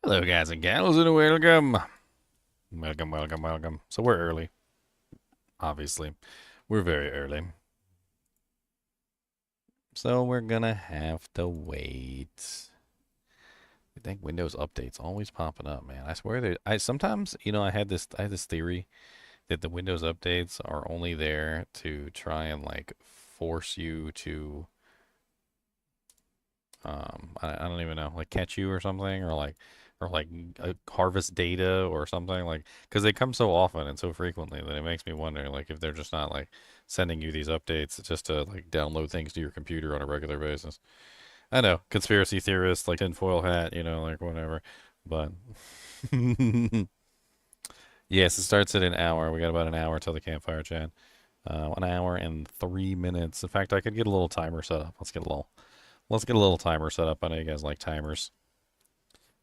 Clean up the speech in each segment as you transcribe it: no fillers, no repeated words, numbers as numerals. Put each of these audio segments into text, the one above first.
Hello, guys and gals, and welcome. Welcome, welcome, welcome. So we're early, obviously. We're very early. So we're gonna have to wait. I think Windows updates always popping up, man. I swear I sometimes, I had this theory that the Windows updates are only there to try and like force you to I don't even know, like catch you or something, or like harvest data or something, like because they come so often and so frequently that it makes me wonder like if they're just not like sending you these updates just to like download things to your computer on a regular basis. I know, conspiracy theorists like tinfoil hat, like whatever, but yes, it starts at an hour. We got about an hour till the campfire chat. 1 hour and 3 minutes. In fact, I could get a little timer set up. Let's get a little timer set up. I know you guys like timers.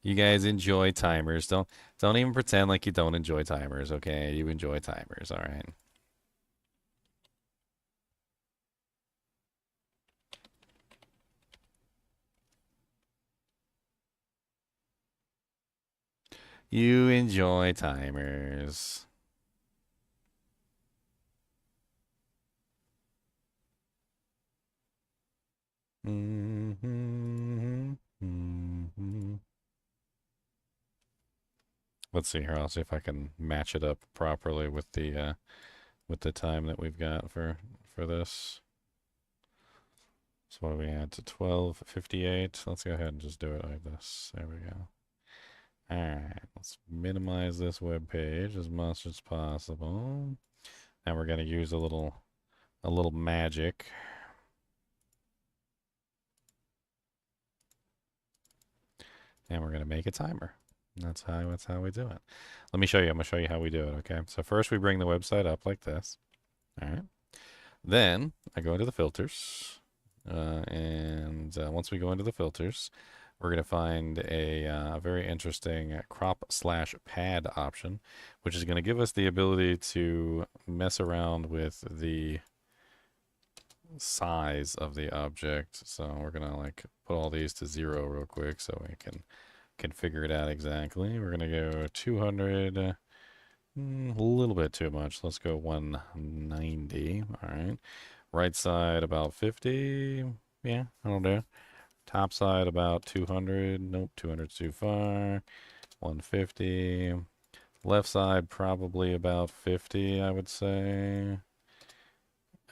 You guys enjoy timers. Don't even pretend like you don't enjoy timers, okay? You enjoy timers, all right? You enjoy timers. Mm-hmm. Mm-hmm. Let's see here. I'll see if I can match it up properly with the time that we've got for this. So what do we add to 12:58? Let's go ahead and just do it like this. There we go. All right, let's minimize this web page as much as possible. Now we're going to use a little magic. And we're going to make a timer. That's how we do it. Let me show you. I'm going to show you how we do it, okay? So first we bring the website up like this. All right. Then I go into the filters. And once we go into the filters, we're going to find a very interesting crop/pad option, which is going to give us the ability to mess around with the size of the object. So we're going to like put all these to 0 real quick so we can figure it out exactly. We're going to go 200, a little bit too much. Let's go 190. All right. Right side about 50. Yeah, that'll do. Top side about 200. Nope, 200's too far. 150. Left side probably about 50, I would say.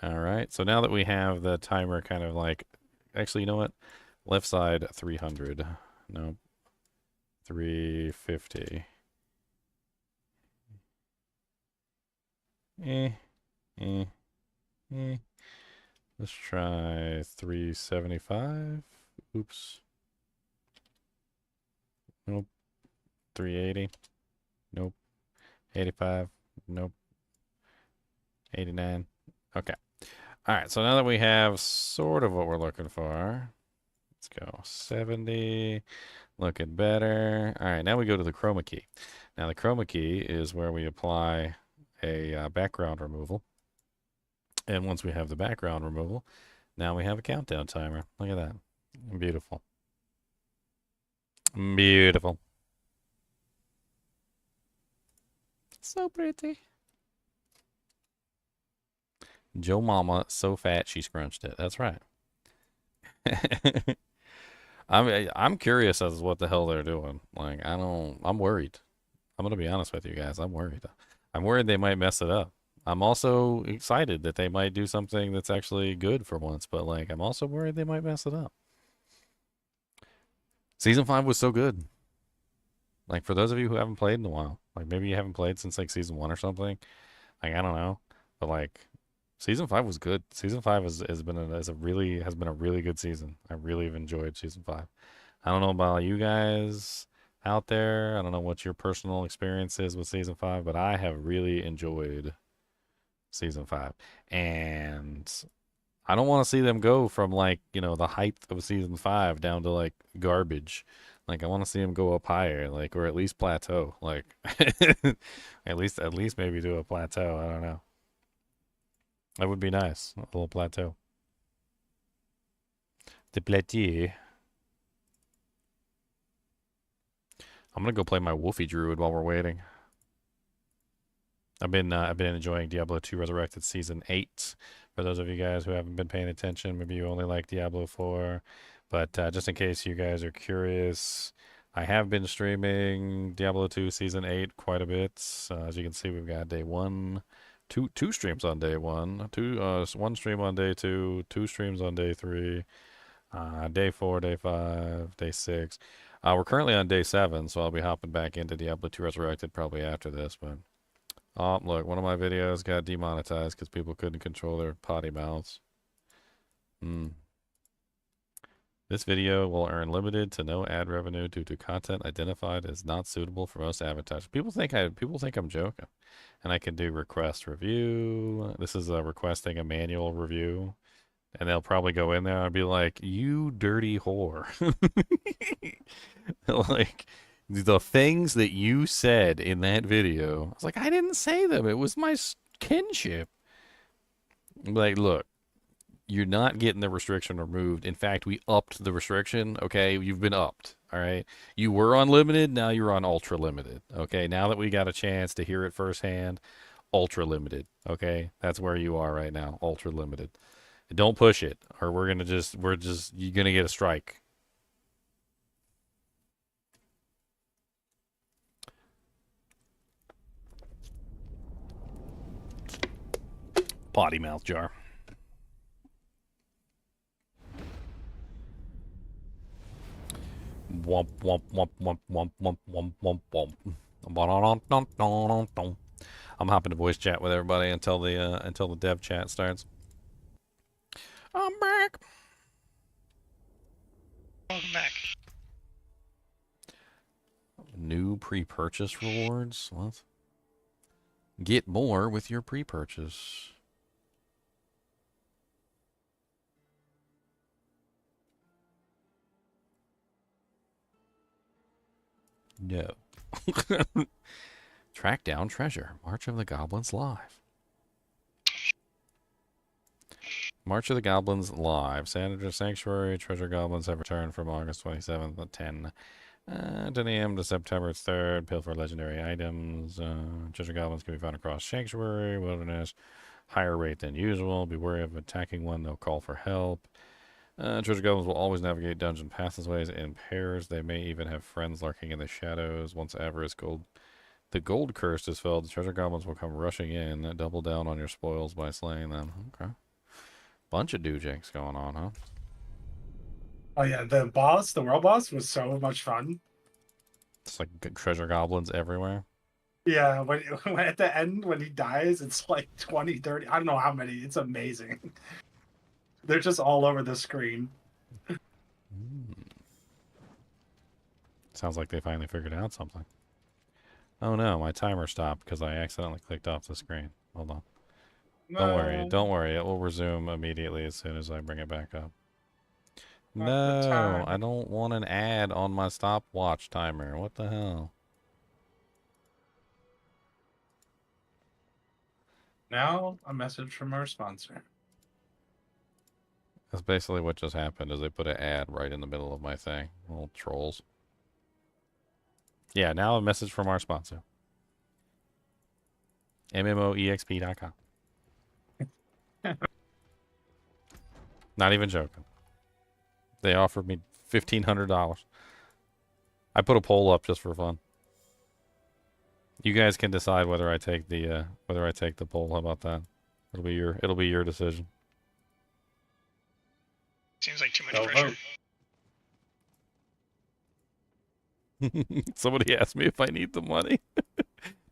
All right. So now that we have the timer kind of like, actually, you know what? Left side 300. Nope. 350. Eh, eh, eh. Let's try 375. Oops. Nope. 380. Nope. 85. Nope. 89. Okay. All right. So now that we have sort of what we're looking for, let's go 70. Looking better. All right. Now we go to the chroma key. Now the chroma key is where we apply a background removal. And once we have the background removal, now we have a countdown timer. Look at that. Beautiful. Beautiful. So pretty. Joe Mama, so fat she scrunched it. That's right. I'm curious as to what the hell they're doing. Like I'm worried. I'm gonna be honest with you guys. I'm worried. I'm worried they might mess it up. I'm also excited that they might do something that's actually good for once, but like I'm also worried they might mess it up. Season 5 was so good. Like for those of you who haven't played in a while, like maybe you haven't played since like season 1 or something. Like I don't know, but like season 5 was good. Season 5 has been a really good season. I really have enjoyed season 5. I don't know about you guys out there. I don't know what your personal experience is with season 5, but I have really enjoyed season 5. And I don't want to see them go from like, the height of season 5 down to like garbage. Like I want to see them go up higher, like or at least plateau. Like at least maybe do a plateau. I don't know. That would be nice. A little plateau. The plateau. I'm gonna go play my Wolfie Druid while we're waiting. I've been enjoying Diablo 2 Resurrected Season 8. For those of you guys who haven't been paying attention, maybe you only like Diablo 4. But just in case you guys are curious, I have been streaming Diablo 2 Season 8 quite a bit. As you can see, we've got day 1, two streams on day 1, one stream on day 2, 2 streams on day 3, day 4, day 5, day 6. We're currently on day 7, so I'll be hopping back into Diablo 2 Resurrected probably after this, but... Oh, look, one of my videos got demonetized because people couldn't control their potty mouths. This video will earn limited to no ad revenue due to content identified as not suitable for most advertisers. People think I'm joking. And I can do request review. This is requesting a manual review. And they'll probably go in there and be like, "You dirty whore." Like... The things that you said in that video, I was like, I didn't say them. It was my kinship. Like, look, you're not getting the restriction removed. In fact, we upped the restriction. Okay, you've been upped. All right, you were on limited. Now you're on ultra limited. Okay, now that we got a chance to hear it firsthand, ultra limited. Okay, that's where you are right now, ultra limited. Don't push it, or you're gonna get a strike. Potty mouth jar. Womp womp womp womp womp womp womp womp womp. I'm hopping to voice chat with everybody until the dev chat starts. I'm back. Welcome back. New pre-purchase rewards? What? Get more with your pre-purchase. No. Track down treasure. March of the Goblins live. March of the Goblins live. Sandra Sanctuary. Treasure Goblins have returned from August 27th at 10 a.m. to September 3rd. Pilfer legendary items. Treasure Goblins can be found across Sanctuary, Wilderness. Higher rate than usual. Be wary of attacking one. They'll call for help. Treasure Goblins will always navigate dungeon passageways in pairs. They may even have friends lurking in the shadows. Once the gold curse is filled, the Treasure Goblins will come rushing in. Double down on your spoils by slaying them. Okay. Bunch of doojigs going on, huh? Oh yeah, the world boss was so much fun. It's like Treasure Goblins everywhere. Yeah, when at the end, when he dies, it's like 20, 30, I don't know how many. It's amazing. They're just all over the screen. Sounds like they finally figured out something. Oh no, my timer stopped because I accidentally clicked off the screen. Hold on. Don't worry. It will resume immediately as soon as I bring it back up. No, I don't want an ad on my stopwatch timer. What the hell? Now, a message from our sponsor. That's basically what just happened, is they put an ad right in the middle of my thing. Little trolls. Yeah, now a message from our sponsor. MMOEXP.com. Not even joking. They offered me $1,500. I put a poll up just for fun. You guys can decide whether I take the poll. How about that? It'll be your decision. Seems like too much pressure. Somebody asked me if I need the money.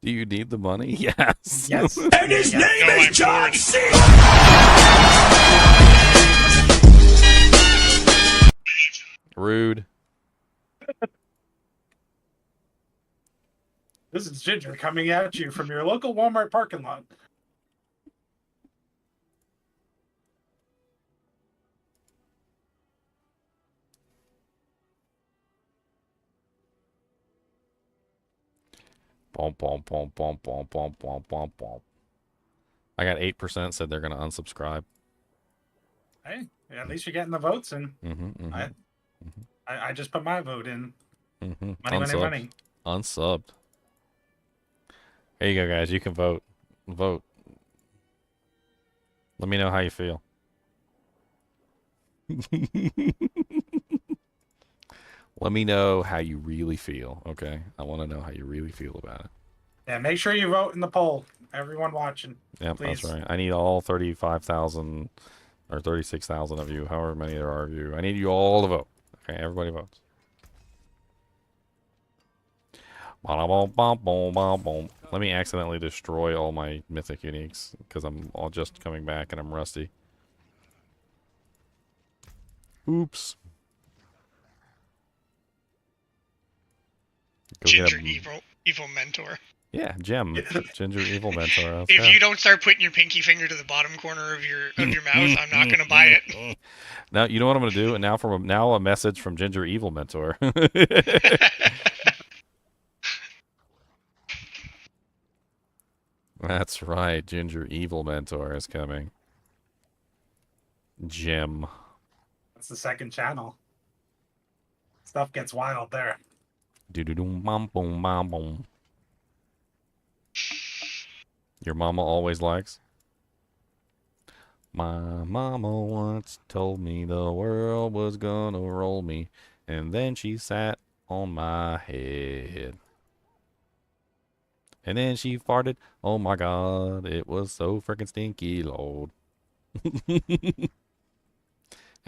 Do you need the money? Yes. Yes. And his name is John C. Rude. This is Ginger coming at you from your local Walmart parking lot. Bom, bom, bom, bom, bom, bom, bom, bom, bom. I got 8% said they're going to unsubscribe. Hey, at least you're getting the votes in. Mm-hmm. I just put my vote in. Mm-hmm. Money, money, money. Unsubbed. There you go, guys. You can vote. Vote. Let me know how you feel. Let me know how you really feel, okay? I want to know how you really feel about it. Yeah, make sure you vote in the poll. Everyone watching. Yep, please. that's right. I need all 35,000 or 36,000 of you, however many there are of you. I need you all to vote. Okay, everybody votes. Let me accidentally destroy all my mythic uniques because I'm all just coming back and I'm rusty. Oops. Go Ginger get evil mentor. Yeah, Gem. Ginger Evil Mentor. If you don't start putting your pinky finger to the bottom corner of your mouse, I'm not gonna buy it. Now you know what I'm gonna do, and now a message from Ginger Evil Mentor. That's right, Ginger Evil Mentor is coming. Gem. That's the second channel. Stuff gets wild there. Do-do-dum-bum-bum-bum-bum. Your mama always likes. My mama once told me the world was gonna roll me, and then she sat on my head. And then she farted. Oh my god, it was so freaking stinky, Lord.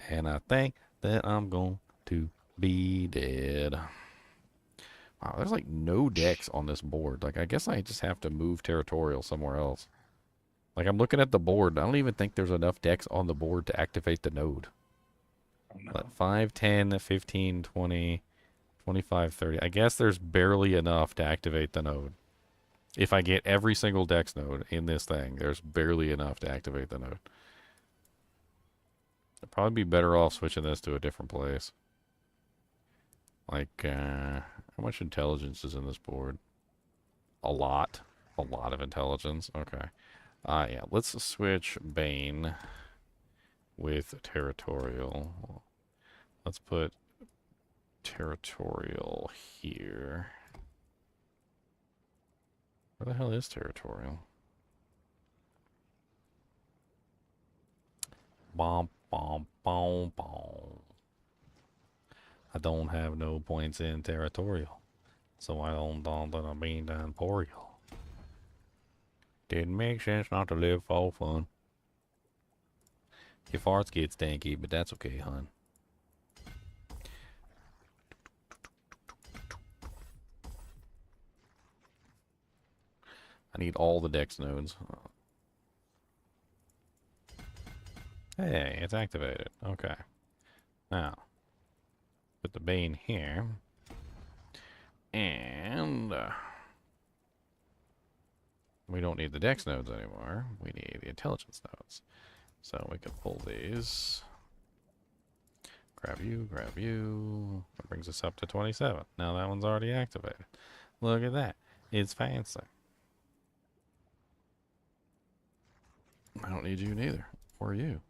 And I think that I'm going to be dead. Wow, there's like no decks on this board. Like, I guess I just have to move territorial somewhere else. Like, I'm looking at the board. I don't even think there's enough decks on the board to activate the node. Oh, no. But 5, 10, 15, 20, 25, 30. I guess there's barely enough to activate the node. If I get every single dex node in this thing, there's barely enough to activate the node. I'd probably be better off switching this to a different place. Like, how much intelligence is in this board? A lot. A lot of intelligence. Okay. Yeah, let's switch Bane with Territorial. Let's put Territorial here. Where the hell is Territorial? Bom, bom, bom, bom. I don't have no points in Territorial, so I don't that I'm being Emporial. Didn't make sense not to live for fun. Your farts get stanky, but that's okay, hon. I need all the dex nodes. Hey, it's activated. Okay. Now, put the Bane here. And we don't need the dex nodes anymore. We need the intelligence nodes. So we can pull these. Grab you, grab you. That brings us up to 27. Now that one's already activated. Look at that. It's fancy. I don't need you neither. Or you.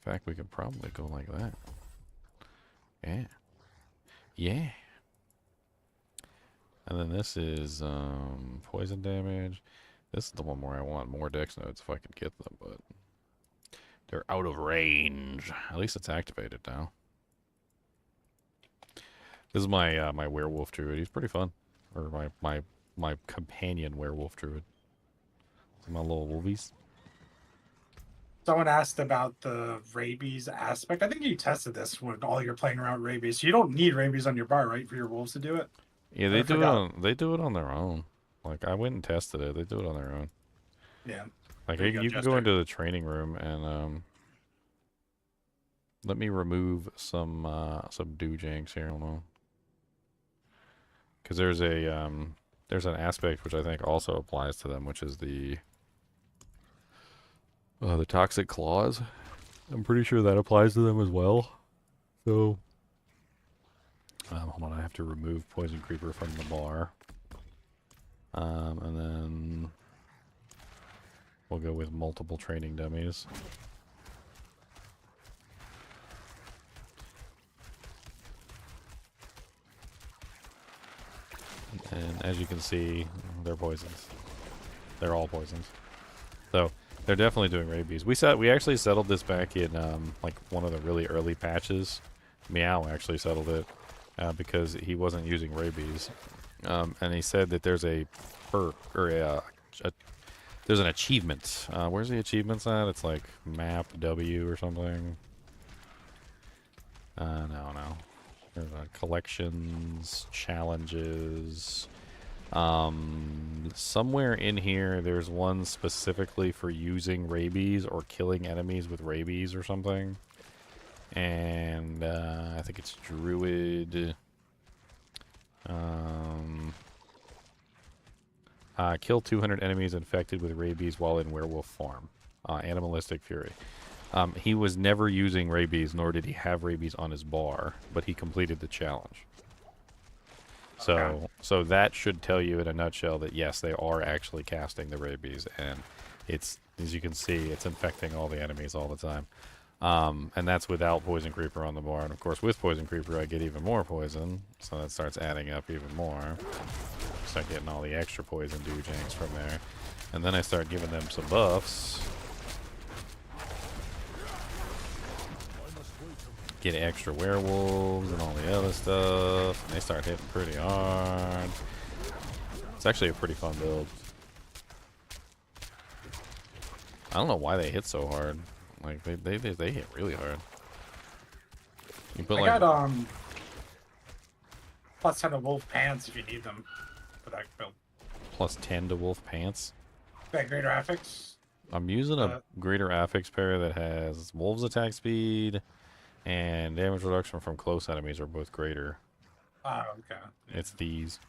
In fact, we could probably go like that. Yeah. Yeah. And then this is poison damage. This is the one where I want more dex nodes if I can get them, but they're out of range. At least it's activated now. This is my my werewolf druid. He's pretty fun. Or my companion werewolf druid. My little wolvies. Someone asked about the rabies aspect. I think you tested this when all you're playing around rabies. You don't need rabies on your bar, right, for your wolves to do it? Yeah, they do it on their own. Like, I went and tested it. They do it on their own. Yeah. Like, you can go into the training room and let me remove some doojanks here. Hold on. Because there's an aspect which I think also applies to them, which is the toxic claws. I'm pretty sure that applies to them as well. So, hold on, I have to remove Poison Creeper from the bar. And then we'll go with multiple training dummies. And as you can see, they're poisons. They're all poisons. So they're definitely doing rabies. We actually settled this back in like one of the really early patches. Meow actually settled it because he wasn't using rabies, and he said that there's a perk or there's an achievement. Where's the achievements at? It's like map W or something. No. There's collections, challenges. Somewhere in here, there's one specifically for using rabies or killing enemies with rabies or something. And I think it's Druid. Kill 200 enemies infected with rabies while in werewolf form. Animalistic Fury. He was never using rabies, nor did he have rabies on his bar, but he completed the challenge. So that should tell you in a nutshell that yes, they are actually casting the rabies, and it's, as you can see, it's infecting all the enemies all the time. And that's without Poison Creeper on the bar. And of course, with Poison Creeper, I get even more poison, so that starts adding up even more. Start getting all the extra poison doojanks from there. And then I start giving them some buffs. Get extra werewolves and all the other stuff. And they start hitting pretty hard. It's actually a pretty fun build. I don't know why they hit so hard. Like, they hit really hard. You put I got, plus 10 of wolf pants if you need them for that build. Plus 10 to wolf pants. That greater affix. I'm using a greater affix pair that has wolves attack speed and damage reduction from close enemies are both greater. Oh, okay. Yeah. It's these.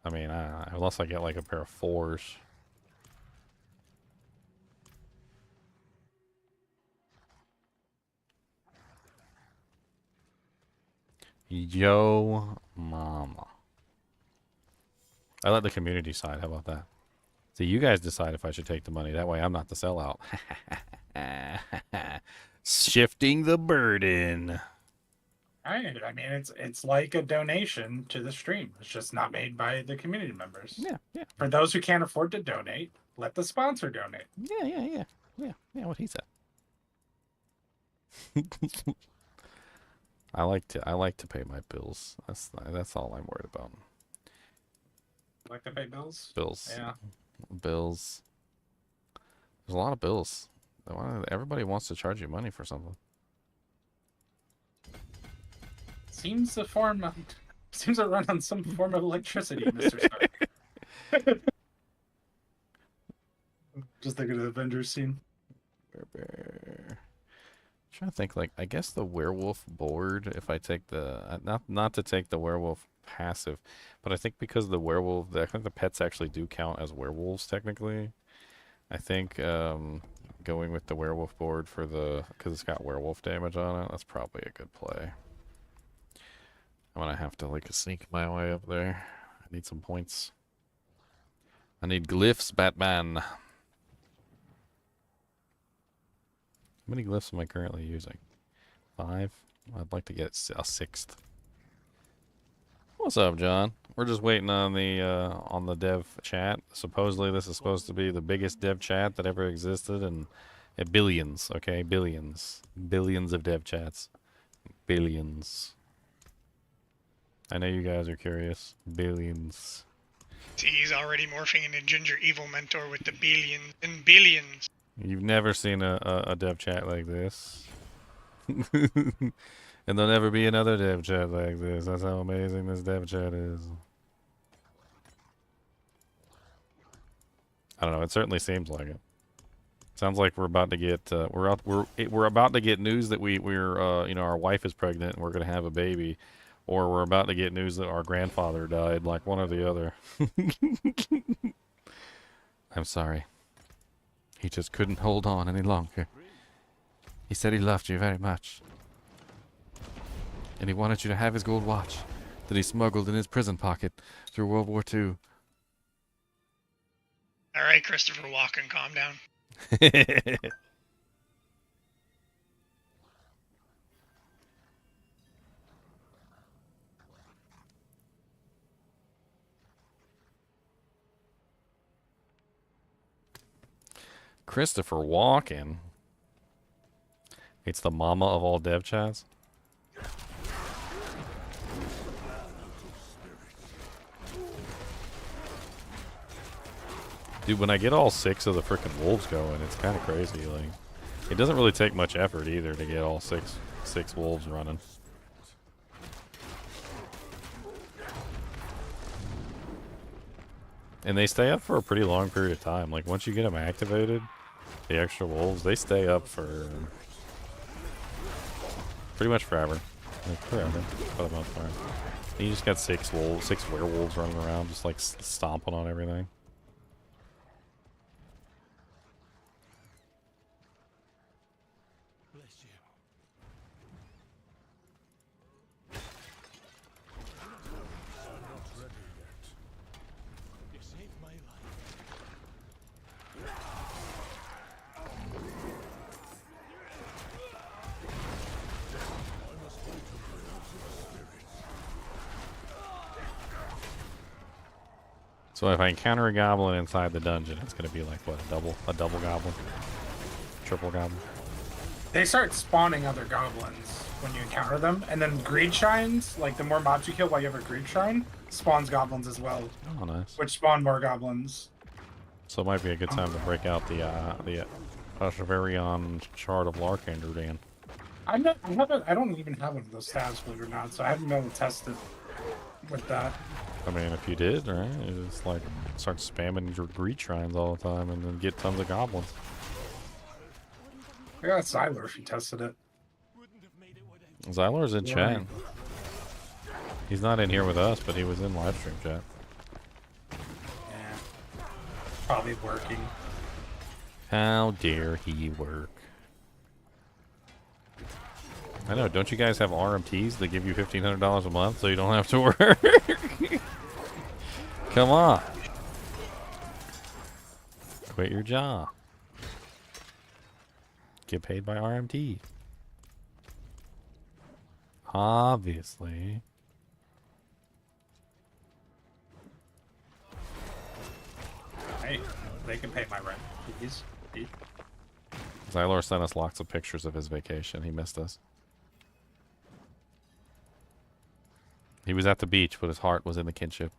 I mean, unless I get like a pair of 4s. Yo, mama. I let the community decide. How about that? So you guys decide if I should take the money. That way I'm not the sellout. Shifting the burden. I mean, it's like a donation to the stream. It's just not made by the community members. Yeah. For those who can't afford to donate, let the sponsor donate. Yeah, what he said. I like to pay my bills. That's all I'm worried about. Like to pay bills? Bills. Yeah. Bills. There's a lot of bills. Everybody wants to charge you money for something. Seems to run on some form of electricity, Mr. Stark. Just thinking of the Avengers scene. Trying to think, like, I guess the werewolf board, if I take the not to take the werewolf passive, but I think because the werewolf, I think the pets actually do count as werewolves technically. I think going with the werewolf board for because it's got werewolf damage on it, that's probably a good play. I'm gonna have to like sneak my way up there. I need some points. I need glyphs, Batman. How many glyphs am I currently using? 5? I'd like to get a 6th. What's up, John? We're just waiting on the dev chat. Supposedly this is supposed to be the biggest dev chat that ever existed, and billions, okay? Billions of dev chats. Billions. I know you guys are curious. Billions. See, he's already morphing into Ginger Evil Mentor with the billions and billions. You've never seen a dev chat like this. And there'll never be another dev chat like this. That's how amazing this dev chat is. I don't know. It certainly seems like it. Sounds like we're about to get we're about to get news that we're you know, our wife is pregnant and we're gonna have a baby, or we're about to get news that our grandfather died. Like one or the other. I'm sorry. He just couldn't hold on any longer. He said he loved you very much. And he wanted you to have his gold watch that he smuggled in his prison pocket through World War II. All right, Christopher Walken, calm down. Christopher Walken. It's the mama of all dev chats. Dude, when I get all 6 of the frickin' wolves going, it's kind of crazy. Like, it doesn't really take much effort either to get all six wolves running. And they stay up for a pretty long period of time. Like, once you get them activated, the extra wolves, they stay up for pretty much forever. Like, forever, for the most part. And you just got 6 werewolves running around, just like stomping on everything. So if I encounter a goblin inside the dungeon, it's going to be like, what, a double goblin? Triple goblin? They start spawning other goblins when you encounter them, and then greed shines, like the more mobs you kill while you have a greed shine, spawns goblins as well. Oh, nice. Which spawn more goblins. So it might be a good time to break out the Ashvarian Shard of Larkander, Dan. I don't even have one of those stabs, believe it or not, so I haven't been able to test it with that. I mean, if you did, right? You just like start spamming your greed shrines all the time and then get tons of goblins. I got Xyler if you tested it. Xylar's in chat. He's not in here with us, but he was in live stream chat. Yeah. Probably working. How dare he work? I know, don't you guys have RMTs that give you $1,500 a month so you don't have to work? Come on. Quit your job. Get paid by RMT. Obviously. Hey, they can pay my rent, please. Xylor sent us lots of pictures of his vacation. He missed us. He was at the beach, but his heart was in the kinship.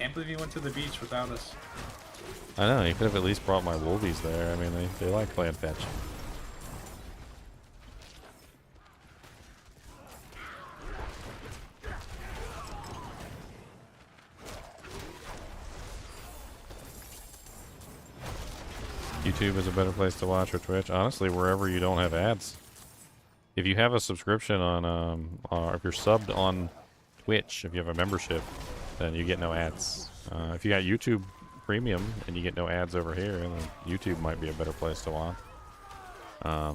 Can't believe you went to the beach without us. I know, he could have at least brought my wolvies there. I mean, they like playing fetch. YouTube is a better place to watch, or Twitch. Honestly, wherever you don't have ads. If you have a subscription on, or if you're subbed on Twitch, if you have a membership, then you get no ads. If you got YouTube Premium and you get no ads over here, then YouTube might be a better place to watch.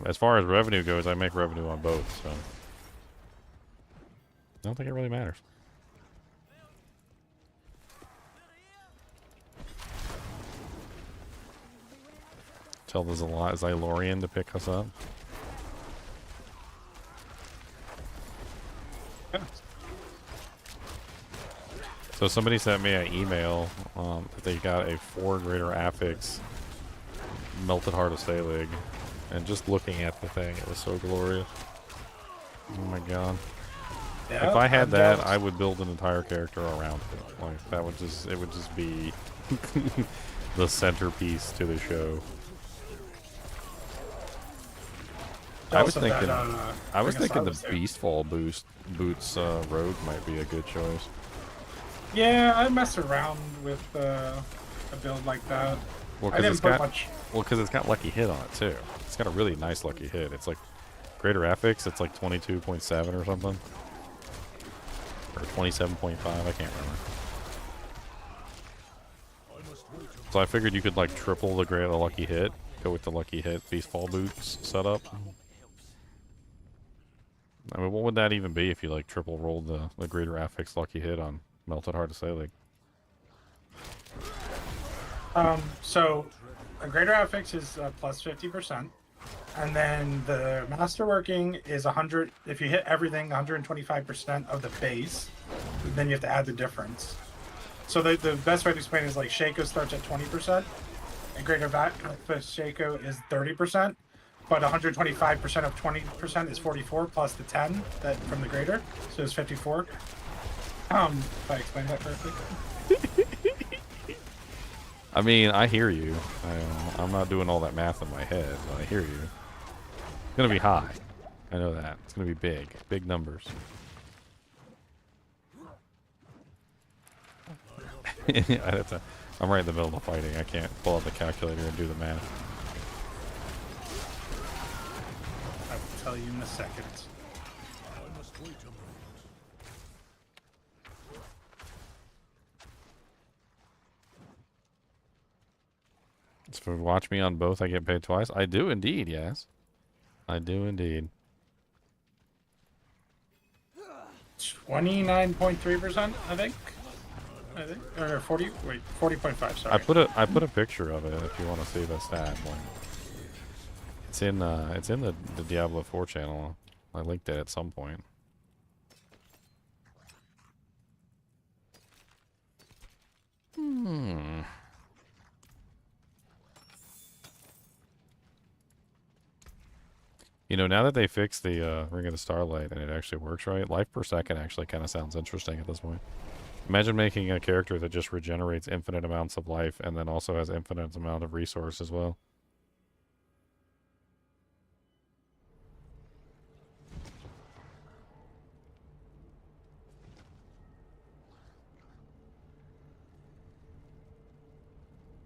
As far as revenue goes, I make revenue on both, so I don't think it really matters. Tell the Xylorian to pick us up. So somebody sent me an email that they got a 4 greater affix melted heart of Stalig, and just looking at the thing, it was so glorious. Oh my god! Yeah, if I had that, I would build an entire character around it. Like that would it would just be the centerpiece to the show. I was thinking the Beastfall boots rogue might be a good choice. Yeah, I mess around with a build like that. Well, because it's got lucky hit on it too. It's got a really nice lucky hit. It's like greater affix. It's like 22.7 or something, or 27.5. I can't remember. So I figured you could like triple the lucky hit. Go with the lucky hit Beastfall boots setup. I mean, what would that even be if you like triple rolled the greater affix lucky hit on Melted Heart of Stalig? So a greater affix is plus 50%, and then the masterworking is 100. If you hit everything, 125% of the base. Then you have to add the difference. So the best way to explain is like Shaco starts at 20%, and Greater Shaco is 30%, but 125% of 20% is 44 plus the 10 that from the Greater, so it's 54. If I explained that correctly. I mean, I hear you. I'm not doing all that math in my head, but I hear you. It's gonna be high. I know that. It's gonna be big. Big numbers. I'm right in the middle of the fighting. I can't pull out the calculator and do the math. I will tell you in a second. So if you watch me on both, I get paid twice? I do indeed, yes. I do indeed. 29.3%, I think. Or 40. Wait, 40.5. Sorry. I put a picture of it if you want to see the stat. Like, it's in the Diablo 4 channel. I linked it at some point. You know, now that they fixed the Ring of the Starlight and it actually works right, life per second actually kind of sounds interesting at this point. Imagine making a character that just regenerates infinite amounts of life and then also has infinite amount of resource as well.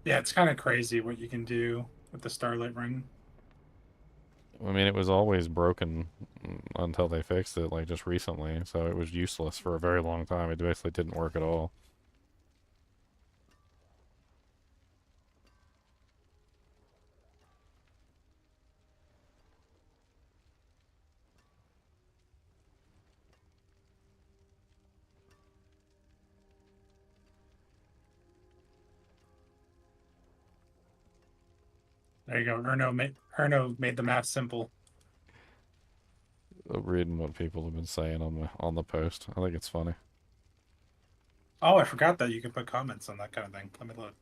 Yeah, it's kind of crazy what you can do with the Starlight Ring. I mean, it was always broken until they fixed it, like, just recently, so it was useless for a very long time. It basically didn't work at all. There you go. Erno made the math simple. Reading what people have been saying on the post. I think it's funny. Oh, I forgot that you can put comments on that kind of thing. Let me look.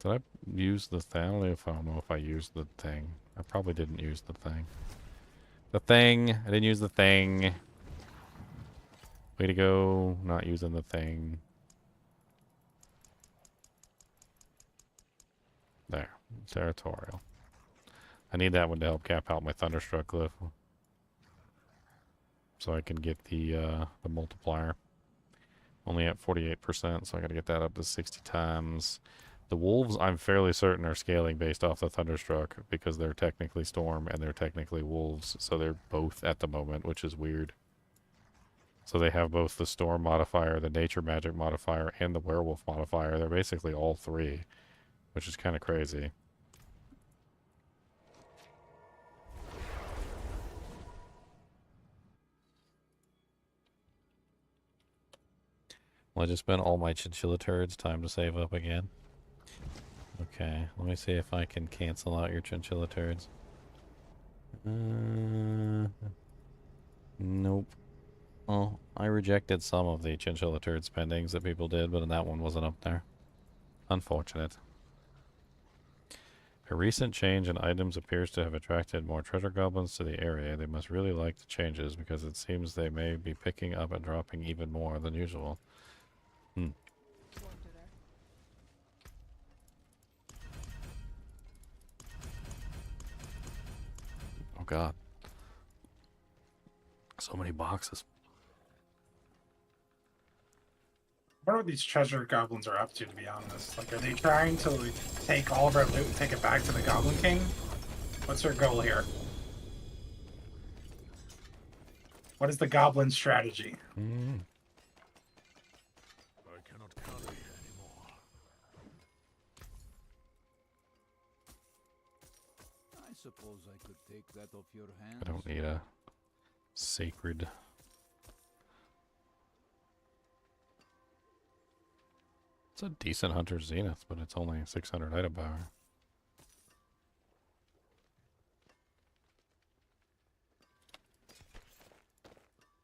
Did I use the thing? I don't know if I used the thing. I probably didn't use the thing. The thing! I didn't use the thing. Way to go, not using the thing. There. Territorial. I need that one to help cap out my Thunderstruck glyph. So I can get the multiplier. Only at 48%, so I gotta get that up to 60 times. The wolves, I'm fairly certain, are scaling based off the Thunderstruck because they're technically Storm and they're technically wolves, so they're both at the moment, which is weird. So they have both the Storm modifier, the Nature Magic modifier, and the Werewolf modifier. They're basically all three, which is kind of crazy. Well, I just spent all my Chinchilla turds. Time to save up again. Okay, let me see if I can cancel out your Chinchilla turds. Nope. Well, I rejected some of the Chinchilla turd spendings that people did, but that one wasn't up there. Unfortunate. A recent change in items appears to have attracted more treasure goblins to the area. They must really like the changes because it seems they may be picking up and dropping even more than usual. Oh god. So many boxes. I wonder what these treasure goblins are up to be honest. Like, are they trying to like, take all of our loot and take it back to the Goblin King? What's their goal here? What is the goblin strategy? I cannot carry anymore. I suppose I could take that off your hands. I don't need a sacred. It's a decent Hunter's Zenith, but it's only 600 item power.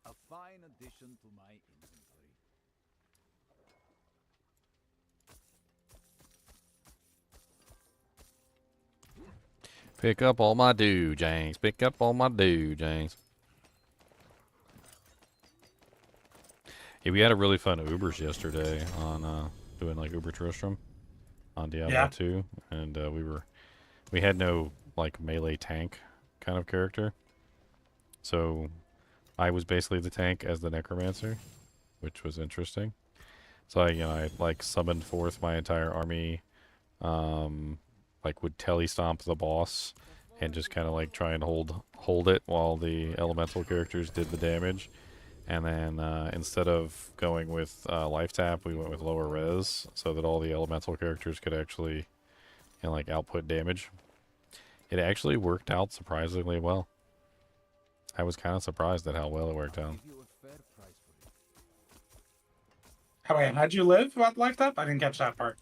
A fine addition to my inventory. Pick up all my doojangs. Pick up all my doojangs. Yeah, we had a really fun Ubers yesterday on doing like Uber Tristram on Diablo 2, and we had no like melee tank kind of character, so I was basically the tank as the necromancer, which was interesting. So I like summoned forth my entire army, like would telestomp the boss and just kind of like try and hold it while the elemental characters did the damage. And then instead of going with life tap, we went with lower res so that all the elemental characters could actually like output damage. It actually worked out surprisingly well. I was kind of surprised at how well it worked out. Give you a fair price for it. How'd you live with life tap? I didn't catch that part.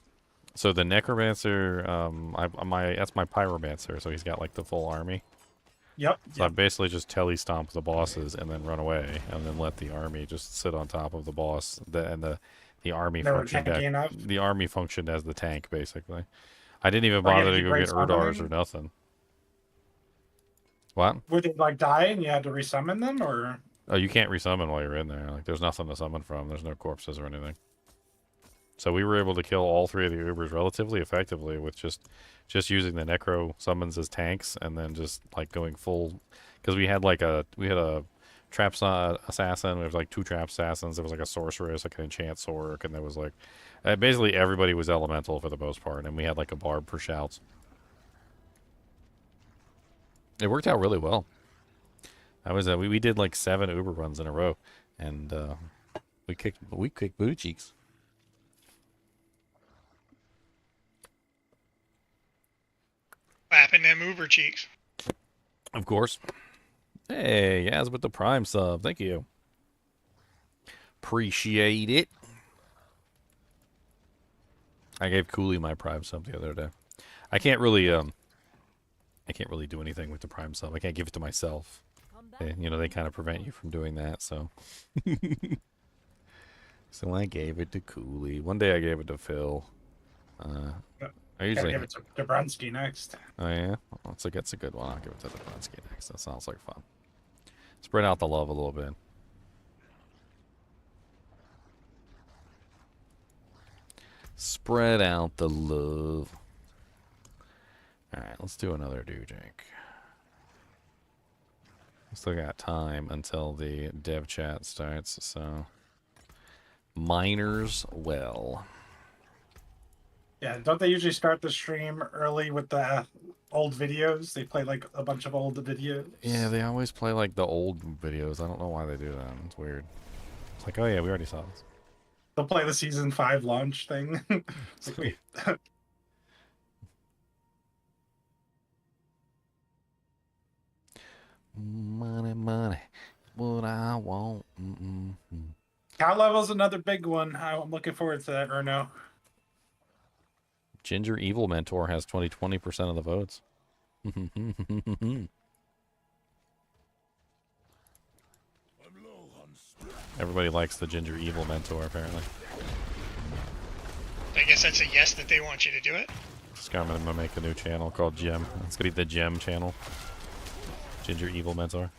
So the necromancer, that's my pyromancer, so he's got like the full army. Yep. So I basically just telestomp the bosses and then run away, and then let the army just sit on top of the boss. The army functioned as the tank basically. I didn't even bother to go get Urdars or nothing. What? Would they like die and you had to resummon them, or? Oh, you can't resummon while you're in there. Like, there's nothing to summon from. There's no corpses or anything. So we were able to kill all three of the Ubers relatively effectively with just using the Necro summons as tanks, and then just like going full, because we had a trap assassin. We have like 2 trap assassins. There was like a sorceress, like an enchant sorc, and there was like basically everybody was elemental for the most part, and we had like a barb for shouts. It worked out really well. I was we did like 7 Uber runs in a row, and we kicked booty cheeks. Slapping them Uber cheeks. Of course. Hey, Yaz with the Prime sub. Thank you. Appreciate it. I gave Cooley my Prime sub the other day. I can't really do anything with the Prime sub. I can't give it to myself. They kind of prevent you from doing that, so. So I gave it to Cooley. One day I gave it to Phil. I usually give it to Dabrowski next. Oh yeah, well, that's a good one. I'll give it to Dabrowski next. That sounds like fun. Spread out the love a little bit. Spread out the love. All right, let's do another doojank. Still got time until the dev chat starts, so Miners well. Yeah, don't they usually start the stream early with the old videos? They play like a bunch of old videos. Yeah, they always play like the old videos. I don't know why they do that. It's weird. It's like, oh yeah, we already saw this. They'll play the season 5 launch thing. It's like, wait. Money, what I want. Cow level's another big one. I'm looking forward to that, Erno. Ginger Evil Mentor has 20% of the votes. Everybody likes the Ginger Evil Mentor, apparently. I guess that's a yes that they want you to do it. I'm gonna make a new channel called Gem. It's gonna be the Gem channel. Ginger Evil Mentor.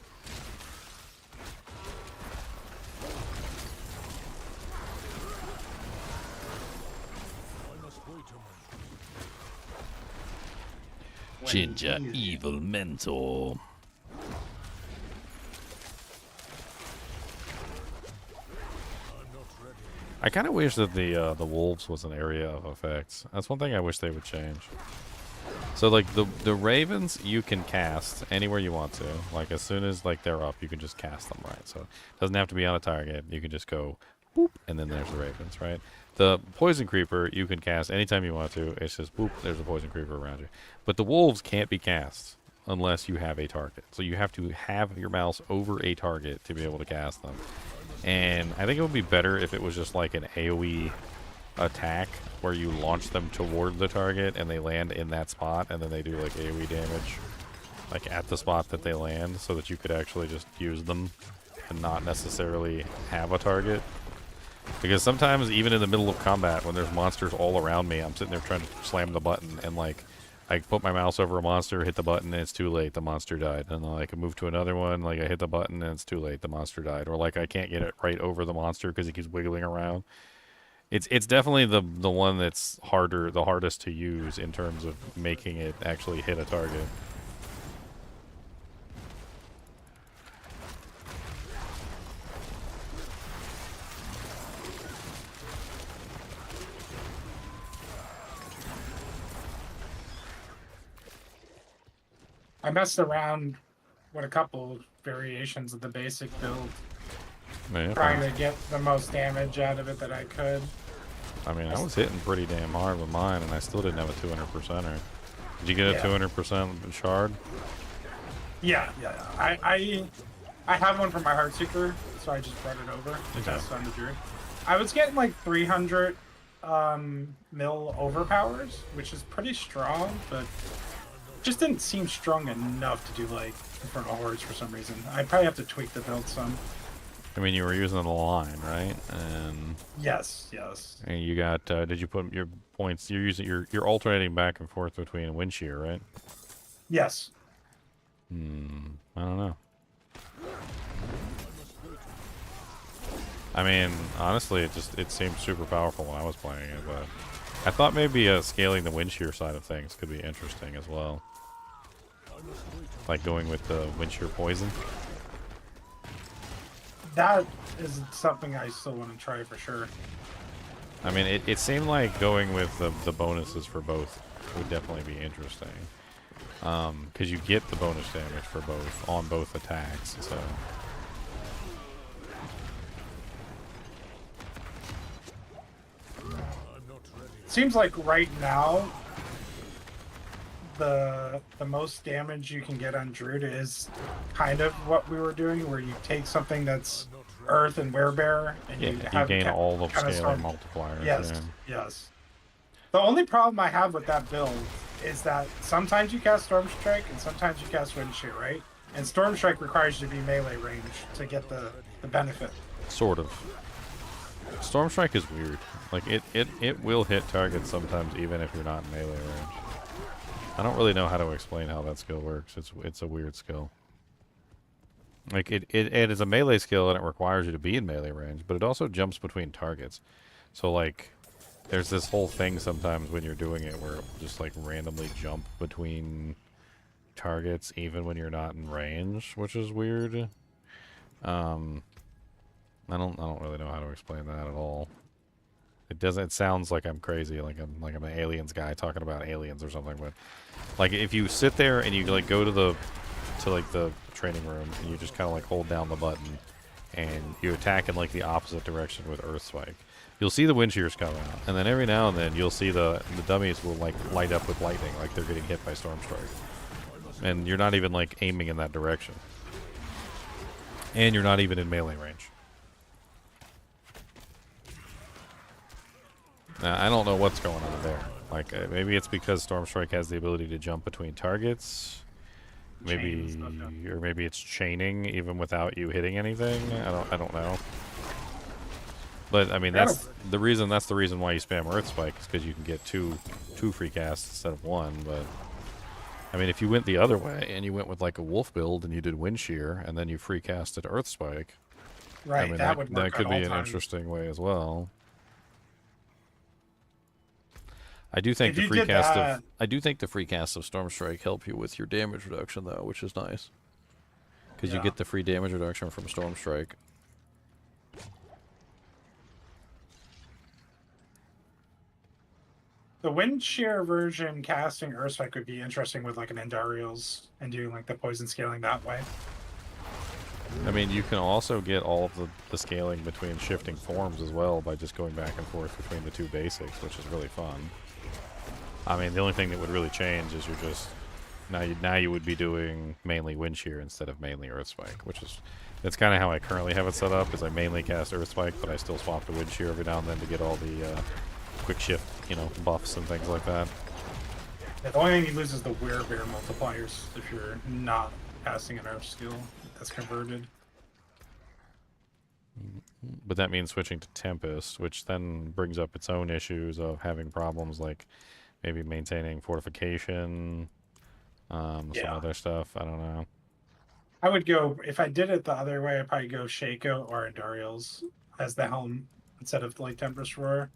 Ginger Evil Mentor. I kind of wish that the wolves was an area of effects. That's one thing I wish they would change. So like the ravens you can cast anywhere you want to. Like as soon as like they're up, you can just cast them, right? So it doesn't have to be on a target. You can just go boop, and then there's the ravens, right? The poison creeper you can cast anytime you want to. It's just boop, there's a poison creeper around you. But the wolves can't be cast. unless you have a target. So you have to have your mouse over a target to be able to cast them. And I think it would be better if it was just like an AoE attack where you launch them toward the target and they land in that spot and then they do like AoE damage like at the spot that they land, so that you could actually just use them and not necessarily have a target. Because sometimes even in the middle of combat when there's monsters all around me, I'm sitting there trying to slam the button and like I put my mouse over a monster, hit the button, and it's too late, the monster died. And then like I move to another one, like I hit the button and it's too late, the monster died. Or like I can't get it right over the monster because it keeps wiggling around. It's definitely the one that's the hardest to use in terms of making it actually hit a target. I messed around with a couple variations of the basic build, Yeah, trying to get the most damage out of it that I could. I mean, I was hitting pretty damn hard with mine, and I still didn't have a 200%er. Did you get a 200% shard? Yeah. I have one for my Heartseeker, so I just brought it over to test on the Druid. I was getting like 300 mil overpowers, which is pretty strong, but just didn't seem strong enough to do like Infernal Hordes for some reason. I'd probably have to tweak the build some. I mean, you were using the line, right? And Yes. and you got, did you put your points, you're alternating back and forth between wind shear, right? Yes. I don't know. I mean, honestly, it seemed super powerful when I was playing it, but I thought maybe scaling the wind shear side of things could be interesting as well. Like going with the wind shear poison. That is something I still want to try for sure. I mean, it seemed like going with the bonuses for both would definitely be interesting. Because you get the bonus damage for both, on both attacks, so... Seems like right now, the most damage you can get on Druid is kind of what we were doing, where you take something that's Earth and Werebear, and Yeah, you gain all the scalar multipliers. Yes. The only problem I have with that build is that sometimes you cast Storm Strike and sometimes you cast Wind Shear, right? And Storm Strike requires you to be melee range to get the benefit. Sort of. Storm Strike is weird. Like, it will hit targets sometimes even if you're not in melee range. I don't really know how to explain how that skill works. It's a weird skill. Like, it is a melee skill and it requires you to be in melee range, but it also jumps between targets. So, like, there's this whole thing sometimes when you're doing it where it will just, like, randomly jump between targets even when you're not in range, which is weird. I don't really know how to explain that at all. It sounds like I'm crazy, like I'm an aliens guy talking about aliens or something, but like if you sit there and you like go to the training room and you just kind of like hold down the button and you attack in like the opposite direction with Earth Spike, you'll see the wind shears come out, and then every now and then you'll see the dummies will like light up with lightning, like they're getting hit by Storm Strike, and you're not even like aiming in that direction, and you're not even in melee range. I don't know what's going on there. Like, maybe it's because Storm Strike has the ability to jump between targets. Maybe, or maybe it's chaining even without you hitting anything. I don't know. But I mean, that's the reason why you spam Earth Spike, is because you can get two free casts instead of one. But I mean, if you went the other way and you went with like a wolf build and you did Wind Shear and then you free casted Earth Spike, right? I mean, that could be an interesting way as well. I do think the free cast of Storm Strike help you with your damage reduction though, which is nice. Because you get the free damage reduction from Storm Strike. The Wind Shear version casting Earthstrike would be interesting with like an Andariel's and doing like the poison scaling that way. I mean, you can also get all of the scaling between shifting forms as well by just going back and forth between the two basics, which is really fun. I mean, the only thing that would really change is you're just Now you would be doing mainly Wind Shear instead of mainly Earth Spike, which is that's kind of how I currently have it set up. Is I mainly cast Earth Spike, but I still swap to Wind Shear every now and then to get all the quick shift, buffs and things like that. Yeah, the only thing you lose is the Werebear multipliers if you're not casting an Earth skill that's converted. But that means switching to Tempest, which then brings up its own issues of having problems like maybe maintaining fortification, some other stuff. I don't know. I would go, if I did it the other way, I'd probably go Shaco or Andariel's as the helm instead of like Tempest Roar.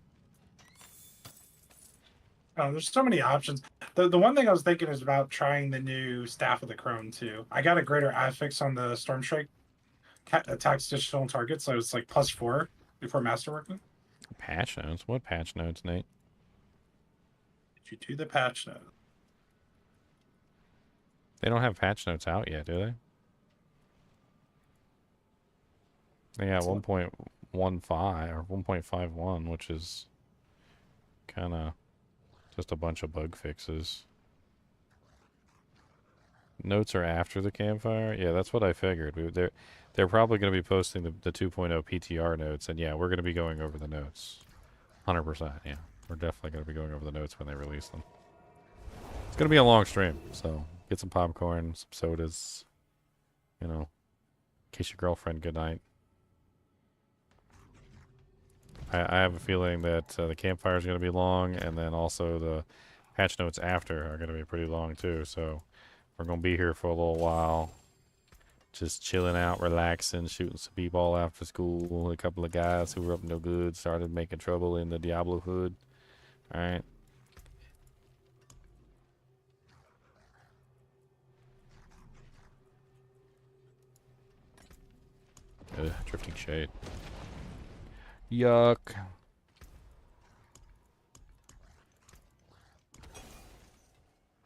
There's so many options. The one thing I was thinking is about trying the new Staff of the Crone too. I got a greater affix on the Storm Strike attacks additional targets, so it's like +4 before masterworking. Patch notes? What patch notes, Nate? Did you do the patch note? They don't have patch notes out yet, do they? They got 1.15 or 1.51, which is kind of just a bunch of bug fixes. Notes are after the campfire? Yeah, that's what I figured. They're probably going to be posting the 2.0 PTR notes, and yeah, we're going to be going over the notes. 100%, yeah. We're definitely going to be going over the notes when they release them. It's going to be a long stream, so get some popcorn, some sodas, in case your girlfriend good night. I have a feeling that the campfire is going to be long, and then also the patch notes after are going to be pretty long too, so we're going to be here for a little while. Just chilling out, relaxing, shooting some b-ball after school. A couple of guys who were up no good started making trouble in the Diablo hood. Alright. Drifting shade. Yuck.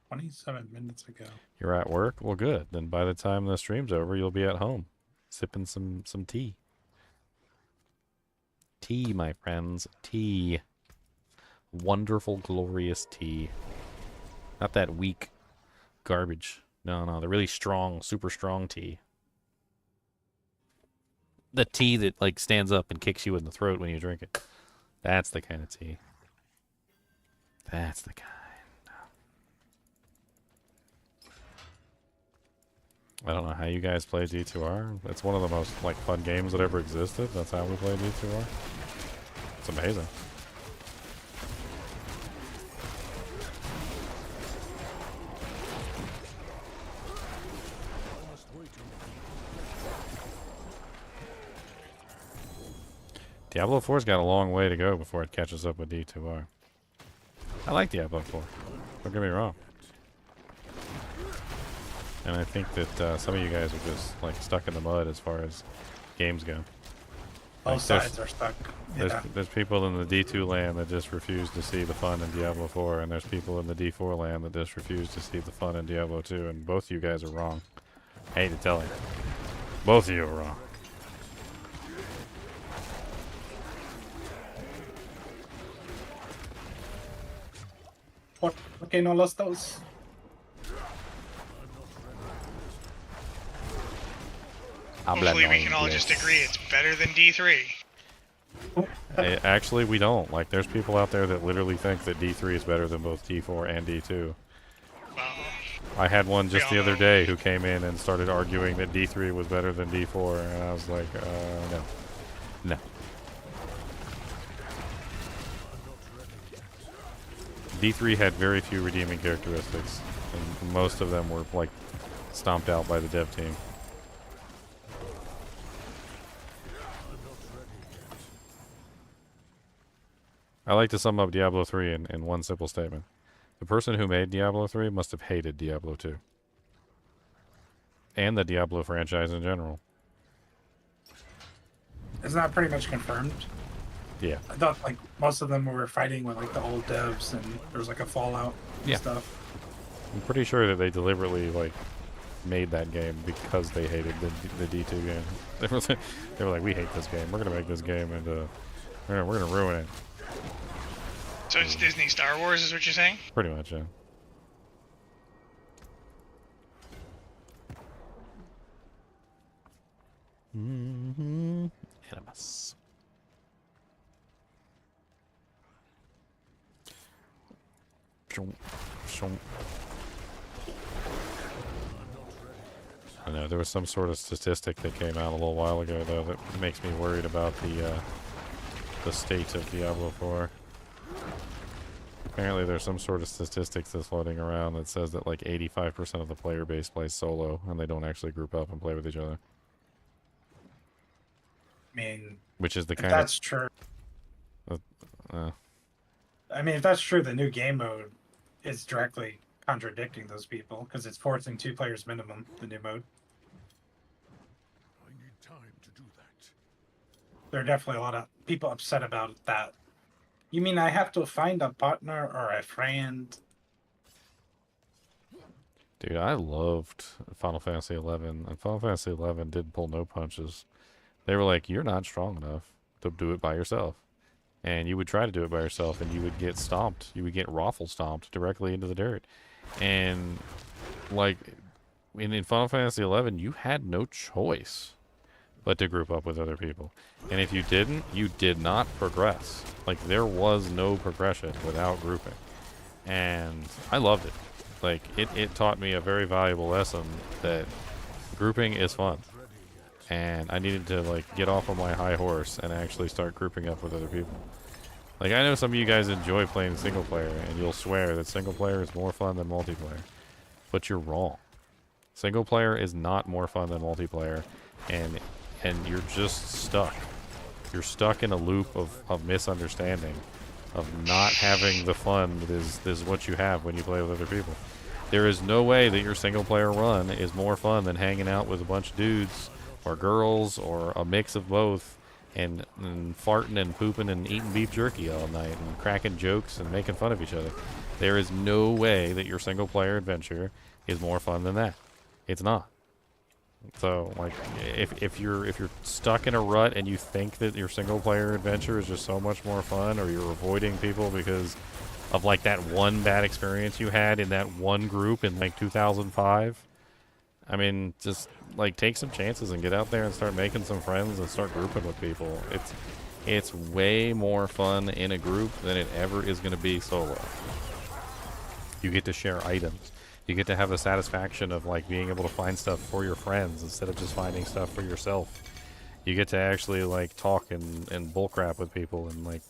27 minutes ago. You're at work? Well, good. Then by the time the stream's over, you'll be at home, sipping some tea. Tea, my friends. Tea. Wonderful, glorious tea. Not that weak garbage. No, the really strong, super strong tea. The tea that, like, stands up and kicks you in the throat when you drink it. That's the kind of tea. That's the kind. I don't know how you guys play D2R. It's one of the most, like, fun games that ever existed. That's how we play D2R. It's amazing. Diablo 4's got a long way to go before it catches up with D2R. I like Diablo 4. Don't get me wrong. And I think that some of you guys are just like stuck in the mud as far as games go. Both sides are stuck. There's people in the D2 land that just refuse to see the fun in Diablo 4, and there's people in the D4 land that just refuse to see the fun in Diablo 2, and both of you guys are wrong. I hate to tell you. Both of you are wrong. What? Okay, no los dos. Hopefully we can all just agree it's better than D3. Hey, actually, we don't. Like, there's people out there that literally think that D3 is better than both D4 and D2. Well, I had one just the other day who came in and started arguing that D3 was better than D4, and I was like, no. No. D3 had very few redeeming characteristics, and most of them were, like, stomped out by the dev team. I like to sum up Diablo 3 in one simple statement. The person who made Diablo 3 must have hated Diablo 2. And the Diablo franchise in general. Isn't that pretty much confirmed? Yeah. I thought like most of them were fighting with like the old devs and there was like a fallout and stuff. I'm pretty sure that they deliberately like made that game because they hated the D2 game. They were like, we hate this game. We're gonna make this game and we're gonna ruin it. So it's Disney Star Wars is what you're saying? Pretty much, yeah. Animus. I know there was some sort of statistic that came out a little while ago, though, that makes me worried about the state of Diablo 4. Apparently, there's some sort of statistics that's floating around that says that like 85% of the player base plays solo, and they don't actually group up and play with each other. I mean, Which is the if kind that's true. I mean, if that's true, the new game mode is directly contradicting those people because it's forcing 2 players minimum. The new mode. I need time to do that. There are definitely a lot of people upset about that. You mean I have to find a partner or a friend? Dude, I loved Final Fantasy 11, and Final Fantasy 11 did pull no punches. They were like, you're not strong enough to do it by yourself. And you would try to do it by yourself, and you would get stomped. You would get raffle stomped directly into the dirt. And, like, in Final Fantasy 11, you had no choice but to group up with other people. And if you didn't, you did not progress. Like, there was no progression without grouping. And I loved it. Like, it taught me a very valuable lesson that grouping is fun. And I needed to, like, get off of my high horse and actually start grouping up with other people. Like, I know some of you guys enjoy playing single player, and you'll swear that single player is more fun than multiplayer. But you're wrong. Single player is not more fun than multiplayer, and you're just stuck. You're stuck in a loop of misunderstanding, of not having the fun that is what you have when you play with other people. There is no way that your single player run is more fun than hanging out with a bunch of dudes or girls or a mix of both and farting and pooping and eating beef jerky all night and cracking jokes and making fun of each other. There is no way that your single player adventure is more fun than that. It's not. So, like, if you're stuck in a rut and you think that your single player adventure is just so much more fun, or you're avoiding people because of like that one bad experience you had in that one group in like 2005, I mean, just like take some chances and get out there and start making some friends and start grouping with people. It's way more fun in a group than it ever is going to be solo. You get to share items. You get to have the satisfaction of like being able to find stuff for your friends instead of just finding stuff for yourself. You get to actually like talk and bullcrap with people and like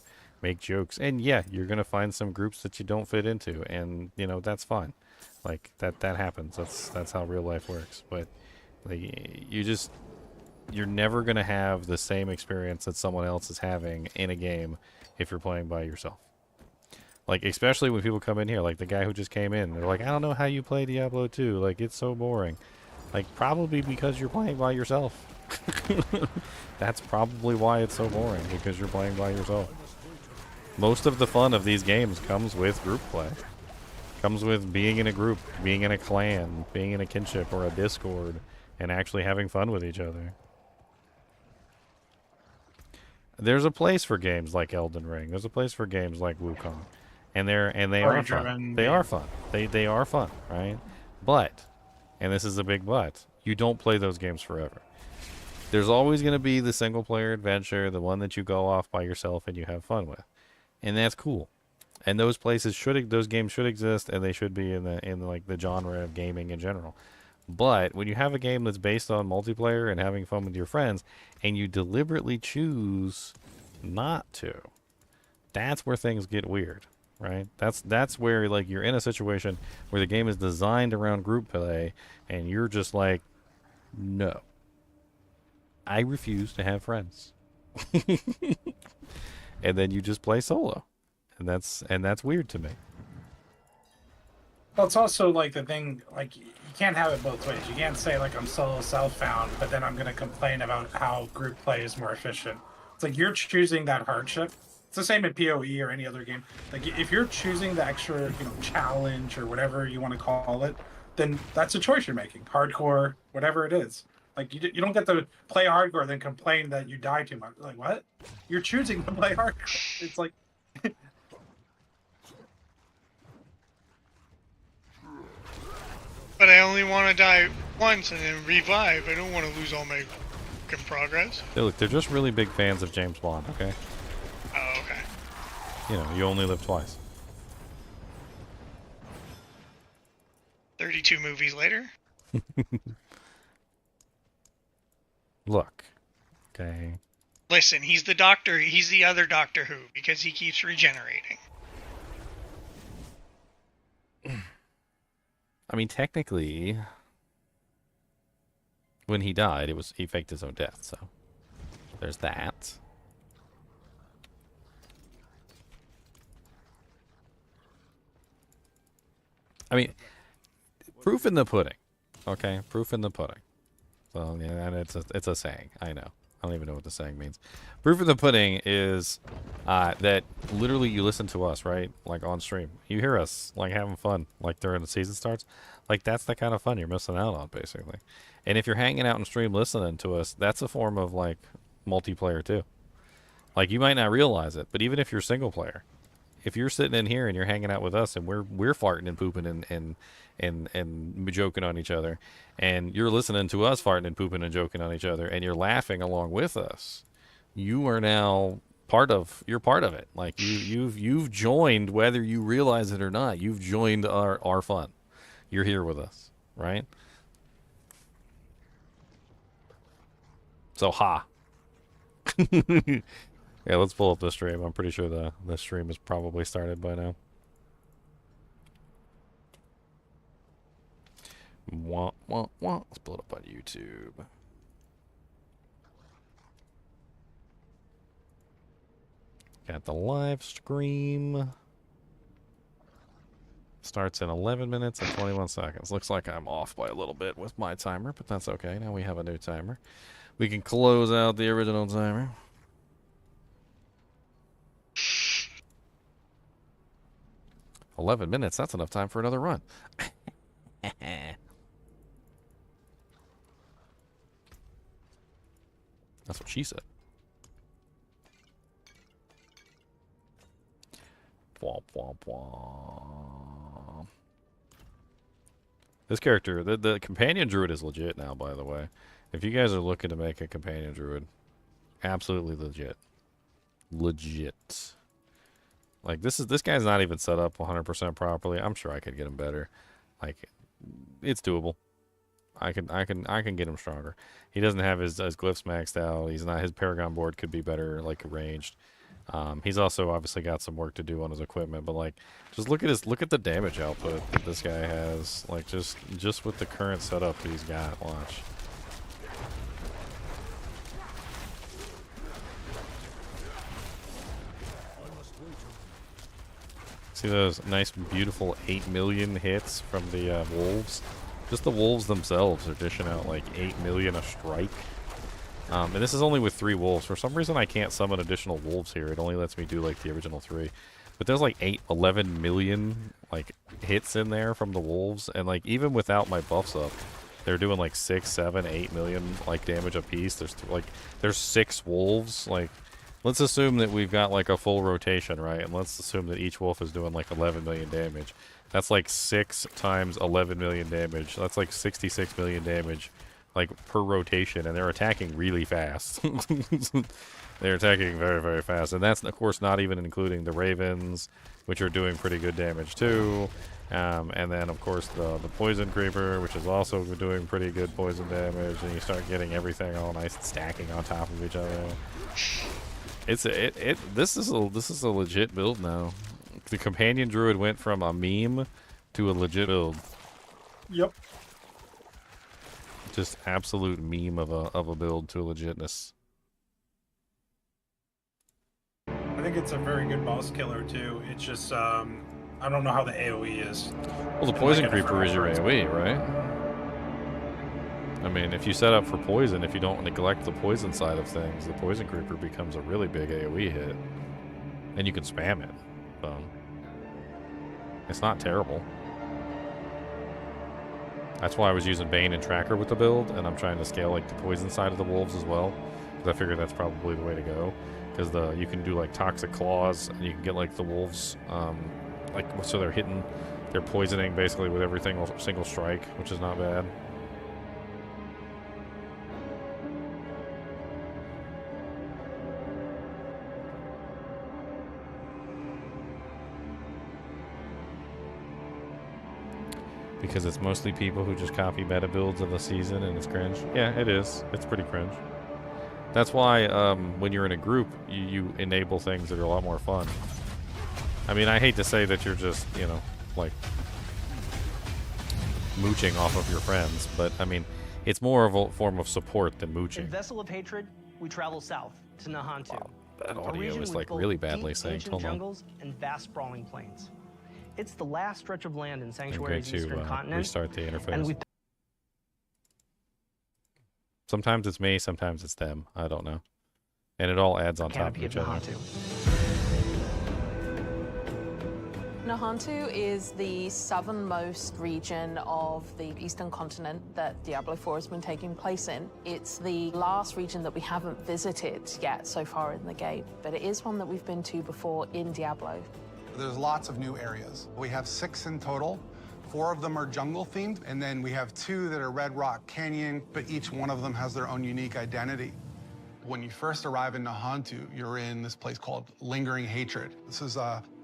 make jokes. And yeah, you're gonna find some groups that you don't fit into, and you know that's fine. Like that happens. That's how real life works. But like you're never gonna have the same experience that someone else is having in a game if you're playing by yourself. Like, especially when people come in here, like the guy who just came in, they're like, I don't know how you play Diablo 2. Like, it's so boring. Like, probably because you're playing by yourself. That's probably why it's so boring, because you're playing by yourself. Most of the fun of these games comes with group play. Comes with being in a group, being in a clan, being in a kinship or a Discord, and actually having fun with each other. There's a place for games like Elden Ring. There's a place for games like Wukong. And they are fun. They are fun. They are fun, right? But, and this is a big but, you don't play those games forever. There's always going to be the single player adventure, the one that you go off by yourself and you have fun with. And that's cool. And those games should exist, and they should be in like the genre of gaming in general. But when you have a game that's based on multiplayer and having fun with your friends, and you deliberately choose not to, that's where things get weird, right? That's where like you're in a situation where the game is designed around group play, and you're just like, no, I refuse to have friends, and then you just play solo, and that's weird to me. Well, it's also like the thing, like you can't have it both ways. You can't say like I'm solo self-found, but then I'm going to complain about how group play is more efficient. It's like you're choosing that hardship. It's the same in PoE or any other game. Like if you're choosing the extra, challenge or whatever you want to call it, then that's a choice you're making. Hardcore, whatever it is. Like you don't get to play hardcore then complain that you die too much. Like what? You're choosing to play hardcore. It's like. But I only want to die once and then revive. I don't want to lose all my in progress. Look, they're just really big fans of James Bond, okay? Oh, okay. You know, you only live twice. 32 movies later. Look, okay? Listen, he's the Doctor. He's the other Doctor Who because he keeps regenerating. I mean, technically, when he died, he faked his own death, so there's that. I mean, proof in the pudding, okay? Proof in the pudding. So, yeah, and it's a saying. I know. I don't even know what the saying means. Proof in the pudding is that literally you listen to us, right? Like on stream. You hear us, like, having fun, like, during the season starts. Like, that's the kind of fun you're missing out on, basically. And if you're hanging out on stream listening to us, that's a form of, like, multiplayer, too. Like, you might not realize it, but even if you're single player, if you're sitting in here and you're hanging out with us and we're farting and pooping and joking on each other, and you're listening to us farting and pooping and joking on each other, and you're laughing along with us, you are now you're part of it. Like you've joined, whether you realize it or not. You've joined our fun. You're here with us, right? So ha. Yeah, let's pull up the stream. I'm pretty sure the stream is probably started by now. Wah, wah, wah. Let's pull it up on YouTube. Got the live stream. Starts in 11 minutes and 21 seconds. Looks like I'm off by a little bit with my timer, but that's okay. Now we have a new timer. We can close out the original timer. $11 minutes, that's enough time for another run. That's what she said. Womp, womp, womp. This character, the companion druid is legit now, by the way. If you guys are looking to make a companion druid, absolutely legit. Legit. Like, this guy's not even set up 100% properly. I'm sure I could get him better. Like, it's doable. I can get him stronger. He doesn't have his glyphs maxed out. His Paragon board could be better, like, arranged. He's also obviously got some work to do on his equipment, but like, just look at the damage output that this guy has. Like, just with the current setup that he's got. Watch. See those nice, beautiful 8 million hits from the wolves? Just the wolves themselves are dishing out like 8 million a strike. And this is only with 3 wolves. For some reason, I can't summon additional wolves here. It only lets me do like the original 3. But there's like 11 million like hits in there from the wolves, and like even without my buffs up, they're doing like 6, 7, 8 million like damage a piece. There's 6 wolves. Like, let's assume that we've got like a full rotation, right? And let's assume that each wolf is doing like 11 million damage. That's like 6 times 11 million damage. That's like 66 million damage, like, per rotation, and they're attacking really fast. They're attacking very, very fast. And that's, of course, not even including the ravens, which are doing pretty good damage too. And then, of course, the poison creeper, which is also doing pretty good poison damage. And you start getting everything all nice and stacking on top of each other. This is a legit build now. The companion druid went from a meme to a legit build. Yep. Just absolute meme of a build to a legitness. I think it's a very good boss killer too. It's just I don't know how the AoE is. Well, the poison creeper is your AoE, right? I mean, if you set up for poison, if you don't neglect the poison side of things, the poison creeper becomes a really big AoE hit, and you can spam it. So it's not terrible. That's why I was using Bane and Tracker with the build, and I'm trying to scale like the poison side of the wolves as well, because I figure that's probably the way to go. Because you can do like toxic claws, and you can get like the wolves, like, so they're poisoning basically with every single strike, which is not bad. because it's mostly people who just copy meta builds of the season and it's cringe. Yeah, it is. It's pretty cringe. That's why when you're in a group, you enable things that are a lot more fun. I mean, I hate to say that you're just, you know, like mooching off of your friends, but I mean, it's more of a form of support than mooching. In Vessel of Hatred, we travel south to Nahantu. Wow, that a audio region is with like both really badly deep, synced. ancient Hold on. jungles and vast sprawling plains. It's the last stretch of land in I'm going Sanctuary's eastern to continent, restart the interface. and we Sometimes it's me, sometimes it's them. I don't know. And it all adds on top of canopy of each other. Nahantu. Nahantu is the southernmost region of the eastern continent that Diablo 4 has been taking place in. It's the last region that we haven't visited yet so far in the game, but it is one that we've been to before in Diablo. There's lots of new areas. We have 6 in total. 4 of them are jungle themed, and then we have 2 that are Red Rock Canyon, but each one of them has their own unique identity. When you first arrive in Nahantu, you're in this place called Lingering Hatred. This is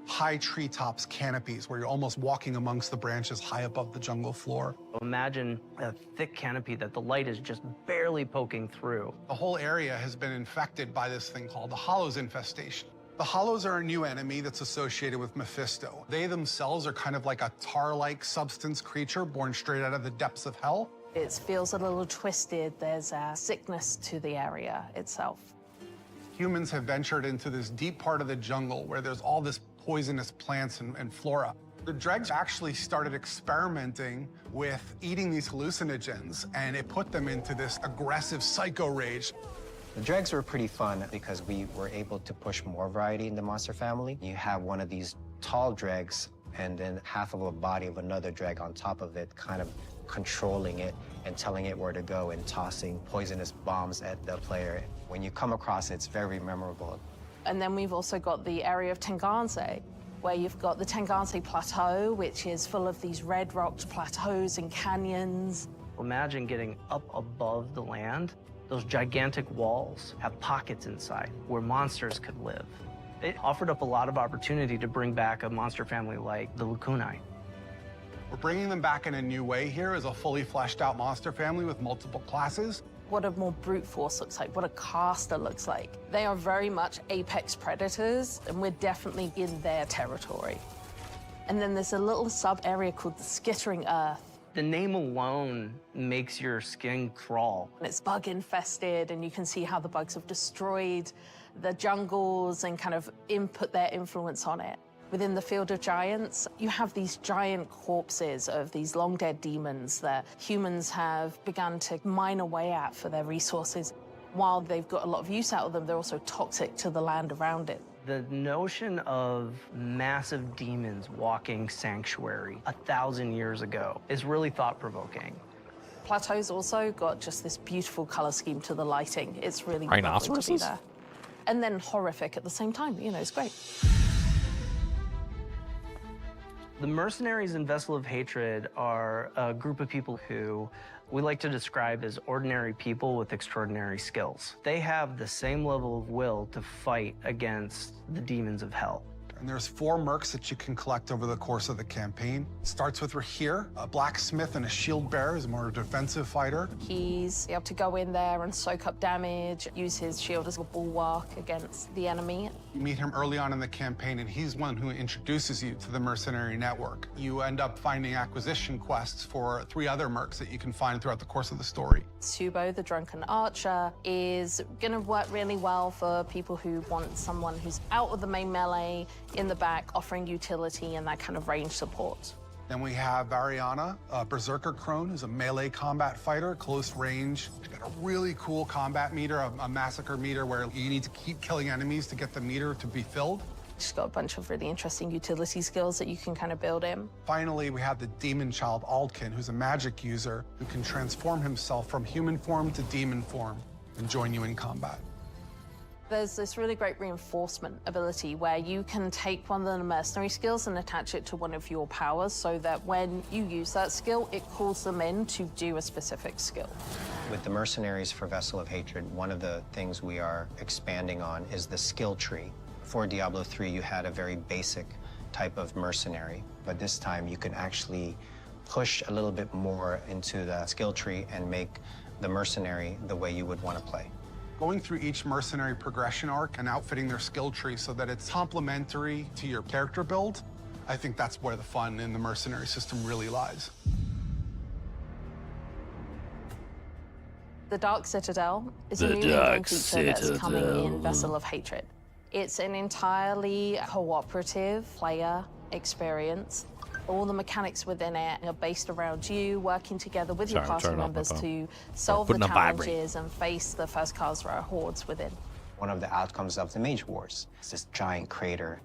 high treetops canopies where you're almost walking amongst the branches high above the jungle floor. Imagine a thick canopy that the light is just barely poking through. The whole area has been infected by this thing called the Hollows infestation. The Hollows are a new enemy that's associated with Mephisto. They themselves are kind of like a tar-like substance creature born straight out of the depths of hell. It feels a little twisted. There's a sickness to the area itself. Humans have ventured into this deep part of the jungle where there's all this poisonous plants and flora. The dregs actually started experimenting with eating these hallucinogens, and it put them into this aggressive psycho rage. The dregs were pretty fun because we were able to push more variety in the monster family. You have one of these tall dregs and then half of a body of another dreg on top of it, kind of controlling it and telling it where to go and tossing poisonous bombs at the player. When you come across it, it's very memorable. And then we've also got the area of Tenganse, where you've got the Tenganse Plateau, which is full of these red rocked plateaus and canyons. Imagine getting up above the land. Those gigantic walls have pockets inside where monsters could live. It offered up a lot of opportunity to bring back a monster family like the Lacunae. We're bringing them back in a new way here as a fully fleshed out monster family with multiple classes. What a more brute force looks like, what a caster looks like. They are very much apex predators, and we're definitely in their territory. And then there's a little sub-area called the Skittering Earth. The name alone makes your skin crawl. And it's bug infested, and you can see how the bugs have destroyed the jungles and kind of input their influence on it. Within the Field of Giants, you have these giant corpses of these long-dead demons that humans have begun to mine away at for their resources. While they've got a lot of use out of them, they're also toxic to the land around it. The notion of massive demons walking Sanctuary 1,000 years ago is really thought-provoking. Plateau's also got just this beautiful color scheme to the lighting. It's really lovely to be Rhinoceroses? there. And then horrific at the same time. You know, it's great. The mercenaries in Vessel of Hatred are a group of people who we like to describe as ordinary people with extraordinary skills. They have the same level of will to fight against the demons of hell. And there's 4 mercs that you can collect over the course of the campaign. It starts with Rahir, a blacksmith and a shield bearer, is a more defensive fighter. He's able to go in there and soak up damage, use his shield as a bulwark against the enemy. You meet him early on in the campaign, and he's one who introduces you to the mercenary network. You end up finding acquisition quests for 3 other mercs that you can find throughout the course of the story. Subo, the drunken archer, is going to work really well for people who want someone who's out of the main melee, in the back, offering utility and that kind of range support. Then we have Variana, a berserker crone, who's a melee combat fighter, close range. She's got a really cool combat meter, a massacre meter, where you need to keep killing enemies to get the meter to be filled. She's got a bunch of really interesting utility skills that you can kind of build in. Finally, we have the demon child Aldkin, who's a magic user who can transform himself from human form to demon form and join you in combat. There's this really great reinforcement ability where you can take one of the mercenary skills and attach it to one of your powers so that when you use that skill, it calls them in to do a specific skill. With the mercenaries for Vessel of Hatred, one of the things we are expanding on is the skill tree. For Diablo 3, you had a very basic type of mercenary, but this time you can actually push a little bit more into the skill tree and make the mercenary the way you would want to play. Going through each mercenary progression arc and outfitting their skill tree so that it's complementary to your character build, I think that's where the fun in the mercenary system really lies. The Dark Citadel is a new in-game feature that's coming in Vessel of Hatred. It's an entirely cooperative player experience. All the mechanics within it are based around you working together with your party members to solve the challenges and face the first Khazra hordes within. One of the outcomes of the Mage Wars is this giant crater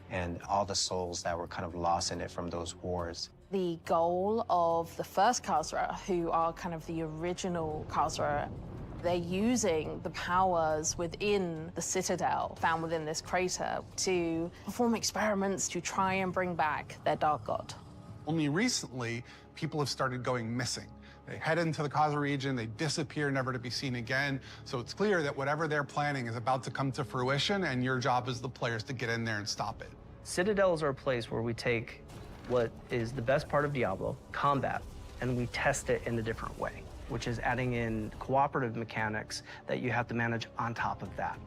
and all the souls that were kind of lost in it from those wars. The goal of the first Khazra, who are kind of the original Khazra, they're using the powers within the Citadel found within this crater to perform experiments to try and bring back their Dark God. Only recently, people have started going missing. They head into the Khazra region, they disappear, never to be seen again. So it's clear that whatever they're planning is about to come to fruition, and your job as the players to get in there and stop it. Citadels are a place where we take what is the best part of Diablo, combat, and we test it in a different way, which is adding in cooperative mechanics that you have to manage on top of that.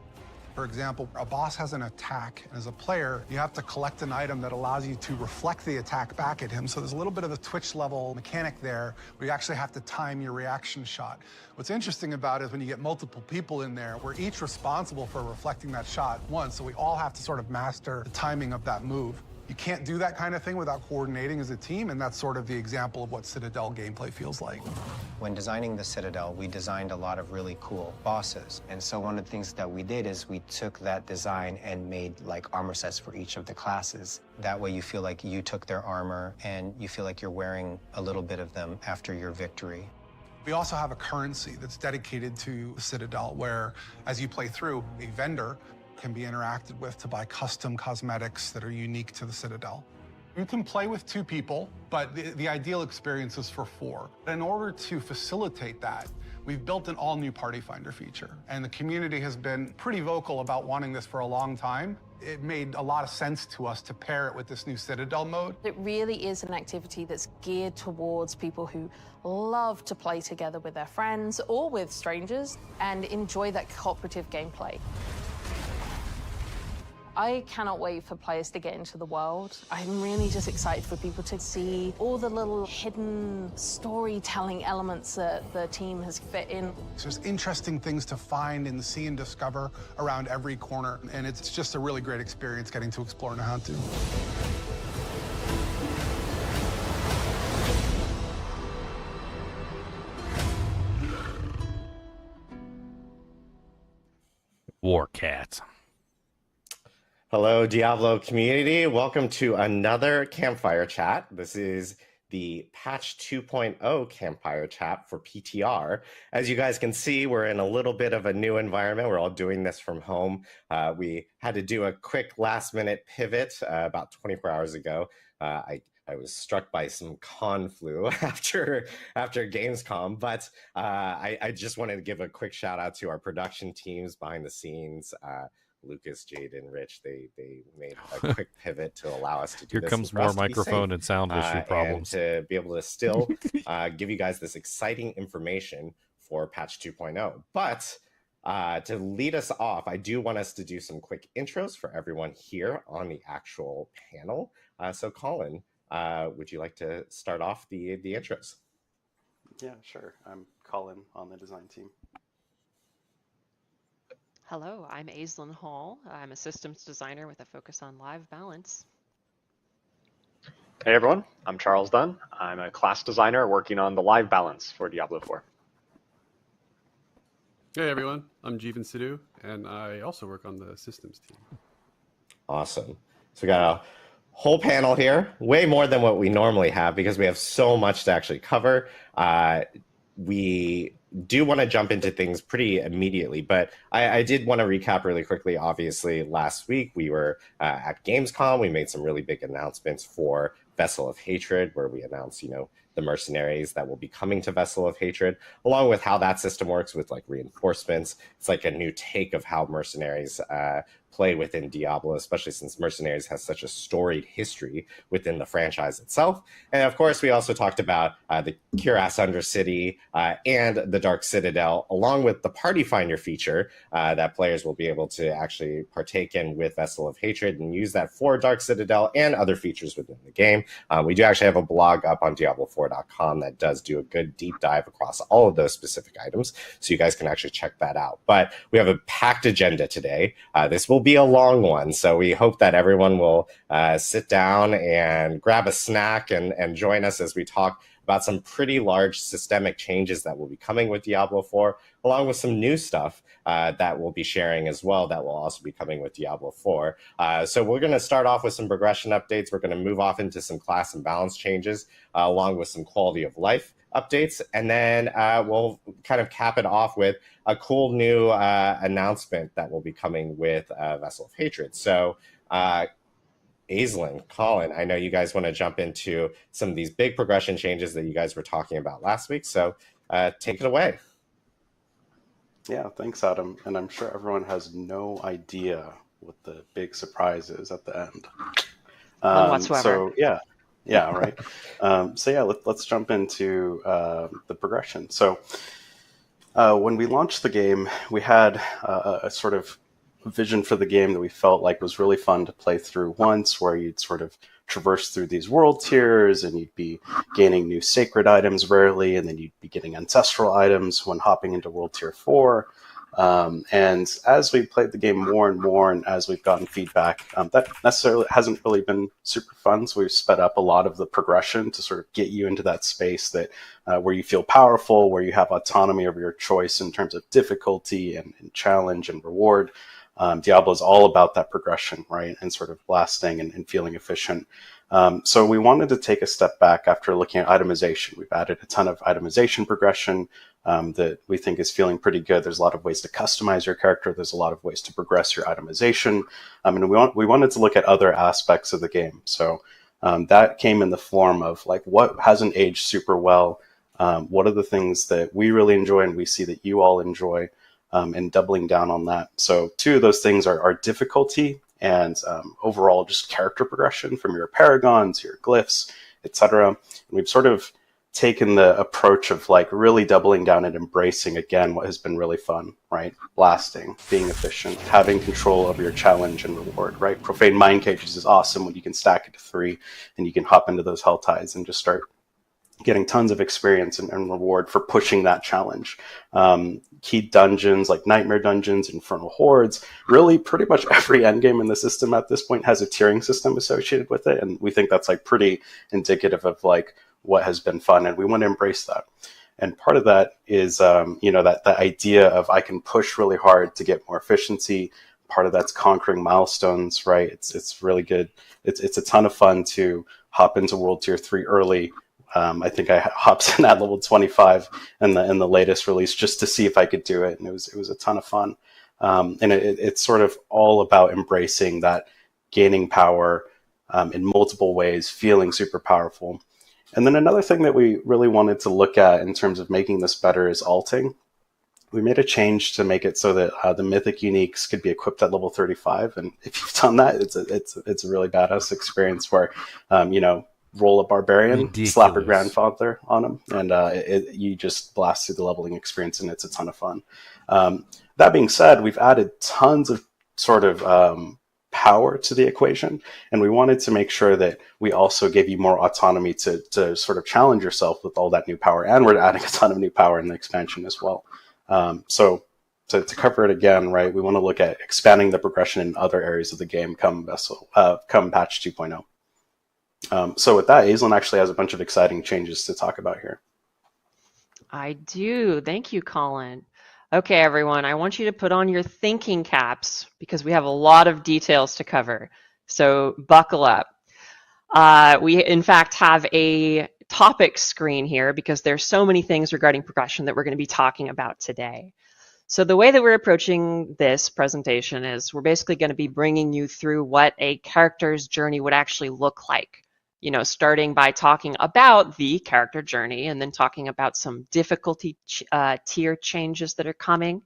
For example, a boss has an attack, and as a player, you have to collect an item that allows you to reflect the attack back at him. So there's a little bit of a Twitch level mechanic there where you actually have to time your reaction shot. What's interesting about it is when you get multiple people in there, we're each responsible for reflecting that shot once, so we all have to sort of master the timing of that move. You can't do that kind of thing without coordinating as a team, and that's sort of the example of what Citadel gameplay feels like. When designing the Citadel, we designed a lot of really cool bosses. And so one of the things that we did is we took that design and made like armor sets for each of the classes. That way you feel like you took their armor and you feel like you're wearing a little bit of them after your victory. We also have a currency that's dedicated to the Citadel, where as you play through, a vendor can be interacted with to buy custom cosmetics that are unique to the Citadel. You can play with 2 people, but the ideal experience is for 4. In order to facilitate that, we've built an all-new Party Finder feature, and the community has been pretty vocal about wanting this for a long time. It made a lot of sense to us to pair it with this new Citadel mode. It really is an activity that's geared towards people who love to play together with their friends or with strangers and enjoy that cooperative gameplay. I cannot wait for players to get into the world. I'm really just excited for people to see all the little hidden storytelling elements that the team has fit in. There's interesting things to find and see and discover around every corner, and it's just a really great experience getting to explore and hunt to. War Cat. Hello, Diablo community. Welcome to another Campfire Chat. This is the patch 2.0 Campfire Chat for PTR. As you guys can see, we're in a little bit of a new environment. We're all doing this from home. We had to do a quick last-minute pivot about 24 hours ago. I was struck by some con flu after Gamescom, but I just wanted to give a quick shout out to our production teams behind the scenes. Lucas, Jade, and Rich, they made a quick pivot to allow us to do Here this. comes more microphone and sound issue problems. And to be able to still give you guys this exciting information for patch 2.0. But to lead us off, I do want us to do some quick intros for everyone here on the actual panel. So Colin, would you like to start off the intros? Yeah, sure. I'm Colin on the design team. Hello, I'm Aislinn Hall. I'm a systems designer with a focus on live balance. Hey everyone, I'm Charles Dunn. I'm a class designer working on the live balance for Diablo 4. Hey everyone, I'm Jeevan Sidhu, and I also work on the systems team. Awesome. So we got a whole panel here, way more than what we normally have because we have so much to actually cover. We do want to jump into things pretty immediately, but I did want to recap really quickly. Obviously, last week we were at Gamescom. We made some really big announcements for Vessel of Hatred, where we announced, the mercenaries that will be coming to Vessel of Hatred, along with how that system works with like reinforcements. It's like a new take of how mercenaries play within Diablo, especially since Mercenaries has such a storied history within the franchise itself. And of course, we also talked about the Cuirass Undercity and the Dark Citadel, along with the Party Finder feature that players will be able to actually partake in with Vessel of Hatred and use that for Dark Citadel and other features within the game. We do actually have a blog up on Diablo4.com that does do a good deep dive across all of those specific items, so you guys can actually check that out. But we have a packed agenda today. This will be a long one, so we hope that everyone will sit down and grab a snack and join us as we talk about some pretty large systemic changes that will be coming with Diablo 4, along with some new stuff that we'll be sharing as well that will also be coming with Diablo 4. So we're going to start off with some progression updates. We're going to move off into some class and balance changes, along with some quality of life updates. And then we'll kind of cap it off with a cool new announcement that will be coming with Vessel of Hatred. So Aislinn, Colin, I know you guys want to jump into some of these big progression changes that you guys were talking about last week. So take it away. Yeah, thanks, Adam. And I'm sure everyone has no idea what the big surprise is at the end. None whatsoever. So right. Let's jump into the progression. So when we launched the game, we had a sort of vision for the game that we felt like was really fun to play through once, where you'd sort of traverse through these world tiers and you'd be gaining new sacred items rarely, and then you'd be getting ancestral items when hopping into World Tier 4. And as we played the game more and more, and as we've gotten feedback, that necessarily hasn't really been super fun. So we've sped up a lot of the progression to sort of get you into that space that where you feel powerful, where you have autonomy over your choice in terms of difficulty and challenge and reward. Diablo is all about that progression, right? And sort of blasting and feeling efficient. So we wanted to take a step back after looking at itemization. We've added a ton of itemization progression that we think is feeling pretty good. There's a lot of ways to customize your character. There's a lot of ways to progress your itemization. And we wanted to look at other aspects of the game. So that came in the form of like what hasn't aged super well. What are the things that we really enjoy and we see that you all enjoy? And doubling down on that. So two of those things are difficulty and overall just character progression from your paragons, your glyphs, etc. And we've sort of taken the approach of like really doubling down and embracing again what has been really fun, right? Blasting, being efficient, having control over your challenge and reward, right? Profane Mind Cages is awesome when you can stack it to 3 and you can hop into those HellTides and just start getting tons of experience and reward for pushing that challenge. Key dungeons like Nightmare Dungeons, Infernal Hordes, really pretty much every endgame in the system at this point has a tiering system associated with it, and we think that's like pretty indicative of like what has been fun, and we want to embrace that. And part of that is that idea of I can push really hard to get more efficiency. Part of that's conquering milestones, right? It's really good. It's a ton of fun to hop into World Tier 3 early. I think I hopped in at level 25 in the latest release just to see if I could do it, and it was a ton of fun. And it's sort of all about embracing that gaining power in multiple ways, feeling super powerful. And then another thing that we really wanted to look at in terms of making this better is alting. We made a change to make it so that the mythic uniques could be equipped at level 35, and if you've done that, it's a really badass experience where roll a barbarian, Ridiculous. slap your grandfather on him, and you just blast through the leveling experience, and it's a ton of fun. That being said, we've added tons of sort of power to the equation, and we wanted to make sure that we also gave you more autonomy to sort of challenge yourself with all that new power, and we're adding a ton of new power in the expansion as well. So to cover it again, right, we want to look at expanding the progression in other areas of the game come patch 2.0. So with that, Aislinn actually has a bunch of exciting changes to talk about here. I do. Thank you, Colin. Okay, everyone, I want you to put on your thinking caps because we have a lot of details to cover. So buckle up. We, in fact, have a topic screen here because there's so many things regarding progression that we're going to be talking about today. So the way that we're approaching this presentation is we're basically going to be bringing you through what a character's journey would actually look like. Starting by talking about the character journey and then talking about some difficulty tier changes that are coming,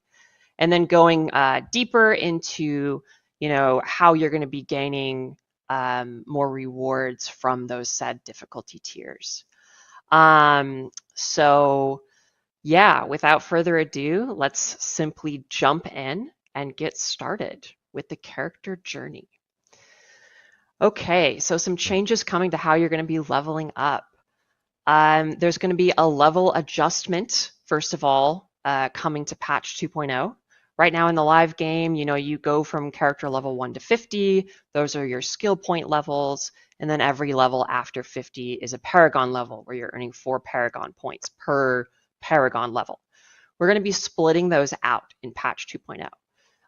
and then going deeper into, you know, how you're going to be gaining more rewards from those said difficulty tiers. So yeah, without further ado, let's simply jump in and get started with the character journey. Okay, so some changes coming to how you're going to be leveling up. There's going to be a level adjustment, first of all, coming to patch 2.0. Right now in the live game, you know, you go from character level 1 to 50. Those are your skill point levels. And then every level after 50 is a Paragon level where you're earning 4 Paragon points per Paragon level. We're going to be splitting those out in patch 2.0.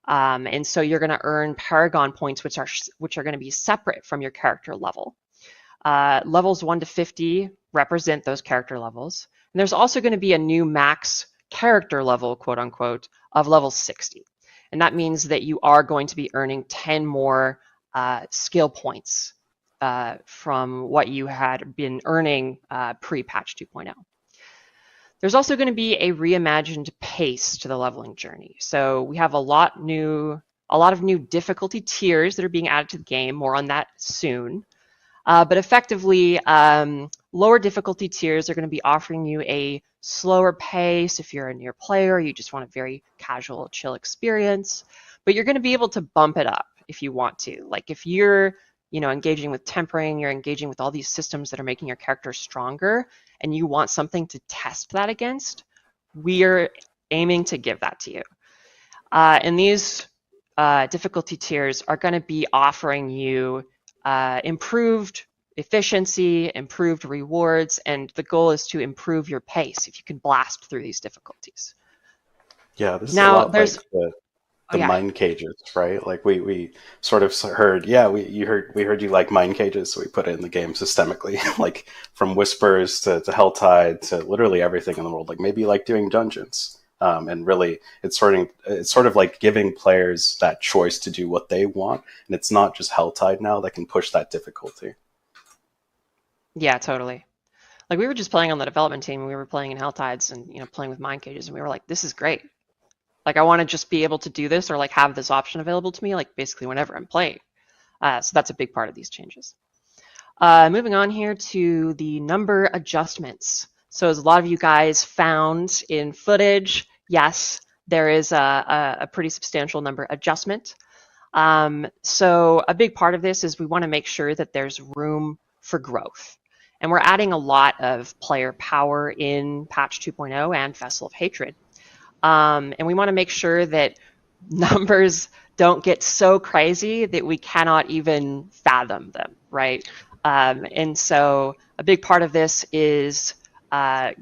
And so you're going to earn Paragon points, which are going to be separate from your character level. Levels 1 to 50 represent those character levels. And there's also going to be a new max character level, quote unquote, of level 60. And that means that you are going to be earning 10 more skill points from what you had been earning pre-patch 2.0. There's also going to be a reimagined pace to the leveling journey. So we have a lot of new difficulty tiers that are being added to the game. More on that soon. But effectively, lower difficulty tiers are going to be offering you a slower pace if you're a near player, you just want a very casual, chill experience. But you're going to be able to bump it up if you want to. Like if you're, you know, engaging with tempering, you're engaging with all these systems that are making your character stronger, and you want something to test that against, we're aiming to give that to you. And these difficulty tiers are going to be offering you improved efficiency, improved rewards, and the goal is to improve your pace if you can blast through these difficulties. Yeah, this now, is a lot there's like the mine cages, right? Like we sort of heard, yeah, we heard you like mine cages, so we put it in the game systemically, like from whispers to HellTide to literally everything in the world. Like maybe you like doing dungeons, and really it's sort of like giving players that choice to do what they want, and it's not just HellTide now that can push that difficulty. Yeah, totally. Like we were just playing on the development team, and we were playing in HellTides and, you know, playing with mine cages, and we were like, this is great. Like I want to just be able to do this, or like have this option available to me, like basically whenever I'm playing. So that's a big part of these changes. Moving on here to the number adjustments. So as a lot of you guys found in footage, yes, there is a pretty substantial number adjustment. So a big part of this is we want to make sure that there's room for growth. And we're adding a lot of player power in patch 2.0 and Vessel of Hatred. And we want to make sure that numbers don't get so crazy that we cannot even fathom them, right? And so a big part of this is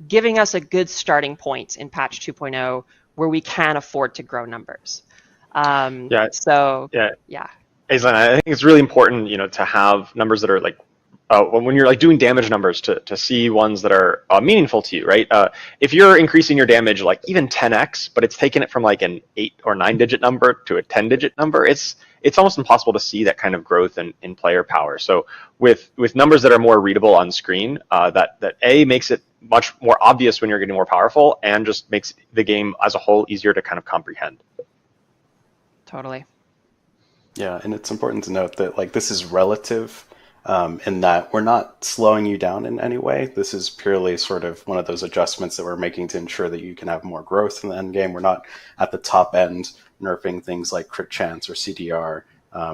giving us a good starting point in patch 2.0 where we can afford to grow numbers. Yeah. Yeah. Aislinn, I think it's really important, you know, to have numbers that are like, when you're like doing damage numbers, to see ones that are meaningful to you, right? If you're increasing your damage like even 10x, but it's taking it from like an 8 or 9 digit number to a 10 digit number, it's almost impossible to see that kind of growth in player power. So with numbers that are more readable on screen, that A, makes it much more obvious when you're getting more powerful, and just makes the game as a whole easier to kind of comprehend. Totally. Yeah, and it's important to note that like this is relative. In that we're not slowing you down in any way. This is purely sort of one of those adjustments that we're making to ensure that you can have more growth in the end game. We're not at the top end nerfing things like crit chance or CDR.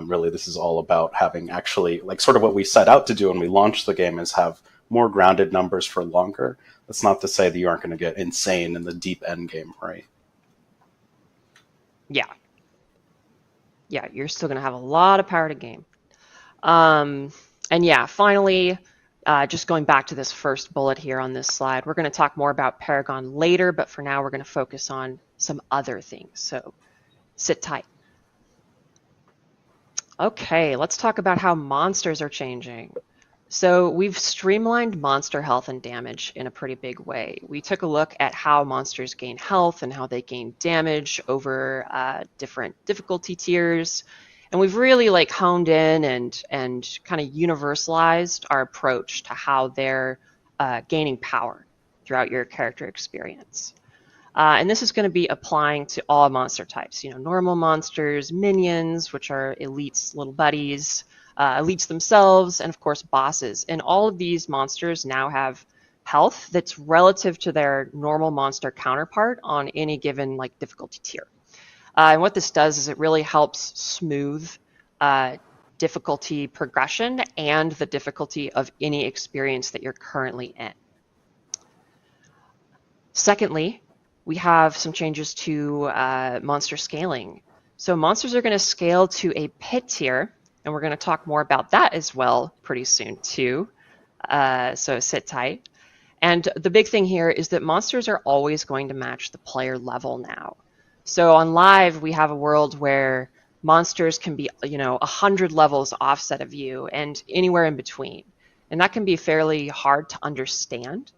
Really, this is all about having actually, like sort of what we set out to do when we launched the game, is have more grounded numbers for longer. That's not to say that you aren't going to get insane in the deep end game, right? Yeah. Yeah, you're still going to have a lot of power to game. And yeah, finally, just going back to this first bullet here on this slide, we're going to talk more about Paragon later, but for now we're going to focus on some other things. So sit tight. Okay, let's talk about how monsters are changing. So we've streamlined monster health and damage in a pretty big way. We took a look at how monsters gain health and how they gain damage over different difficulty tiers. And we've really like honed in and kind of universalized our approach to how they're gaining power throughout your character experience. And this is going to be applying to all monster types, normal monsters, minions, which are elites, little buddies, elites themselves, and of course bosses. And all of these monsters now have health that's relative to their normal monster counterpart on any given difficulty tier. And what this does is it really helps smooth difficulty progression and the difficulty of any experience that you're currently in. Secondly, we have some changes to monster scaling. So monsters are going to scale to a pit tier, and we're going to talk more about that as well pretty soon too. So sit tight. And the big thing here is that monsters are always going to match the player level now. So on live, we have a world where monsters can be, 100 levels offset of you and anywhere in between. And that can be fairly hard to understand.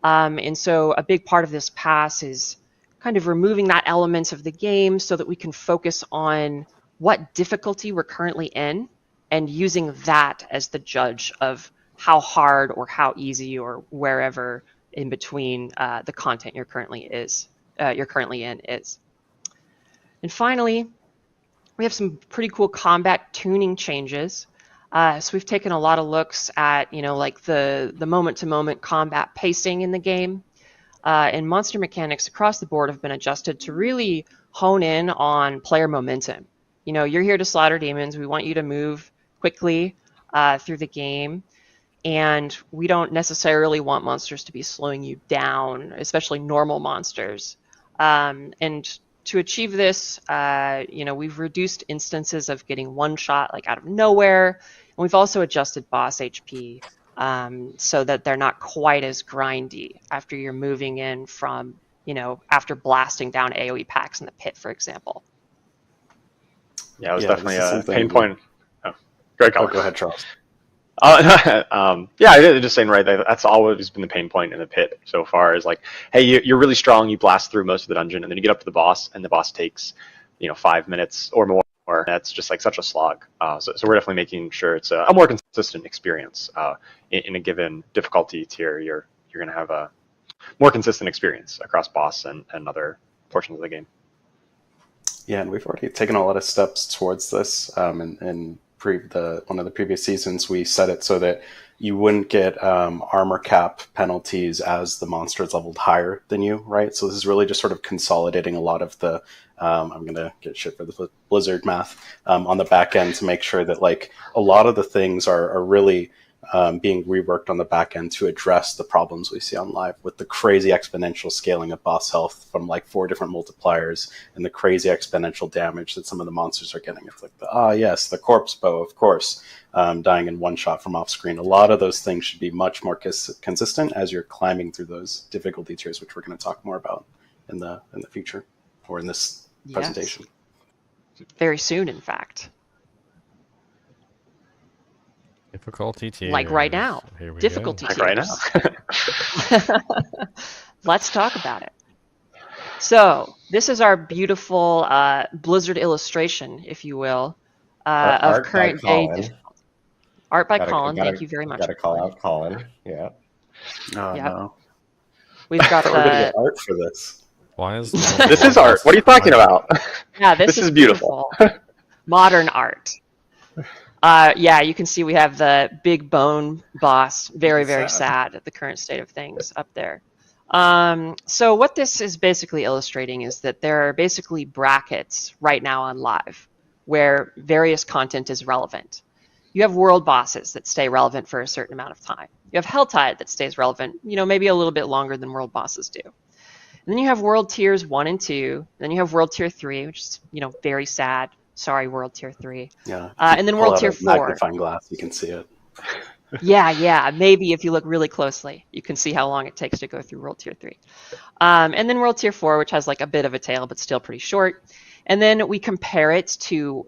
And so a big part of this pass is kind of removing that element of the game so that we can focus on what difficulty we're currently in and using that as the judge of how hard or how easy or wherever in between the content you're currently in is. And finally, we have some pretty cool combat tuning changes. So we've taken a lot of looks at, the moment-to-moment combat pacing in the game. And monster mechanics across the board have been adjusted to really hone in on player momentum. You're here to slaughter demons. We want you to move quickly through the game. And we don't necessarily want monsters to be slowing you down, especially normal monsters. And to achieve this, we've reduced instances of getting one shot out of nowhere. And we've also adjusted boss HP so that they're not quite as grindy after you're moving in from, after blasting down AoE packs in the pit, for example. Yeah, it was definitely a pain point. Oh, great call. Go ahead, Charles. Just saying, right, that's always been the pain point in the pit so far is hey, you're really strong, you blast through most of the dungeon, and then you get up to the boss, and the boss takes, 5 minutes or more. That's just such a slog. So we're definitely making sure it's a more consistent experience. In a given difficulty tier, you're going to have a more consistent experience across boss and other portions of the game. Yeah, and we've already taken a lot of steps towards this. One of the previous seasons, we set it so that you wouldn't get armor cap penalties as the monster is leveled higher than you, right? So this is really just sort of consolidating a lot of the, I'm going to get shit for the Blizzard math, on the back end to make sure that a lot of the things are really being reworked on the back end to address the problems we see on live with the crazy exponential scaling of boss health from 4 different multipliers and the crazy exponential damage that some of the monsters are getting. It's the corpse bow, of course, dying in one shot from off screen. A lot of those things should be much more consistent as you're climbing through those difficulty tiers, which we're going to talk more about in the future or in this presentation. Very soon, in fact. Difficulty tier. Right now. Here we Difficulty go. tiers. Right now. Let's talk about it. So this is our beautiful Blizzard illustration, if you will, of current day difficulty. Art by Colin. Thank you very much. Got to call out Colin. Yeah. Oh, no. We've got we're going to get art for this. Why is this is art? What are you talking about? Yeah, this is beautiful. Modern art. You can see we have the big bone boss, very, very sad at the current state of things up there. So what this is basically illustrating is that there are basically brackets right now on live where various content is relevant. You have world bosses that stay relevant for a certain amount of time. You have HellTide that stays relevant, maybe a little bit longer than world bosses do. And then you have world tiers 1 and 2. And then you have world tier 3, which is, very sad. Sorry, world tier 3. Yeah. And then world tier 4. Magnifying glass, you can see it. Yeah. Maybe if you look really closely, you can see how long it takes to go through world tier 3. And then world tier 4, which has a bit of a tail, but still pretty short. And then we compare it to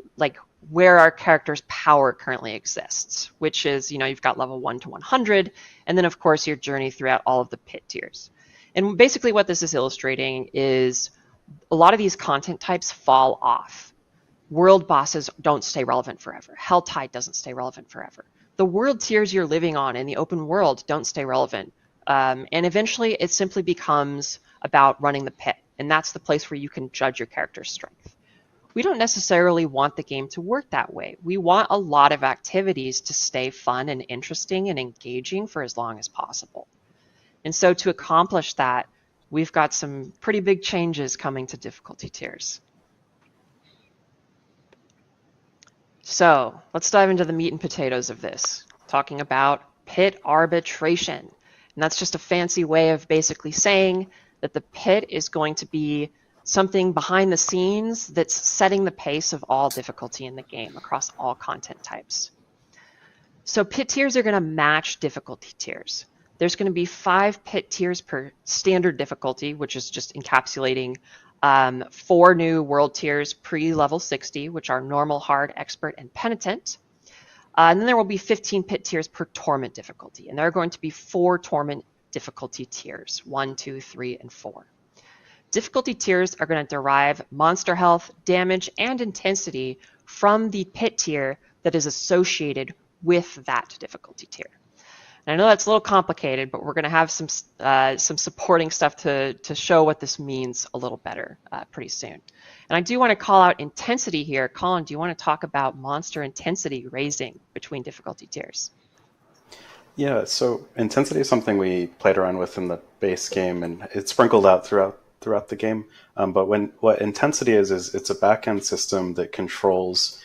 where our character's power currently exists, which is, you've got level 1 to 100. And then of course your journey throughout all of the pit tiers. And basically what this is illustrating is a lot of these content types fall off. World bosses don't stay relevant forever. HellTide doesn't stay relevant forever. The world tiers you're living on in the open world don't stay relevant. And eventually it simply becomes about running the pit. and that's the place where you can judge your character's strength. We don't necessarily want the game to work that way. We want a lot of activities to stay fun and interesting and engaging for as long as possible. And so to accomplish that, we've got some pretty big changes coming to difficulty tiers. So let's dive into the meat and potatoes of this, talking about pit arbitration. And that's just a fancy way of basically saying that the pit is going to be something behind the scenes that's setting the pace of all difficulty in the game across all content types. So pit tiers are going to match difficulty tiers. There's going to be 5 pit tiers per standard difficulty, which is just encapsulating 4 new world tiers pre-level 60, which are normal, hard, expert, and penitent. And then there will be 15 pit tiers per torment difficulty. And there are going to be 4 torment difficulty tiers, 1, 2, 3, and 4. Difficulty tiers are going to derive monster health, damage, and intensity from the pit tier that is associated with that difficulty tier. And I know that's a little complicated, but we're going to have some supporting stuff to show what this means a little better pretty soon. And I do want to call out intensity here. Colin, do you want to talk about monster intensity raising between difficulty tiers? Yeah, so intensity is something we played around with in the base game, and it's sprinkled out throughout the game. But what intensity is it's a backend system that controls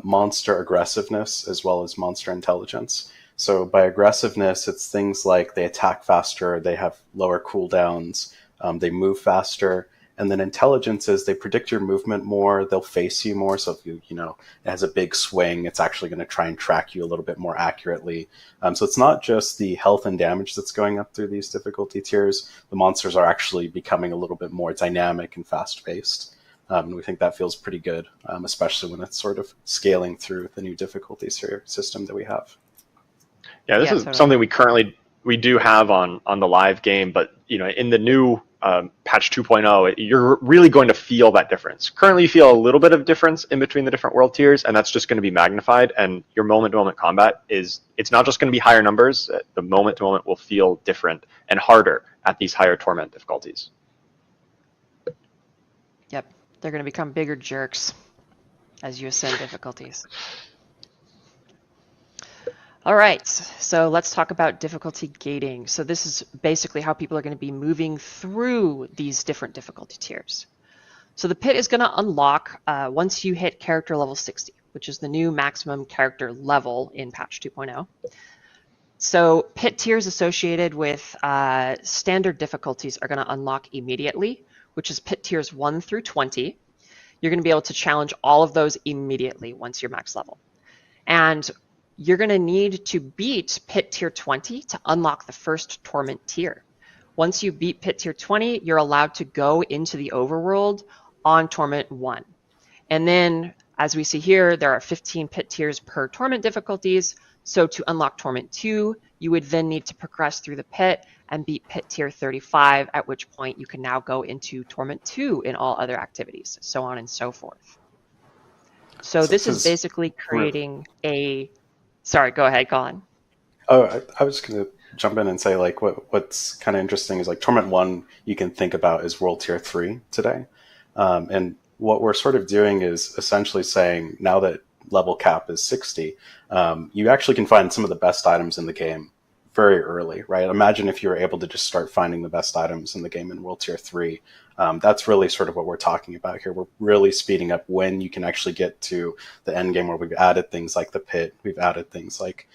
monster aggressiveness as well as monster intelligence. So by aggressiveness, it's things like they attack faster, they have lower cooldowns, they move faster. And then intelligence is they predict your movement more, they'll face you more. So if it has a big swing, it's actually going to try and track you a little bit more accurately. So it's not just the health and damage that's going up through these difficulty tiers. The monsters are actually becoming a little bit more dynamic and fast-paced. And we think that feels pretty good, especially when it's sort of scaling through the new difficulty tier system that we have. Yeah, this is something we do have on the live game, but in the new patch 2.0, you're really going to feel that difference. Currently, you feel a little bit of difference in between the different world tiers, and that's just going to be magnified. And your moment-to-moment combat it's not just going to be higher numbers. The moment-to-moment will feel different and harder at these higher torment difficulties. Yep, they're going to become bigger jerks as you ascend difficulties. All right, so let's talk about difficulty gating. So this is basically how people are going to be moving through these different difficulty tiers. So the pit is going to unlock once you hit character level 60, which is the new maximum character level in patch 2.0. So pit tiers associated with standard difficulties are going to unlock immediately, which is pit tiers 1 through 20. You're going to be able to challenge all of those immediately once you're max level. And you're going to need to beat pit tier 20 to unlock the first torment tier. Once you beat pit tier 20, you're allowed to go into the overworld on torment 1. And then, as we see here, there are 15 pit tiers per torment difficulties. So to unlock torment 2, you would then need to progress through the pit and beat pit tier 35, at which point you can now go into torment 2 in all other activities, so on and so forth. So this is basically creating a... Sorry, go ahead, Colin. Oh, I was going to jump in and say, like, what's kind of interesting is, like, Torment 1 you can think about as World Tier 3 today. And what we're sort of doing is essentially saying, now that level cap is 60, you actually can find some of the best items in the game very early, right? Imagine if you were able to just start finding the best items in the game in World Tier 3. That's really sort of what we're talking about here. We're really speeding up when you can actually get to the end game, where we've added things like the pit, we've added things like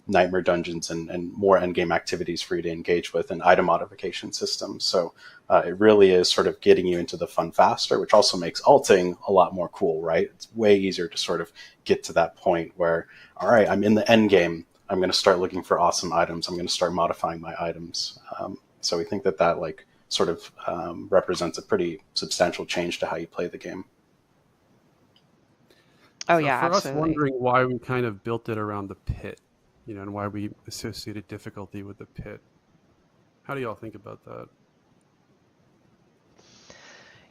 nightmare dungeons and more end game activities for you to engage with, and item modification systems. So it really is sort of getting you into the fun faster, which also makes alting a lot more cool, right? It's way easier to sort of get to that point where, all right, I'm in the end game. I'm going to start looking for awesome items. I'm going to start modifying my items. So we think that like sort of represents a pretty substantial change to how you play the game. Oh, so yeah, for absolutely. us wondering why we kind of built it around the pit, and why we associated difficulty with the pit. How do y'all think about that?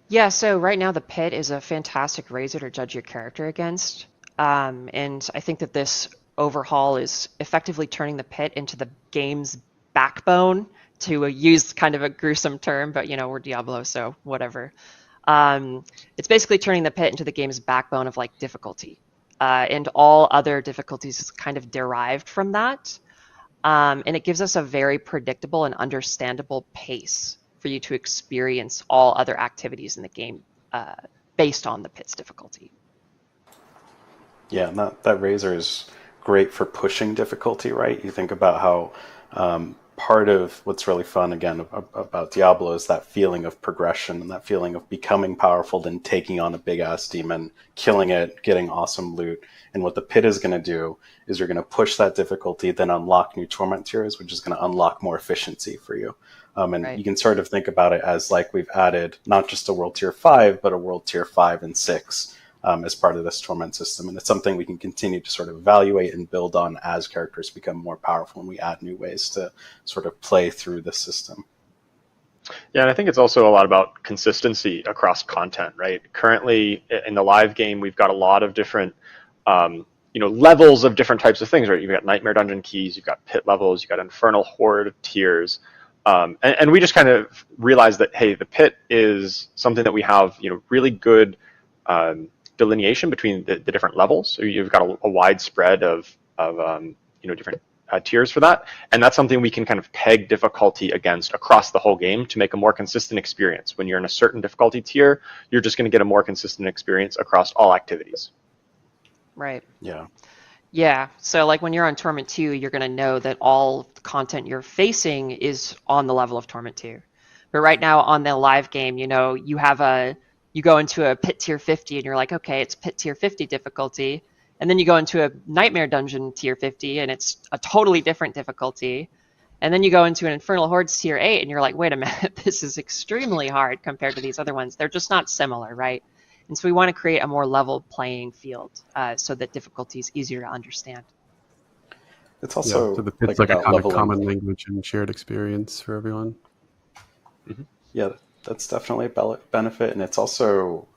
Yeah, so right now the pit is a fantastic razor to judge your character against. And I think that this overhaul is effectively turning the pit into the game's backbone to use kind of a gruesome term, but we're Diablo, so whatever. It's basically turning the pit into the game's backbone of like difficulty, and all other difficulties is kind of derived from that. And it gives us a very predictable and understandable pace for you to experience all other activities in the game based on the pit's difficulty. Yeah, and that razor is great for pushing difficulty, right? You think about how part of what's really fun, again, about Diablo is that feeling of progression and that feeling of becoming powerful, then taking on a big-ass demon, killing it, getting awesome loot. And what the pit is going to do is you're going to push that difficulty, then unlock new torment tiers, which is going to unlock more efficiency for you. And Right. you can sort of think about it as like we've added not just a world tier 5, but a world tier 5 and 6 as part of this torment system. And it's something we can continue to sort of evaluate and build on as characters become more powerful and we add new ways to sort of play through the system. Yeah, and I think it's also a lot about consistency across content, right? Currently, in the live game, we've got a lot of different, levels of different types of things, right? You've got Nightmare Dungeon keys, you've got pit levels, you've got Infernal Horde tiers, and we just kind of realized that, hey, the pit is something that we have, really good delineation between the different levels. So you've got a wide spread of different tiers for that, and that's something we can kind of peg difficulty against across the whole game to make a more consistent experience. When you're in a certain difficulty tier, you're just going to get a more consistent experience across all activities. Right. Yeah. Yeah. So like when you're on Torment 2, you're going to know that all content you're facing is on the level of Torment 2. But right now on the live game, you go into a pit tier 50 and you're like, okay, it's pit tier 50 difficulty. And then you go into a Nightmare Dungeon tier 50 and it's a totally different difficulty. And then you go into an Infernal Hordes tier 8 and you're like, wait a minute, this is extremely hard compared to these other ones. They're just not similar, right? And so we want to create a more level playing field so that difficulty is easier to understand. It's also so the pit's like a kind of common language and shared experience for everyone. Mm-hmm. Yeah, that's definitely a benefit, and it's also,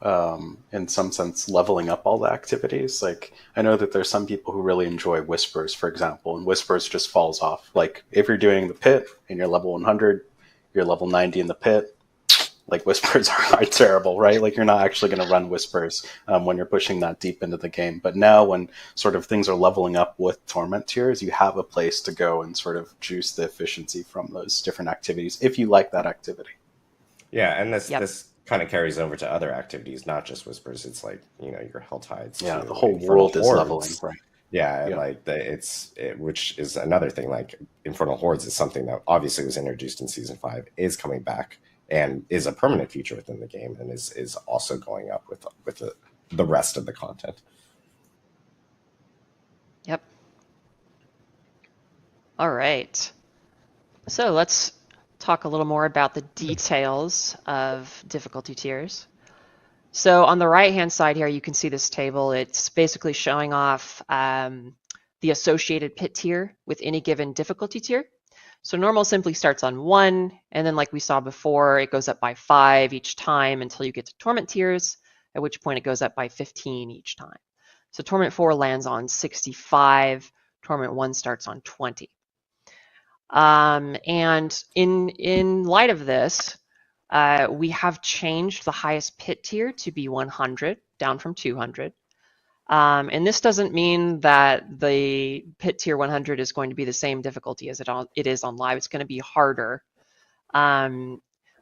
in some sense, leveling up all the activities. Like, I know that there's some people who really enjoy Whispers, for example, and Whispers just falls off. Like, if you're doing the pit and you're level 100, you're level 90 in the pit, like, Whispers are terrible, right? Like, you're not actually going to run Whispers when you're pushing that deep into the game. But now when sort of things are leveling up with Torment tiers, you have a place to go and sort of juice the efficiency from those different activities, if you like that activity. Yeah, and this kind of carries over to other activities, not just Whispers. It's like, your HellTides. Yeah, too, the whole Infernal world is Hordes. leveling, right? Yeah, and like which is another thing. Like Infernal Hordes is something that obviously was introduced in Season 5, is coming back, and is a permanent feature within the game, and is also going up with the rest of the content. Yep. All right. So let's talk a little more about the details of difficulty tiers. So on the right-hand side here, you can see this table. It's basically showing off the associated pit tier with any given difficulty tier. So normal simply starts on 1, and then like we saw before, it goes up by 5 each time until you get to Torment tiers, at which point it goes up by 15 each time. So Torment 4 lands on 65, Torment 1 starts on 20. And in light of this, we have changed the highest pit tier to be 100, down from 200. And this doesn't mean that the pit tier 100 is going to be the same difficulty as it is on live. It's going to be harder.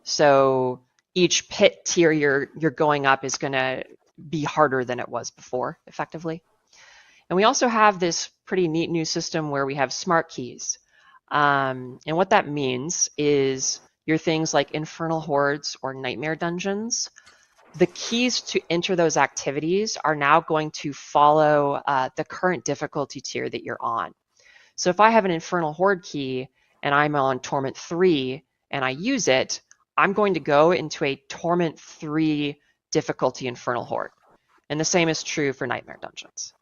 So each pit tier you're going up is going to be harder than it was before, effectively. And we also have this pretty neat new system where we have smart keys. And what that means is your things like Infernal Hordes or Nightmare Dungeons, the keys to enter those activities are now going to follow the current difficulty tier that you're on. So if I have an Infernal Horde key and I'm on Torment 3 and I use it, I'm going to go into a Torment 3 difficulty Infernal Horde. And the same is true for Nightmare Dungeons.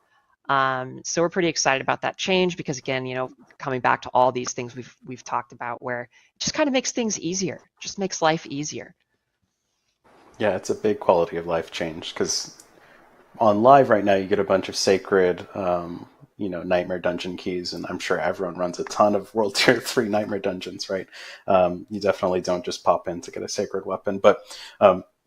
So we're pretty excited about that change because, again, coming back to all these things we've talked about, where it just kind of makes things easier, just makes life easier. Yeah, it's a big quality of life change because on live right now you get a bunch of sacred Nightmare Dungeon keys, and I'm sure everyone runs a ton of World Tier 3 Nightmare Dungeons, right? You definitely don't just pop in to get a sacred weapon, but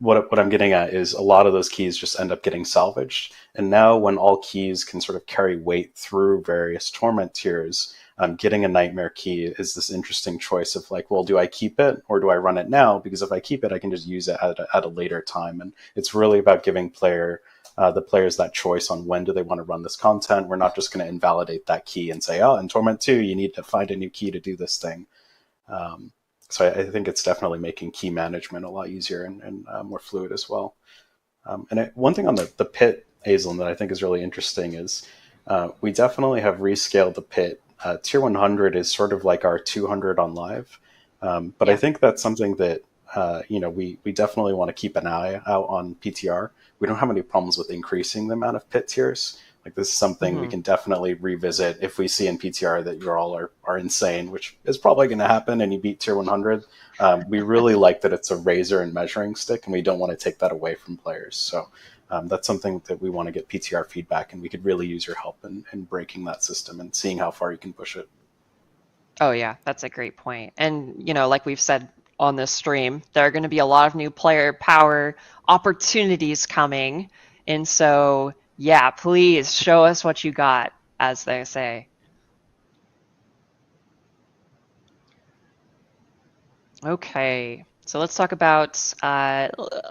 what I'm getting at is a lot of those keys just end up getting salvaged, and now when all keys can sort of carry weight through various torment tiers, getting a Nightmare key is this interesting choice of like, well, do I keep it or do I run it now? Because if I keep it, I can just use it at a later time, and it's really about giving the players that choice on when do they want to run this content. We're not just going to invalidate that key and say, oh, in Torment 2, you need to find a new key to do this thing. So I think it's definitely making key management a lot easier and more fluid as well. One thing on the pit, Aislinn, that I think is really interesting is we definitely have rescaled the pit. Tier 100 is sort of like our 200 on live. But I think that's something that we definitely want to keep an eye out on PTR. We don't have any problems with increasing the amount of pit tiers. Like, this is something we can definitely revisit if we see in PTR that you all are insane, which is probably going to happen, and you beat tier 100. We really like that it's a razor and measuring stick, and we don't want to take that away from players. So that's something that we want to get PTR feedback, and we could really use your help in breaking that system and seeing how far you can push it. Oh yeah, that's a great point. And like we've said on this stream, there are going to be a lot of new player power opportunities coming, and so yeah, please show us what you got, as they say. Okay, so let's talk about,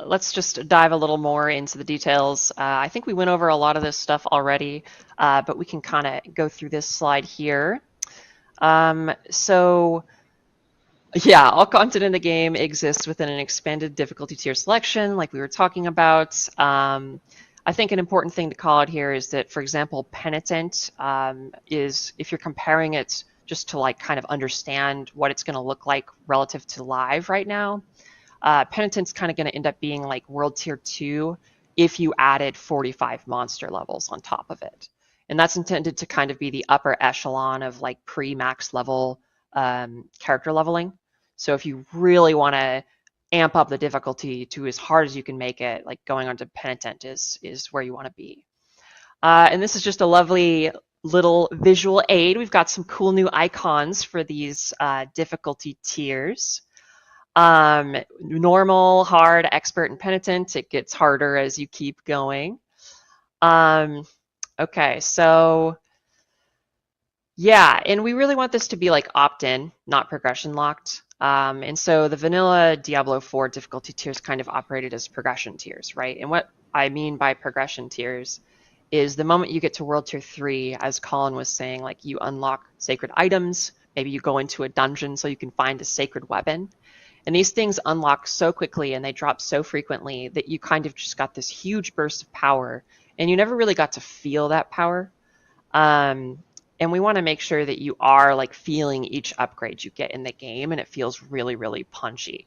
let's just dive a little more into the details. I think we went over a lot of this stuff already, but we can kind of go through this slide here. So yeah, all content in the game exists within an expanded difficulty tier selection, like we were talking about. I think an important thing to call out here is that, for example, Penitent is, if you're comparing it just to like kind of understand what it's going to look like relative to live right now, Penitent's kind of going to end up being like World Tier 2 if you added 45 monster levels on top of it. And that's intended to kind of be the upper echelon of like pre-max level character leveling. So if you really want to amp up the difficulty to as hard as you can make it, like going on to Penitent is where you want to be. And this is just a lovely little visual aid. We've got some cool new icons for these difficulty tiers. Normal, hard, expert, and penitent. It gets harder as you keep going. Okay, so yeah, and we really want this to be like opt-in, not progression locked. And so the vanilla Diablo 4 difficulty tiers kind of operated as progression tiers, right? And what I mean by progression tiers is the moment you get to World Tier 3, as Colin was saying, like you unlock sacred items, maybe you go into a dungeon so you can find a sacred weapon. And these things unlock so quickly and they drop so frequently that you kind of just got this huge burst of power, and you never really got to feel that power. And we want to make sure that you are like feeling each upgrade you get in the game, and it feels really, really punchy.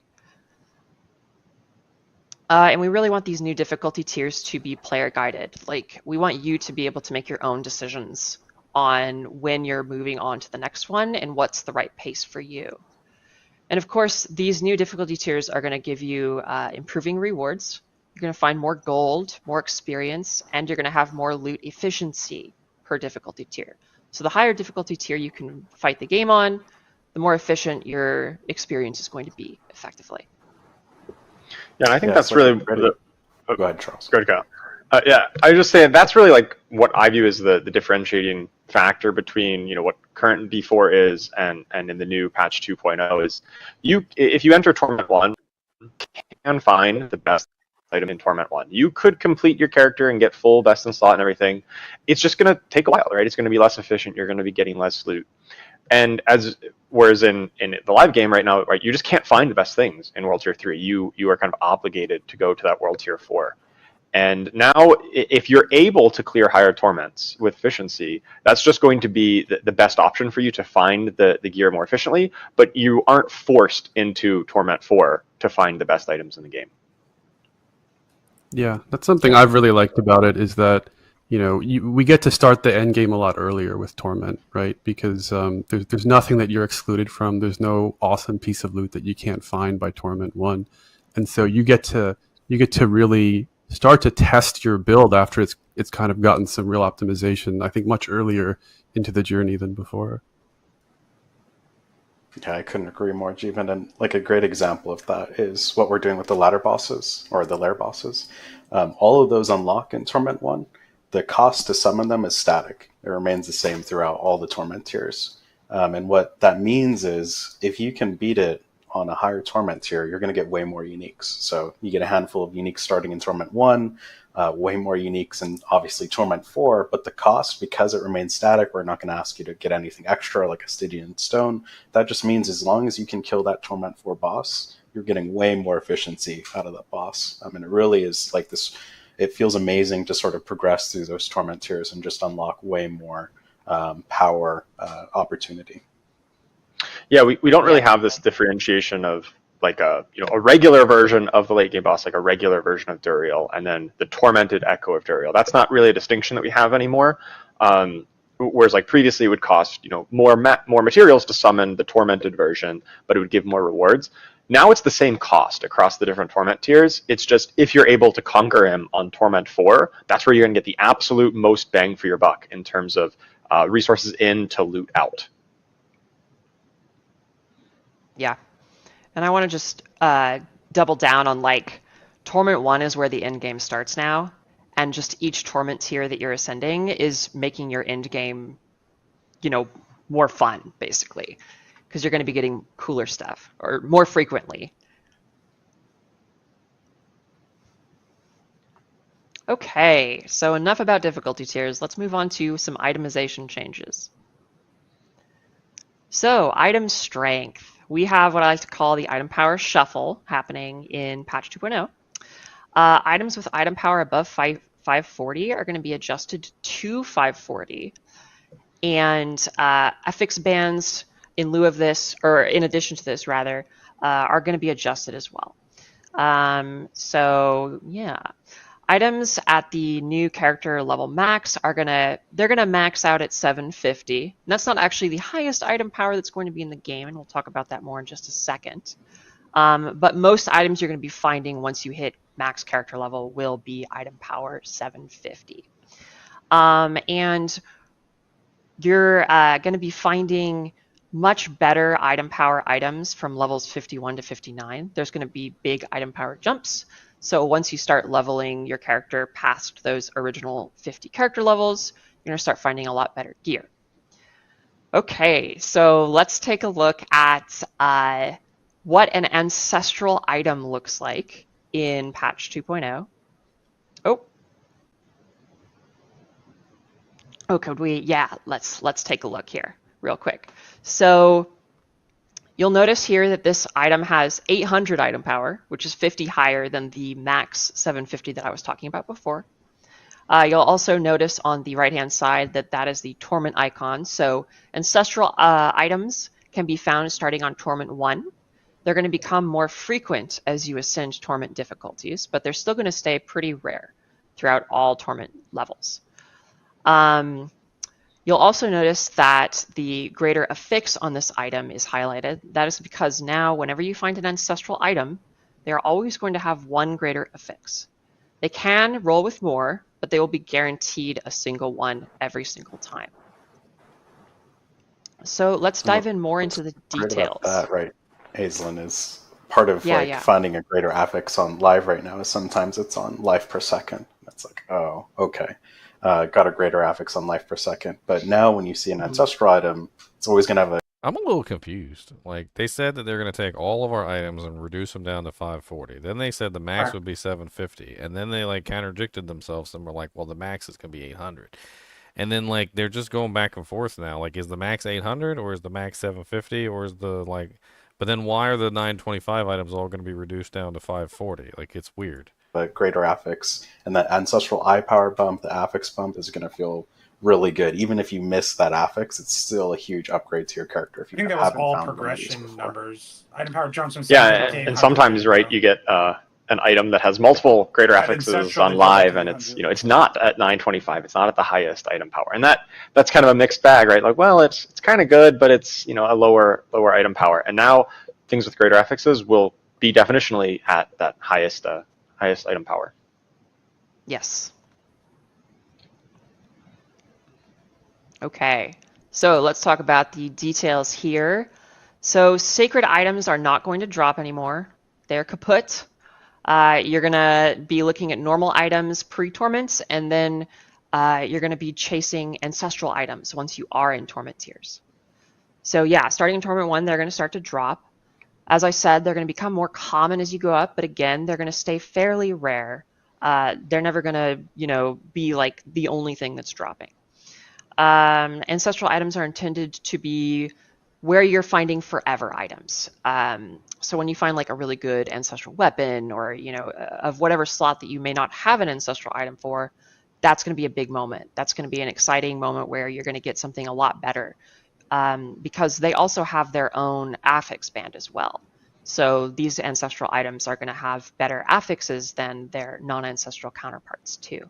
And we really want these new difficulty tiers to be player guided. Like, we want you to be able to make your own decisions on when you're moving on to the next one and what's the right pace for you. And of course, these new difficulty tiers are going to give you improving rewards. You're going to find more gold, more experience, and you're going to have more loot efficiency per difficulty tier. So the higher difficulty tier you can fight the game on, the more efficient your experience is going to be effectively. Yeah, and I think that's really... Go ahead, Charles. Go ahead, Kyle. Yeah, I was just saying that's really like what I view as the differentiating factor between what current V4 is and in the new patch 2.0 is if you enter Torment 1, you can find the best item in Torment 1. You could complete your character and get full best in slot and everything. It's just going to take a while, right? It's going to be less efficient. You're going to be getting less loot. And whereas in the live game right now, right, you just can't find the best things in World Tier 3. You are kind of obligated to go to that World Tier 4. And now, if you're able to clear higher torments with efficiency, that's just going to be the best option for you to find the gear more efficiently, but you aren't forced into Torment 4 to find the best items in the game. Yeah, that's something I've really liked about it, is that we get to start the end game a lot earlier with Torment, right? Because there's nothing that you're excluded from. There's no awesome piece of loot that you can't find by Torment 1, and so you get to really start to test your build after it's kind of gotten some real optimization, I think much earlier into the journey than before. Yeah, I couldn't agree more, Jeevan. And like a great example of that is what we're doing with the ladder bosses or the lair bosses. All of those unlock in Torment 1. The cost to summon them is static. It remains the same throughout all the Torment tiers. And what that means is if you can beat it on a higher Torment tier, you're going to get way more uniques. So you get a handful of uniques starting in Torment 1, way more uniques in obviously Torment 4, but the cost, because it remains static, we're not going to ask you to get anything extra like a Stygian Stone. That just means as long as you can kill that Torment 4 boss, you're getting way more efficiency out of that boss. I mean, it really is like this, it feels amazing to sort of progress through those Torment tiers and just unlock way more power opportunity. Yeah, we don't really have this differentiation of like a regular version of the late game boss, like a regular version of Duriel, and then the tormented echo of Duriel. That's not really a distinction that we have anymore. Whereas like previously it would cost more materials to summon the tormented version, but it would give more rewards. Now it's the same cost across the different torment tiers. It's just if you're able to conquer him on Torment 4, that's where you're going to get the absolute most bang for your buck in terms of resources in to loot out. Yeah. And I want to just double down on like Torment 1 is where the end game starts now. And just each torment tier that you're ascending is making your end game, more fun, basically. Because you're going to be getting cooler stuff or more frequently. Okay, so enough about difficulty tiers. Let's move on to some itemization changes. So, item strength. We have what I like to call the item power shuffle happening in patch 2.0. Items with item power above 540 are going to be adjusted to 540. And affix bands in lieu of this, or in addition to this rather, are going to be adjusted as well. So yeah, items at the new character level max they're gonna max out at 750. And that's not actually the highest item power that's going to be in the game, and we'll talk about that more in just a second. But most items you're going to be finding once you hit max character level will be item power 750. And you're going to be finding much better item power items from levels 51 to 59. There's going to be big item power jumps. So once you start leveling your character past those original 50 character levels, you're going to start finding a lot better gear. Okay, so let's take a look at what an ancestral item looks like in patch 2.0. Oh, could we? Yeah, let's take a look here real quick. So you'll notice here that this item has 800 item power, which is 50 higher than the max 750 that I was talking about before. You'll also notice on the right-hand side that is the Torment icon. So ancestral items can be found starting on Torment 1. They're going to become more frequent as you ascend Torment difficulties, but they're still going to stay pretty rare throughout all Torment levels. You'll also notice that the greater affix on this item is highlighted. That is because now whenever you find an ancestral item, they are always going to have one greater affix. They can roll with more, but they will be guaranteed a single one every single time. So let's dive in more into the details. That, right, Aislinn, is part of finding a greater affix on live right now is sometimes it's on life per second. It's like, oh, okay. Got a greater affix on life per second. But now when you see an ancestral item, it's always going to have a... I'm a little confused. Like, they said that they're going to take all of our items and reduce them down to 540. Then they said the max would be 750. And then they, like, contradicted themselves and were like, well, the max is going to be 800. And then, like, they're just going back and forth now. Like, is the max 800 or is the max 750 or is the, like... But then why are the 925 items all going to be reduced down to 540? Like, it's weird. A greater affix, and that ancestral eye power bump, the affix bump, is going to feel really good. Even if you miss that affix, it's still a huge upgrade to your character. If you I think that was all progression numbers. Item power jumps from and sometimes you get an item that has multiple greater affixes on live, and it's it's not at 925. It's not at the highest item power, and that's kind of a mixed bag, right? Like, well, it's kind of good, but it's a lower item power. And now things with greater affixes will be definitionally at that highest item power. Yes. Okay, so let's talk about the details here. So sacred items are not going to drop anymore. They're kaput. You're going to be looking at normal items pre-torments, and then you're going to be chasing ancestral items once you are in torment tiers. So yeah, starting in torment 1, they're going to start to drop. As I said, they're going to become more common as you go up, but again, they're going to stay fairly rare. They're never going to, be like the only thing that's dropping. Ancestral items are intended to be where you're finding forever items. So when you find like a really good ancestral weapon or, of whatever slot that you may not have an ancestral item for, that's going to be a big moment. That's going to be an exciting moment where you're going to get something a lot better, because they also have their own affix band as well. So these ancestral items are going to have better affixes than their non-ancestral counterparts too.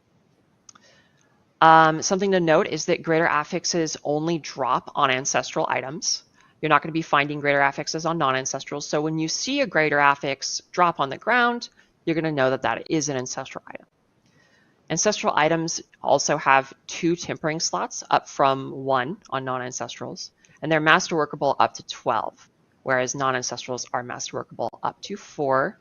Something to note is that greater affixes only drop on ancestral items. You're not going to be finding greater affixes on non-ancestrals. So when you see a greater affix drop on the ground, you're going to know that that is an ancestral item. Ancestral items also have 2 tempering slots, up from 1 on non-ancestrals, and they're masterworkable up to 12, whereas non-ancestrals are masterworkable up to 4.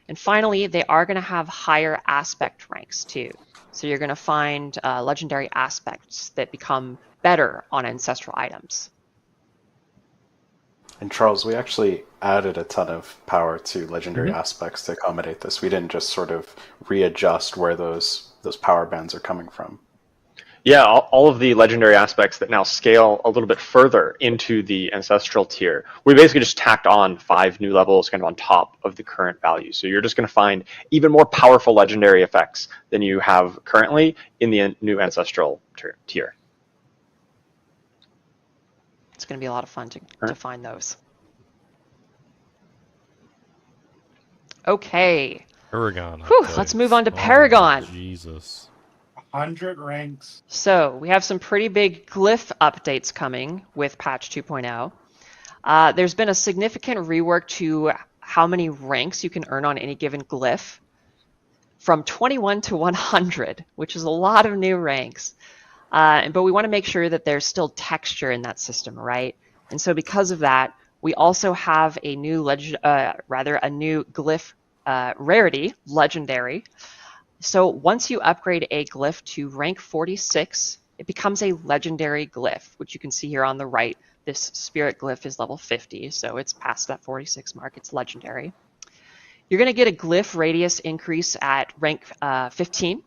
And finally, they are going to have higher aspect ranks too. So you're going to find legendary aspects that become better on ancestral items. And Charles, we actually added a ton of power to legendary aspects to accommodate this. We didn't just sort of readjust where those power bands are coming from. Yeah, all of the legendary aspects that now scale a little bit further into the ancestral tier, we basically just tacked on 5 new levels kind of on top of the current value. So you're just going to find even more powerful legendary effects than you have currently in the new ancestral tier. It's going to be a lot of fun to find those. Okay. Paragon. Whew, let's move on to Paragon. Jesus. 100 ranks. So we have some pretty big glyph updates coming with patch 2.0. There's been a significant rework to how many ranks you can earn on any given glyph, from 21 to 100, which is a lot of new ranks. But we want to make sure that there's still texture in that system, right? And so because of that, we also have a new a new glyph rarity, legendary. So once you upgrade a glyph to rank 46, it becomes a legendary glyph, which you can see here on the right. This spirit glyph is level 50, so it's past that 46 mark. It's legendary. You're going to get a glyph radius increase at rank 15,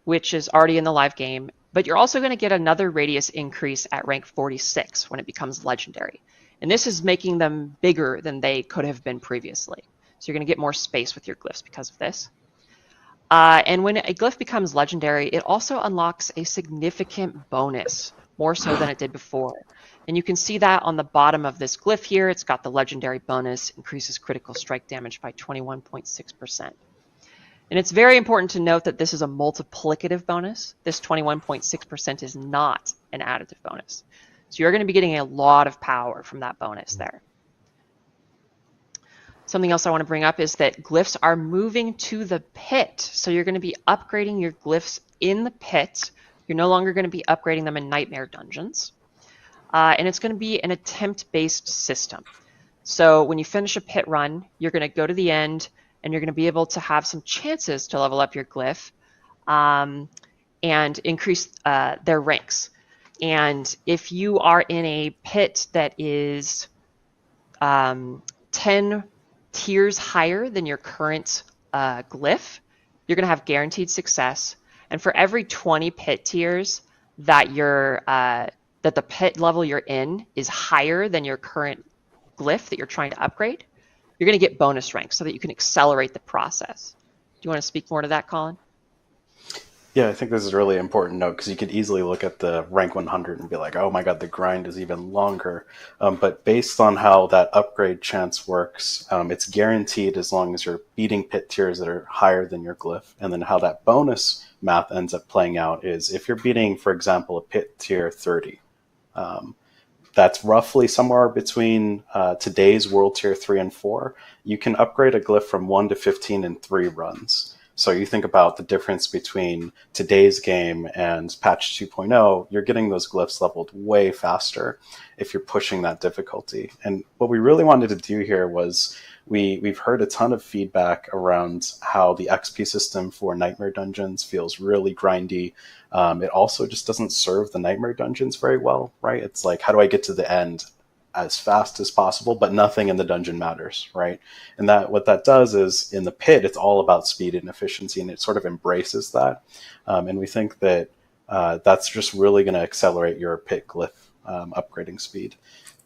which is already in the live game, but you're also going to get another radius increase at rank 46 when it becomes legendary. And this is making them bigger than they could have been previously. So you're going to get more space with your glyphs because of this. And when a glyph becomes legendary, it also unlocks a significant bonus, more so than it did before. And you can see that on the bottom of this glyph here. It's got the legendary bonus, increases critical strike damage by 21.6%. And it's very important to note that this is a multiplicative bonus. This 21.6% is not an additive bonus. So you're going to be getting a lot of power from that bonus there. Something else I want to bring up is that glyphs are moving to the pit. So you're going to be upgrading your glyphs in the pit. You're no longer going to be upgrading them in nightmare dungeons. And it's going to be an attempt-based system. So when you finish a pit run, you're going to go to the end, and you're going to be able to have some chances to level up your glyph and increase their ranks. And if you are in a pit that is 10 tiers higher than your current glyph, you're going to have guaranteed success. And for every 20 pit tiers that that the pit level you're in is higher than your current glyph that you're trying to upgrade, you're going to get bonus ranks so that you can accelerate the process. Do you want to speak more to that, Colin? Yeah, I think this is a really important note because you could easily look at the rank 100 and be like, oh my god, the grind is even longer. But based on how that upgrade chance works, it's guaranteed as long as you're beating pit tiers that are higher than your glyph. And then how that bonus math ends up playing out is if you're beating, for example, a pit tier 30, that's roughly somewhere between today's world tier 3 and 4. You can upgrade a glyph from 1 to 15 in 3 runs. So you think about the difference between today's game and patch 2.0, you're getting those glyphs leveled way faster if you're pushing that difficulty. And what we really wanted to do here was we've heard a ton of feedback around how the XP system for Nightmare Dungeons feels really grindy. It also just doesn't serve the Nightmare Dungeons very well, right? It's like, how do I get to the end as fast as possible, but nothing in the dungeon matters, right? And that what that does is in the pit, it's all about speed and efficiency, and it sort of embraces that. And we think that that's just really going to accelerate your pit glyph upgrading speed.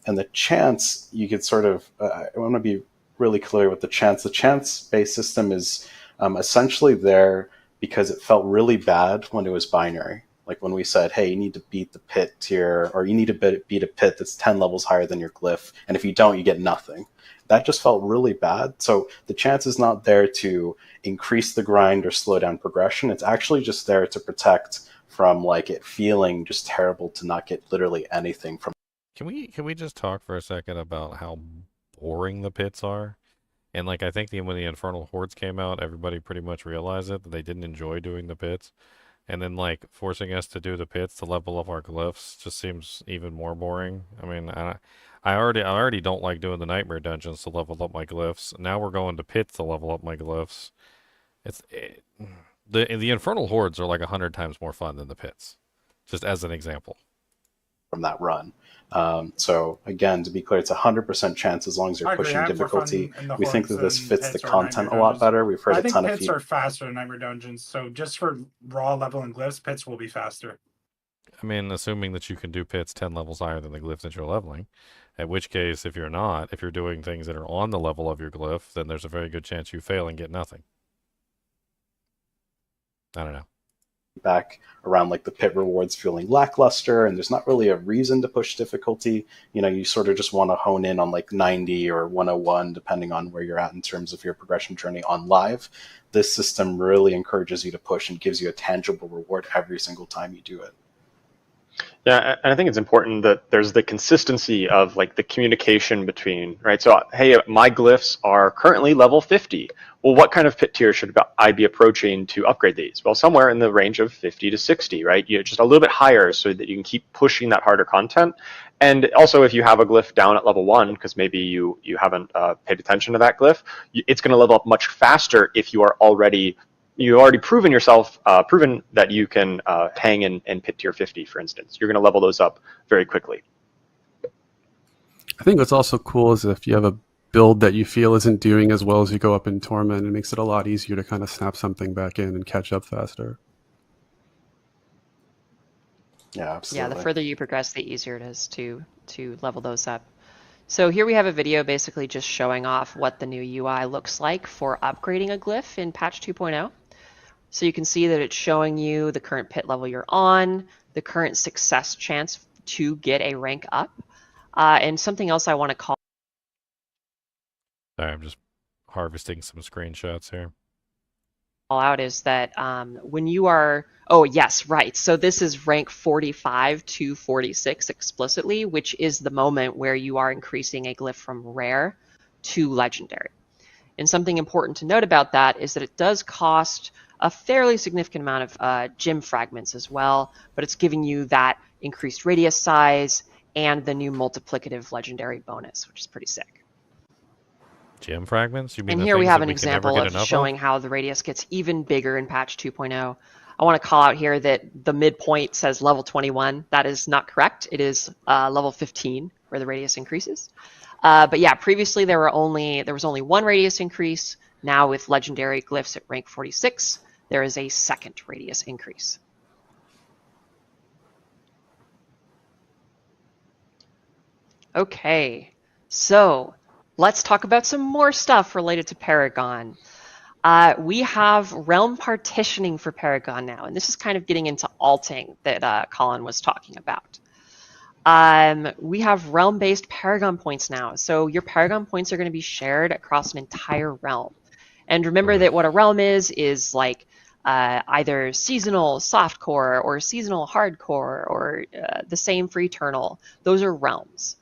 And the chance, you could sort of, I want to be really clear with the chance. The chance-based system is essentially there because it felt really bad when it was binary. Like when we said, hey, you need to beat the pit tier, or you need to beat a pit that's 10 levels higher than your glyph, and if you don't, you get nothing. That just felt really bad. So the chance is not there to increase the grind or slow down progression. It's actually just there to protect from like it feeling just terrible to not get literally anything from. Can we just talk for a second about how boring the pits are? And like I think when the Infernal Hordes came out, everybody pretty much realized it, that they didn't enjoy doing the pits. And then, like, forcing us to do the pits to level up our glyphs just seems even more boring. I mean, I already don't like doing the Nightmare Dungeons to level up my glyphs. Now we're going to pits to level up my glyphs. The Infernal Hordes are like 100 times more fun than the pits, just as an example. From that run. So again, to be clear, it's 100% chance as long as you're pushing difficulty. We think that this fits the content a lot better. We've heard a ton of pits are faster than Nightmare Dungeons, so just for raw leveling glyphs, pits will be faster. I mean, assuming that you can do pits 10 levels higher than the glyphs that you're leveling, at which case, if you're not, if you're doing things that are on the level of your glyph, then there's a very good chance you fail and get nothing. I don't know. Back around like the pit rewards feeling lackluster, and there's not really a reason to push difficulty. You know, you sort of just want to hone in on like 90 or 101 depending on where you're at in terms of your progression journey on live. This system really encourages you to push and gives you a tangible reward every single time you do it. Yeah, and I think it's important that there's the consistency of like the communication between, right? So, hey, my glyphs are currently level 50. Well, what kind of pit tier should I be approaching to upgrade these? Well, somewhere in the range of 50 to 60, right? You're just a little bit higher so that you can keep pushing that harder content. And also, if you have a glyph down at level 1, because maybe you haven't paid attention to that glyph, it's going to level up much faster if you already proven yourself, proven that you can hang in pit tier 50, for instance. You're going to level those up very quickly. I think what's also cool is if you have a build that you feel isn't doing as well as you go up in Torment, it makes it a lot easier to kind of snap something back in and catch up faster. Yeah, absolutely. Yeah, the further you progress, the easier it is to level those up. So here we have a video basically just showing off what the new UI looks like for upgrading a glyph in patch 2.0. So you can see that it's showing you the current pit level you're on, the current success chance to get a rank up, and something else I want to call. Sorry, I'm just harvesting some screenshots here. Out is that when you are, oh yes, right. So this is rank 45 to 46 explicitly, which is the moment where you are increasing a glyph from rare to legendary. And something important to note about that is that it does cost a fairly significant amount of gem fragments as well, but it's giving you that increased radius size and the new multiplicative legendary bonus, which is pretty sick. Gem fragments? You mean And the here we things have that an we can never example get of enough showing how the radius gets even bigger in patch 2.0. I want to call out here that the midpoint says level 21. That is not correct. It is level 15 where the radius increases. But yeah, previously there was only one radius increase. Now with legendary glyphs at rank 46, there is a second radius increase. Okay, so let's talk about some more stuff related to Paragon. We have realm partitioning for Paragon now, and this is kind of getting into alting that Colin was talking about. We have realm-based Paragon points now, so your Paragon points are going to be shared across an entire realm. And remember that what a realm is like either seasonal softcore or seasonal hardcore or the same for eternal. Those are realms.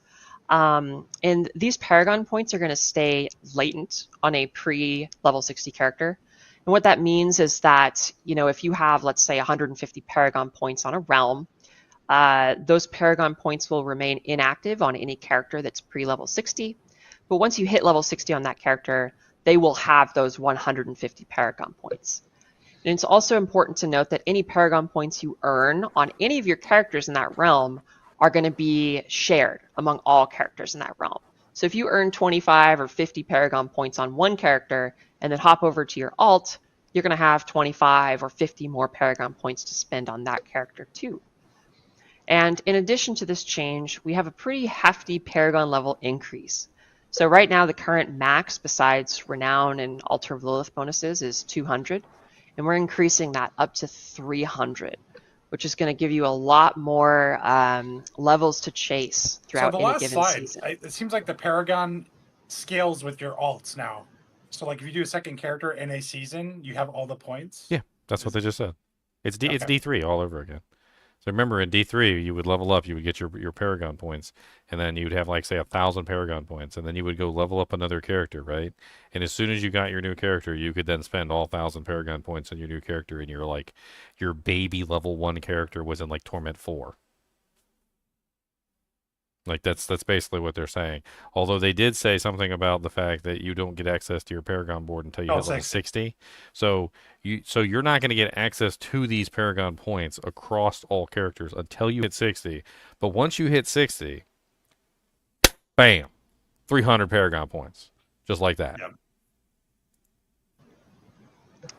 And these Paragon points are going to stay latent on a pre-level 60 character. And what that means is that, if you have, let's say, 150 Paragon points on a realm, those Paragon points will remain inactive on any character that's pre-level 60. But once you hit level 60 on that character, they will have those 150 Paragon points. And it's also important to note that any Paragon points you earn on any of your characters in that realm are going to be shared among all characters in that realm. So if you earn 25 or 50 Paragon points on one character and then hop over to your alt, you're going to have 25 or 50 more Paragon points to spend on that character too. And in addition to this change, we have a pretty hefty Paragon level increase. So right now the current max besides Renown and Altar of Lilith bonuses is 200, and we're increasing that up to 300, which is going to give you a lot more levels to chase throughout any given season. It seems like the Paragon scales with your alts now. So like if you do a second character in a season, you have all the points? Yeah, that's what they just said. It's D3 all over again. So remember, in D3, you would level up, you would get your Paragon points, and then you would have, like, say, 1,000 Paragon points, and then you would go level up another character, right? And as soon as you got your new character, you could then spend all 1,000 Paragon points on your new character, and your baby level 1 character was in, like, Torment 4. Like, that's basically what they're saying. Although they did say something about the fact that you don't get access to your Paragon board until you hit level 60. So you're not going to get access to these Paragon points across all characters until you hit 60. But once you hit 60, bam, 300 Paragon points. Just like that. Yep.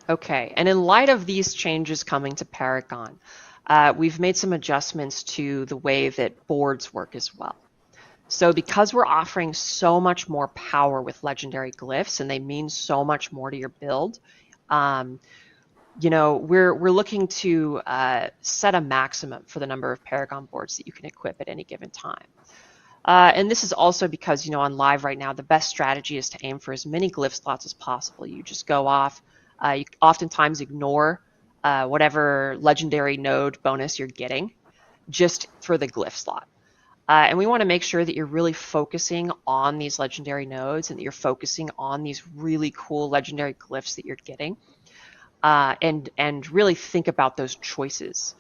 Okay, and in light of these changes coming to Paragon, we've made some adjustments to the way that boards work as well. So because we're offering so much more power with legendary glyphs, and they mean so much more to your build, we're looking to set a maximum for the number of Paragon boards that you can equip at any given time. And this is also because, on live right now, the best strategy is to aim for as many glyph slots as possible. You just go off, you oftentimes ignore whatever legendary node bonus you're getting just for the glyph slot. And we want to make sure that you're really focusing on these legendary nodes and that you're focusing on these really cool legendary glyphs that you're getting, and really think about those choices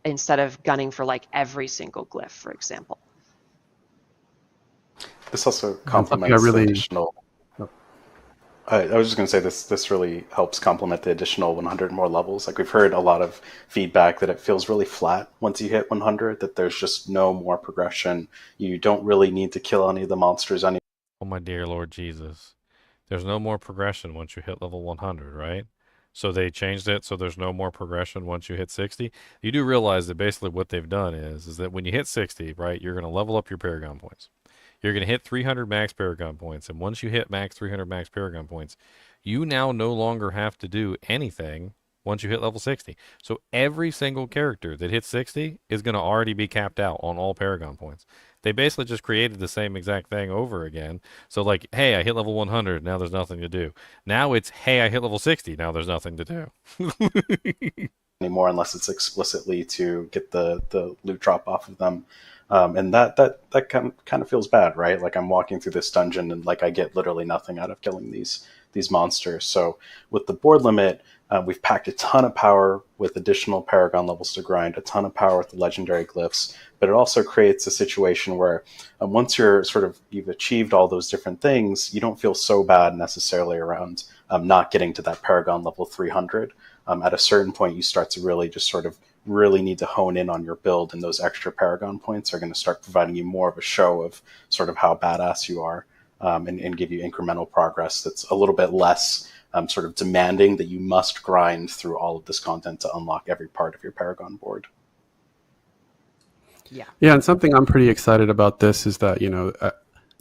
instead of gunning for like every single glyph, for example. This also complements the additional... I was just going to say this really helps complement the additional 100 more levels. Like, we've heard a lot of feedback that it feels really flat once you hit 100, that there's just no more progression. You don't really need to kill any of the monsters. Oh my dear Lord Jesus. There's no more progression once you hit level 100, right? So they changed it so there's no more progression once you hit 60. You do realize that basically what they've done is that when you hit 60, right, you're going to level up your Paragon points. You're going to hit 300 max Paragon points, and once you hit 300 max Paragon points, you now no longer have to do anything once you hit level 60. So every single character that hits 60 is going to already be capped out on all Paragon points. They basically just created the same exact thing over again. So like, hey, I hit level 100, now there's nothing to do. Now it's, hey, I hit level 60, now there's nothing to do. Anymore, unless it's explicitly to get the loot drop off of them. And that kind of feels bad, right? Like, I'm walking through this dungeon and like I get literally nothing out of killing these monsters. So with the board limit, we've packed a ton of power with additional Paragon levels to grind, a ton of power with the legendary glyphs, but it also creates a situation where once you've achieved all those different things, you don't feel so bad necessarily around not getting to that Paragon level 300. At a certain point, you start to really just really need to hone in on your build, and those extra Paragon points are going to start providing you more of a show of sort of how badass you are, and give you incremental progress that's a little bit less sort of demanding that you must grind through all of this content to unlock every part of your Paragon board. Yeah, and something I'm pretty excited about this is that,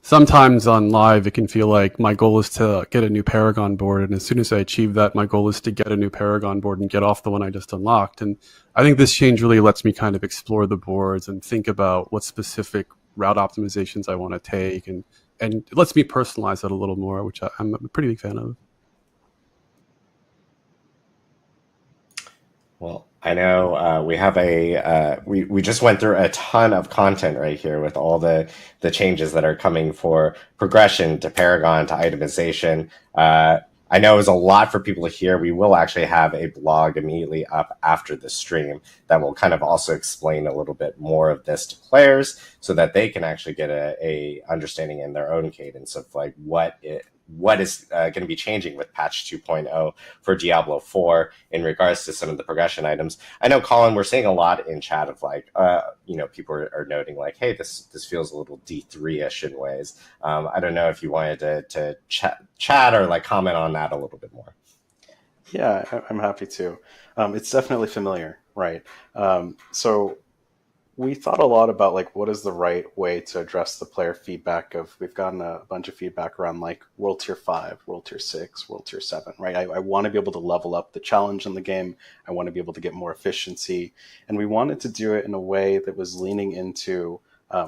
sometimes on live, it can feel like my goal is to get a new Paragon board, and as soon as I achieve that, my goal is to get a new Paragon board and get off the one I just unlocked. And I think this change really lets me kind of explore the boards and think about what specific route optimizations I want to take, and it lets me personalize it a little more, which I'm a pretty big fan of. Well, I know we have we just went through a ton of content right here with all the changes that are coming for progression to Paragon to itemization. I know it was a lot for people to hear. We will actually have a blog immediately up after the stream that will kind of also explain a little bit more of this to players so that they can actually get a understanding in their own cadence of like what is going to be changing with patch 2.0 for Diablo 4 in regards to some of the progression items. I know, Colin, we're seeing a lot in chat of like, people are noting like, hey, this feels a little D3-ish in ways. I don't know if you wanted to chat or like comment on that a little bit more. Yeah, I'm happy to. It's definitely familiar, right? So we thought a lot about like what is the right way to address the player feedback of, we've gotten a bunch of feedback around like World Tier 5, World Tier 6, World Tier 7, right? I want to be able to level up the challenge in the game. I want to be able to get more efficiency. And we wanted to do it in a way that was leaning into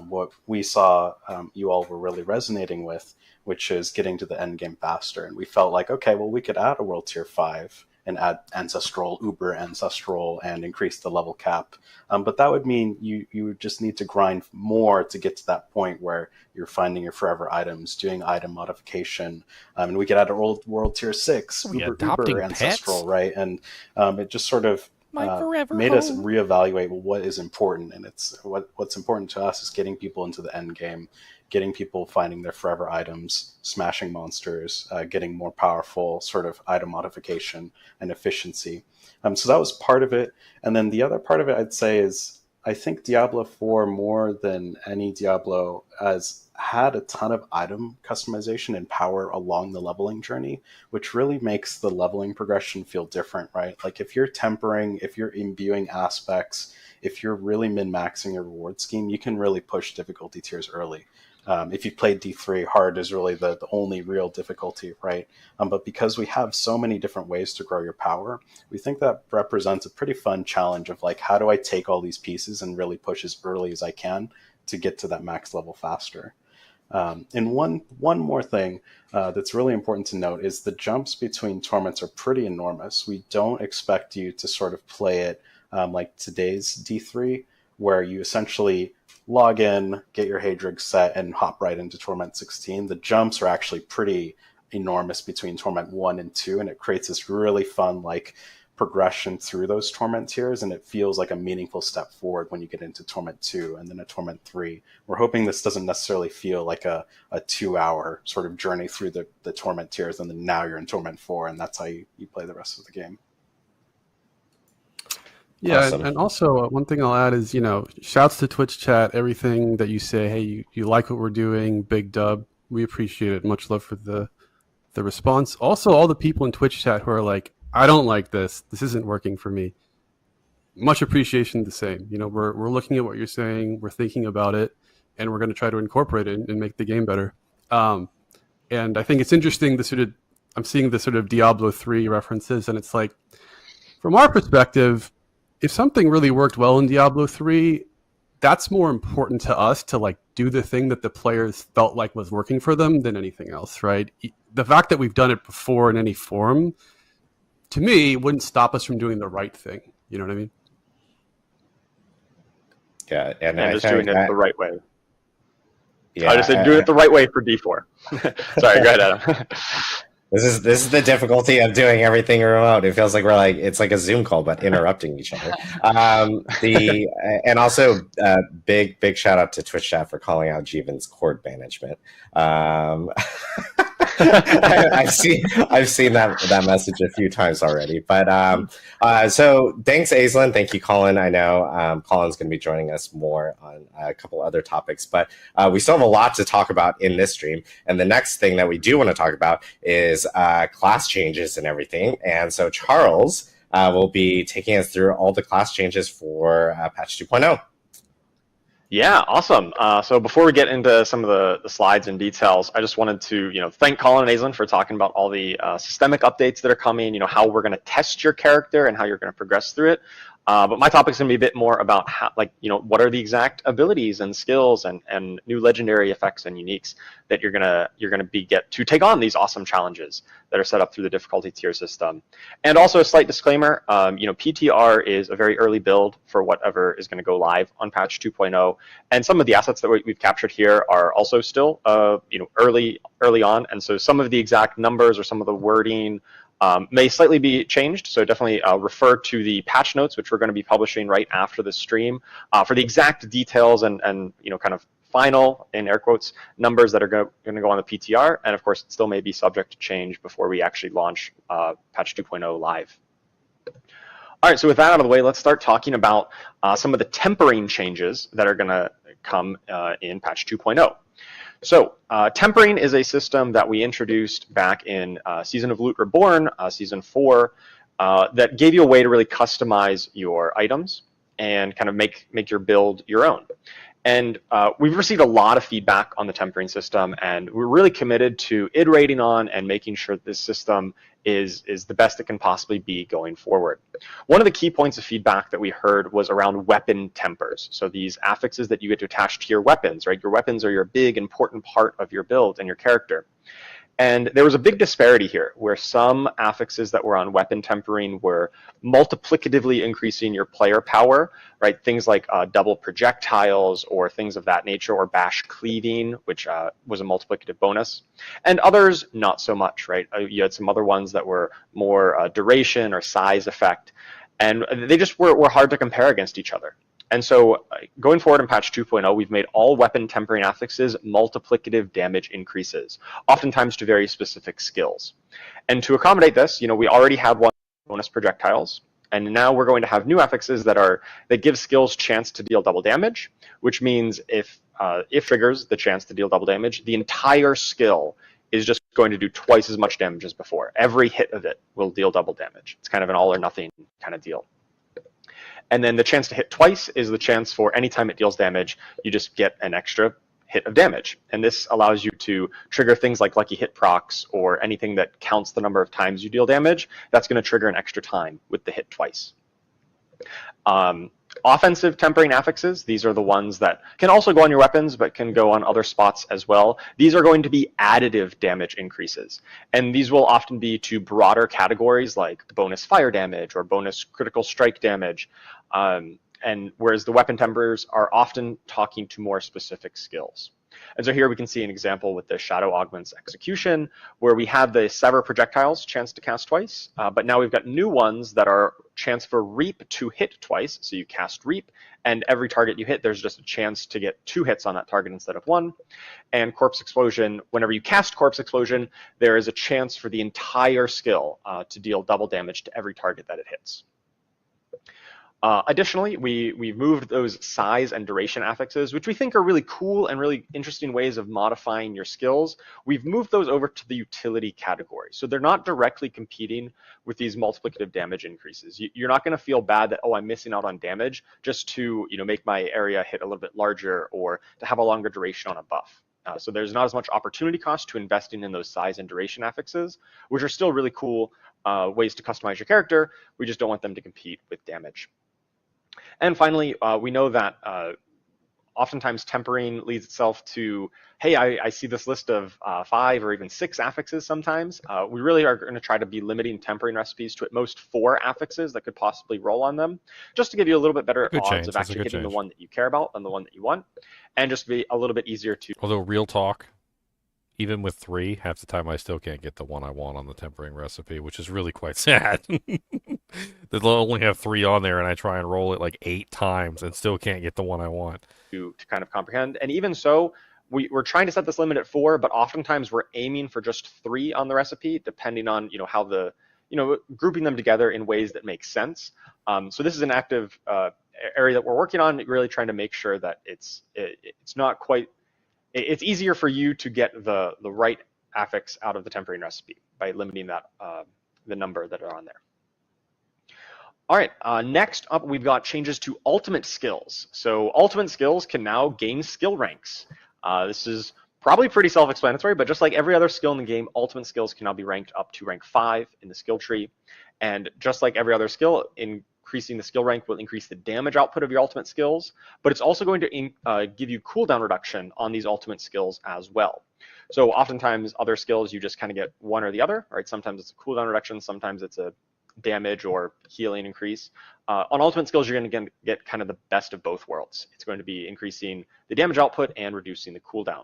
what we saw you all were really resonating with, which is getting to the end game faster. And we felt like, okay, well, we could add a World Tier 5 and add Ancestral, Uber Ancestral, and increase the level cap. But that would mean you would just need to grind more to get to that point where you're finding your forever items, doing item modification. And we could add a World Tier 6, Uber Ancestral, right? And it just sort of made us reevaluate what is important. And what's important to us is getting people into the end game, getting people finding their forever items, smashing monsters, getting more powerful sort of item modification and efficiency. So that was part of it. And then the other part of it, I'd say, is I think Diablo 4, more than any Diablo, has had a ton of item customization and power along the leveling journey, which really makes the leveling progression feel different, right? Like if you're tempering, if you're imbuing aspects, if you're really min-maxing your reward scheme, you can really push difficulty tiers early. If you played D3, hard is really the only real difficulty, right? But because we have so many different ways to grow your power, we think that represents a pretty fun challenge of like, how do I take all these pieces and really push as early as I can to get to that max level faster? And one more thing that's really important to note is the jumps between torments are pretty enormous. We don't expect you to sort of play it like today's D3, where you essentially log in, get your Hadrig set, and hop right into Torment 16. The jumps are actually pretty enormous between Torment 1 and 2, and it creates this really fun like progression through those Torment tiers, and it feels like a meaningful step forward when you get into Torment 2 and then a Torment 3. We're hoping this doesn't necessarily feel like a 2-hour sort of journey through the Torment tiers, and then now you're in Torment 4, and that's how you play the rest of the game. Yeah, Awesome. and also one thing I'll add is, shouts to Twitch chat, everything that you say, hey, you like what we're doing, big dub. We appreciate it. Much love for the response. Also, all the people in Twitch chat who are like, I don't like this. This isn't working for me. Much appreciation the same. We're looking at what you're saying, we're thinking about it, and we're going to try to incorporate it and make the game better. And I think it's interesting, I'm seeing the sort of Diablo 3 references, and it's like, from our perspective, if something really worked well in Diablo 3, that's more important to us to like do the thing that the players felt like was working for them than anything else, right? The fact that we've done it before in any form, to me, wouldn't stop us from doing the right thing. You know what I mean? Yeah, and just doing it the right way. Yeah, I just said doing it the right way for D4. Sorry, go ahead, Adam. This is the difficulty of doing everything remote. It feels like it's like a Zoom call, but interrupting each other. And also big shout out to Twitch chat for calling out Jeevan's cord management. I've seen that message a few times already. But so thanks, Aislinn. Thank you, Colin. I know Colin's going to be joining us more on a couple other topics, but we still have a lot to talk about in this stream. And the next thing that we do want to talk about is class changes and everything. And so Charles will be taking us through all the class changes for patch 2.0. Yeah, awesome. So before we get into some of the slides and details, I just wanted to thank Colin and Aislinn for talking about all the systemic updates that are coming, how we're going to test your character and how you're going to progress through it. But my topic is going to be a bit more about how, like, what are the exact abilities and skills and new legendary effects and uniques that you're gonna get to take on these awesome challenges that are set up through the difficulty tier system. And also a slight disclaimer, PTR is a very early build for whatever is going to go live on patch 2.0, and some of the assets that we've captured here are also still early on, and so some of the exact numbers or some of the wording may slightly be changed, so definitely refer to the patch notes, which we're going to be publishing right after the stream, for the exact details and kind of final, in air quotes, numbers that are going to go on the PTR, and of course it still may be subject to change before we actually launch patch 2.0 live. All right, so with that out of the way, let's start talking about some of the tempering changes that are going to come in patch 2.0. So tempering is a system that we introduced back in Season of Loot Reborn, Season 4, that gave you a way to really customize your items and kind of make your build your own. And we've received a lot of feedback on the tempering system, and we're really committed to iterating on and making sure this system is the best it can possibly be going forward. One of the key points of feedback that we heard was around weapon tempers. So these affixes that you get to attach to your weapons, right? Your weapons are your big, important part of your build and your character. And there was a big disparity here, where some affixes that were on weapon tempering were multiplicatively increasing your player power, right? Things like double projectiles or things of that nature, or bash cleaving, which was a multiplicative bonus. And others, not so much, right? You had some other ones that were more duration or size effect, and they just were hard to compare against each other. And so going forward in patch 2.0, we've made all weapon tempering affixes multiplicative damage increases, oftentimes to very specific skills. And to accommodate this, we already had one bonus projectiles, and now we're going to have new affixes that give skills chance to deal double damage, which means if triggers the chance to deal double damage, the entire skill is just going to do twice as much damage as before. Every hit of it will deal double damage. It's kind of an all or nothing kind of deal. And then the chance to hit twice is the chance for any time it deals damage, you just get an extra hit of damage. And this allows you to trigger things like lucky hit procs or anything that counts the number of times you deal damage. That's going to trigger an extra time with the hit twice. Offensive tempering affixes, these are the ones that can also go on your weapons, but can go on other spots as well. These are going to be additive damage increases. And these will often be to broader categories like bonus fire damage or bonus critical strike damage. And whereas the weapon tempers are often talking to more specific skills. And so here we can see an example with the Shadow Augment's Execution, where we have the Sever projectiles chance to cast twice, but now we've got new ones that are chance for Reap to hit twice. So you cast Reap, and every target you hit, there's just a chance to get 2 hits on that target instead of 1. And Corpse Explosion, whenever you cast Corpse Explosion, there is a chance for the entire skill to deal double damage to every target that it hits. Additionally, we've moved those size and duration affixes, which we think are really cool and really interesting ways of modifying your skills. We've moved those over to the utility category. So they're not directly competing with these multiplicative damage increases. You're not going to feel bad that, oh, I'm missing out on damage just to make my area hit a little bit larger or to have a longer duration on a buff. So there's not as much opportunity cost to investing in those size and duration affixes, which are still really cool ways to customize your character. We just don't want them to compete with damage. And finally, we know that oftentimes tempering leads itself to, hey, I see this list of 5 or even 6 affixes sometimes. We really are going to try to be limiting tempering recipes to at most 4 affixes that could possibly roll on them, just to give you a little bit better odds of actually hitting the one that you care about than the one that you want, and just be a little bit easier to... Although, real talk, even with 3, half the time I still can't get the one I want on the tempering recipe, which is really quite sad. They'll only have 3 on there, and I try and roll it like 8 times and still can't get the one I want. To kind of comprehend. And even so, we're trying to set this limit at 4, but oftentimes we're aiming for just 3 on the recipe, depending on how the grouping them together in ways that make sense. So this is an active area that we're working on, really trying to make sure that it's not quite. It's easier for you to get the right affix out of the tempering recipe by limiting that the number that are on there. All right, next up we've got changes to ultimate skills. So ultimate skills can now gain skill ranks. This is probably pretty self-explanatory, but just like every other skill in the game, ultimate skills can now be ranked up to rank 5 in the skill tree. And just like every other skill, increasing the skill rank will increase the damage output of your ultimate skills, but it's also going to give you cooldown reduction on these ultimate skills as well. So oftentimes other skills you just kind of get one or the other, right? Sometimes it's a cooldown reduction, sometimes it's a damage or healing increase. On ultimate skills, you're going to get kind of the best of both worlds. It's going to be increasing the damage output and reducing the cooldown.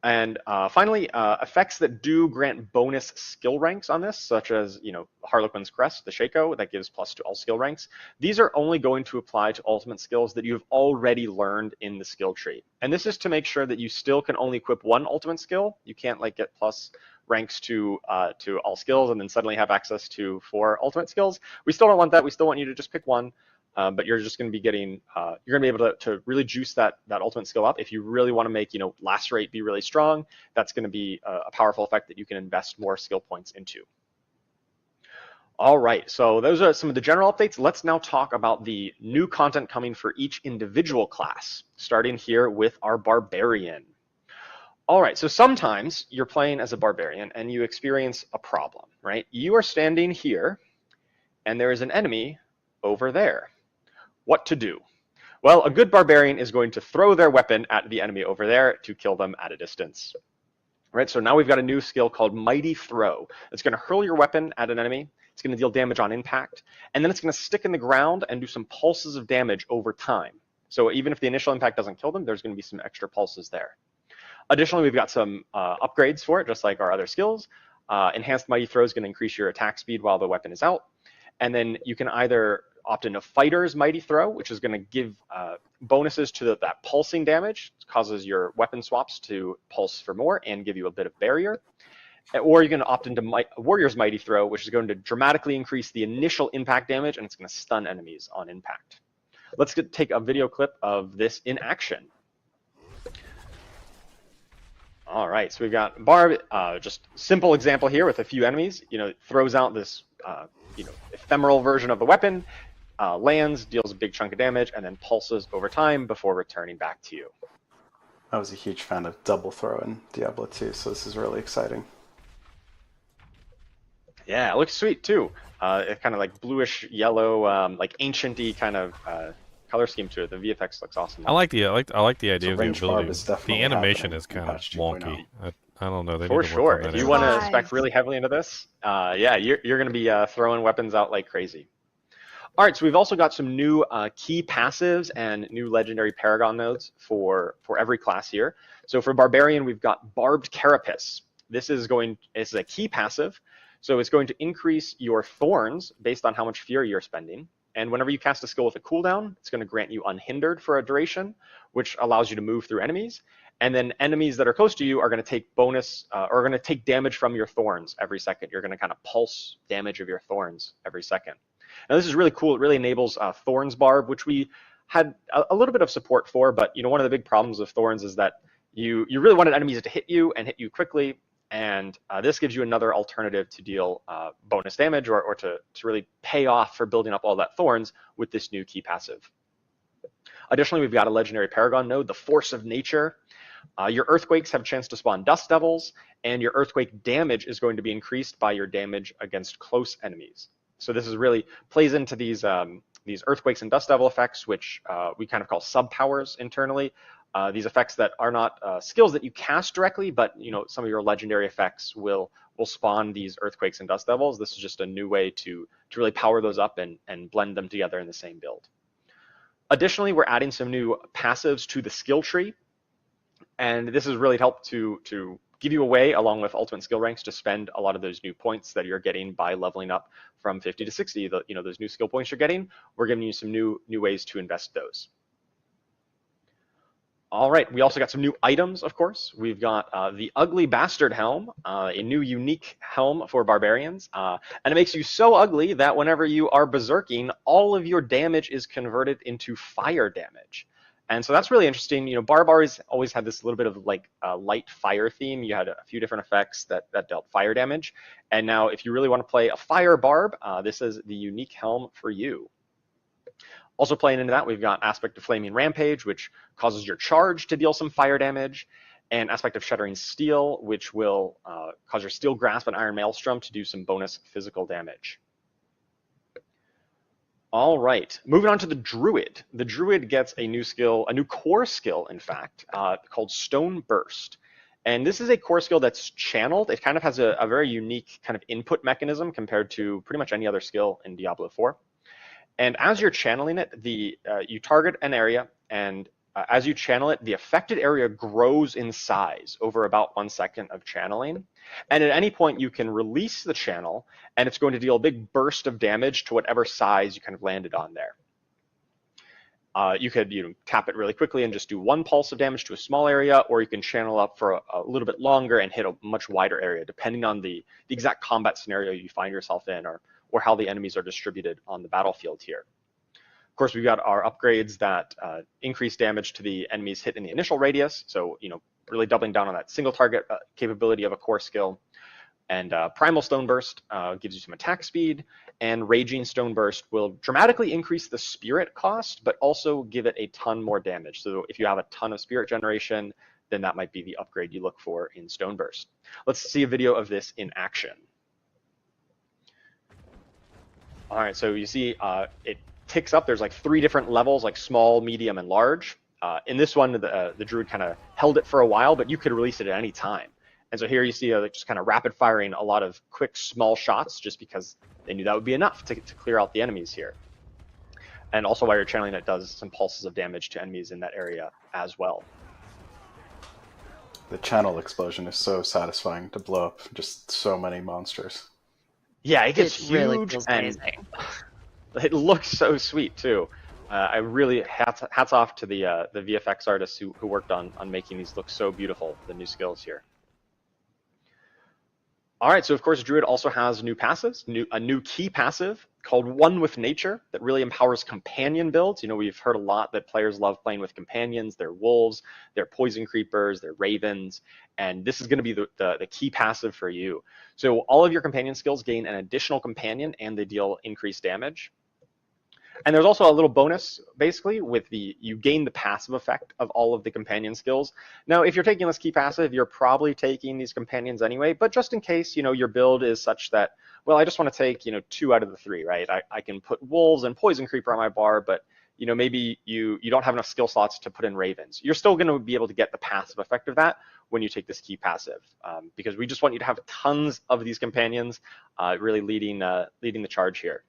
And finally, effects that do grant bonus skill ranks on this, such as, you know, Harlequin's Crest, the Shaco, that gives plus to all skill ranks. These are only going to apply to ultimate skills that you've already learned in the skill tree. And this is to make sure that you still can only equip one ultimate skill. You can't like get plus ranks to all skills and then suddenly have access to 4 ultimate skills. We still don't want that. We still want you to just pick one. But you're just going to be getting, you're going to be able to really juice that ultimate skill up. If you really want to make, you know, lacerate be really strong, that's going to be a powerful effect that you can invest more skill points into. All right, so those are some of the general updates. Let's now talk about the new content coming for each individual class, starting here with our Barbarian. All right, so sometimes you're playing as a Barbarian and you experience a problem, right? You are standing here and there is an enemy over there. What to do? Well, a good Barbarian is going to throw their weapon at the enemy over there to kill them at a distance. Right, so now we've got a new skill called Mighty Throw. It's going to hurl your weapon at an enemy. It's going to deal damage on impact. And then it's going to stick in the ground and do some pulses of damage over time. So even if the initial impact doesn't kill them, there's going to be some extra pulses there. Additionally, we've got some upgrades for it, just like our other skills. Enhanced Mighty Throw is going to increase your attack speed while the weapon is out. And then you can either opt into Fighter's Mighty Throw, which is going to give bonuses to that pulsing damage. It causes your weapon swaps to pulse for more and give you a bit of barrier. Or you can opt into Warrior's Mighty Throw, which is going to dramatically increase the initial impact damage, and it's going to stun enemies on impact. Let's take a video clip of this in action. All right, so we've got Barb, just simple example here with a few enemies. You know, it throws out this you know, ephemeral version of the weapon, lands, deals a big chunk of damage, and then pulses over time before returning back to you. I was a huge fan of double throw in Diablo 2, so this is really exciting. Yeah, it looks sweet too. It's kind of like bluish yellow, like ancient-y kind of color scheme to it. The VFX looks awesome. I like the idea So of the range ability. barb is definitely The animation happening is in kind of patch wonky. 2.0. I don't know. They For need to sure. work on If that you area. want to spec really heavily into this, yeah, you're going to be throwing weapons out like crazy. All right, so we've also got some new key passives and new legendary Paragon nodes for every class here. So for Barbarian, we've got Barbed Carapace. This is a key passive, so it's going to increase your thorns based on how much fury you're spending. And whenever you cast a skill with a cooldown, it's going to grant you Unhindered for a duration, which allows you to move through enemies. And then enemies that are close to you are going to take bonus, or going to take damage from your thorns every second. You're going to kind of pulse damage of your thorns every second. Now this is really cool. It really enables Thorns Barb, which we had a little bit of support for, but you know, one of the big problems with Thorns is that you really wanted enemies to hit you and hit you quickly, and this gives you another alternative to deal bonus damage or to really pay off for building up all that Thorns with this new key passive. Additionally, we've got a legendary Paragon node, the Force of Nature. Your Earthquakes have a chance to spawn Dust Devils, and your Earthquake damage is going to be increased by your damage against close enemies. So this is really plays into these Earthquakes and Dust Devil effects, which we kind of call sub-powers internally. These effects that are not skills that you cast directly, but you know, some of your legendary effects will spawn these Earthquakes and Dust Devils. This is just a new way to really power those up and blend them together in the same build. Additionally, we're adding some new passives to the skill tree, and this has really helped to give you a way, along with ultimate skill ranks, to spend a lot of those new points that you're getting by leveling up from 50 to 60. Those new skill points you're getting, we're giving you some new ways to invest those. All right, we also got some new items, of course. We've got the Ugly Bastard Helm, a new unique helm for Barbarians. And it makes you so ugly that whenever you are berserking, all of your damage is converted into fire damage. And so that's really interesting. You know, Barb always had this little bit of like light fire theme. You had a few different effects that dealt fire damage. And now if you really want to play a fire Barb, this is the unique helm for you. Also playing into that, we've got Aspect of Flaming Rampage, which causes your charge to deal some fire damage, and Aspect of Shattering Steel, which will cause your Steel Grasp and Iron Maelstrom to do some bonus physical damage. All right, moving on to the Druid. The Druid gets a new skill, a new core skill, in fact, called Stone Burst. And this is a core skill that's channeled. It kind of has a very unique kind of input mechanism compared to pretty much any other skill in Diablo 4. And as you're channeling it, you target an area, and as you channel it, the affected area grows in size over about 1 second of channeling. And at any point, you can release the channel, and it's going to deal a big burst of damage to whatever size you kind of landed on there. You could tap it really quickly and just do 1 pulse of damage to a small area, or you can channel up for a little bit longer and hit a much wider area, depending on the exact combat scenario you find yourself in, or how the enemies are distributed on the battlefield here. Of course, we've got our upgrades that increase damage to the enemies hit in the initial radius, so really doubling down on that single target capability of a core skill. And Primal Stone Burst gives you some attack speed, and Raging Stone Burst will dramatically increase the spirit cost, but also give it a ton more damage. So if you have a ton of spirit generation, then that might be the upgrade you look for in Stone Burst. Let's see a video of this in action. All right, so you see it ticks up. There's like 3 different levels, like small, medium, and large. In this one, the Druid kind of held it for a while, but you could release it at any time. And so here you see just kind of rapid firing a lot of quick, small shots, just because they knew that would be enough to clear out the enemies here. And also while you're channeling, it does some pulses of damage to enemies in that area as well. The channel explosion is so satisfying to blow up just so many monsters. Yeah, it gets huge, really feels and amazing. It looks so sweet too. I really hats off to the VFX artists who worked on making these look so beautiful. The new skills here. All right, so of course Druid also has new passives, a new key passive called One with Nature that really empowers companion builds. We've heard a lot that players love playing with companions. They're wolves, they're poison creepers, they're ravens, and this is going to be the key passive for you. So all of your companion skills gain an additional companion, and they deal increased damage. And there's also a little bonus, basically, with you gain the passive effect of all of the companion skills. Now, if you're taking this key passive, you're probably taking these companions anyway, but just in case, your build is such that, well, I just want to take, 2 out of the 3, right? I can put wolves and poison creeper on my bar, but, maybe you don't have enough skill slots to put in ravens. You're still going to be able to get the passive effect of that when you take this key passive, because we just want you to have tons of these companions, really leading the charge here.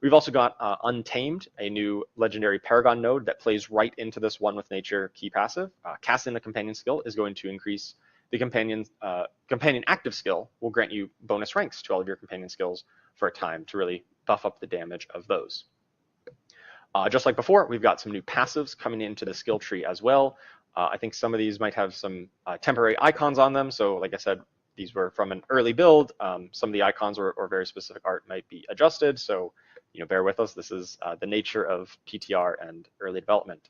We've also got Untamed, a new legendary Paragon node that plays right into this One with Nature key passive. Casting the companion skill is going to increase the companion active skill, will grant you bonus ranks to all of your companion skills for a time to really buff up the damage of those. Just like before, we've got some new passives coming into the skill tree as well. I think some of these might have some temporary icons on them. So like I said, these were from an early build. Some of the icons or very specific art might be adjusted. So bear with us. This is the nature of PTR and early development.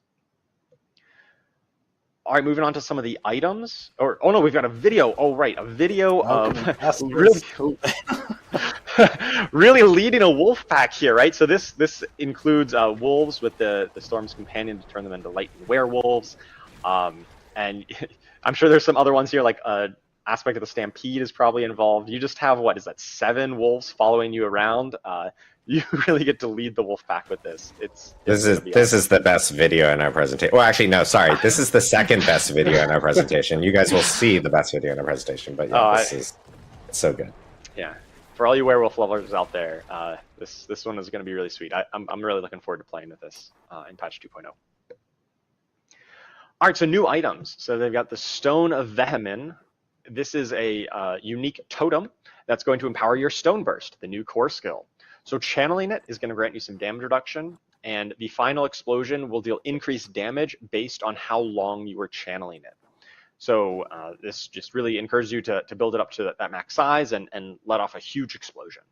All right, moving on to some of the items. Oh no, we've got a video. Oh right, a video of really leading a wolf pack here, right? So this includes wolves with the Storm's Companion to turn them into lightning werewolves, and I'm sure there's some other ones here, like aspect of the Stampede is probably involved. You just have, what is that, 7 wolves following you around. You really get to lead the wolf pack with this. This is the best video in our presentation. Well, actually, no, sorry. This is the second best video in our presentation. You guys will see the best video in our presentation, but yeah, it's so good. Yeah, for all you werewolf lovers out there, this one is going to be really sweet. I'm really looking forward to playing with this in patch 2.0. All right, so new items. So they've got the Stone of Vehemen. This is a unique totem that's going to empower your Stone Burst, the new core skill. So channeling it is going to grant you some damage reduction, and the final explosion will deal increased damage based on how long you were channeling it. So this just really encourages you to build it up to that max size and let off a huge explosion.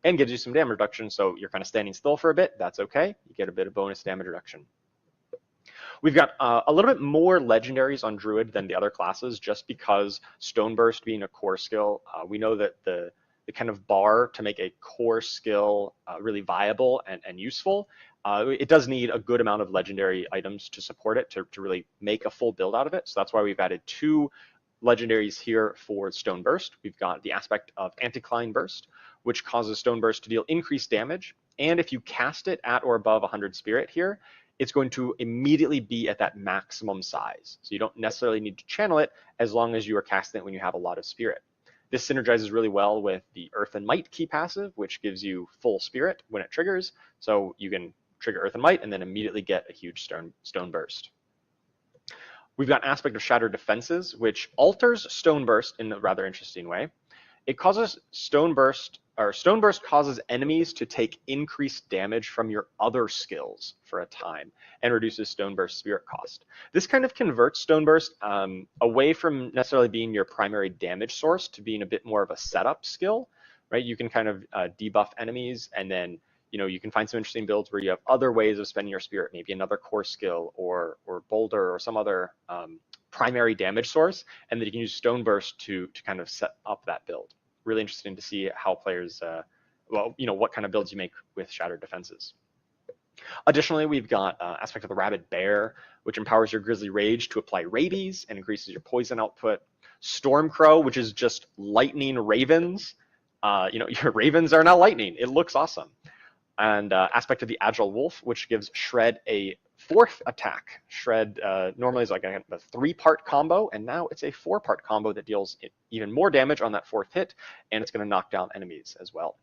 And gives you some damage reduction, so you're kind of standing still for a bit. That's okay. You get a bit of bonus damage reduction. We've got a little bit more legendaries on Druid than the other classes, just because Stone Burst being a core skill. We know that the kind of bar to make a core skill really viable and useful, it does need a good amount of legendary items to support it, to really make a full build out of it. So that's why we've added 2 legendaries here for Stone Burst. We've got the aspect of Anticline Burst, which causes Stone Burst to deal increased damage And if you cast it at or above 100 spirit here, it's going to immediately be at that maximum size. So you don't necessarily need to channel it as long as you are casting it when you have a lot of spirit. This synergizes really well with the Earth and Might key passive, which gives you full spirit when it triggers. So you can trigger Earth and Might and then immediately get a huge stone burst. We've got Aspect of Shattered Defenses, which alters Stone Burst in a rather interesting way. It causes Stone Burst causes enemies to take increased damage from your other skills for a time and reduces Stone Burst spirit cost. This kind of converts Stone Burst away from necessarily being your primary damage source to being a bit more of a setup skill, right? You can kind of debuff enemies, and then you can find some interesting builds where you have other ways of spending your spirit, maybe another core skill or boulder or some other primary damage source, and then you can use Stone Burst to kind of set up that build. Really interesting to see how players, what kind of builds you make with Shattered Defenses. Additionally, we've got Aspect of the Rabid Bear, which empowers your Grizzly Rage to apply rabies and increases your poison output. Storm Crow, which is just lightning ravens. Your ravens are now lightning. It looks awesome. And Aspect of the Agile Wolf, which gives Shred a 4th attack. Shred normally is like a 3-part combo, and now it's a 4-part combo that deals even more damage on that 4th hit, and it's going to knock down enemies as well.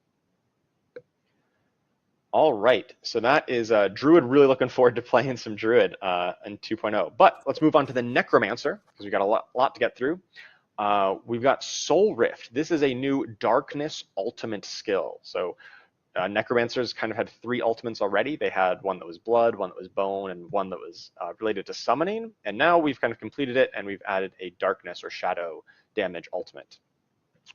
All right, so that is Druid. Really looking forward to playing some Druid in 2.0. But let's move on to the Necromancer, because we've got a lot to get through. We've got Soul Rift. This is a new Darkness ultimate skill. So Necromancers kind of had 3 ultimates already. They had one that was blood, one that was bone, and one that was related to summoning. And now we've kind of completed it, and we've added a darkness or shadow damage ultimate.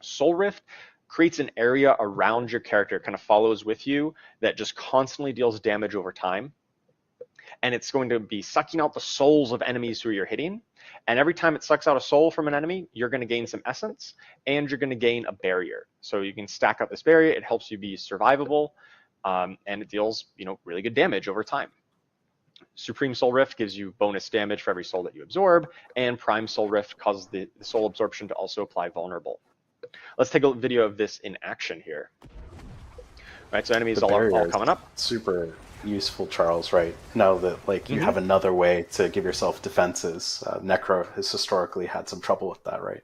Soul Rift creates an area around your character, kind of follows with you, that just constantly deals damage over time. And it's going to be sucking out the souls of enemies who you're hitting. And every time it sucks out a soul from an enemy, you're going to gain some essence, and you're going to gain a barrier. So you can stack up this barrier. It helps you be survivable, and it deals really good damage over time. Supreme Soul Rift gives you bonus damage for every soul that you absorb, and Prime Soul Rift causes the soul absorption to also apply vulnerable. Let's take a video of this in action here. Right, so enemies all coming up. Super useful, Charles, right? Now that you have another way to give yourself defenses. Necro has historically had some trouble with that, right?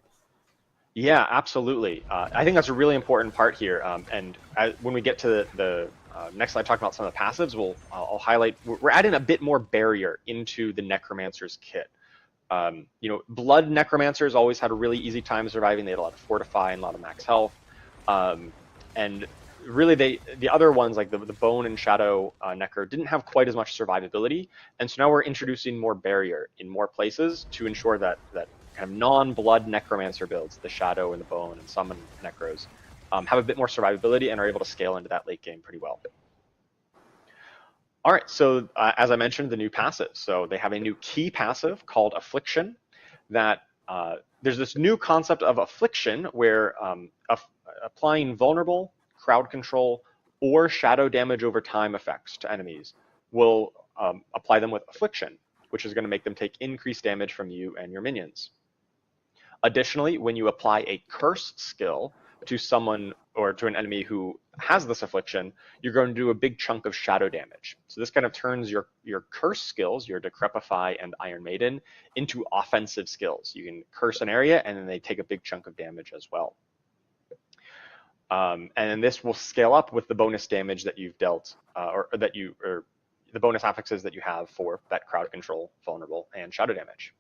Yeah, absolutely. I think that's a really important part here. And when we get to the next slide, talking about some of the passives, I'll highlight. We're adding a bit more barrier into the Necromancer's kit. Blood Necromancers always had a really easy time surviving. They had a lot of fortify and a lot of max health, and really the other ones like the bone and shadow necro didn't have quite as much survivability, and so now we're introducing more barrier in more places to ensure that kind of non-blood necromancer builds, the shadow and the bone and summon necros, have a bit more survivability and are able to scale into that late game pretty well. All right, so as I mentioned, the new passives. So they have a new key passive called Affliction. That there's this new concept of Affliction where applying vulnerable, crowd control, or shadow damage over time effects to enemies will apply them with Affliction, which is going to make them take increased damage from you and your minions. Additionally, when you apply a curse skill to someone or to an enemy who has this affliction, you're going to do a big chunk of shadow damage. So this kind of turns your curse skills, your Decrepify and Iron Maiden, into offensive skills. You can curse an area and then they take a big chunk of damage as well. And then this will scale up with the bonus damage that you've dealt, or the bonus affixes that you have for that crowd control, vulnerable, and shadow damage.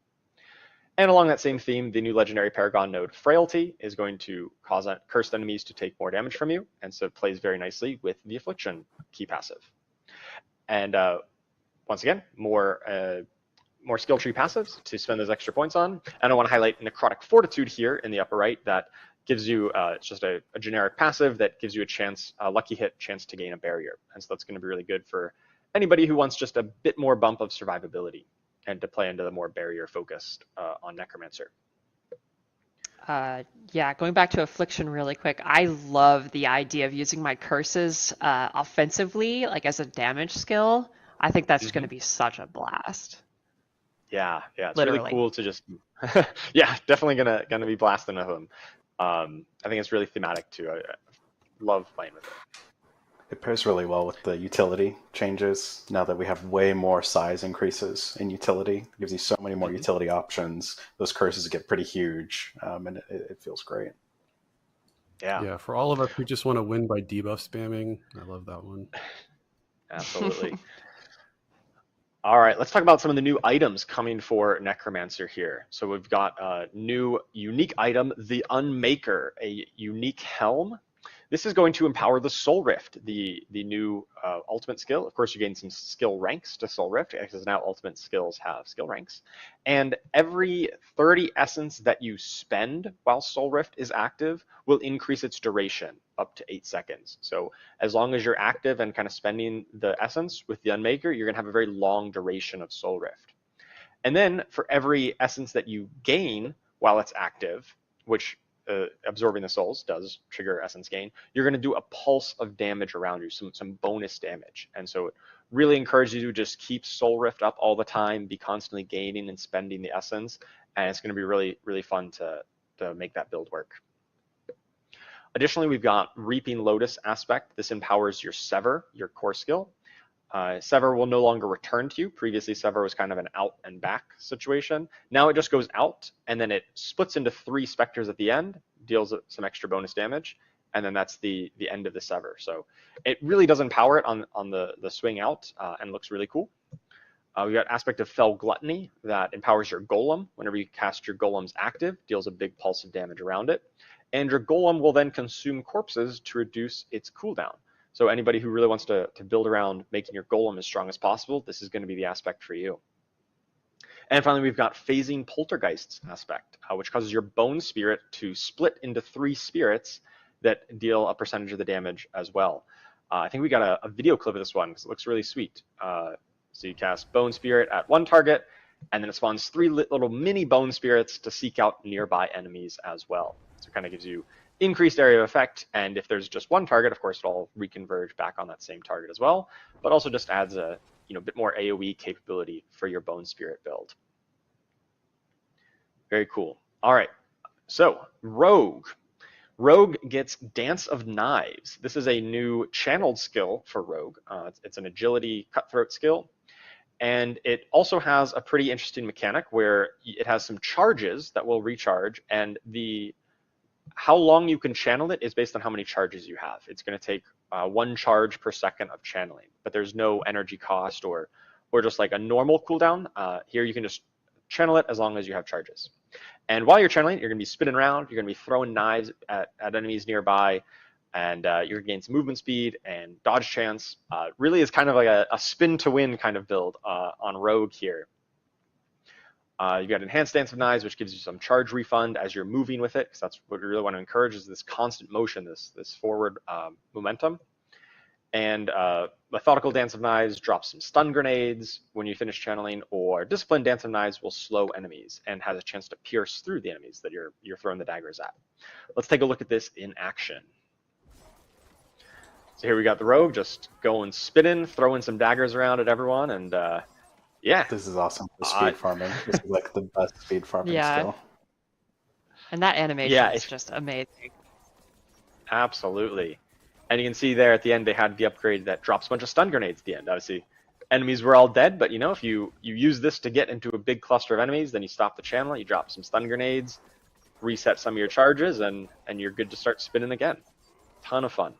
And along that same theme, the new legendary Paragon node Frailty is going to cause cursed enemies to take more damage from you, and so it plays very nicely with the Affliction key passive. And once again, more skill tree passives to spend those extra points on. And I want to highlight Necrotic Fortitude here in the upper right that gives you, it's just a generic passive that gives you a chance, a lucky hit chance to gain a barrier. And so that's going to be really good for anybody who wants just a bit more bump of survivability and to play into the more barrier focused on Necromancer. Yeah, going back to Affliction really quick, I love the idea of using my curses offensively, like as a damage skill. I think that's going to be such a blast. Yeah, it's Literally. Really cool to just, yeah, definitely gonna be blasting with them. I think it's really thematic too. I love playing with it. It pairs really well with the utility changes. Now that we have way more size increases in utility, it gives you so many more utility options. Those curses get pretty huge, and it feels great. Yeah. Yeah, for all of us who just want to win by debuff spamming, I love that one. Absolutely. All right, let's talk about some of the new items coming for Necromancer here. So we've got a new unique item, the Unmaker, a unique helm. This is going to empower the Soul Rift, the new ultimate skill. Of course, you gain some skill ranks to Soul Rift, because now ultimate skills have skill ranks. And every 30 essence that you spend while Soul Rift is active will increase its duration up to 8 seconds. So as long as you're active and kind of spending the essence with the Unmaker, you're going to have a very long duration of Soul Rift. And then for every essence that you gain while it's active, which absorbing the souls does trigger essence gain, you're going to do a pulse of damage around you, some bonus damage. And so it really encourages you to just keep Soul Rift up all the time, be constantly gaining and spending the essence, and it's going to be really, really fun to make that build work. Additionally, we've got Reaping Lotus aspect. This empowers your Sever, your core skill. Sever will no longer return to you. Previously, Sever was kind of an out and back situation. Now it just goes out, and then it splits into 3 specters at the end, deals some extra bonus damage, and then that's the end of the Sever. So it really does empower it on the swing out, and looks really cool. We got aspect of Fell Gluttony that empowers your Golem. Whenever you cast your Golem's active, deals a big pulse of damage around it. And your Golem will then consume corpses to reduce its cooldown. So anybody who really wants to build around making your Golem as strong as possible, this is going to be the aspect for you. And finally, we've got Phasing Poltergeists aspect, which causes your Bone Spirit to split into 3 spirits that deal a percentage of the damage as well. I think we got a video clip of this one because it looks really sweet. So you cast Bone Spirit at 1 target, and then it spawns 3 little mini Bone Spirits to seek out nearby enemies as well. So it kind of gives you increased area of effect, and if there's just 1 target, of course, it'll reconverge back on that same target as well, but also just adds a bit more AoE capability for your Bone Spirit build. Very cool. All right, so Rogue. Rogue gets Dance of Knives. This is a new channeled skill for Rogue. It's an agility cutthroat skill, and it also has a pretty interesting mechanic where it has some charges that will recharge, and how long you can channel it is based on how many charges you have. It's going to take 1 charge per second of channeling, but there's no energy cost or just like a normal cooldown. Here you can just channel it as long as you have charges. And while you're channeling, you're going to be spinning around, you're going to be throwing knives at enemies nearby, and you're going to gain some movement speed and dodge chance. Really is kind of like a spin to win kind of build on Rogue here. You've got Enhanced Dance of Knives, which gives you some charge refund as you're moving with it, because that's what we really want to encourage, is this constant motion, this forward momentum. And Methodical Dance of Knives drops some stun grenades when you finish channeling, or Disciplined Dance of Knives will slow enemies and has a chance to pierce through the enemies that you're throwing the daggers at. Let's take a look at this in action. So here we got the Rogue just going spinning, throwing some daggers around at everyone, and yeah. This is awesome for speed farming. This is like the best speed farming skill. And that animation is just amazing. Absolutely. And you can see there at the end they had the upgrade that drops a bunch of stun grenades at the end. Obviously, enemies were all dead, but if you use this to get into a big cluster of enemies, then you stop the channel, you drop some stun grenades, reset some of your charges, and you're good to start spinning again. Ton of fun.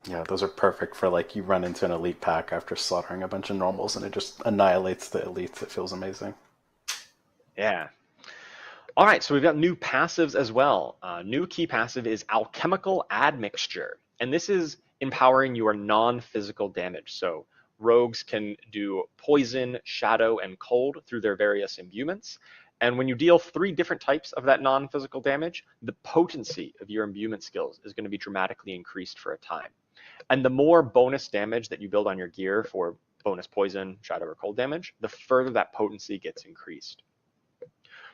Yeah, those are perfect for like you run into an elite pack after slaughtering a bunch of normals and it just annihilates the elites. It feels amazing. Yeah. All right, so we've got new passives as well. New key passive is Alchemical Admixture, and this is empowering your non-physical damage. So rogues can do poison, shadow, and cold through their various imbuements. And when you deal 3 different types of that non-physical damage, the potency of your imbuement skills is going to be dramatically increased for a time. And the more bonus damage that you build on your gear for bonus poison, shadow, or cold damage, the further that potency gets increased.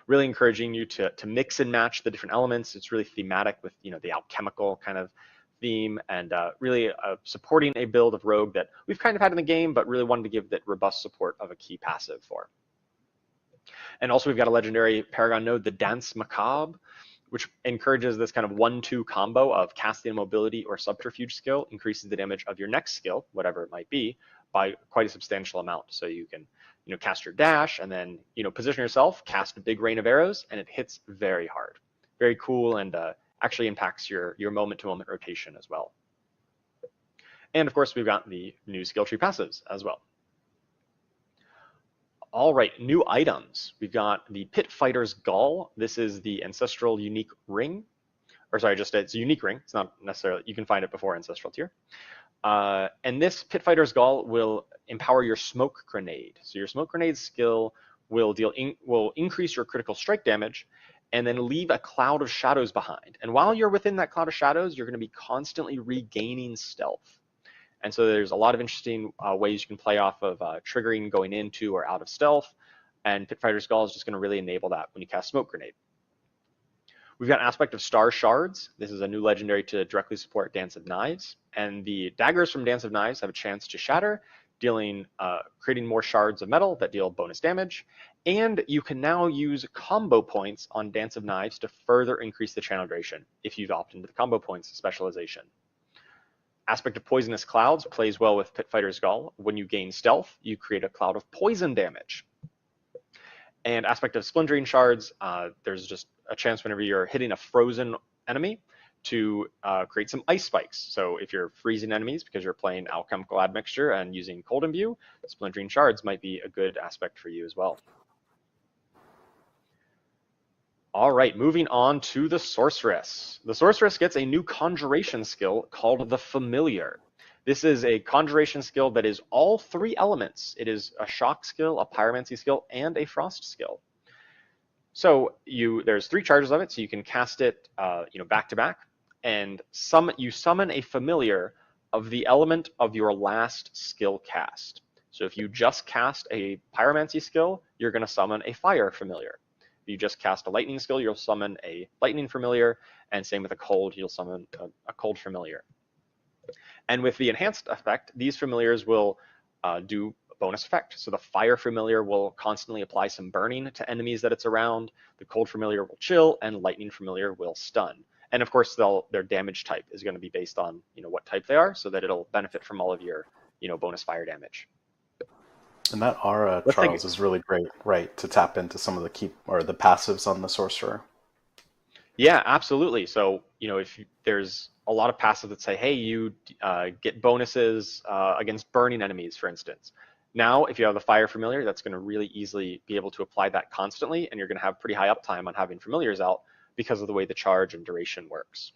Really encouraging you to mix and match the different elements. It's really thematic with the alchemical kind of theme, and really supporting a build of Rogue that we've kind of had in the game, but really wanted to give that robust support of a key passive for. And also we've got a legendary Paragon node, the Dance Macabre, which encourages this kind of 1-2 combo of casting a mobility or subterfuge skill, increases the damage of your next skill, whatever it might be, by quite a substantial amount. So you can, cast your dash and then, position yourself, cast a big rain of arrows, and it hits very hard. Very cool, and actually impacts your moment-to-moment rotation as well. And of course, we've got the new skill tree passives as well. All right, new items. We've got the Pit Fighter's Gall. This is the Ancestral Unique Ring. Or sorry, just it's a unique ring. It's not necessarily, you can find it before Ancestral Tier. And this Pit Fighter's Gall will empower your Smoke Grenade. So your Smoke Grenade skill will increase your critical strike damage and then leave a cloud of shadows behind. And while you're within that cloud of shadows, you're going to be constantly regaining stealth. And so there's a lot of interesting ways you can play off of triggering going into or out of stealth. And Pit Fighter's Gall is just going to really enable that when you cast Smoke Grenade. We've got Aspect of Star Shards. This is a new legendary to directly support Dance of Knives. And the daggers from Dance of Knives have a chance to shatter, creating more shards of metal that deal bonus damage. And you can now use combo points on Dance of Knives to further increase the channel duration if you've opted into the combo points specialization. Aspect of Poisonous Clouds plays well with Pit Fighter's Gall. When you gain stealth, you create a cloud of poison damage. And Aspect of Splintering Shards, there's just a chance whenever you're hitting a frozen enemy to create some ice spikes. So if you're freezing enemies because you're playing Alchemical Admixture and using Cold Imbue, Splintering Shards might be a good aspect for you as well. All right, moving on to the Sorceress. The Sorceress gets a new conjuration skill called the Familiar. This is a conjuration skill that is all 3 elements. It is a shock skill, a pyromancy skill, and a frost skill. So there's 3 charges of it, so you can cast it back to back, and you summon a familiar of the element of your last skill cast. So if you just cast a pyromancy skill, you're going to summon a fire familiar. If you just cast a lightning skill, you'll summon a lightning familiar, and same with a cold, you'll summon a cold familiar. And with the enhanced effect, these familiars will do a bonus effect. So the fire familiar will constantly apply some burning to enemies that it's around, the cold familiar will chill, and lightning familiar will stun. And of course, their damage type is going to be based on what type they are, so that it'll benefit from all of your bonus fire damage. And that aura, Charles, is really great, right, to tap into some of the passives on the Sorcerer. Yeah, absolutely. So, if there's a lot of passives that say, hey, you get bonuses against burning enemies, for instance. Now, if you have the Fire Familiar, that's going to really easily be able to apply that constantly, and you're going to have pretty high uptime on having Familiars out because of the way the charge and duration works.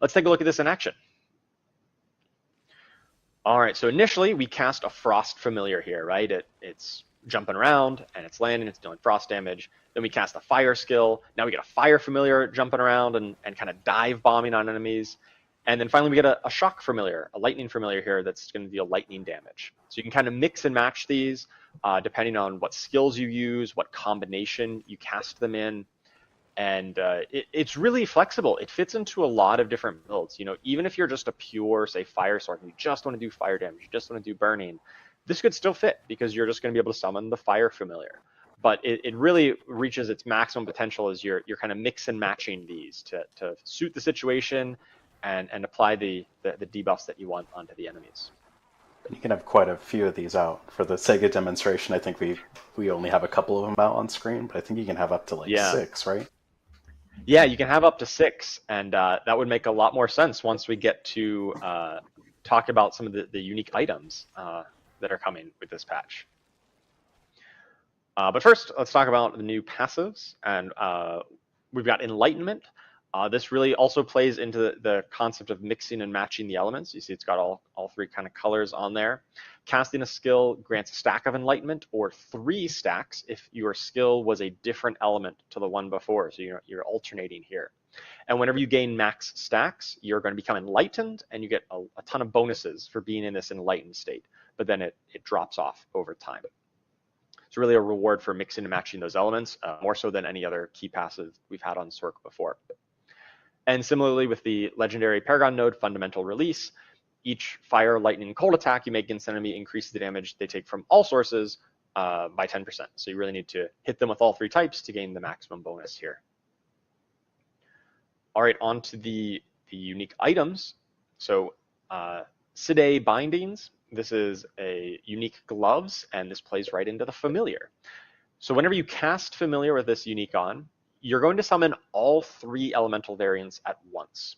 Let's take a look at this in action. All right, so initially we cast a Frost Familiar here, right? It's jumping around and it's landing, it's doing frost damage. Then we cast a Fire skill. Now we get a Fire Familiar jumping around and kind of dive bombing on enemies. And then finally we get a Shock Familiar, a Lightning Familiar here that's going to deal lightning damage. So you can kind of mix and match these depending on what skills you use, what combination you cast them in. And it's really flexible. It fits into a lot of different builds. Even if you're just a pure, say, fire sword, and you just want to do fire damage, you just want to do burning, this could still fit because you're just going to be able to summon the Fire Familiar. But it really reaches its maximum potential as you're kind of mix and matching these to suit the situation and apply the debuffs that you want onto the enemies. You can have quite a few of these out. For the Sega demonstration, I think we only have a couple of them out on screen, but I think you can have up to 6, right? Yeah, you can have up to 6, and that would make a lot more sense once we get to talk about some of the unique items that are coming with this patch. But first, let's talk about the new passives, and we've got Enlightenment. This really also plays into the concept of mixing and matching the elements. You see it's got all 3 kind of colors on there. Casting a skill grants a stack of Enlightenment or 3 stacks if your skill was a different element to the one before. So you're alternating here. And whenever you gain max stacks, you're going to become enlightened and you get a ton of bonuses for being in this enlightened state. But then it drops off over time. It's really a reward for mixing and matching those elements, more so than any other key passive we've had on Sorc before. And similarly with the legendary Paragon node fundamental release, each fire, lightning, cold attack you make against an enemy increases the damage they take from all sources by 10%. So you really need to hit them with all 3 types to gain the maximum bonus here. All right, on to the unique items. So Side Bindings, this is a unique gloves, and this plays right into the familiar. So whenever you cast familiar with this unique on, you're going to summon all 3 elemental variants at once.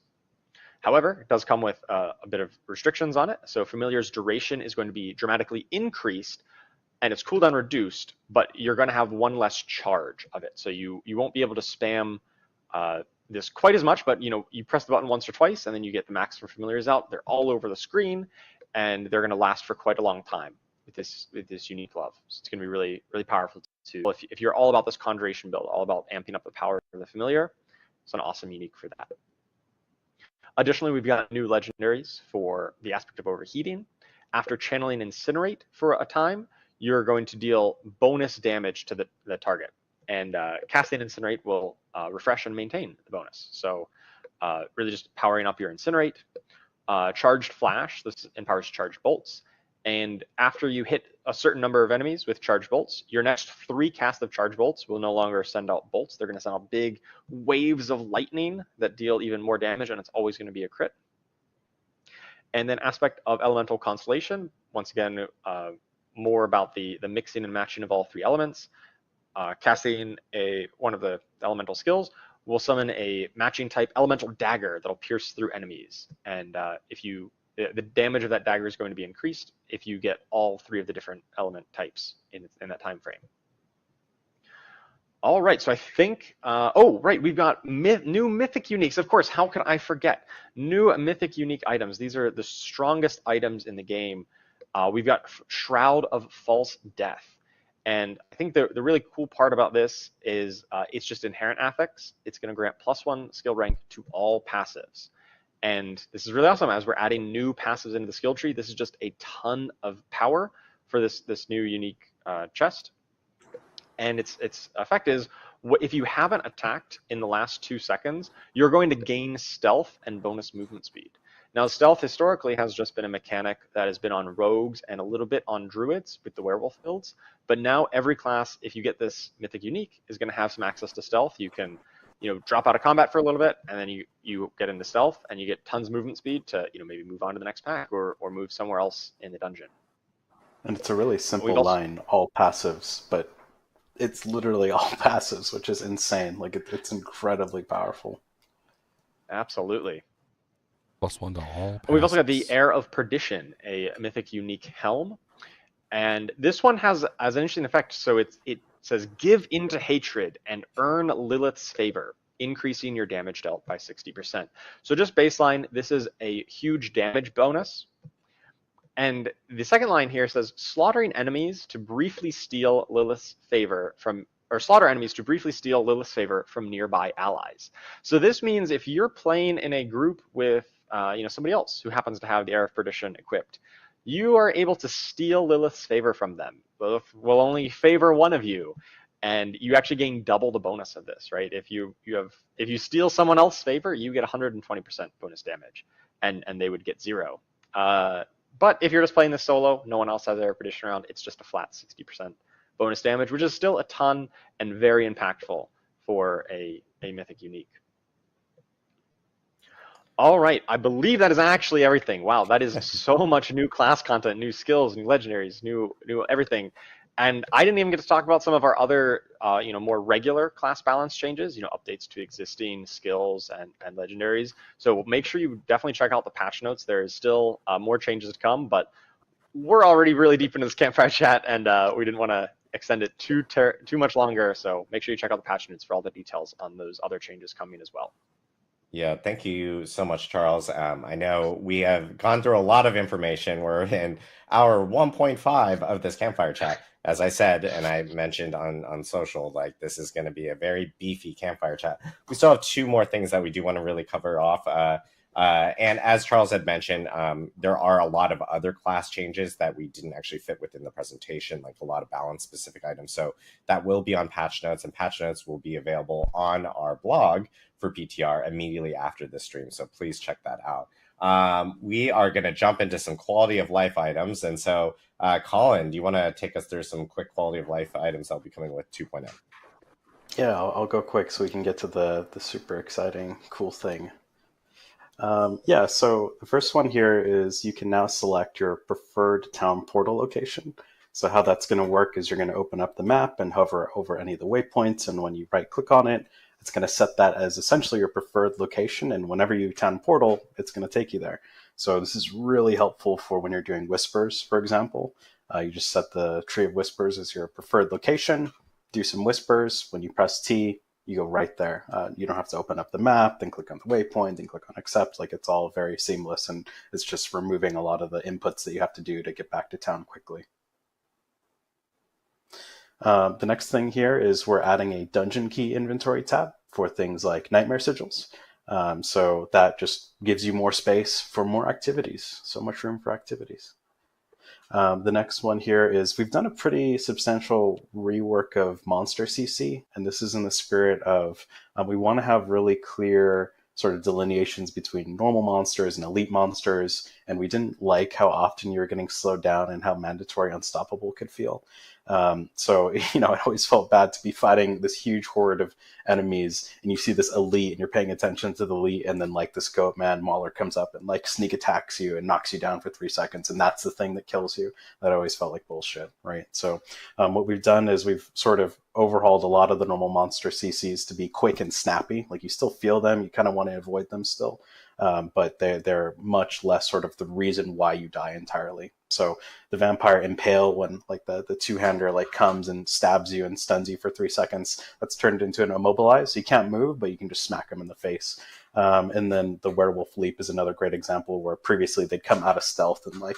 However, it does come with a bit of restrictions on it. So familiar's duration is going to be dramatically increased and its cooldown reduced, but you're going to have 1 less charge of it. So you won't be able to spam this quite as much, but you press the button once or twice and then you get the max for familiars out. They're all over the screen and they're going to last for quite a long time with this unique glove. So it's going to be really, really powerful too. If you're all about this conjuration build, all about amping up the power of the familiar, it's an awesome unique for that. Additionally, we've got new legendaries for the aspect of overheating. After channeling Incinerate for a time, you're going to deal bonus damage to the target. And casting Incinerate will refresh and maintain the bonus. So really just powering up your Incinerate. Charged Flash, this empowers charged bolts. And after you hit a certain number of enemies with charged bolts, your next 3 casts of charged bolts will no longer send out bolts. They're going to send out big waves of lightning that deal even more damage, and it's always going to be a crit. And then aspect of Elemental Constellation, once again, more about the mixing and matching of all 3 elements. Casting one of the elemental skills will summon a matching type elemental dagger that'll pierce through enemies. And the damage of that dagger is going to be increased if you get all 3 of the different element types in that time frame. All right, so I think, we've got new mythic uniques. Of course, how could I forget? New mythic unique items. These are the strongest items in the game. We've got Shroud of False Death. And I think the really cool part about this is it's just inherent affix. It's going to grant +1 skill rank to all passives. And this is really awesome as we're adding new passives into the skill tree. This is just a ton of power for this new unique chest. And its effect is, if you haven't attacked in the last 2 seconds, you're going to gain stealth and bonus movement speed. Now, stealth historically has just been a mechanic that has been on rogues and a little bit on druids with the werewolf builds. But now every class, if you get this mythic unique, is going to have some access to stealth. You can drop out of combat for a little bit, and then you get into stealth, and you get tons of movement speed to maybe move on to the next pack or move somewhere else in the dungeon. And it's a really simple line, all passives, but it's literally all passives, which is insane. Like it's incredibly powerful. Absolutely. +1 to all. We've also got the Heir of Perdition, a mythic unique helm. And this one has an interesting effect. So it says, give into hatred and earn Lilith's favor, increasing your damage dealt by 60%. So just baseline, this is a huge damage bonus. And the second line here says, slaughtering enemies to briefly steal Lilith's favor from, or slaughter enemies to briefly steal Lilith's favor from nearby allies. So this means if you're playing in a group with somebody else who happens to have the Heir of Perdition equipped, you are able to steal Lilith's favor from them. Lilith will only favor one of you, and you actually gain double the bonus of this, right? If you steal someone else's favor, you get 120% bonus damage, and they would get 0. But if you're just playing this solo, no one else has Heir of Perdition around, it's just a flat 60% bonus damage, which is still a ton and very impactful for a mythic unique. All right, I believe that is actually everything. Wow, that is so much new class content, new skills, new legendaries, new everything. And I didn't even get to talk about some of our other, more regular class balance changes, updates to existing skills and legendaries. So make sure you definitely check out the patch notes. There is still more changes to come, but we're already really deep into this Campfire Chat, and we didn't want to extend it too much longer. So make sure you check out the patch notes for all the details on those other changes coming as well. Yeah, thank you so much, Charles. I know we have gone through a lot of information. We're in hour 1.5 of this Campfire Chat. As I said, and I mentioned on social, like this is going to be a very beefy Campfire Chat. We still have 2 more things that we do want to really cover off. And as Charles had mentioned, there are a lot of other class changes that we didn't actually fit within the presentation, like a lot of balance-specific items. So that will be on patch notes, and patch notes will be available on our blog for PTR immediately after the stream. So please check that out. We are going to jump into some quality of life items. And so, Colin, do you want to take us through some quick quality of life items that will be coming with 2.0? Yeah, I'll go quick so we can get to the super exciting, cool thing. Yeah, so the first one here is you can now select your preferred town portal location. So how that's going to work is you're going to open up the map and hover over any of the waypoints, and when you right-click on it, it's going to set that as essentially your preferred location, and whenever you town portal, it's going to take you there. So this is really helpful for when you're doing whispers, for example. You just set the tree of whispers as your preferred location, do some whispers. When you press T, you go right there. You don't have to open up the map, then click on the waypoint, then click on accept. Like, it's all very seamless, and it's just removing a lot of the inputs that you have to do to get back to town quickly. The next thing here is we're adding a dungeon key inventory tab for things like nightmare sigils. So that just gives you more space for more activities. So much room for activities. The next one here is we've done a pretty substantial rework of monster CC, and this is in the spirit of we want to have really clear sort of delineations between normal monsters and elite monsters, and we didn't like how often you were getting slowed down and how mandatory unstoppable could feel. So, you know, it always felt bad to be fighting this huge horde of enemies, and you see this elite, and you're paying attention to the elite, and then like this goat man mauler comes up and like sneak attacks you and knocks you down for 3 seconds, and that's the thing that kills you. That always felt like bullshit, right? So what we've done is we've sort of overhauled a lot of the normal monster CCs to be quick and snappy. Like, you still feel them, you kind of want to avoid them still, but they're much less sort of the reason why you die entirely. So the vampire impale, when like the two-hander like comes and stabs you and stuns you for 3 seconds, that's turned into an immobilize. So you can't move, but you can just smack him in the face. And then the werewolf leap is another great example where previously they'd come out of stealth and like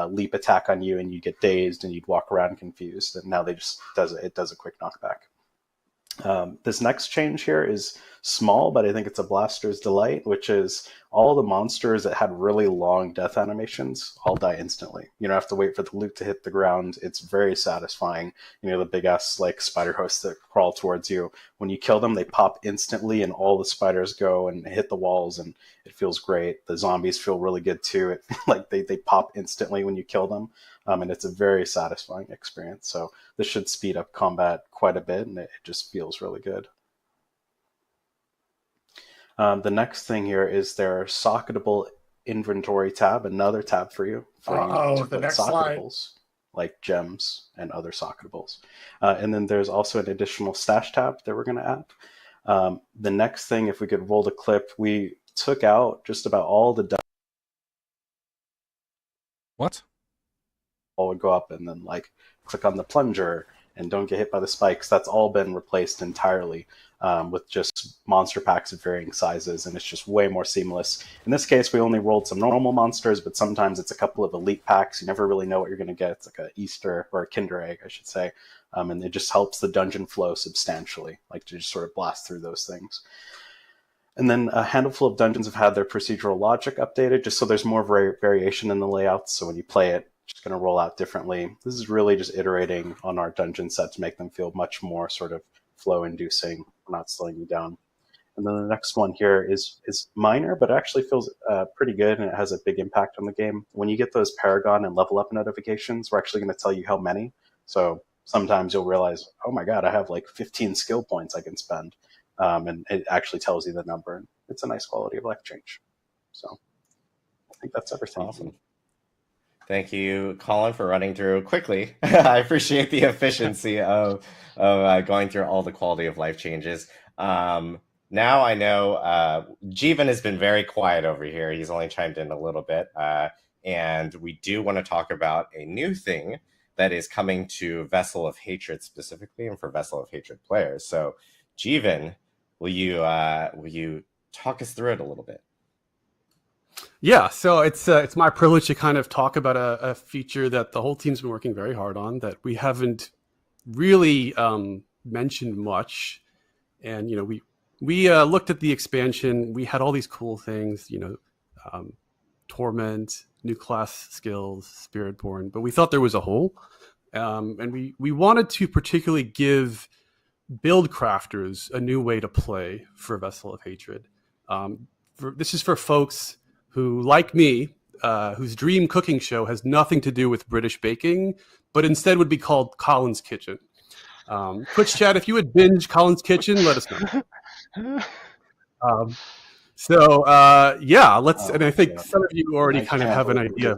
leap attack on you, and you get dazed and you'd walk around confused. And now they just does a quick knockback. This next change here is small, but I think it's a blaster's delight, which is all the monsters that had really long death animations all die instantly. You don't have to wait for the loot to hit the ground. It's very satisfying. You know, the big ass like spider hosts that crawl towards you, when you kill them, they pop instantly, and all the spiders go and hit the walls, and it feels great. The zombies feel really good too. It like they pop instantly when you kill them. And it's a very satisfying experience. So this should speed up combat quite a bit, and it just feels really good. The next thing here is their socketable inventory tab, another tab for you. The next slide. Like gems and other socketables. And then there's also an additional stash tab that we're going to add. The next thing, if we could roll the clip, we took out just about all the... What? All would go up and then like click on the plunger and don't get hit by the spikes. That's all been replaced entirely with just monster packs of varying sizes, and it's just way more seamless. In this case, we only rolled some normal monsters, but sometimes it's a couple of elite packs. You never really know what you're going to get. It's like a Easter or a Kinder egg, I should say, and it just helps the dungeon flow substantially, like to just sort of blast through those things. And then a handful of dungeons have had their procedural logic updated, just so there's more variation in the layouts. So when you play it, it's just going to roll out differently. This is really just iterating on our dungeon set to make them feel much more sort of flow-inducing, not slowing you down. And then the next one here is minor, but it actually feels pretty good, and it has a big impact on the game. When you get those Paragon and level up notifications, we're actually going to tell you how many. So sometimes you'll realize, oh my god, I have like 15 skill points I can spend. And it actually tells you the number, and it's a nice quality of life change. So I think that's everything. Awesome. Thank you, Colin, for running through quickly. I appreciate the efficiency of going through all the quality of life changes. Now I know Jeevan has been very quiet over here. He's only chimed in a little bit. And we do want to talk about a new thing that is coming to Vessel of Hatred specifically, and for Vessel of Hatred players. So Jeevan, will you talk us through it a little bit? Yeah, so it's my privilege to kind of talk about a feature that the whole team's been working very hard on that we haven't really mentioned much. And you know, we looked at the expansion. We had all these cool things, you know, Torment, new class skills, Spiritborn, but we thought there was a hole, and we wanted to particularly give build crafters a new way to play for Vessel of Hatred. This is for folks who, like me, whose dream cooking show has nothing to do with British baking, but instead would be called Colin's Kitchen. Twitch chat, if you would binge Colin's Kitchen, let us know. Yeah, let's. And I think some of you already kind of have an idea.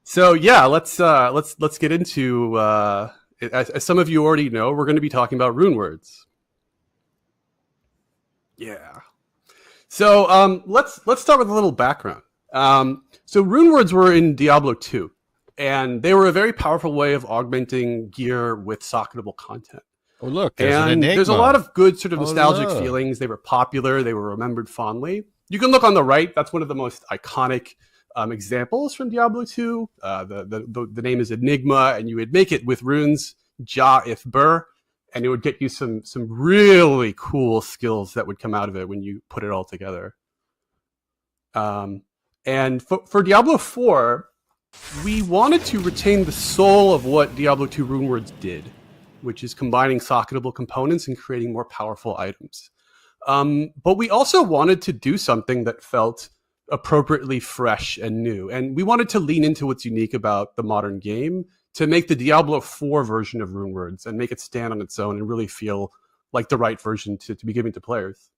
So yeah, let's get into. As some of you already know, we're going to be talking about rune words. Yeah. So let's start with a little background. So rune words were in Diablo 2, and they were a very powerful way of augmenting gear with socketable content. Oh look, there's an And enigma. there's a lot of good sort of nostalgic look. feelings. They were popular. They were remembered fondly. You can look on the right. That's one of the most iconic examples from Diablo 2. The name is Enigma, and you would make it with runes Ja if Bur, and it would get you some really cool skills that would come out of it when you put it all together. And for Diablo 4, we wanted to retain the soul of what Diablo 2 runewords did, which is combining socketable components and creating more powerful items. But we also wanted to do something that felt appropriately fresh and new. And we wanted to lean into what's unique about the modern game to make the Diablo 4 version of runewords and make it stand on its own and really feel like the right version to be given to players.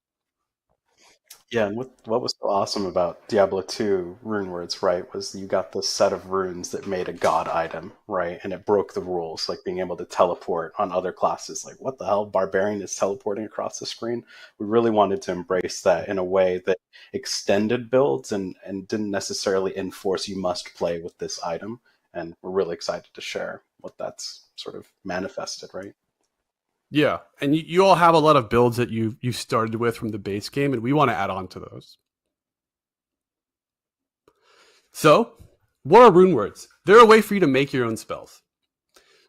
Yeah, and what was so awesome about Diablo 2 runewords, right, was you got this set of runes that made a god item, right, and it broke the rules, like being able to teleport on other classes. Like, what the hell, Barbarian is teleporting across the screen? We really wanted to embrace that in a way that extended builds and didn't necessarily enforce you must play with this item, and we're really excited to share what that's sort of manifested, right? Yeah, and you all have a lot of builds that you started with from the base game, and we want to add on to those. So, what are rune words? They're a way for you to make your own spells.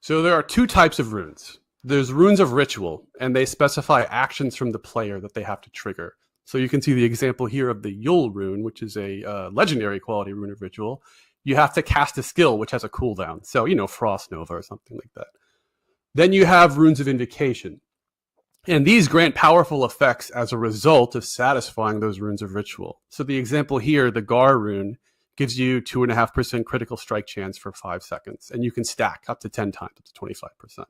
So there are two types of runes. There's runes of ritual, and they specify actions from the player that they have to trigger. So you can see the example here of the Yul rune, which is a legendary quality rune of ritual. You have to cast a skill, which has a cooldown. So, Frost Nova or something like that. Then you have runes of invocation. And these grant powerful effects as a result of satisfying those runes of ritual. So the example here, the Gar rune, gives you 2.5% critical strike chance for 5 seconds. And you can stack up to 10 times, up to 25%.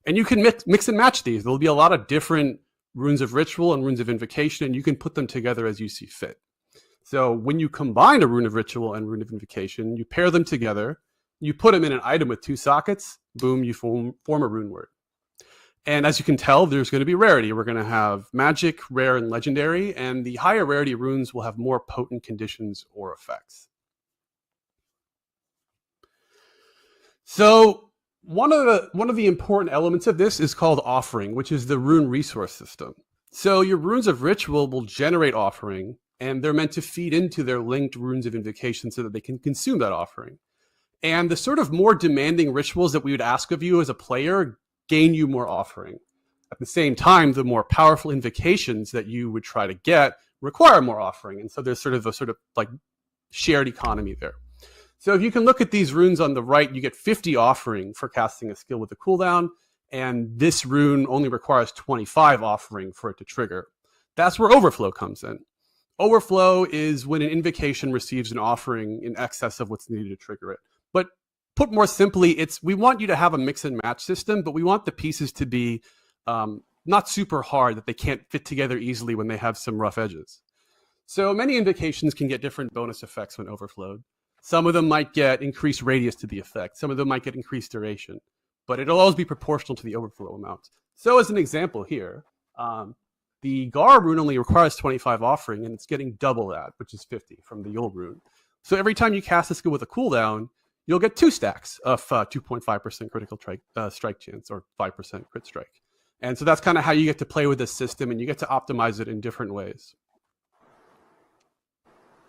And you can mix and match these. There'll be a lot of different runes of ritual and runes of invocation, and you can put them together as you see fit. So when you combine a rune of ritual and rune of invocation, you pair them together, you put them in an item with 2 sockets, boom, you form a rune word. And as you can tell, there's going to be rarity. We're going to have magic, rare, and legendary, and the higher rarity runes will have more potent conditions or effects. So one of the important elements of this is called offering, which is the rune resource system. So your runes of ritual will generate offering, and they're meant to feed into their linked runes of invocation so that they can consume that offering. And the sort of more demanding rituals that we would ask of you as a player gain you more offering. At the same time, the more powerful invocations that you would try to get require more offering. And so there's sort of like shared economy there. So if you can look at these runes on the right, you get 50 offering for casting a skill with a cooldown. And this rune only requires 25 offering for it to trigger. That's where overflow comes in. Overflow is when an invocation receives an offering in excess of what's needed to trigger it. But put more simply, we want you to have a mix and match system, but we want the pieces to be not super hard, that they can't fit together easily when they have some rough edges. So many invocations can get different bonus effects when overflowed. Some of them might get increased radius to the effect. Some of them might get increased duration, but it'll always be proportional to the overflow amount. So as an example here, the Gar rune only requires 25 offering, and it's getting double that, which is 50 from the Yul rune. So every time you cast a skill with a cooldown, you'll get 2 stacks of 2.5% critical strike chance, or 5% crit strike. And so that's kind of how you get to play with this system, and you get to optimize it in different ways.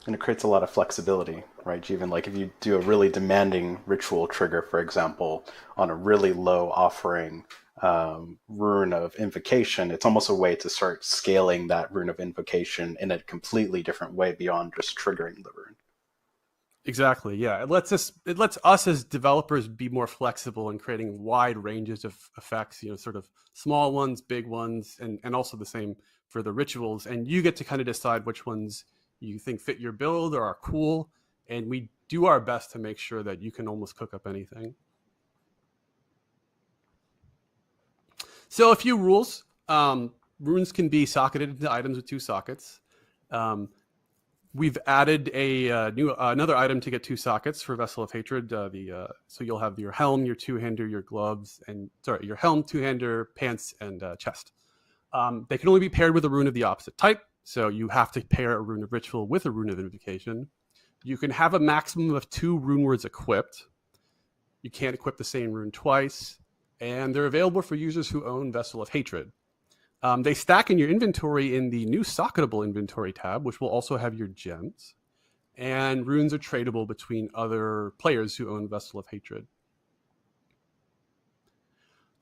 And it creates a lot of flexibility, right? Even like if you do a really demanding ritual trigger, for example, on a really low offering rune of invocation, it's almost a way to start scaling that rune of invocation in a completely different way beyond just triggering the rune. Exactly. Yeah. It lets us as developers be more flexible in creating wide ranges of effects, sort of small ones, big ones, and also the same for the rituals. And you get to kind of decide which ones you think fit your build or are cool. And we do our best to make sure that you can almost cook up anything. So a few rules. Runes can be socketed into items with 2 sockets. We've added another item to get 2 sockets for Vessel of Hatred. So you'll have your helm, your 2-hander, your gloves, your helm, 2-hander, pants, and chest. They can only be paired with a rune of the opposite type. So you have to pair a rune of ritual with a rune of invocation. You can have a maximum of 2 rune words equipped. You can't equip the same rune twice. And they're available for users who own Vessel of Hatred. They stack in your inventory in the new socketable inventory tab, which will also have your gems. And runes are tradable between other players who own Vessel of Hatred.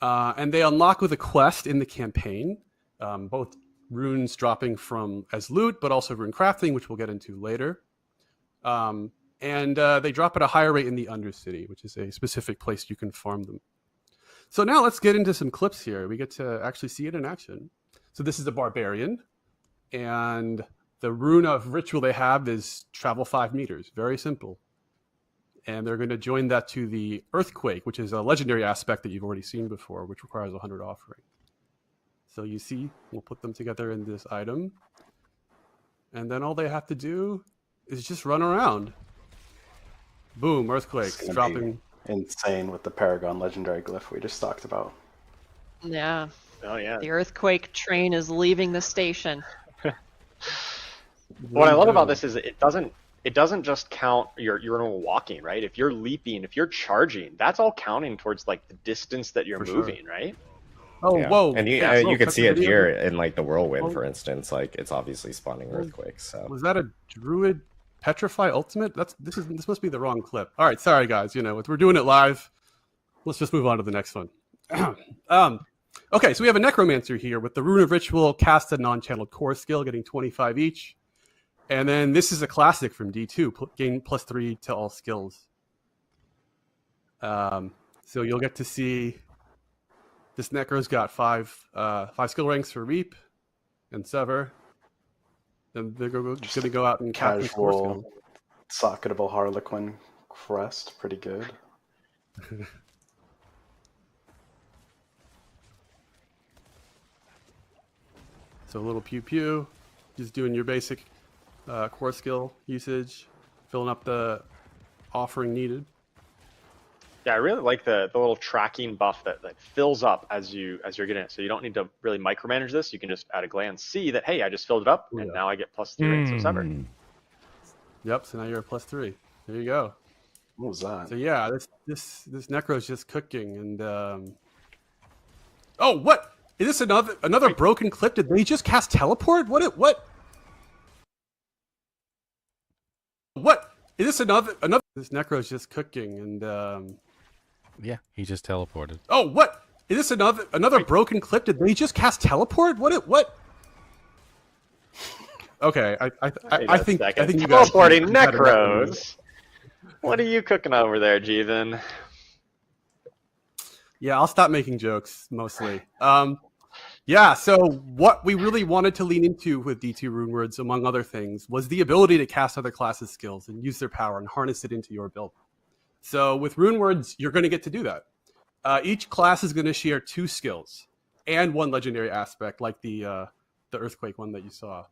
And they unlock with a quest in the campaign, both runes dropping from as loot, but also rune crafting, which we'll get into later. And they drop at a higher rate in the Undercity, which is a specific place you can farm them. So now let's get into some clips here. We get to actually see it in action. So this is a barbarian, and the rune of ritual they have is travel 5 meters. Very simple. And they're going to join that to the earthquake, which is a legendary aspect that you've already seen before, which requires 100 offering. So you see, we'll put them together in this item. And then all they have to do is just run around. Boom, earthquake, dropping. Insane with the Paragon legendary glyph we just talked about. Yeah. Oh yeah. The earthquake train is leaving the station. What I love about this is it doesn't just count your normal walking, right? If you're leaping, if you're charging, that's all counting towards like the distance that you're moving, right? Oh, Yeah. whoa. And you can see it here in like the whirlwind, for instance. Like it's obviously spawning earthquakes. So Was that a druid petrify ultimate? This must be the wrong clip. All right, sorry guys. We're doing it live. Let's just move on to the next one. Okay, so we have a necromancer here with the rune of ritual, cast a non-channeled core skill, getting 25 each. And then this is a classic from D2, gain +3 to all skills. So you'll get to see this necro's got 5 skill ranks for reap and sever. And they're going to go out and cast the core skill. Socketable Harlequin crest, pretty good. So a little pew pew, just doing your basic core skill usage, filling up the offering needed. Yeah, I really like the little tracking buff that fills up as you're getting it. So you don't need to really micromanage this. You can just at a glance see that, hey, I just filled it up, and now I get +3 ranks of sever. Yep. So now you're at +3. There you go. What was that? So yeah, this necro's just cooking, and oh, what is this? Another broken clip? Did they just cast teleport? What is this? Another? This necro's just cooking, and yeah, he just teleported. Oh, what is this? Another broken clip? Did they just cast teleport? What? Okay, I think you guys teleporting necros. What are you cooking over there, Jeevan? Yeah, I'll stop making jokes mostly. Yeah, so what we really wanted to lean into with D2 Runewords, among other things, was the ability to cast other classes' skills and use their power and harness it into your build. So with Runewords, you're going to get to do that. Each class is going to share 2 skills and 1 legendary aspect, like the Earthquake one that you saw.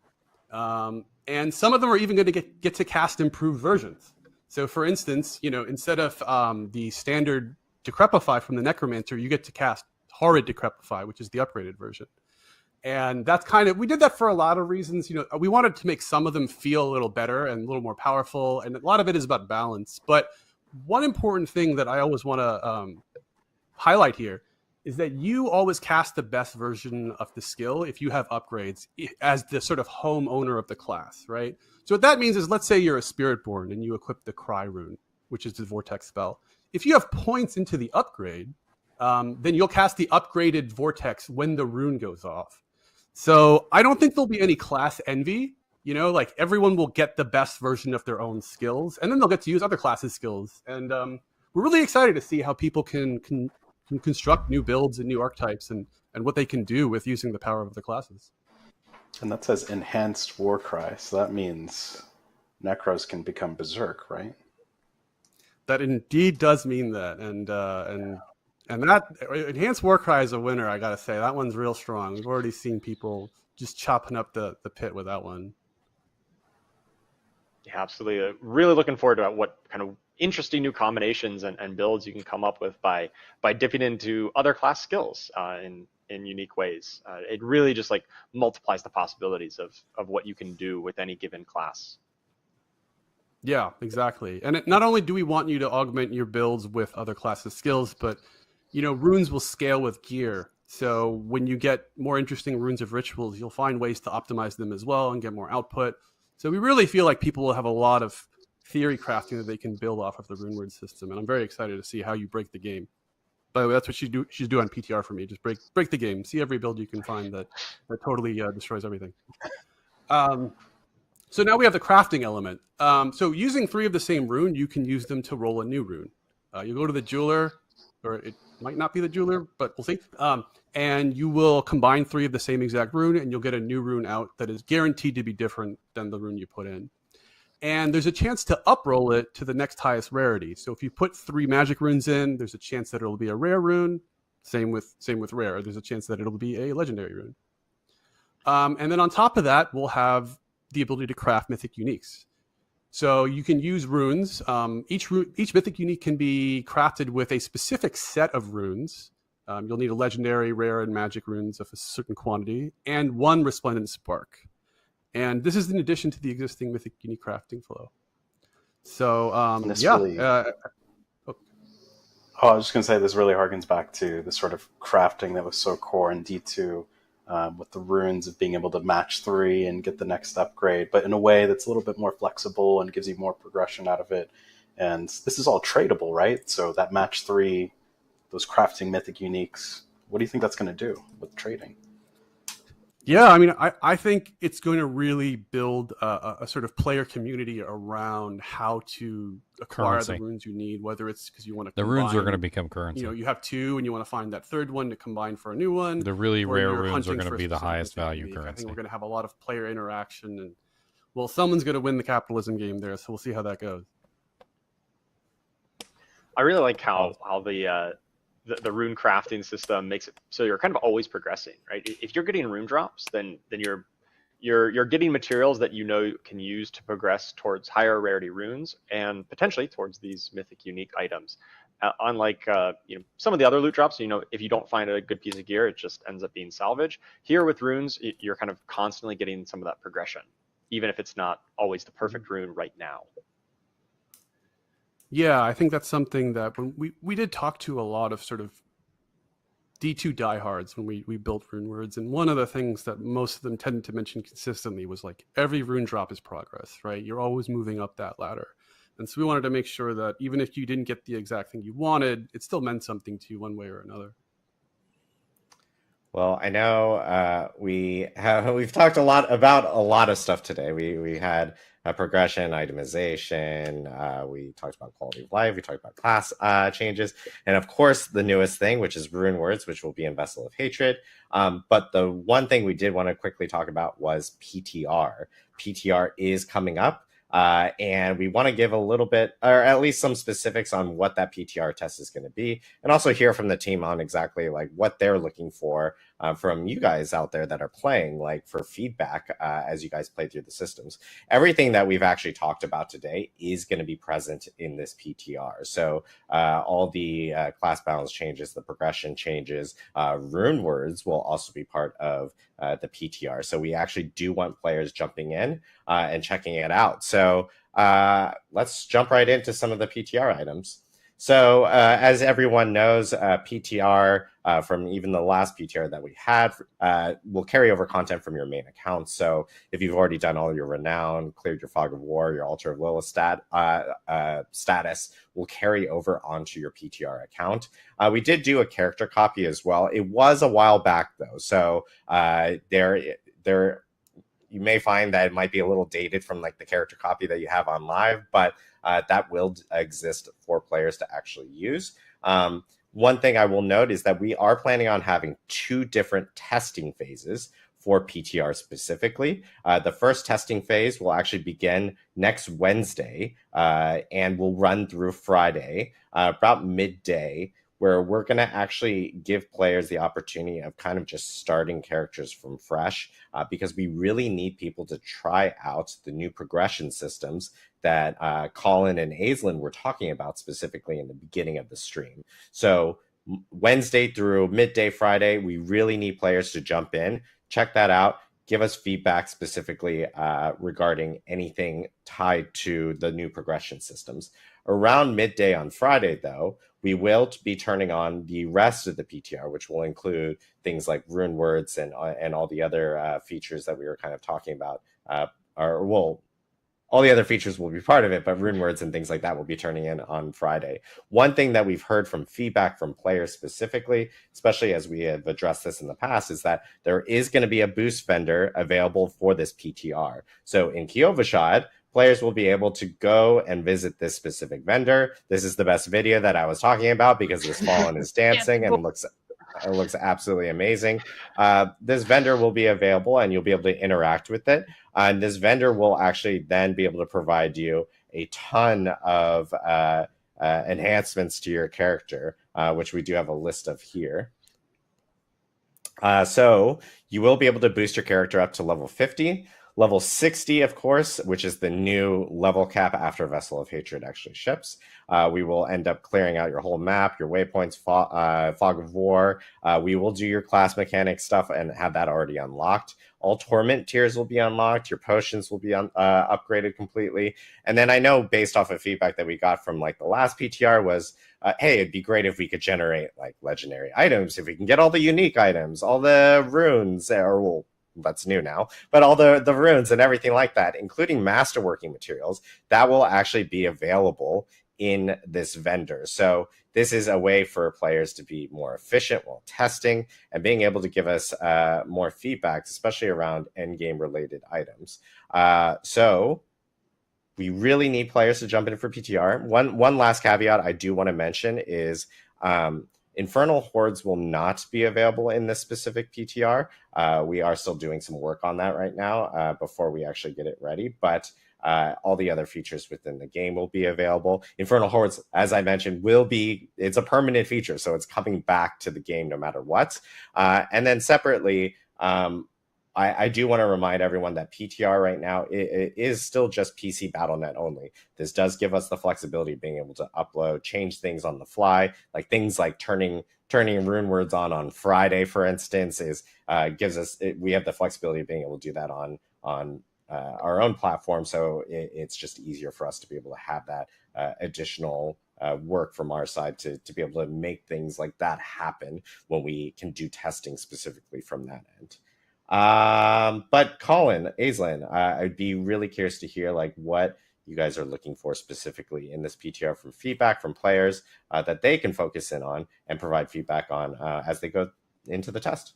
And some of them are even going to get to cast improved versions. So for instance, instead of the standard Decrepify from the Necromancer, you get to cast Horrid Decrepify, which is the upgraded version. And that's we did that for a lot of reasons. We wanted to make some of them feel a little better and a little more powerful. And a lot of it is about balance. But one important thing that I always want to highlight here is that you always cast the best version of the skill if you have upgrades as the sort of home owner of the class, right? So what that means is, let's say you're a Spiritborn and you equip the Cry rune, which is the Vortex spell. If you have points into the upgrade, then you'll cast the upgraded Vortex when the rune goes off. So I don't think there'll be any class envy. Like everyone will get the best version of their own skills, and then they'll get to use other classes' skills. And we're really excited to see how people can construct new builds and new archetypes and what they can do with using the power of the classes. And that says enhanced war cry, so that means necros can become berserk, right? That indeed does mean that, and that Enhanced Warcry is a winner. I gotta say that one's real strong. We've already seen people just chopping up the pit with that one. Yeah, absolutely. Really looking forward to what kind of interesting new combinations and builds you can come up with by dipping into other class skills in unique ways. It really just like multiplies the possibilities of what you can do with any given class. Yeah, exactly. And not only do we want you to augment your builds with other classes' skills, but runes will scale with gear. So when you get more interesting runes of rituals, you'll find ways to optimize them as well and get more output. So we really feel like people will have a lot of theory crafting that they can build off of the rune word system. And I'm very excited to see how you break the game. By the way, that's what she's do on PTR for me. Just break the game. See every build you can find that totally destroys everything. So now we have the crafting element. So using 3 of the same rune, you can use them to roll a new rune. You go to the jeweler, or it might not be the jeweler, but we'll see. And you will combine 3 of the same exact rune, and you'll get a new rune out that is guaranteed to be different than the rune you put in. And there's a chance to up-roll it to the next highest rarity. So if you put 3 magic runes in, there's a chance that it'll be a rare rune. Same with rare. There's a chance that it'll be a legendary rune. And then on top of that, we'll have the ability to craft mythic uniques. So you can use runes. Each mythic unique can be crafted with a specific set of runes. You'll need a legendary, rare, and magic runes of a certain quantity, and 1 resplendent spark. And this is in addition to the existing mythic unique crafting flow. So I was just going to say, this really harkens back to the sort of crafting that was so core in D2, with the runes of being able to match 3 and get the next upgrade, but in a way that's a little bit more flexible and gives you more progression out of it. And this is all tradable, right? So that match 3, those crafting mythic uniques, what do you think that's going to do with trading? Yeah, I mean, I think it's going to really build a sort of player community around how to acquire the runes you need, whether it's because you want to The runes are going to become currency. You have 2 and you want to find that 3rd one to combine for a new one. The really rare runes are going to be the highest value unique. currency. I think we're going to have a lot of player interaction, and well, someone's going to win the capitalism game there, so we'll see how that goes. I really like how the rune crafting system makes it so you're kind of always progressing, right? If you're getting rune drops, then you're getting materials that can use to progress towards higher rarity runes and potentially towards these mythic unique items. Unlike some of the other loot drops, if you don't find a good piece of gear, it just ends up being salvage. Here with runes, you're kind of constantly getting some of that progression, even if it's not always the perfect rune right now. Yeah, I think that's something that when we did talk to a lot of sort of D2 diehards when we built rune words, and one of the things that most of them tended to mention consistently was like every rune drop is progress, right? You're always moving up that ladder. And so we wanted to make sure that even if you didn't get the exact thing you wanted, it still meant something to you one way or another. Well, I know we've talked a lot about a lot of stuff today. We had progression, itemization. We talked about quality of life. We talked about class changes, and of course, the newest thing, which is rune words, which will be in Vessel of Hatred. But the one thing we did want to quickly talk about was PTR. PTR is coming up. And we want to give a little bit, or at least some specifics on what that PTR test is going to be, and also hear from the team on exactly like what they're looking for from you guys out there that are playing, like for feedback as you guys play through the systems. Everything that we've actually talked about today is going to be present in this PTR. So all the class balance changes, the progression changes, rune words will also be part of the PTR. So we actually do want players jumping in and checking it out. So let's jump right into some of the PTR items. So as everyone knows, PTR from even the last PTR that we had will carry over content from your main account. So if you've already done all your renown, cleared your fog of war, your altar of Lilith status will carry over onto your PTR account. We did do a character copy as well. It was a while back though, so there you may find that it might be a little dated from like the character copy that you have on live, but that will exist for players to actually use. One thing I will note is that we are planning on having 2 different testing phases for PTR specifically. The first testing phase will actually begin next Wednesday and will run through Friday, about midday, where we're going to actually give players the opportunity of kind of just starting characters from fresh, because we really need people to try out the new progression systems that Colin and Aislinn were talking about specifically in the beginning of the stream. So Wednesday through midday Friday, we really need players to jump in, check that out, give us feedback specifically regarding anything tied to the new progression systems. Around midday on Friday, though, we will be turning on the rest of the PTR, which will include things like rune words and all the other features that we were kind of talking about. All the other features will be part of it, but rune words and things like that will be turning in on Friday. One thing that we've heard from feedback from players specifically, especially as we have addressed this in the past, is that there is going to be a boost vendor available for this PTR. So in Kyovashad, players will be able to go and visit this specific vendor. This is the best video that I was talking about because this Fallen is dancing and looks absolutely amazing. This vendor will be available and you'll be able to interact with it. And this vendor will actually then be able to provide you a ton of enhancements to your character, which we do have a list of here. So you will be able to boost your character up to level 50. Level 60, of course, which is the new level cap after Vessel of Hatred actually ships. We will end up clearing out your whole map, your waypoints, Fog of War. We will do your class mechanic stuff and have that already unlocked. All torment tiers will be unlocked. Your potions will be upgraded completely. And then I know based off of feedback that we got from like the last PTR was, hey, it'd be great if we could generate like legendary items, if we can get all the unique items, all the runes, that's new now, but all the runes and everything like that, including masterworking materials, that will actually be available in this vendor. So this is a way for players to be more efficient while testing and being able to give us more feedback, especially around endgame related items. So we really need players to jump in for PTR. One last caveat I do want to mention is Infernal Hordes will not be available in this specific PTR. We are still doing some work on that right now before we actually get it ready, but all the other features within the game will be available. Infernal Hordes, as I mentioned, it's a permanent feature, so it's coming back to the game no matter what. And then separately, I do want to remind everyone that PTR right now it is still just PC BattleNet only. This does give us the flexibility of being able to upload, change things on the fly, like things like turning rune words on Friday, for instance, we have the flexibility of being able to do that on our own platform. So it's just easier for us to be able to have that additional work from our side to be able to make things like that happen when we can do testing specifically from that end. But Colin, Aislinn, I'd be really curious to hear like what you guys are looking for specifically in this PTR from feedback from players that they can focus in on and provide feedback on as they go into the test.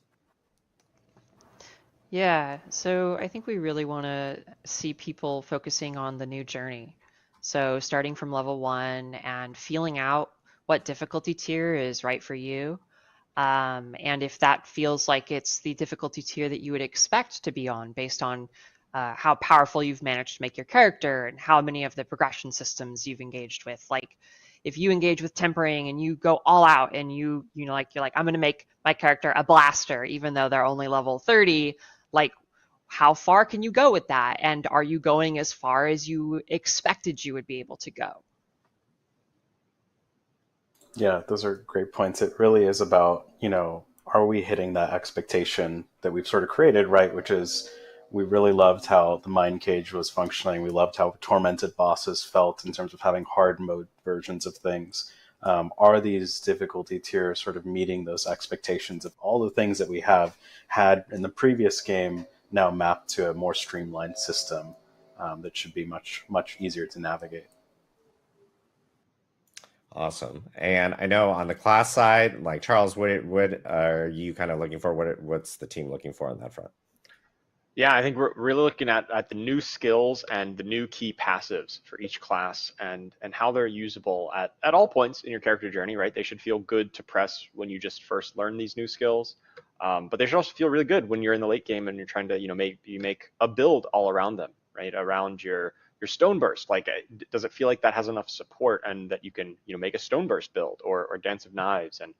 Yeah, so I think we really want to see people focusing on the new journey. So starting from level 1 and feeling out what difficulty tier is right for you. And if that feels like it's the difficulty tier that you would expect to be on based on how powerful you've managed to make your character and how many of the progression systems you've engaged with. Like if you engage with tempering and you go all out and you're like, I'm going to make my character a blaster, even though they're only level 30, like how far can you go with that? And are you going as far as you expected you would be able to go? Yeah, those are great points. It really is about, are we hitting that expectation that we've sort of created, right? Which is, we really loved how the Mind Cage was functioning. We loved how tormented bosses felt in terms of having hard mode versions of things. Are these difficulty tiers sort of meeting those expectations of all the things that we have had in the previous game now mapped to a more streamlined system that should be much, much easier to navigate? Awesome. And I know on the class side, like Charles, what are you kind of looking for? What's the team looking for on that front? Yeah, I think we're really looking at the new skills and the new key passives for each class and how they're usable at all points in your character journey, right? They should feel good to press when you just first learn these new skills. But they should also feel really good when you're in the late game and you're trying to, make a build all around them, right? Around your stone burst. Like, does it feel like that has enough support and that you can, make a stone burst build or Dance of Knives and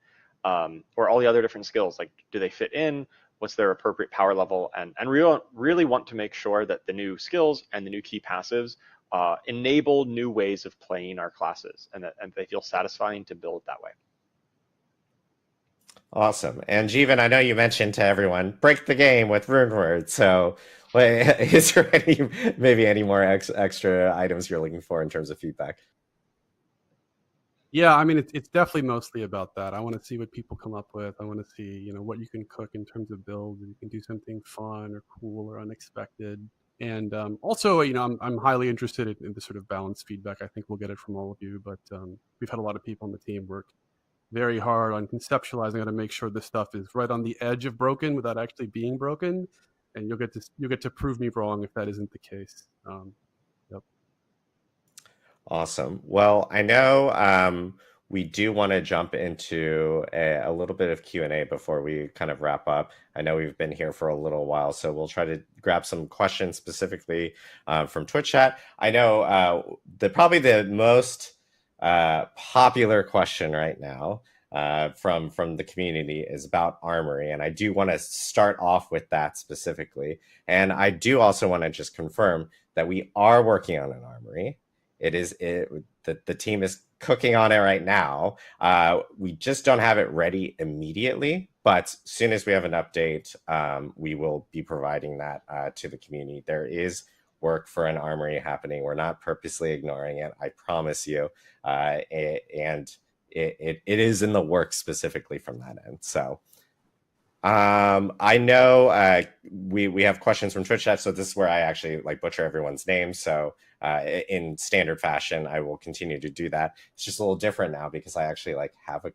or all the other different skills? Like, do they fit in? What's their appropriate power level? And we really want to make sure that the new skills and the new key passives enable new ways of playing our classes and that they feel satisfying to build that way. Awesome. And Jeevan, I know you mentioned to everyone, break the game with rune words. So is there maybe any more extra items you're looking for in terms of feedback? Yeah, I mean, it's definitely mostly about that. I want to see what people come up with. I want to see, what you can cook in terms of builds. You can do something fun or cool or unexpected. And also, I'm highly interested in the sort of balanced feedback. I think we'll get it from all of you. But we've had a lot of people on the team work very hard on conceptualizing how to make sure this stuff is right on the edge of broken without actually being broken. And you'll get to prove me wrong if that isn't the case. Yep. Awesome. Well, I know we do want to jump into a little bit of Q&A before we kind of wrap up. I know we've been here for a little while, so we'll try to grab some questions specifically from Twitch chat. I know probably the most popular question right now from the community is about Armory, and I do want to start off with that specifically. And I do also want to just confirm that we are working on an Armory. The team is cooking on it right now. We just don't have it ready immediately, but as soon as we have an update, we will be providing that to the community. There is work for an Armory happening. We're not purposely ignoring it, I promise you. And it is in the works specifically from that end. So I know we have questions from Twitch chat, so this is where I actually butcher everyone's names. So in standard fashion, I will continue to do that. It's just a little different now because I actually have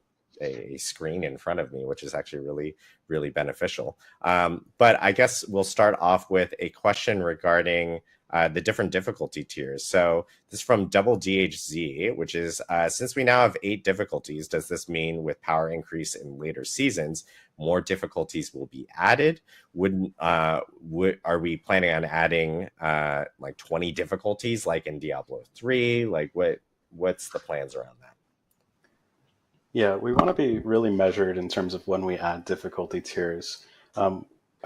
a screen in front of me, which is actually really, really beneficial. But I guess we'll start off with a question regarding the different difficulty tiers. So this is from Double DHZ, which is, since we now have 8 difficulties, does this mean with power increase in later seasons, more difficulties will be added? Are we planning on adding 20 difficulties like in Diablo 3? What's the plans around that? Yeah, we want to be really measured in terms of when we add difficulty tiers.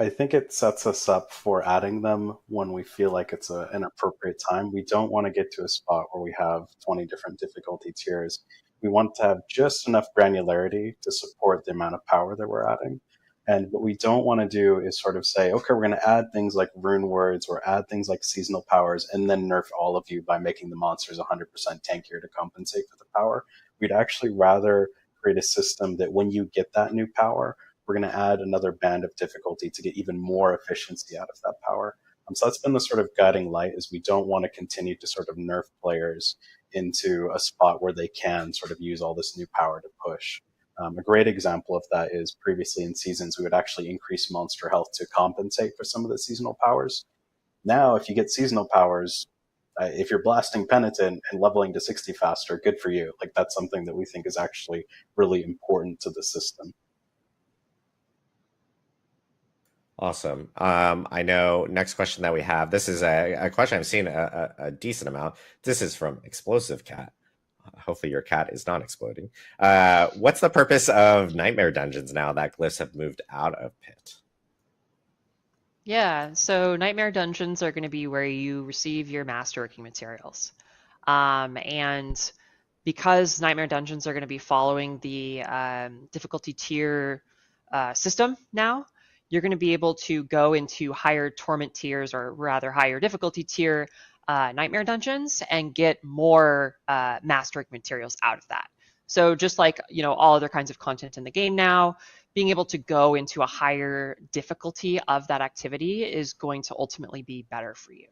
I think it sets us up for adding them when we feel like it's an appropriate time. We don't want to get to a spot where we have 20 different difficulty tiers. We want to have just enough granularity to support the amount of power that we're adding. And what we don't want to do is sort of say, okay, we're going to add things like rune words or add things like seasonal powers and then nerf all of you by making the monsters 100% tankier to compensate for the power. We'd actually rather create a system that when you get that new power, we're going to add another band of difficulty to get even more efficiency out of that power. So that's been the sort of guiding light, is we don't want to continue to sort of nerf players into a spot where they can sort of use all this new power to push. A great example of that is previously in seasons, we would actually increase monster health to compensate for some of the seasonal powers. Now, if you get seasonal powers, if you're blasting Penitent and leveling to 60 faster, good for you. That's something that we think is actually really important to the system. Awesome. I know next question that we have, this is a question I've seen a decent amount. This is from Explosive Cat. Hopefully your cat is not exploding. What's the purpose of Nightmare Dungeons now that glyphs have moved out of Pit? Yeah, so Nightmare Dungeons are going to be where you receive your masterworking materials. And because Nightmare Dungeons are going to be following the difficulty tier system now, you're going to be able to go into higher torment tiers, or rather higher difficulty tier Nightmare Dungeons, and get more mastering materials out of that. So just like all other kinds of content in the game now, being able to go into a higher difficulty of that activity is going to ultimately be better for you.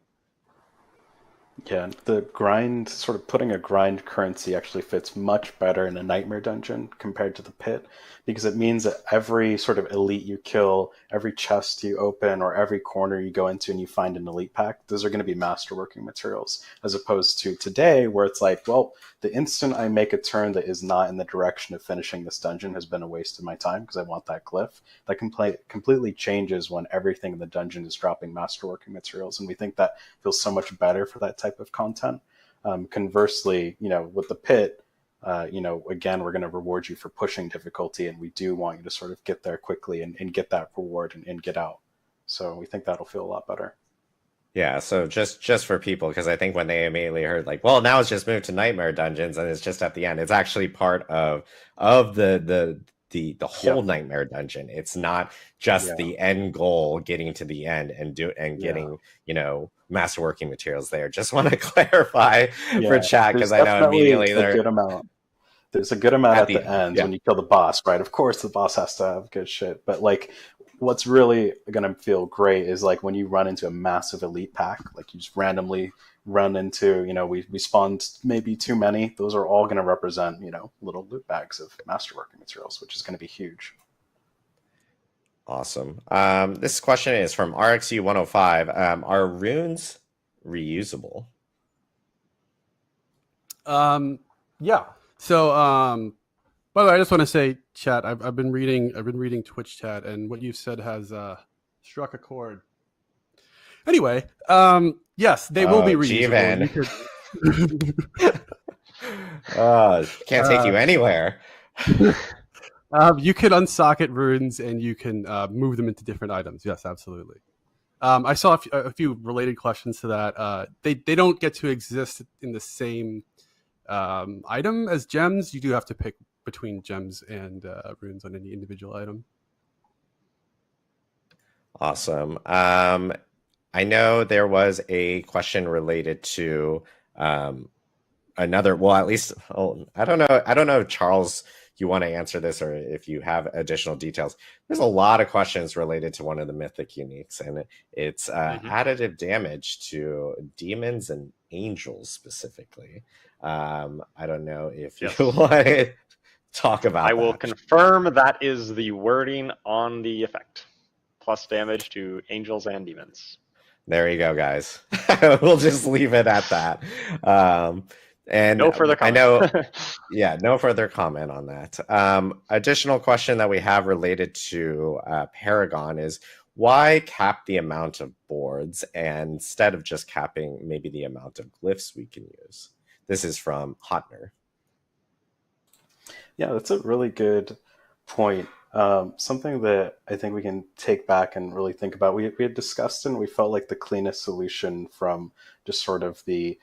Yeah, the grind, sort of putting a grind currency actually fits much better in a nightmare dungeon compared to the pit, because it means that every sort of elite you kill, every chest you open, or every corner you go into and you find an elite pack, those are going to be masterworking materials, as opposed to today where it's like, well, the instant I make a turn that is not in the direction of finishing this dungeon has been a waste of my time because I want that glyph. That completely changes when everything in the dungeon is dropping masterworking materials, and we think that feels so much better for that type of content. Conversely, with the pit, again, we're going to reward you for pushing difficulty, and we do want you to sort of get there quickly and get that reward and get out. So we think that'll feel a lot better. Yeah, so just for people, because I think when they immediately heard like, well, now it's just moved to Nightmare Dungeons and it's just at the end. It's actually part of the whole Nightmare Dungeon. It's not just the end goal, getting to the end and getting masterworking materials there. Just want to clarify for chat, because I know immediately there's a good amount. There's a good amount at the end when you kill the boss, right? Of course, the boss has to have good shit, but like, what's really going to feel great is like when you run into a massive elite pack, like you just randomly run into, we spawned maybe too many. Those are all going to represent, little loot bags of masterworking materials, which is going to be huge. Awesome. This question is from RXU105. Are runes reusable? Yeah. So, by the way, I just want to say, chat, I've been reading Twitch chat, and what you've said has struck a chord. Anyway, yes, they will be reusable. Can't take you anywhere. You can unsocket runes and you can move them into different items. Yes, absolutely. I saw a few related questions to that. They don't get to exist in the same item as gems. You do have to pick between gems and runes on any individual item. Awesome. I know there was a question related to another. Well, at least I don't know if Charles, you want to answer this, or if you have additional details. There's a lot of questions related to one of the mythic uniques, and it's additive damage to demons and angels specifically. I don't know if you want to talk about that. I will confirm that is the wording on the effect. Plus damage to angels and demons. There you go, guys. We'll just leave it at that. And no further comment. I know, no further comment on that. Additional question that we have related to Paragon is, why cap the amount of boards instead of just capping maybe the amount of glyphs we can use? This is from Hotner. Yeah, that's a really good point. Something that I think we can take back and really think about. We had discussed, and we felt like the cleanest solution from just sort of the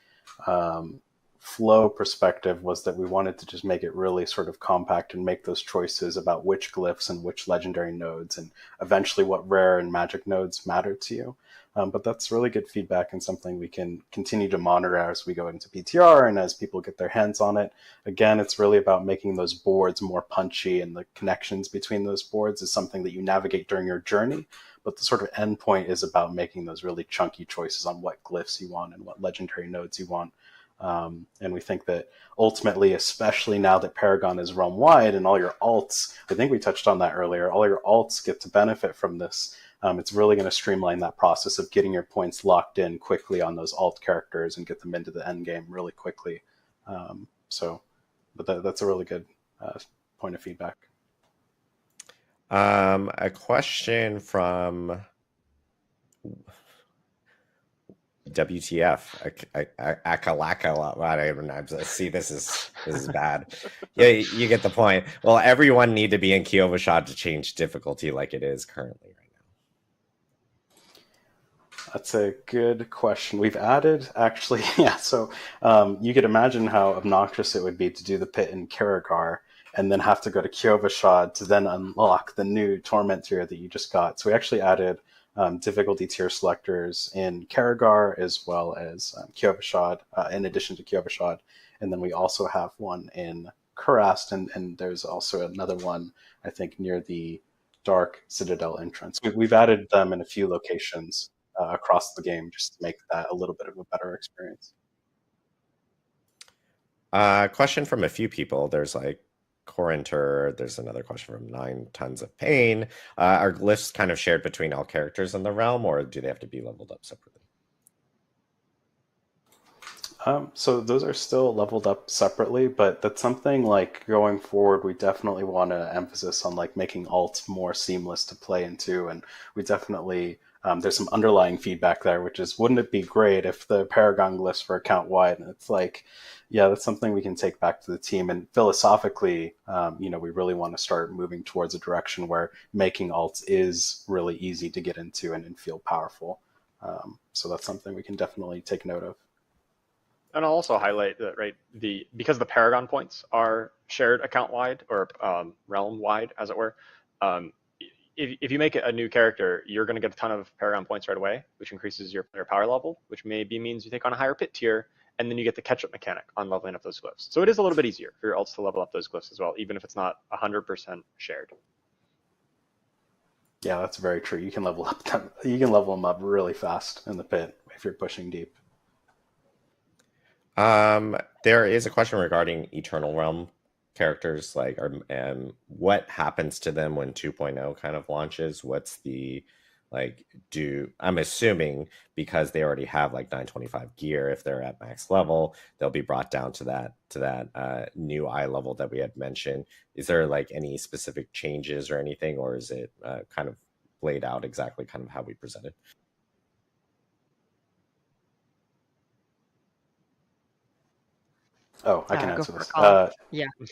flow perspective was that we wanted to just make it really sort of compact and make those choices about which glyphs and which legendary nodes and eventually what rare and magic nodes matter to you. But that's really good feedback and something we can continue to monitor as we go into PTR and as people get their hands on it. Again, it's really about making those boards more punchy, and the connections between those boards is something that you navigate during your journey. But the sort of end point is about making those really chunky choices on what glyphs you want and what legendary nodes you want. And we think that ultimately, especially now that Paragon is realm-wide and all your alts, I think we touched on that earlier, all your alts get to benefit from this. It's really going to streamline that process of getting your points locked in quickly on those alt characters and get them into the end game really quickly. But that's a really good point of feedback. A question from WTF, Akalaka. I don't know. See, this is bad. Yeah, you get the point. Well, everyone need to be in Kyovashad to change difficulty like it is currently right now. That's a good question. We've added, actually, so you could imagine how obnoxious it would be to do the pit in Karagar and then have to go to Kyovashad to then unlock the new Torment tier that you just got. So we actually added difficulty tier selectors in Karagar as well as Kyovashad, in addition to Kyovashad. And then we also have one in Kurast, and there's also another one, I think, near the Dark Citadel entrance. We've added them in a few locations across the game just to make that a little bit of a better experience. Question from a few people. There's like Corinter. There's another question from 9 Tons of Pain. Are glyphs kind of shared between all characters in the realm, or do they have to be leveled up separately? So those are still leveled up separately, but that's something like going forward, we definitely want to emphasis on like making alts more seamless to play into. And we definitely, there's some underlying feedback there, which is, wouldn't it be great if the Paragon glyphs were account wide? And it's like, yeah, that's something we can take back to the team. And philosophically, we really want to start moving towards a direction where making alts is really easy to get into and feel powerful. So that's something we can definitely take note of. And I'll also highlight that, right, because the Paragon points are shared account wide or realm wide, as it were. If you make a new character, you're going to get a ton of Paragon points right away, which increases your power level, which maybe means you take on a higher pit tier, and then you get the catch-up mechanic on leveling up those glyphs. So it is a little bit easier for your alts to level up those glyphs as well, even if it's not 100% shared. Yeah, that's very true. You can level them up really fast in the pit if you're pushing deep. There is a question regarding Eternal Realm characters, like, what happens to them when 2.0 kind of launches? What's the, like, I'm assuming because they already have like 925 gear, if they're at max level, they'll be brought down to that new eye level that we had mentioned. Is there like any specific changes or anything, or is it kind of laid out exactly kind of how we presented? Oh, I can answer this.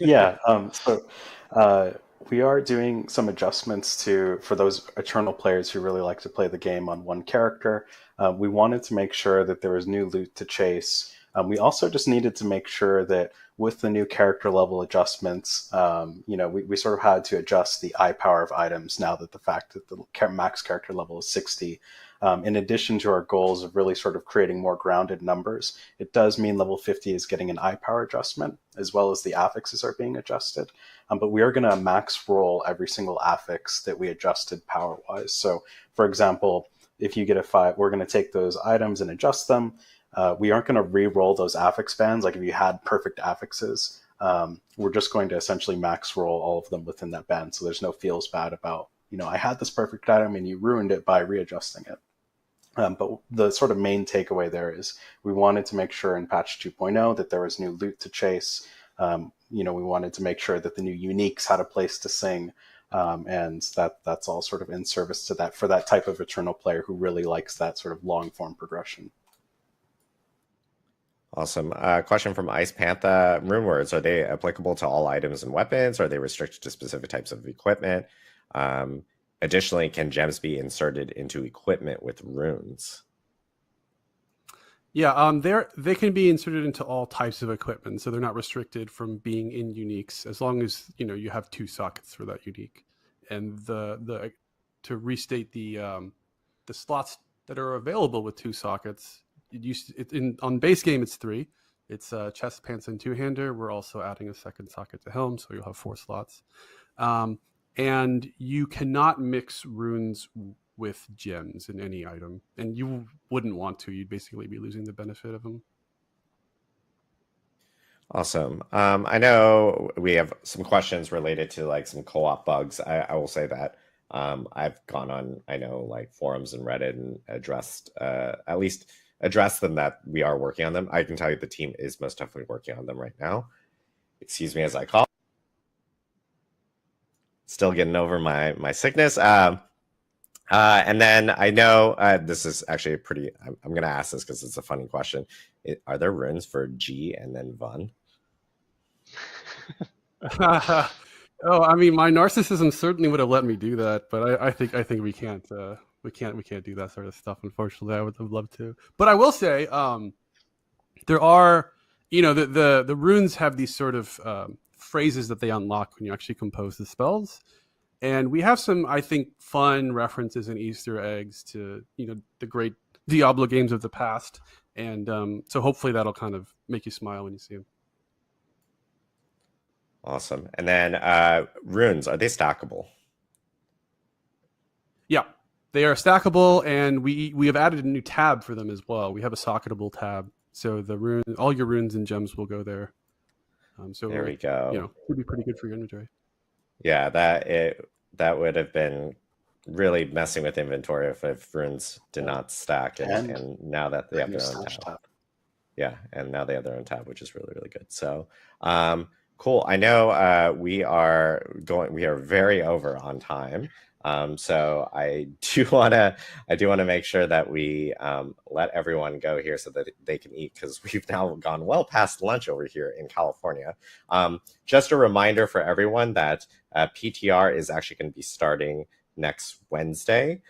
Yeah. So we are doing some adjustments for those Eternal players who really like to play the game on one character. We wanted to make sure that there was new loot to chase. We also just needed to make sure that with the new character level adjustments, we sort of had to adjust the eye power of items now that the fact that the max character level is 60. In addition to our goals of really sort of creating more grounded numbers, it does mean level 50 is getting an eye power adjustment, as well as the affixes are being adjusted. But we are going to max roll every single affix that we adjusted power-wise. So, for example, if you get a 5, we're going to take those items and adjust them. We aren't going to re-roll those affix bands. Like if you had perfect affixes, we're just going to essentially max roll all of them within that band. So there's no feels bad about, I had this perfect item and you ruined it by readjusting it. But the sort of main takeaway there is we wanted to make sure in patch 2.0 that there was new loot to chase. We wanted to make sure that the new uniques had a place to sing. And that's all sort of in service to that, for that type of Eternal player who really likes that sort of long form progression. Awesome. Question from Ice Panther. Rune words, are they applicable to all items and weapons? Or are they restricted to specific types of equipment? Additionally, can gems be inserted into equipment with runes? Yeah, they can be inserted into all types of equipment, so they're not restricted from being in uniques as long as you have 2 sockets for that unique. And the to restate the slots that are available with 2 sockets, on base game it's 3. It's chest, pants, and 2-hander. We're also adding a second socket to helm, so you'll have 4 slots. And you cannot mix runes with gems in any item, and you wouldn't want to. You'd basically be losing the benefit of them. Awesome. I know we have some questions related to like some co-op bugs. I will say that I've gone on, like forums and Reddit and addressed them, that we are working on them. I can tell you the team is most definitely working on them right now. Excuse me as I cough. Still getting over my sickness. And then I know this is actually I'm going to ask this because it's a funny question. Are there runes for G and then Vun? I mean, my narcissism certainly would have let me do that, but I think we can't. We can't do that sort of stuff. Unfortunately, I would have loved to. But I will say, there are, the runes have these sort of phrases that they unlock when you actually compose the spells. And we have some, I think, fun references and Easter eggs to, the great Diablo games of the past. And so hopefully that'll kind of make you smile when you see them. Awesome. And then runes, are they stackable? Yeah, they are stackable, and we have added a new tab for them as well. We have a socketable tab. So all your runes and gems will go there. So There we go. you know, would be pretty good for your inventory. Yeah, that would have been really messing with inventory if runes did not stack, and now that they have their own tab. Yeah, and now they have their own tab, which is really, really good. So cool. I know we are very over on time. So I do want to make sure that we let everyone go here so that they can eat, because we've now gone well past lunch over here in California. Just a reminder for everyone that PTR is actually going to be starting next Wednesday.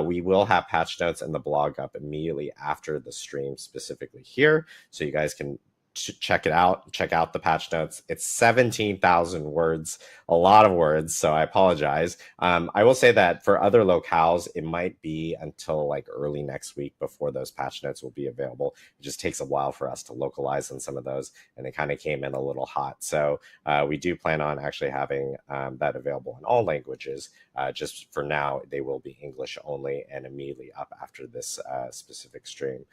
We will have patch notes and the blog up immediately after the stream, specifically here, so you guys can check it out. Check out the patch notes. It's 17,000 words, a lot of words, so I apologize. I will say that for other locales, it might be until like early next week before those patch notes will be available. It just takes a while for us to localize on some of those, and they kind of came in a little hot. So we do plan on actually having that available in all languages. Just for now, they will be English only and immediately up after this specific stream.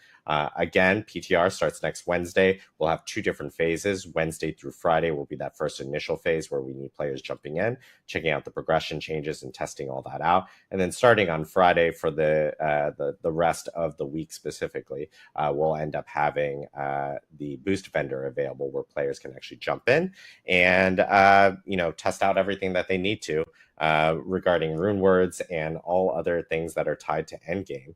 Again, PTR starts next Wednesday. We'll have 2 different phases. Wednesday through Friday will be that first initial phase where we need players jumping in, checking out the progression changes and testing all that out. And then starting on Friday for the rest of the week specifically, we'll end up having the boost vendor available where players can actually jump in and test out everything that they need to regarding rune words and all other things that are tied to endgame.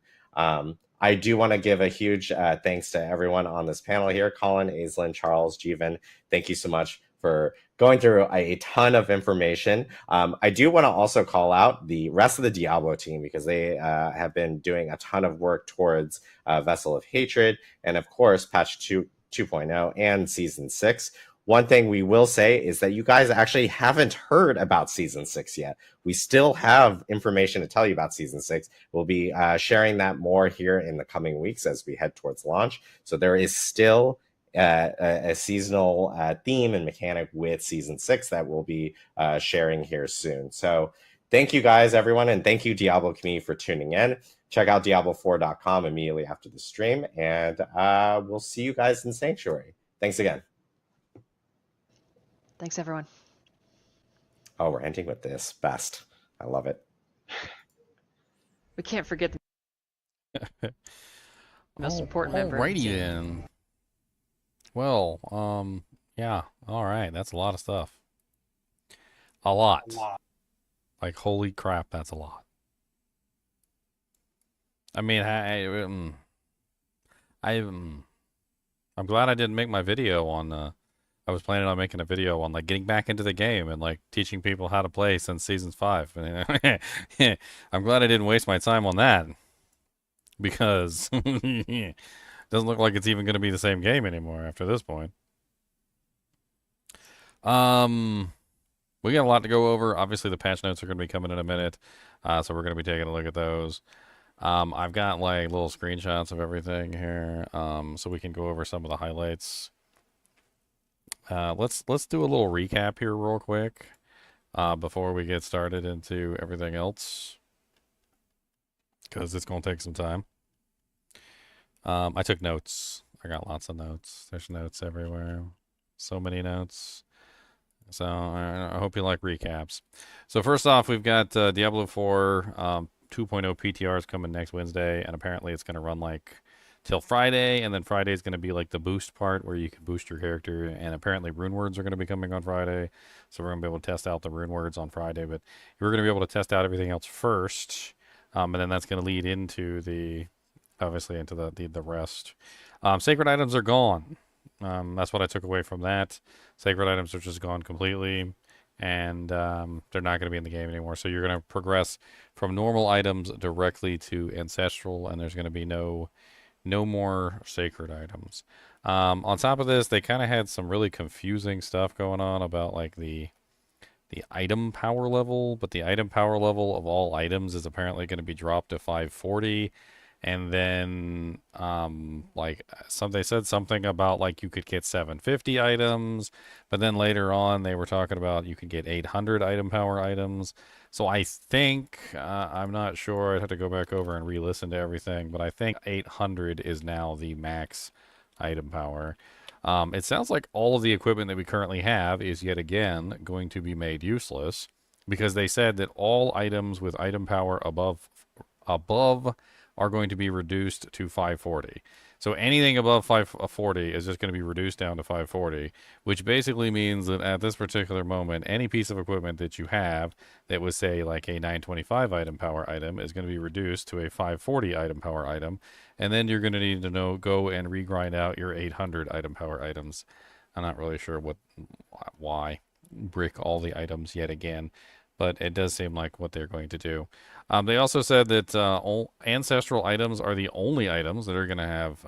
I do want to give a huge thanks to everyone on this panel here. Colin, Aislinn, Charles, Jeevan, thank you so much for going through a ton of information. I do want to also call out the rest of the Diablo team, because they have been doing a ton of work towards Vessel of Hatred and, of course, Patch 2.0 and Season 6. One thing we will say is that you guys actually haven't heard about Season 6 yet. We still have information to tell you about Season 6. We'll be sharing that more here in the coming weeks as we head towards launch. So there is still a seasonal theme and mechanic with Season 6 that we'll be sharing here soon. So thank you guys, everyone, and thank you, Diablo community, for tuning in. Check out Diablo4.com immediately after the stream, and we'll see you guys in Sanctuary. Thanks again. Thanks, everyone. Oh, we're ending with this. Best. I love it. We can't forget the most important member. Alrighty then. Well, yeah. All right. That's a lot of stuff. A lot. Like, holy crap, that's a lot. I mean, I'm glad I didn't make my video on I was planning on making a video on like getting back into the game and like teaching people how to play since Season 5. I'm glad I didn't waste my time on that, because it doesn't look like it's even going to be the same game anymore after this point. We got a lot to go over. Obviously, the patch notes are going to be coming in a minute, so we're going to be taking a look at those. I've got like little screenshots of everything here, so we can go over some of the highlights. Let's do a little recap here real quick before we get started into everything else, because it's going to take some time. I took notes. I got lots of notes. There's notes everywhere. So many notes. So I hope you like recaps. So first off, we've got Diablo 4 2.0 PTRs coming next Wednesday, and apparently it's going to run like till Friday, and then Friday is going to be like the boost part where you can boost your character, and apparently rune words are going to be coming on Friday, so we're going to be able to test out the rune words on Friday, but you're going to be able to test out everything else first, and then that's going to lead into the rest. Sacred items are gone. That's what I took away from that. Sacred items are just gone completely, and they're not going to be in the game anymore, so you're going to progress from normal items directly to ancestral, and there's going to be no more sacred items. On top of this, they kind of had some really confusing stuff going on about like the item power level, but the item power level of all items is apparently going to be dropped to 540. And then they said something about like you could get 750 items, but then later on they were talking about you could get 800 item power items. So I think, I'm not sure, I'd have to go back over and re-listen to everything, but I think 800 is now the max item power. It sounds like all of the equipment that we currently have is yet again going to be made useless, because they said that all items with item power above are going to be reduced to 540. So anything above 540 is just going to be reduced down to 540, which basically means that at this particular moment, any piece of equipment that you have that was, say, like a 925 item power item is going to be reduced to a 540 item power item, and then you're going to need to go and regrind out your 800 item power items. I'm not really sure why brick all the items yet again, but it does seem like what they're going to do. They also said that all ancestral items are the only items that are going to have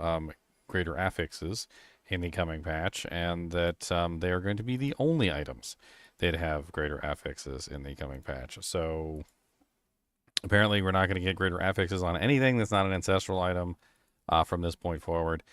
greater affixes in the coming patch, and that they are going to be the only items that have greater affixes in the coming patch. So apparently we're not going to get greater affixes on anything that's not an ancestral item from this point forward.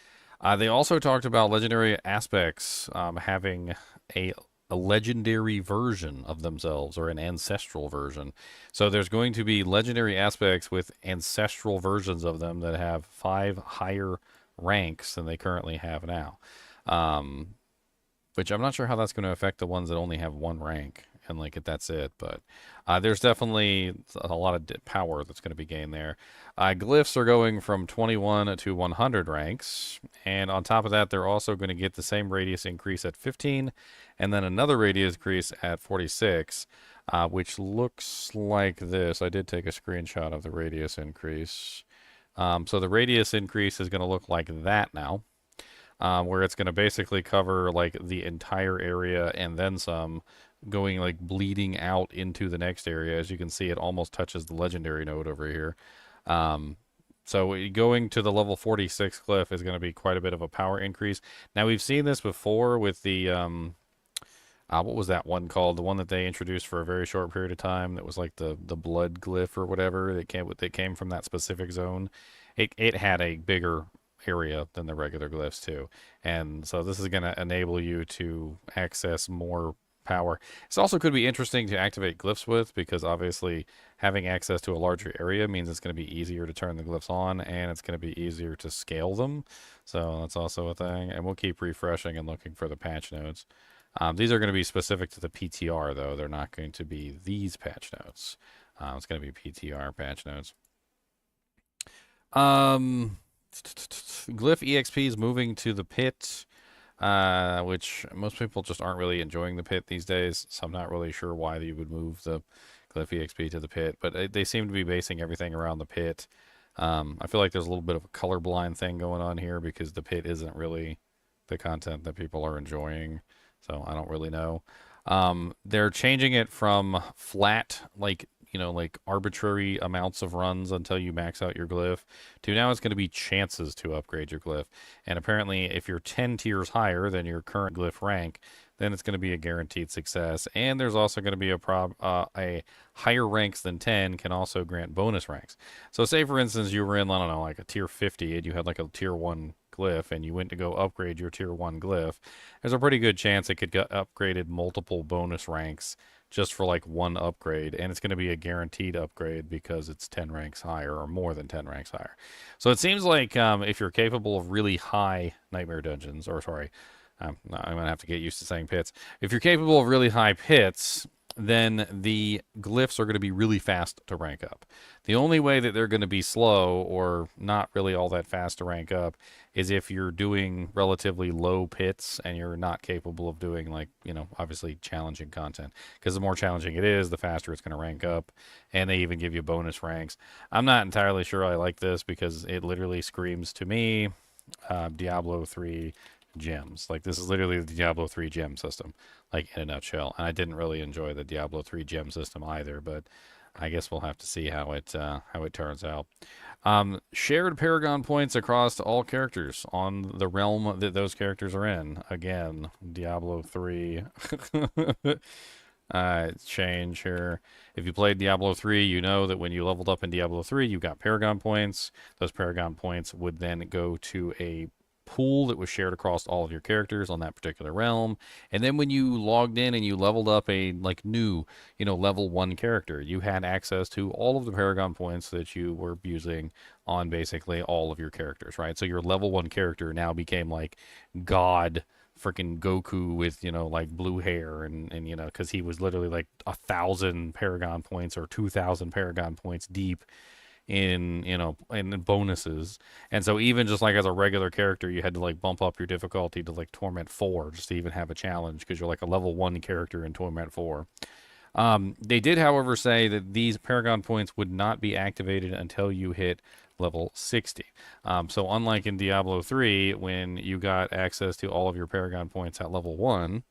They also talked about legendary aspects having a legendary version of themselves, or an ancestral version. So there's going to be legendary aspects with ancestral versions of them that have 5 higher ranks than they currently have now. Which I'm not sure how that's going to affect the ones that only have 1 rank, and like that's it. But there's definitely a lot of power that's going to be gained there. Glyphs are going from 21 to 100 ranks, and on top of that, they're also going to get the same radius increase at 15, and then another radius increase at 46, which looks like this. I did take a screenshot of the radius increase. So the radius increase is going to look like that now, where it's going to basically cover like the entire area and then some, going like bleeding out into the next area. As you can see, it almost touches the legendary node over here. So going to the level 46 glyph is going to be quite a bit of a power increase. Now, we've seen this before with the what was that one called? The one that they introduced for a very short period of time that was like the blood glyph or whatever that came from that specific zone. It had a bigger area than the regular glyphs too, and so this is going to enable you to access more power. This also could be interesting to activate glyphs with, because obviously having access to a larger area means it's going to be easier to turn the glyphs on, and it's going to be easier to scale them. So that's also a thing, and we'll keep refreshing and looking for the patch notes. These are going to be specific to the PTR, though. They're not going to be these patch notes. It's going to be PTR patch notes. Glyph EXP is moving to the pit, which most people just aren't really enjoying the pit these days, so I'm not really sure why you would move the Glyph EXP to the pit, but they seem to be basing everything around the pit. I feel like there's a little bit of a colorblind thing going on here, because the pit isn't really the content that people are enjoying, so I don't really know. They're changing it from flat, like arbitrary amounts of runs until you max out your glyph, to now it's going to be chances to upgrade your glyph. And apparently if you're 10 tiers higher than your current glyph rank, then it's going to be a guaranteed success. And there's also going to be a higher ranks than 10 can also grant bonus ranks. So say for instance you were in, I don't know, like a tier 50 and you had like a tier 1 glyph and you went to go upgrade your tier 1 glyph, there's a pretty good chance it could get upgraded multiple bonus ranks just for like one upgrade, and it's going to be a guaranteed upgrade because it's 10 ranks higher, or more than 10 ranks higher. So it seems like if you're capable of really high nightmare dungeons, or sorry, I'm going to have to get used to saying pits. If you're capable of really high pits, then the glyphs are going to be really fast to rank up. The only way that they're going to be slow, or not really all that fast to rank up, is if you're doing relatively low pits and you're not capable of doing, like, obviously challenging content. Because the more challenging it is, the faster it's going to rank up, and they even give you bonus ranks. I'm not entirely sure I like this, because it literally screams to me Diablo 3 gems. Like, this is literally the Diablo 3 gem system, like, in a nutshell. And I didn't really enjoy the Diablo 3 gem system either, but I guess we'll have to see how it turns out. Shared Paragon points across all characters on the realm that those characters are in. Again, Diablo 3 change here. If you played Diablo 3, you know that when you leveled up in Diablo 3, you got Paragon points. Those Paragon points would then go to a pool that was shared across all of your characters on that particular realm. And then when you logged in and you leveled up a new level 1 character, you had access to all of the Paragon points that you were using on basically all of your characters, right? So your level 1 character now became like God freaking Goku with, like blue hair and because he was literally like 1,000 Paragon points or 2,000 Paragon points deep in bonuses. And so even just like as a regular character, you had to like bump up your difficulty to like Torment 4 just to even have a challenge because you're like a level 1 character in Torment 4. They did, however, say that these Paragon points would not be activated until you hit level 60. So unlike in Diablo 3, when you got access to all of your Paragon points at level 1,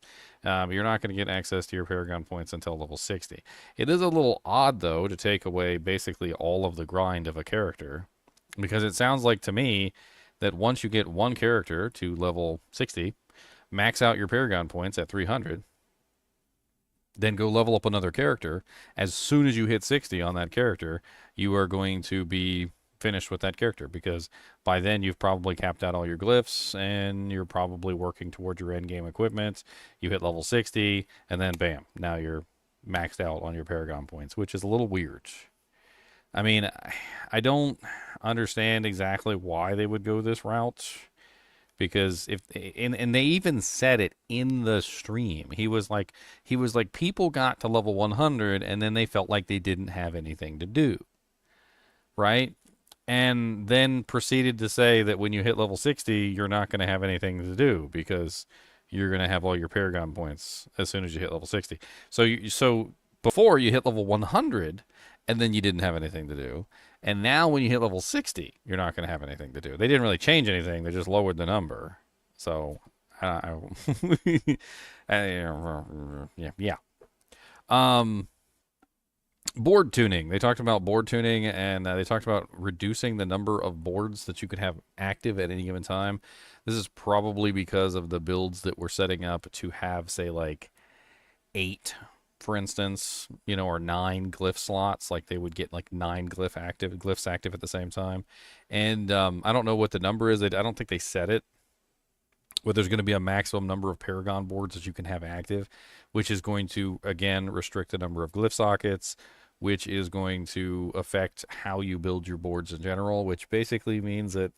you're not going to get access to your Paragon points until level 60. It is a little odd, though, to take away basically all of the grind of a character, because it sounds like to me that once you get one character to level 60, max out your Paragon points at 300, then go level up another character. As soon as you hit 60 on that character, you are going to be finished with that character, because by then you've probably capped out all your glyphs and you're probably working towards your end game equipment. You hit level 60 and then bam, now you're maxed out on your Paragon points, which is a little weird. I mean, I don't understand exactly why they would go this route, because and they even said it in the stream. He was like people got to level 100 and then they felt like they didn't have anything to do, right? And then proceeded to say that when you hit level 60, you're not going to have anything to do because you're going to have all your Paragon points as soon as you hit level 60. So before you hit level 100 and then you didn't have anything to do. And now when you hit level 60, you're not going to have anything to do. They didn't really change anything. They just lowered the number. So, yeah. Board tuning. They talked about board tuning, and they talked about reducing the number of boards that you could have active at any given time. This is probably because of the builds that we're setting up to have, say, like 8, for instance, or 9 glyph slots. Like they would get like 9 glyphs active at the same time. And I don't know what the number is. I don't think they set it. But there's going to be a maximum number of Paragon boards that you can have active, which is going to, again, restrict the number of glyph sockets, which is going to affect how you build your boards in general, which basically means that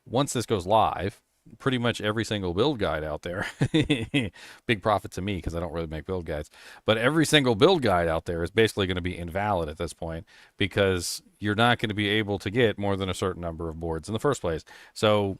once this goes live, pretty much every single build guide out there, big profit to me because I don't really make build guides, but every single build guide out there is basically going to be invalid at this point, because you're not going to be able to get more than a certain number of boards in the first place. So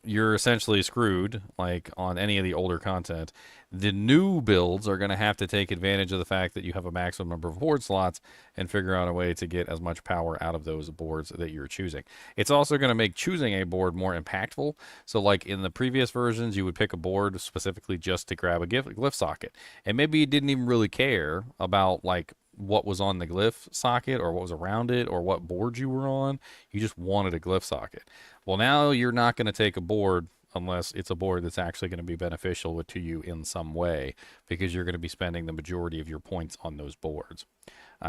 you're essentially screwed, like on any of the older content. The new builds are going to have to take advantage of the fact that you have a maximum number of board slots and figure out a way to get as much power out of those boards that you're choosing. It's also going to make choosing a board more impactful. So like in the previous versions, you would pick a board specifically just to grab a glyph socket. And maybe you didn't even really care about like what was on the glyph socket or what was around it or what board you were on. You just wanted a glyph socket. Well, now you're not going to take a board unless it's a board that's actually going to be beneficial to you in some way, because you're going to be spending the majority of your points on those boards.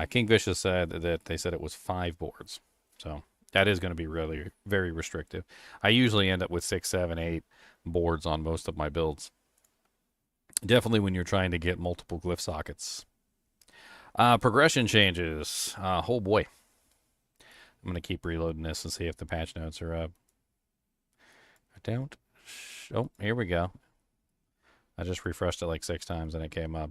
King Vicious said that they said it was 5 boards. So that is going to be really very restrictive. I usually end up with 6, 7, 8 boards on most of my builds. Definitely when you're trying to get multiple glyph sockets. Progression changes. Oh boy. I'm going to keep reloading this and see if the patch notes are up. Oh, here we go. I just refreshed it like 6 times and it came up.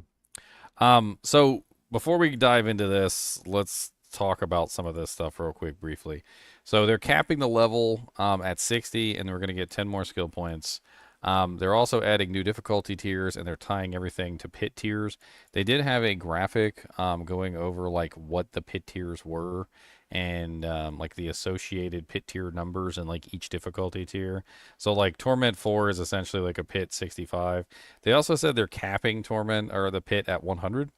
So before we dive into this, let's talk about some of this stuff real quick briefly. So they're capping the level at 60, and we're going to get 10 more skill points. They're also adding new difficulty tiers, and they're tying everything to pit tiers. They did have a graphic going over like what the pit tiers were, and like the associated pit tier numbers and like each difficulty tier. So like Torment 4 is essentially like a pit 65. They also said they're capping Torment or the pit at 100.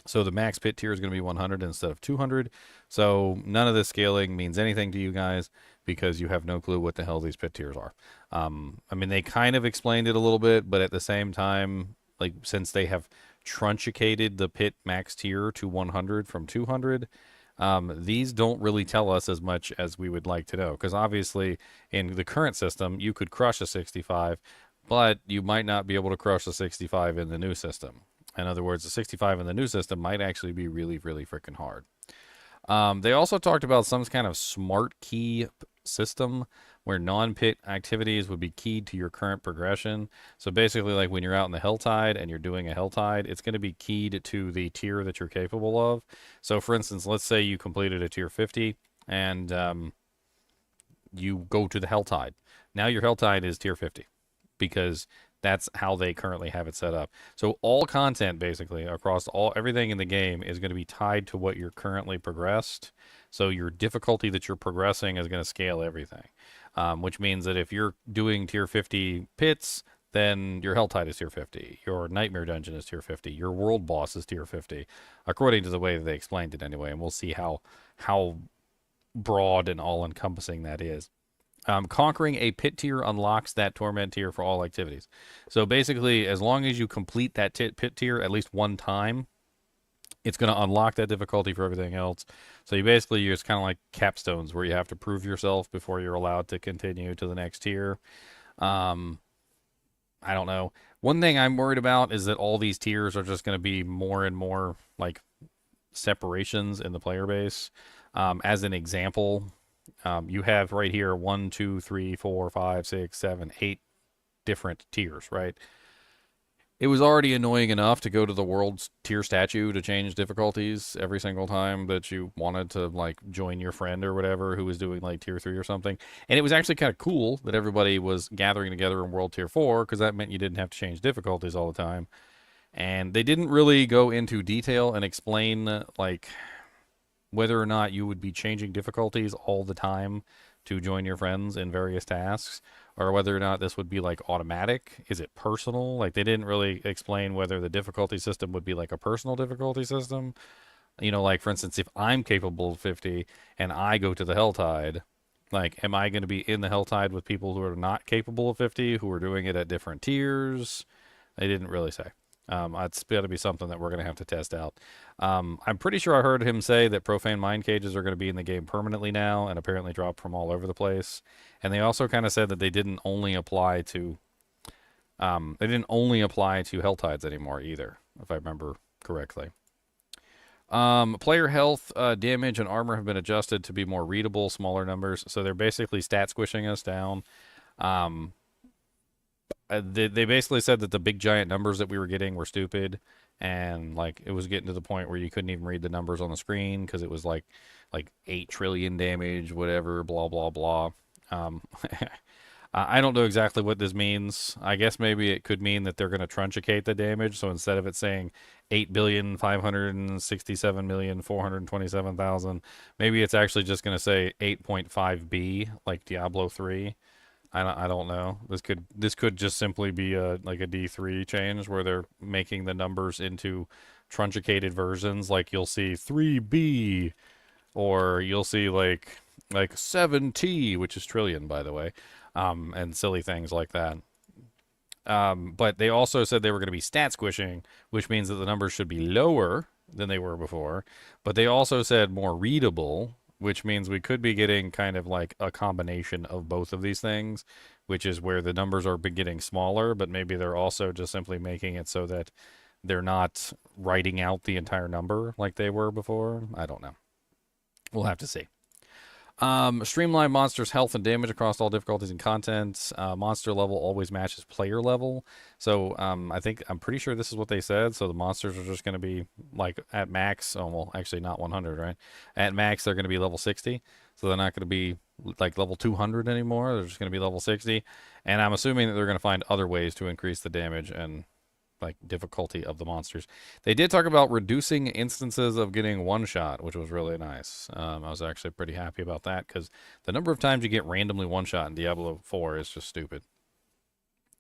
So the max pit tier is going to be 100 instead of 200. So none of this scaling means anything to you guys because you have no clue what the hell these pit tiers are. I mean, they kind of explained it a little bit, but at the same time, like since they have truncated the pit max tier to 100 from 200, these don't really tell us as much as we would like to know. Because obviously in the current system, you could crush a 65, but you might not be able to crush a 65 in the new system. In other words, the 65 in the new system might actually be really, really freaking hard. They also talked about some kind of smart key system, where non-pit activities would be keyed to your current progression. So basically, like when you're out in the HellTide and you're doing a HellTide, it's going to be keyed to the tier that you're capable of. So for instance, let's say you completed a tier 50 and you go to the HellTide. Now your HellTide is tier 50 because that's how they currently have it set up. So all content basically across everything in the game is going to be tied to what you're currently progressed. So your difficulty that you're progressing is going to scale everything, which means that if you're doing tier 50 pits, then your HellTide is tier 50. Your Nightmare Dungeon is tier 50. Your World Boss is tier 50, according to the way that they explained it anyway. And we'll see how broad and all-encompassing that is. Conquering a pit tier unlocks that torment tier for all activities. So basically, as long as you complete that pit tier at least one time, it's going to unlock that difficulty for everything else. So you basically use kind of like capstones where you have to prove yourself before you're allowed to continue to the next tier. I don't know. One thing I'm worried about is that all these tiers are just going to be more and more like separations in the player base. As an example, you have right here 1, 2, 3, 4, 5, 6, 7, 8 different tiers, right? It was already annoying enough to go to the world's tier statue to change difficulties every single time that you wanted to like join your friend or whatever who was doing like tier 3 or something. And it was actually kind of cool that everybody was gathering together in world tier 4 because that meant you didn't have to change difficulties all the time. And they didn't really go into detail and explain like whether or not you would be changing difficulties all the time to join your friends in various tasks, or whether or not this would be like automatic. Is it personal? Like they didn't really explain whether the difficulty system would be like a personal difficulty system. You know, like for instance, if I'm capable of 50 and I go to the HellTide, like am I going to be in the HellTide with people who are not capable of 50, who are doing it at different tiers? They didn't really say. It's got to be something that we're going to have to test out. I'm pretty sure I heard him say that profane mind cages are going to be in the game permanently now and apparently drop from all over the place. And they also kind of said that they didn't only apply to HellTides anymore either, if I remember correctly. Player health, damage, and armor have been adjusted to be more readable, smaller numbers. So they're basically stat squishing us down. They basically said that the big giant numbers that we were getting were stupid, and like it was getting to the point where you couldn't even read the numbers on the screen because it was like 8 trillion damage, whatever, blah blah blah. I don't know exactly what this means. I guess maybe it could mean that they're going to truncate the damage. So instead of it saying 8,567,427,000, maybe it's actually just going to say 8.5B, like Diablo 3. I don't know. This could just simply be like a D3 change where they're making the numbers into truncated versions. Like you'll see 3B, or you'll see like 7T, which is trillion, by the way, and silly things like that. But they also said they were going to be stat squishing, which means that the numbers should be lower than they were before. But they also said more readable, which means we could be getting kind of like a combination of both of these things, which is where the numbers are getting smaller, but maybe they're also just simply making it so that they're not writing out the entire number like they were before. I don't know. We'll have to see. Streamline monsters' health and damage across all difficulties and contents. Monster level always matches player level. So I'm pretty sure this is what they said. So the monsters are just going to be like at max. Oh, well, actually not 100, right? At max, they're going to be level 60. So they're not going to be like level 200 anymore. They're just going to be level 60. And I'm assuming that they're going to find other ways to increase the damage and like difficulty of the monsters. They did talk about reducing instances of getting one shot, which was really nice. I was actually pretty happy about that because the number of times you get randomly one shot in Diablo 4 is just stupid.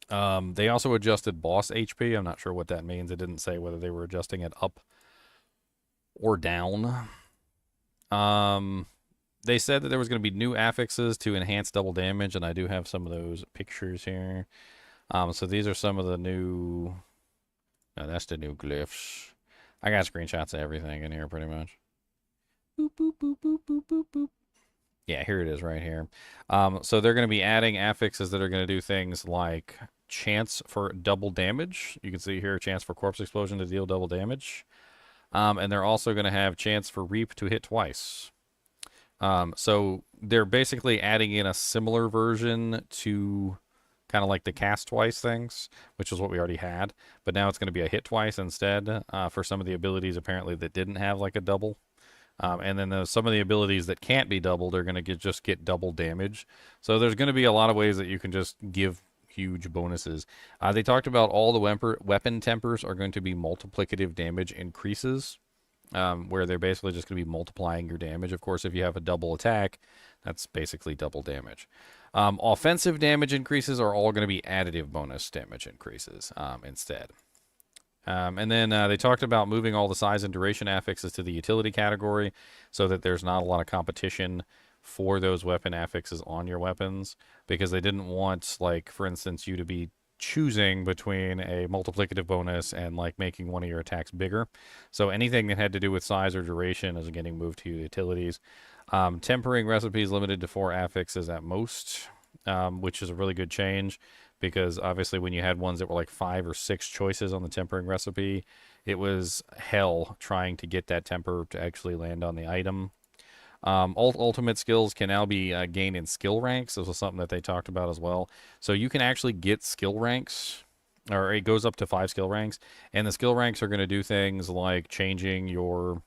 They also adjusted boss HP. I'm not sure what that means. It didn't say whether they were adjusting it up or down. They said that there was going to be new affixes to enhance double damage, and I do have some of those pictures here. So these are some of the new... No, that's the new glyphs. I got screenshots of everything in here pretty much. Boop, boop, boop, boop, boop, boop, boop. Yeah, here it is right here. So they're going to be adding affixes that are going to do things like chance for double damage. You can see here, chance for corpse explosion to deal double damage. And they're also going to have chance for reap to hit twice. So they're basically adding in a similar version to kind of like the cast twice things, which is what we already had. But now it's going to be a hit twice instead for some of the abilities apparently that didn't have like a double. And then some of the abilities that can't be doubled are going to just get double damage. So there's going to be a lot of ways that you can just give huge bonuses. They talked about all the weapon tempers are going to be multiplicative damage increases, where they're basically just going to be multiplying your damage. Of course, if you have a double attack, that's basically double damage. Offensive damage increases are all going to be additive bonus damage increases instead. And then they talked about moving all the size and duration affixes to the utility category so that there's not a lot of competition for those weapon affixes on your weapons, because they didn't want, like, for instance, you to be choosing between a multiplicative bonus and like making one of your attacks bigger. So anything that had to do with size or duration is getting moved to utilities. Tempering recipes limited to 4 affixes at most, which is a really good change, because obviously when you had ones that were like 5 or 6 choices on the tempering recipe, it was hell trying to get that temper to actually land on the item. Ultimate skills can now be gained in skill ranks. This was something that they talked about as well. So you can actually get skill ranks, or it goes up to 5 skill ranks, and the skill ranks are going to do things like changing your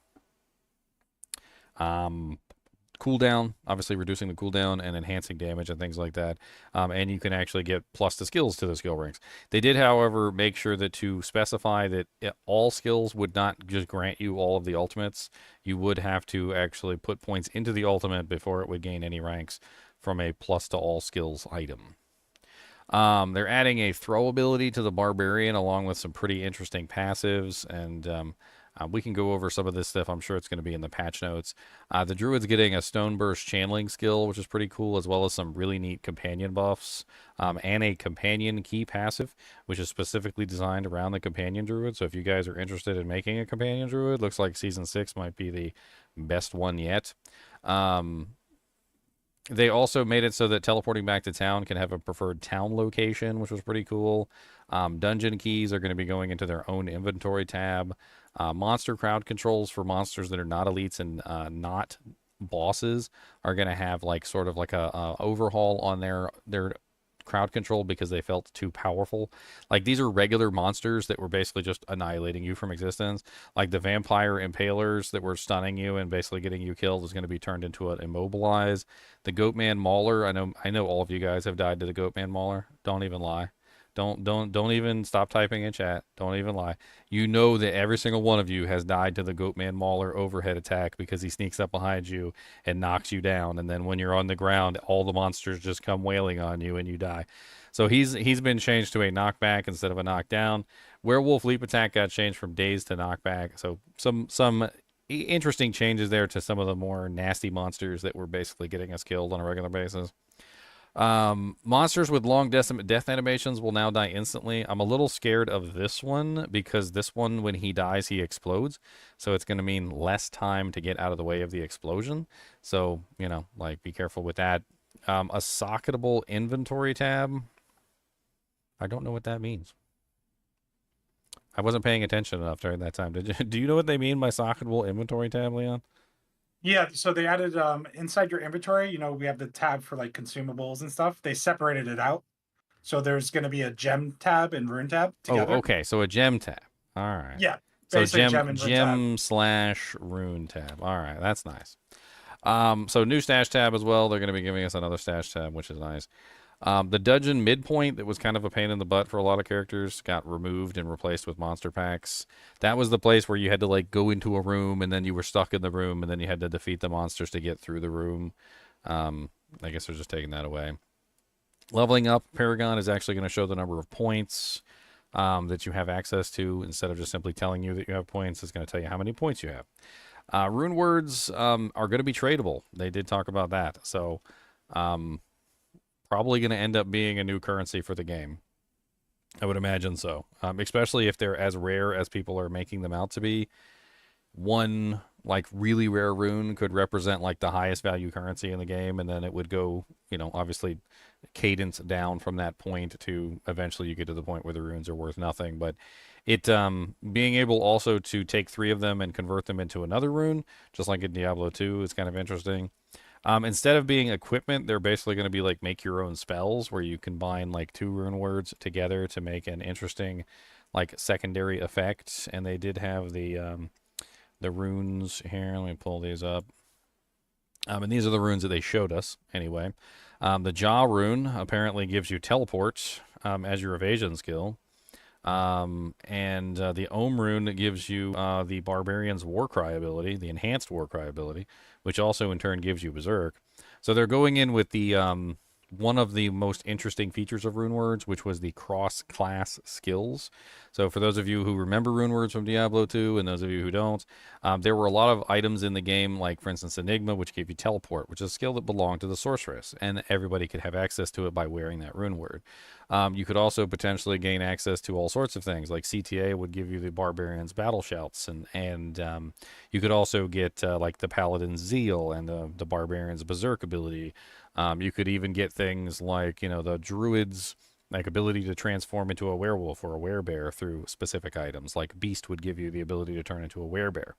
cooldown, obviously reducing the cooldown and enhancing damage and things like that. And you can actually get plus the skills to the skill ranks. They did, however, make sure that to specify that all skills would not just grant you all of the ultimates. You would have to actually put points into the ultimate before it would gain any ranks from a plus to all skills item. They're adding a throw ability to the Barbarian along with some pretty interesting passives, and we can go over some of this stuff. I'm sure it's going to be in the patch notes. The Druid's getting a Stone Burst channeling skill, which is pretty cool, as well as some really neat companion buffs, and a companion key passive, which is specifically designed around the companion Druid. So if you guys are interested in making a companion Druid, looks like Season 6 might be the best one yet. They also made it so that teleporting back to town can have a preferred town location, which was pretty cool. Dungeon keys are going to be going into their own inventory tab. Monster crowd controls for monsters that are not elites and not bosses are going to have like sort of like a overhaul on their crowd control, because they felt too powerful. Like, these are regular monsters that were basically just annihilating you from existence. Like the vampire impalers that were stunning you and basically getting you killed is going to be turned into an immobilize. The Goatman Mauler, I know all of you guys have died to the Goatman Mauler. Don't even lie. Don't even stop typing in chat. Don't even lie. You know that every single one of you has died to the Goatman Mauler overhead attack, because he sneaks up behind you and knocks you down, and then when you're on the ground, all the monsters just come wailing on you and you die. So he's been changed to a knockback instead of a knockdown. Werewolf Leap Attack got changed from dazed to knockback. So some interesting changes there to some of the more nasty monsters that were basically getting us killed on a regular basis. Monsters with long death animations will now die instantly. I'm a little scared of this one, because this one, when he dies, he explodes. So it's going to mean less time to get out of the way of the explosion. So, you know, like, be careful with that. A socketable inventory tab. I don't know what that means. I wasn't paying attention enough during that time. Did you? Do you know what they mean by socketable inventory tab, Leon? Yeah, so they added inside your inventory, you know, we have the tab for like consumables and stuff. They separated it out. So there's going to be a gem tab and rune tab together. Oh, okay. So a gem tab. All right. Yeah. So gem/rune tab. All right. That's nice. So new stash tab as well. They're going to be giving us another stash tab, which is nice. The dungeon midpoint that was kind of a pain in the butt for a lot of characters got removed and replaced with monster packs. That was the place where you had to like go into a room, and then you were stuck in the room, and then you had to defeat the monsters to get through the room. I guess they're just taking that away. Leveling up Paragon is actually going to show the number of points that you have access to, instead of just simply telling you that you have points. It's going to tell you how many points you have. Rune words are going to be tradable. They did talk about that. So probably going to end up being a new currency for the game. I would imagine so. Especially if they're as rare as people are making them out to be. One like really rare rune could represent like the highest value currency in the game, and then it would go, you know, obviously cadence down from that point to eventually you get to the point where the runes are worth nothing. But it being able also to take 3 of them and convert them into another rune, just like in Diablo 2, is kind of interesting. Instead of being equipment, they're basically going to be like make your own spells where you combine like 2 rune words together to make an interesting like secondary effect. And they did have the runes here. Let me pull these up. And these are the runes that they showed us anyway. The Jaw rune apparently gives you teleport as your evasion skill. The Ohm rune gives you the Barbarian's Warcry ability, the enhanced Warcry ability, which also in turn gives you Berserk. So they're going in with the one of the most interesting features of rune words, which was the cross-class skills. So for those of you who remember rune words from Diablo 2, and those of you who don't, there were a lot of items in the game, like for instance Enigma, which gave you teleport, which is a skill that belonged to the sorceress, and everybody could have access to it by wearing that rune word. You could also potentially gain access to all sorts of things, like CTA would give you the Barbarian's Battle Shouts, and you could also get like the Paladin's Zeal and the Barbarian's Berserk ability. You could even get things like, you know, the Druid's like ability to transform into a werewolf or a werebear through specific items. Like Beast would give you the ability to turn into a werebear.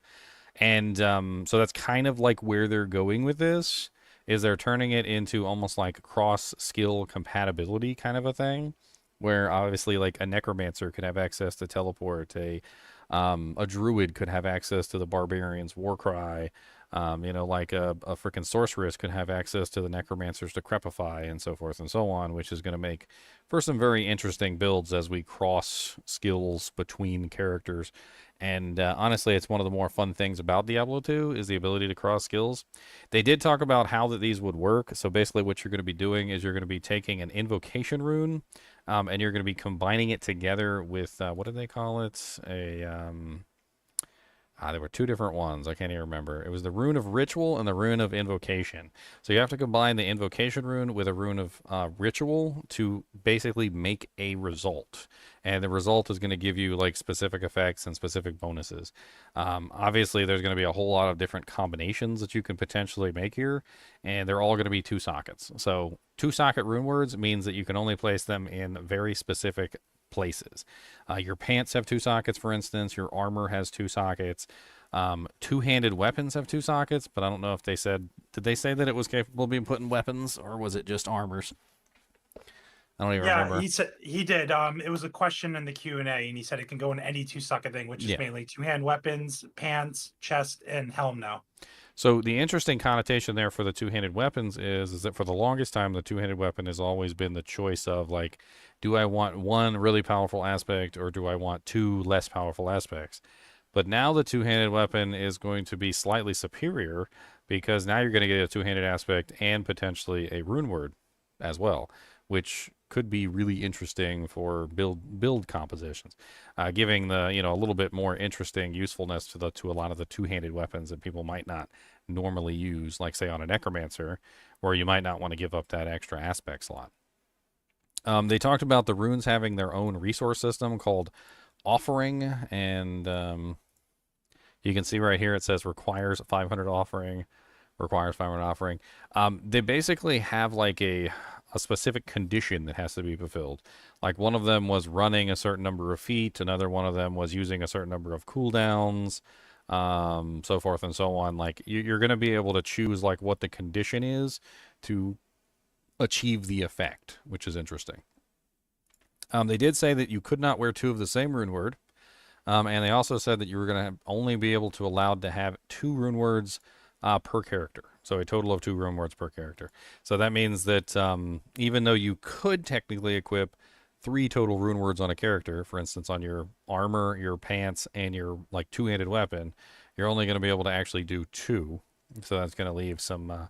And so that's kind of like where they're going with this, is they're turning it into almost like cross-skill compatibility kind of a thing, where obviously like a necromancer could have access to teleport, a druid could have access to the barbarian's warcry, you know, like a freaking sorceress could have access to the necromancer's decrepify, and so forth and so on, which is going to make for some very interesting builds as we cross skills between characters. And honestly, it's one of the more fun things about Diablo 2 is the ability to cross skills. They did talk about how that these would work. So basically what you're going to be doing is you're going to be taking an invocation rune, and you're going to be combining it together with, what did they call it? There were 2 different ones. I can't even remember. It was the Rune of Ritual and the Rune of Invocation. So you have to combine the Invocation rune with a Rune of Ritual to basically make a result. And the result is going to give you like specific effects and specific bonuses. Obviously, there's going to be a whole lot of different combinations that you can potentially make here. And they're all going to be 2 sockets. So 2 socket rune words means that you can only place them in very specific places. Your pants have 2 sockets, for instance. Your armor has 2 sockets. 2-handed weapons have 2 sockets, but I don't know if they said, did they say that it was capable of being put in weapons, or was it just armors? I don't even remember. He said he did. It was a question in the Q&A, and he said it can go in any 2-socket thing, which is mainly 2-hand weapons, pants, chest, and helm now. So the interesting connotation there for the 2-handed weapons is that for the longest time, the 2-handed weapon has always been the choice of like, do I want 1 really powerful aspect or do I want 2 less powerful aspects? But now the 2-handed weapon is going to be slightly superior because now you're going to get a 2-handed aspect and potentially a rune word as well, which could be really interesting for build compositions, giving the, you know, a little bit more interesting usefulness to a lot of the 2-handed weapons that people might not normally use, like say on a necromancer, where you might not want to give up that extra aspect slot. They talked about the runes having their own resource system called Offering, and you can see right here it says requires 500 offering, requires 500 offering. They basically have like a specific condition that has to be fulfilled. Like one of them was running a certain number of feet, another one of them was using a certain number of cooldowns, so forth and so on. Like you're going to be able to choose like what the condition is to achieve the effect, which is interesting. They did say that you could not wear 2 of the same rune word, and they also said that you were going to only be able to allowed to have 2 rune words per character. So a total of 2 rune words per character. So that means that even though you could technically equip 3 total rune words on a character, for instance, on your armor, your pants, and your like 2-handed weapon, you're only going to be able to actually do 2. So that's going to leave some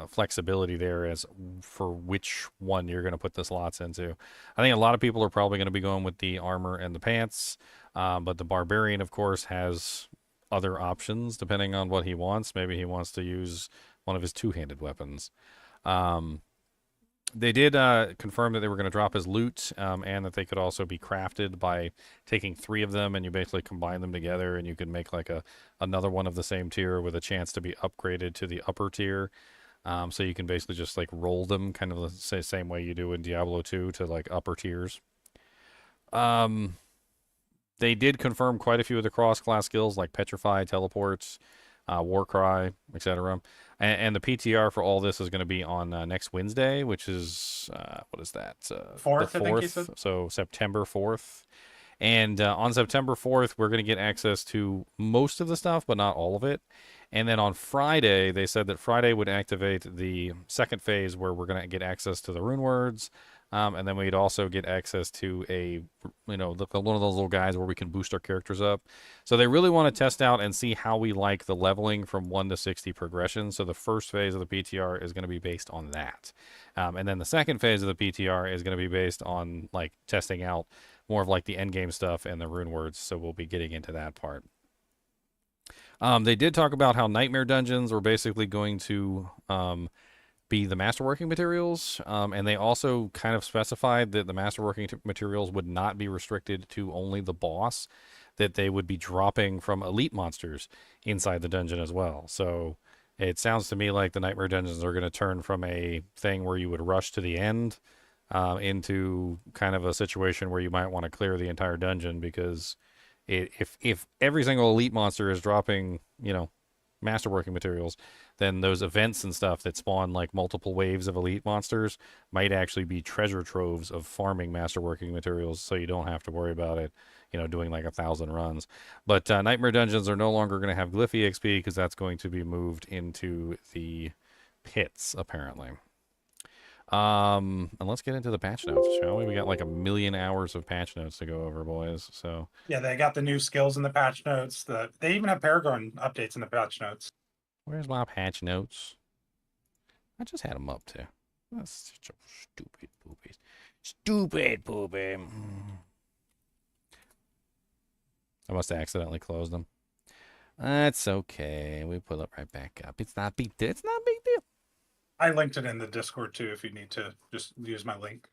flexibility there as for which one you're going to put the slots into. I think a lot of people are probably going to be going with the armor and the pants, but the barbarian, of course, has other options depending on what he wants. Maybe he wants to use one of his 2-handed weapons. They did confirm that they were going to drop his loot, and that they could also be crafted by taking 3 of them, and you basically combine them together, and you can make like another one of the same tier with a chance to be upgraded to the upper tier. So you can basically just like roll them kind of the same way you do in Diablo 2 to like upper tiers. They did confirm quite a few of the cross-class skills like Petrify, Teleports, Warcry, etc. And the PTR for all this is going to be on next Wednesday, which is what is that? Fourth, the I think you said. So September 4th. And on September 4th, we're going to get access to most of the stuff, but not all of it. And then on Friday, they said that Friday would activate the second phase where we're going to get access to the rune words. And then we'd also get access to one of those little guys where we can boost our characters up. So they really want to test out and see how we like the leveling from 1 to 60 progression. So the first phase of the PTR is going to be based on that. And then the second phase of the PTR is going to be based on like testing out more of like the end game stuff and the rune words. So we'll be getting into that part. They did talk about how nightmare dungeons were basically going to be the masterworking materials, and they also kind of specified that the masterworking materials would not be restricted to only the boss, that they would be dropping from elite monsters inside the dungeon as well. So it sounds to me like the nightmare dungeons are going to turn from a thing where you would rush to the end into kind of a situation where you might want to clear the entire dungeon, because if every single elite monster is dropping, masterworking materials, then those events and stuff that spawn like multiple waves of elite monsters might actually be treasure troves of farming masterworking materials, so you don't have to worry about it, doing like 1,000 runs. But nightmare dungeons are no longer going to have Glyphy XP because that's going to be moved into the pits, apparently. And let's get into the patch notes, shall we? We got like 1 million hours of patch notes to go over, boys. So Yeah, they got the new skills in the patch notes. They even have Paragon updates in the patch notes. where's my patch notes? I just had them up too. That's such a stupid poopy. Stupid poopy. I must have accidentally closed them. That's okay. We pull it right back up. It's not big deal. It's not a big deal. I linked it in the Discord too if you need to just use my link.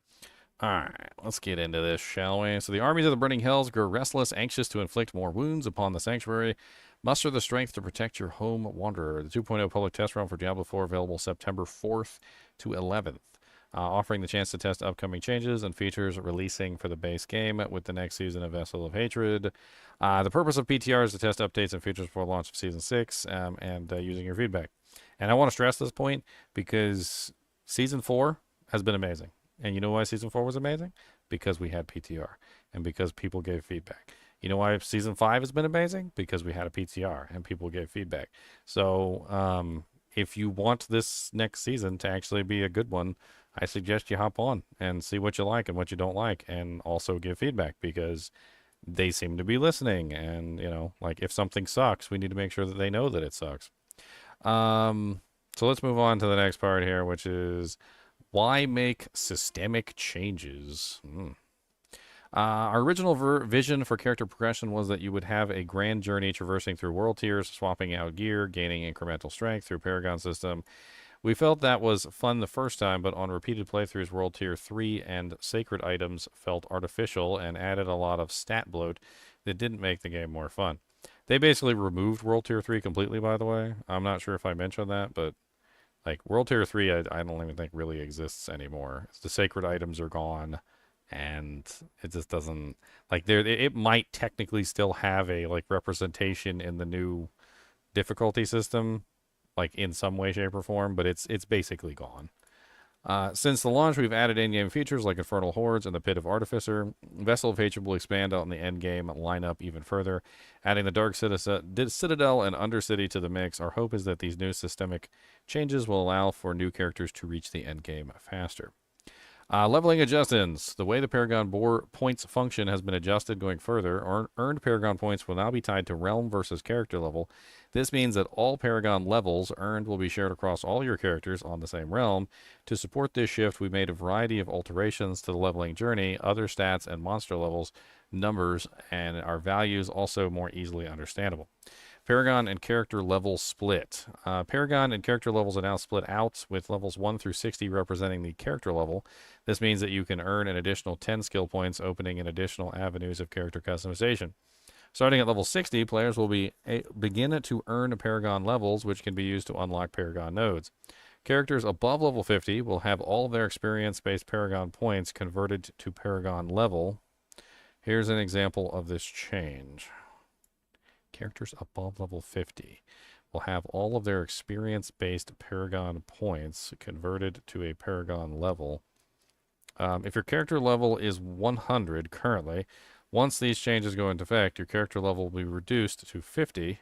Alright, let's get into this, shall we? So the armies of the Burning Hells grow restless, anxious to inflict more wounds upon the sanctuary. Muster the strength to protect your home, Wanderer. The 2.0 public test run for Diablo 4 available September 4th to 11th. Offering the chance to test upcoming changes and features releasing for the base game with the next season of Vessel of Hatred. The purpose of PTR is to test updates and features before launch of Season 6 and using your feedback. And I want to stress this point because Season 4 has been amazing. And you know why Season 4 was amazing? Because we had PTR and because people gave feedback. You know why Season 5 has been amazing? Because we had a PTR and people gave feedback. So if you want this next season to actually be a good one, I suggest you hop on and see what you like and what you don't like, and also give feedback because they seem to be listening. And, like if something sucks, we need to make sure that they know that it sucks. So let's move on to the next part here, which is why make systemic changes? Our original vision for character progression was that you would have a grand journey traversing through world tiers, swapping out gear, gaining incremental strength through Paragon system. We felt that was fun the first time, but on repeated playthroughs, World Tier 3 and sacred items felt artificial and added a lot of stat bloat that didn't make the game more fun. They basically removed World Tier 3 completely, by the way. I'm not sure if I mentioned that, but like World Tier 3, I don't even think really exists anymore. The sacred items are gone, and it just doesn't, like, it might technically still have a like representation in the new difficulty system, like in some way, shape, or form, but it's basically gone. Since the launch, we've added in-game features like Infernal Hordes and the Pit of Artificer. Vessel of Hatred will expand out in the end-game lineup even further, adding the Dark Citadel and Undercity to the mix. Our hope is that these new systemic changes will allow for new characters to reach the endgame faster. Leveling adjustments. The way the Paragon points function has been adjusted going further. Earned Paragon points will now be tied to realm versus character level. This means that all Paragon levels earned will be shared across all your characters on the same realm. To support this shift, we made a variety of alterations to the leveling journey, other stats and monster levels, numbers, and our values also more easily understandable. Paragon and character level split. Paragon and character levels are now split out, with levels 1 through 60 representing the character level. This means that you can earn an additional 10 skill points, opening in additional avenues of character customization. Starting at level 60, players will begin to earn Paragon levels, which can be used to unlock Paragon nodes. Characters above level 50 will have all of their experience-based Paragon points converted to Paragon level. Here's an example of this change. Characters above level 50 will have all of their experience-based Paragon points converted to a Paragon level. If your character level is 100 currently, once these changes go into effect, your character level will be reduced to 50,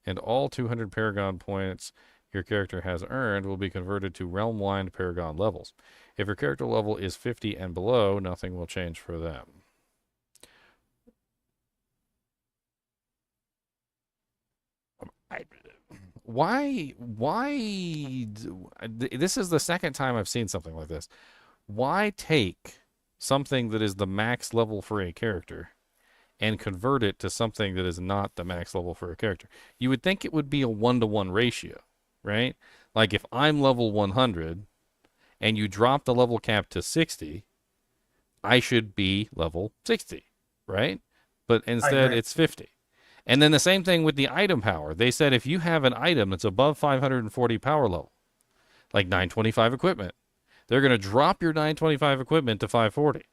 and all 200 Paragon points your character has earned will be converted to realm-wide Paragon levels. If your character level is 50 and below, nothing will change for them. This is the second time I've seen something like this. Why take something that is the max level for a character and convert it to something that is not the max level for a character? You would think it would be a 1-to-1 ratio, right? Like if I'm level 100 and you drop the level cap to 60, I should be level 60, right? But instead it's 50. And then the same thing with the item power. They said if you have an item that's above 540 power level, like 925 equipment, they're going to drop your 925 equipment to 540.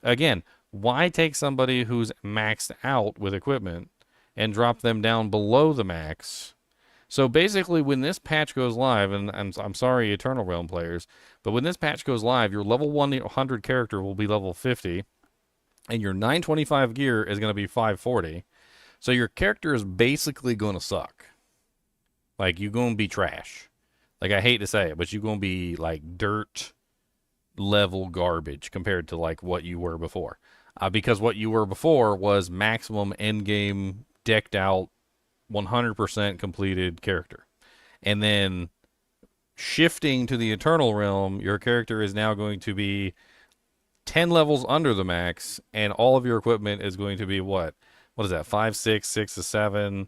Again, why take somebody who's maxed out with equipment and drop them down below the max? So basically, when this patch goes live, and I'm sorry, Eternal Realm players, but when this patch goes live, your level 100 character will be level 50, and your 925 gear is going to be 540. So your character is basically going to suck. Like, you're going to be trash. Like, I hate to say it, but you're going to be, like, dirt level garbage compared to, like, what you were before. Because what you were before was maximum endgame, decked out, 100% completed character. And then shifting to the Eternal Realm, your character is now going to be 10 levels under the max, and all of your equipment is going to be what? What is that? 5, 6, 6 to 7,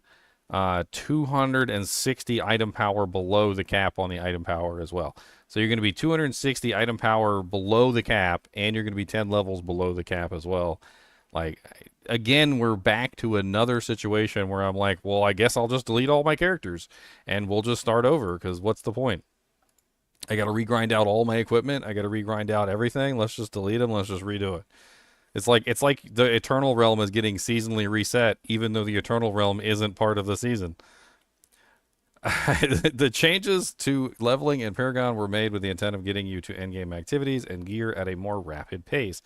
260 item power below the cap on the item power as well. So you're going to be 260 item power below the cap, and you're going to be 10 levels below the cap as well. Like, again, we're back to another situation where I'm like, well, I guess I'll just delete all my characters, and we'll just start over, because what's the point? I got to regrind out all my equipment. I got to regrind out everything. Let's just delete them. Let's just redo it. It's like the Eternal Realm is getting seasonally reset, even though the Eternal Realm isn't part of the season. The changes to leveling in Paragon were made with the intent of getting you to endgame activities and gear at a more rapid pace,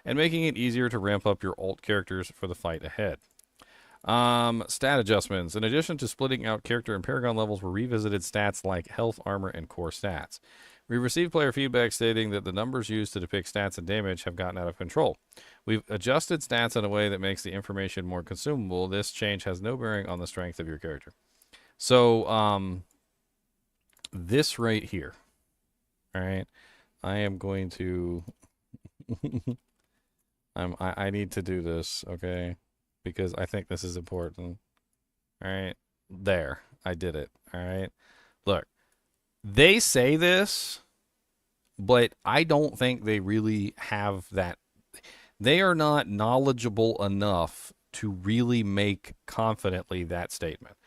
and making it easier to ramp up your alt characters for the fight ahead. Stat adjustments. In addition to splitting out character and Paragon levels, were revisited stats like health, armor, and core stats. We received player feedback stating that the numbers used to depict stats and damage have gotten out of control. We've adjusted stats in a way that makes the information more consumable. This change has no bearing on the strength of your character. So, this right here, all right, I am going to, I need to do this, okay, because I think this is important. All right, there, I did it. All right, look. They say this, but I don't think they really have that. They are not knowledgeable enough to really make confidently that statement.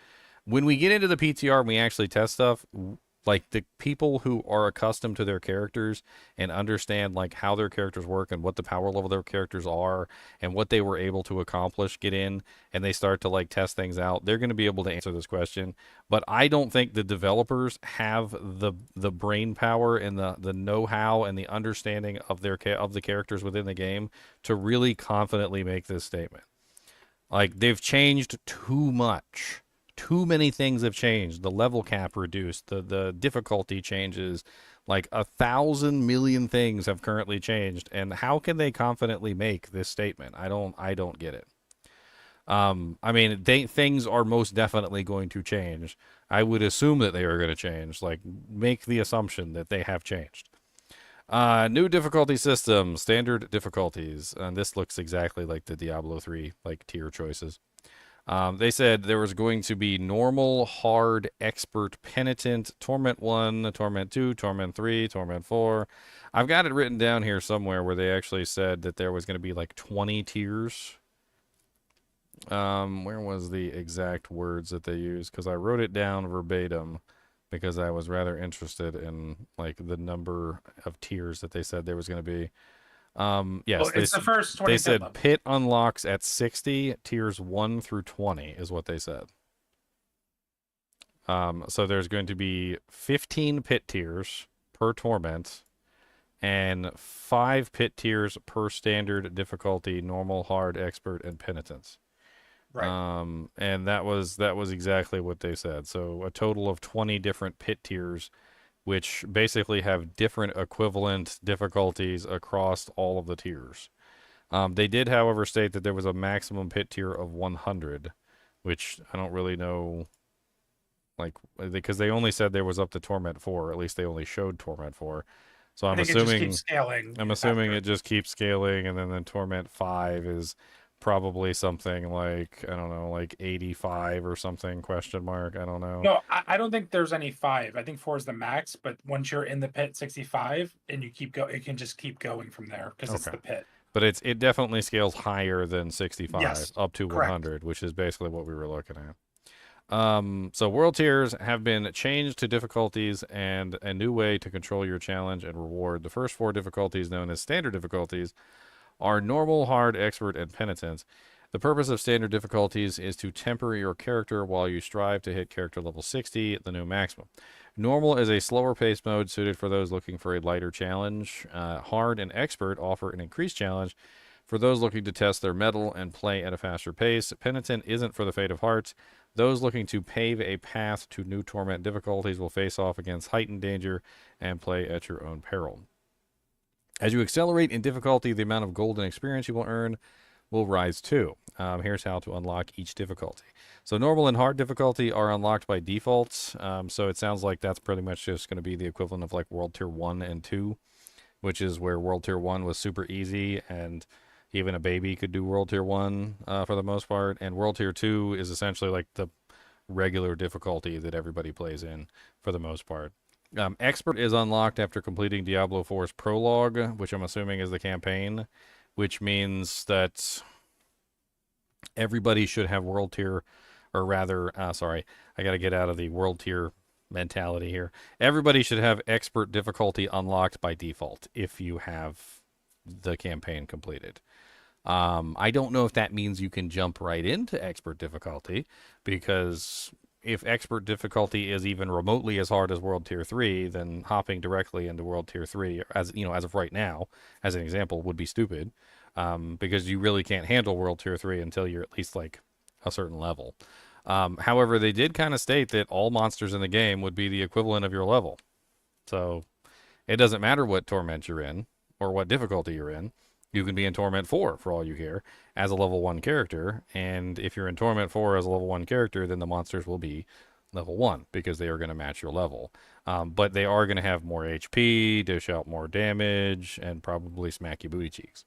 When we get into the PTR and we actually test stuff, like the people who are accustomed to their characters and understand like how their characters work and what the power level their characters are and what they were able to accomplish, get in and they start to like test things out, they're going to be able to answer this question. But I don't think the developers have the brain power and the know-how and the understanding of the characters within the game to really confidently make this statement. Like, they've changed too much. Too many things have changed. The level cap reduced, the difficulty changes, like 1,000 million things have currently changed. And how can they confidently make this statement? I don't get it. I mean, things are most definitely going to change. I would assume that they are going to change. Like, make the assumption that they have changed. New difficulty system, standard difficulties. And this looks exactly like the Diablo 3 like tier choices. They said there was going to be normal, hard, expert, penitent, torment 1, torment 2, torment 3, torment 4. I've got it written down here somewhere where they actually said that there was going to be like 20 tiers. Where was the exact words that they used? Because I wrote it down verbatim because I was rather interested in like the number of tiers that they said there was going to be. Yes, well, it's the first 20 they said level. pit unlocks at 60, tiers 1 through 20 is what they said. So there's going to be 15 pit tiers per torment, and 5 pit tiers per standard difficulty: normal, hard, expert, and penitence. Right. And that was exactly what they said. So a total of 20 different pit tiers, which basically have different equivalent difficulties across all of the tiers. They did, however, state that there was a maximum pit tier of 100, which I don't really know, like, because they only said there was up to Torment 4, or at least they only showed Torment 4. So I I'm think it just assuming keeps scaling. I'm assuming it just keeps scaling, and then Torment 5 is probably something like, I don't know, like 85 or something, question mark, I don't know. No, I don't think there's any 5. I think 4 is the max, but once you're in the pit 65 and you keep it can just keep going from there because it's Okay. the pit. But it definitely scales higher than 65, Yes, up to correct. 100, which is basically what we were looking at. So world tiers have been changed to difficulties and a new way to control your challenge and reward. The first 4 difficulties, known as standard difficulties, are normal, hard, expert, and penitent. The purpose of standard difficulties is to temper your character while you strive to hit character level 60, the new maximum. Normal is a slower paced mode suited for those looking for a lighter challenge. Hard and expert offer an increased challenge for those looking to test their mettle and play at a faster pace. Penitent isn't for the faint of heart. Those looking to pave a path to new torment difficulties will face off against heightened danger and play at your own peril. As you accelerate in difficulty, the amount of golden experience you will earn will rise too. Here's how to unlock each difficulty. So normal and hard difficulty are unlocked by default. So it sounds like that's pretty much just going to be the equivalent of like World Tier 1 and 2, which is where World Tier 1 was super easy and even a baby could do World Tier 1 for the most part. And World Tier 2 is essentially like the regular difficulty that everybody plays in for the most part. Expert is unlocked after completing Diablo 4's prologue, which I'm assuming is the campaign, which means that everybody should have world tier, or rather, sorry, I got to get out of the world tier mentality here. Everybody should have expert difficulty unlocked by default if you have the campaign completed. I don't know if that means you can jump right into expert difficulty, because if expert difficulty is even remotely as hard as World Tier 3, then hopping directly into World Tier 3, as of right now, as an example, would be stupid, because you really can't handle World Tier 3 until you're at least like a certain level. However, they did kind of state that all monsters in the game would be the equivalent of your level. So it doesn't matter what torment you're in or what difficulty you're in. You can be in Torment 4 for all you care as a level 1 character, and if you're in Torment 4 as a level 1 character, then the monsters will be level 1 because they are going to match your level. But they are going to have more HP, dish out more damage, and probably smack you booty cheeks.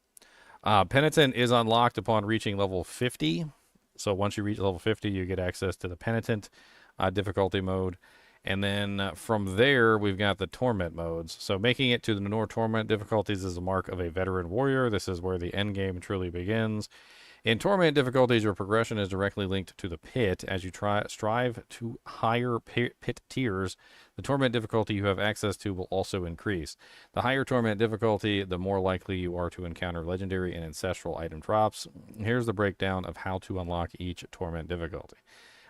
Penitent is unlocked upon reaching level 50. So once you reach level 50, you get access to the Penitent difficulty mode. And then from there, we've got the Torment modes. So making it to the Nor Torment difficulties is a mark of a veteran warrior. This is where the end game truly begins. In Torment difficulties, your progression is directly linked to the pit. As you strive to higher pit tiers, the Torment difficulty you have access to will also increase. The higher Torment difficulty, the more likely you are to encounter legendary and ancestral item drops. Here's the breakdown of how to unlock each Torment difficulty.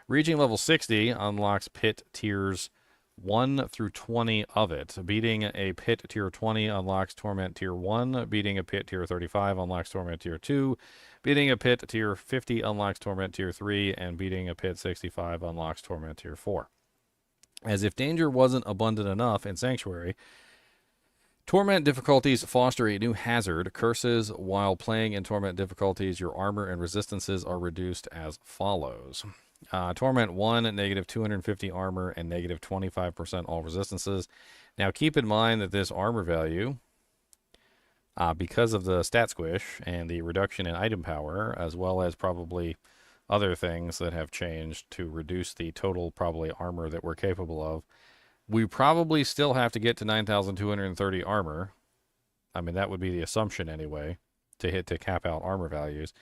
Reaching level 60 unlocks pit tiers 1 through 20 of it. Beating a pit tier 20 unlocks Torment tier 1. Beating a pit tier 35 unlocks Torment tier 2. Beating a pit tier 50 unlocks Torment tier 3. And beating a pit 65 unlocks Torment tier 4. As if danger wasn't abundant enough in Sanctuary, Torment difficulties foster a new hazard, curses. While playing in Torment difficulties, your armor and resistances are reduced as follows. Torment 1, negative 250 armor and negative 25% all resistances. Now keep in mind that this armor value, because of the stat squish and the reduction in item power, as well as probably other things that have changed to reduce the total probably armor that we're capable of, we probably still have to get to 9,230 armor. I mean, that would be the assumption anyway, to cap out armor values,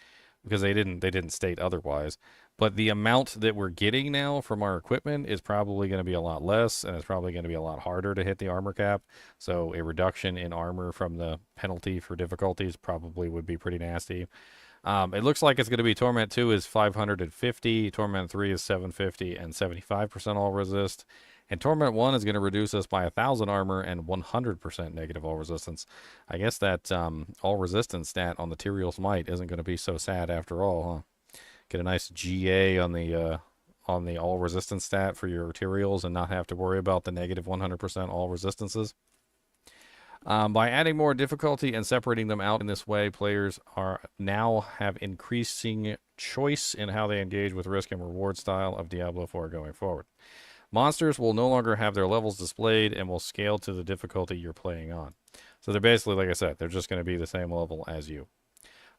because they didn't state otherwise. But the amount that we're getting now from our equipment is probably going to be a lot less, and it's probably going to be a lot harder to hit the armor cap. So a reduction in armor from the penalty for difficulties probably would be pretty nasty. It looks like it's going to be Torment 2 is 550, Torment 3 is 750 and 75% all resist. And Torment 1 is going to reduce us by 1,000 armor and 100% negative all resistance. I guess that all resistance stat on the Tyrael's Might isn't going to be so sad after all, huh? Get a nice GA on the all resistance stat for your Tyraels and not have to worry about the negative 100% all resistances. By adding more difficulty and separating them out in this way, players are now have increasing choice in how they engage with risk and reward style of Diablo 4 going forward. Monsters will no longer have their levels displayed and will scale to the difficulty you're playing on. So they're basically, like I said, they're just going to be the same level as you.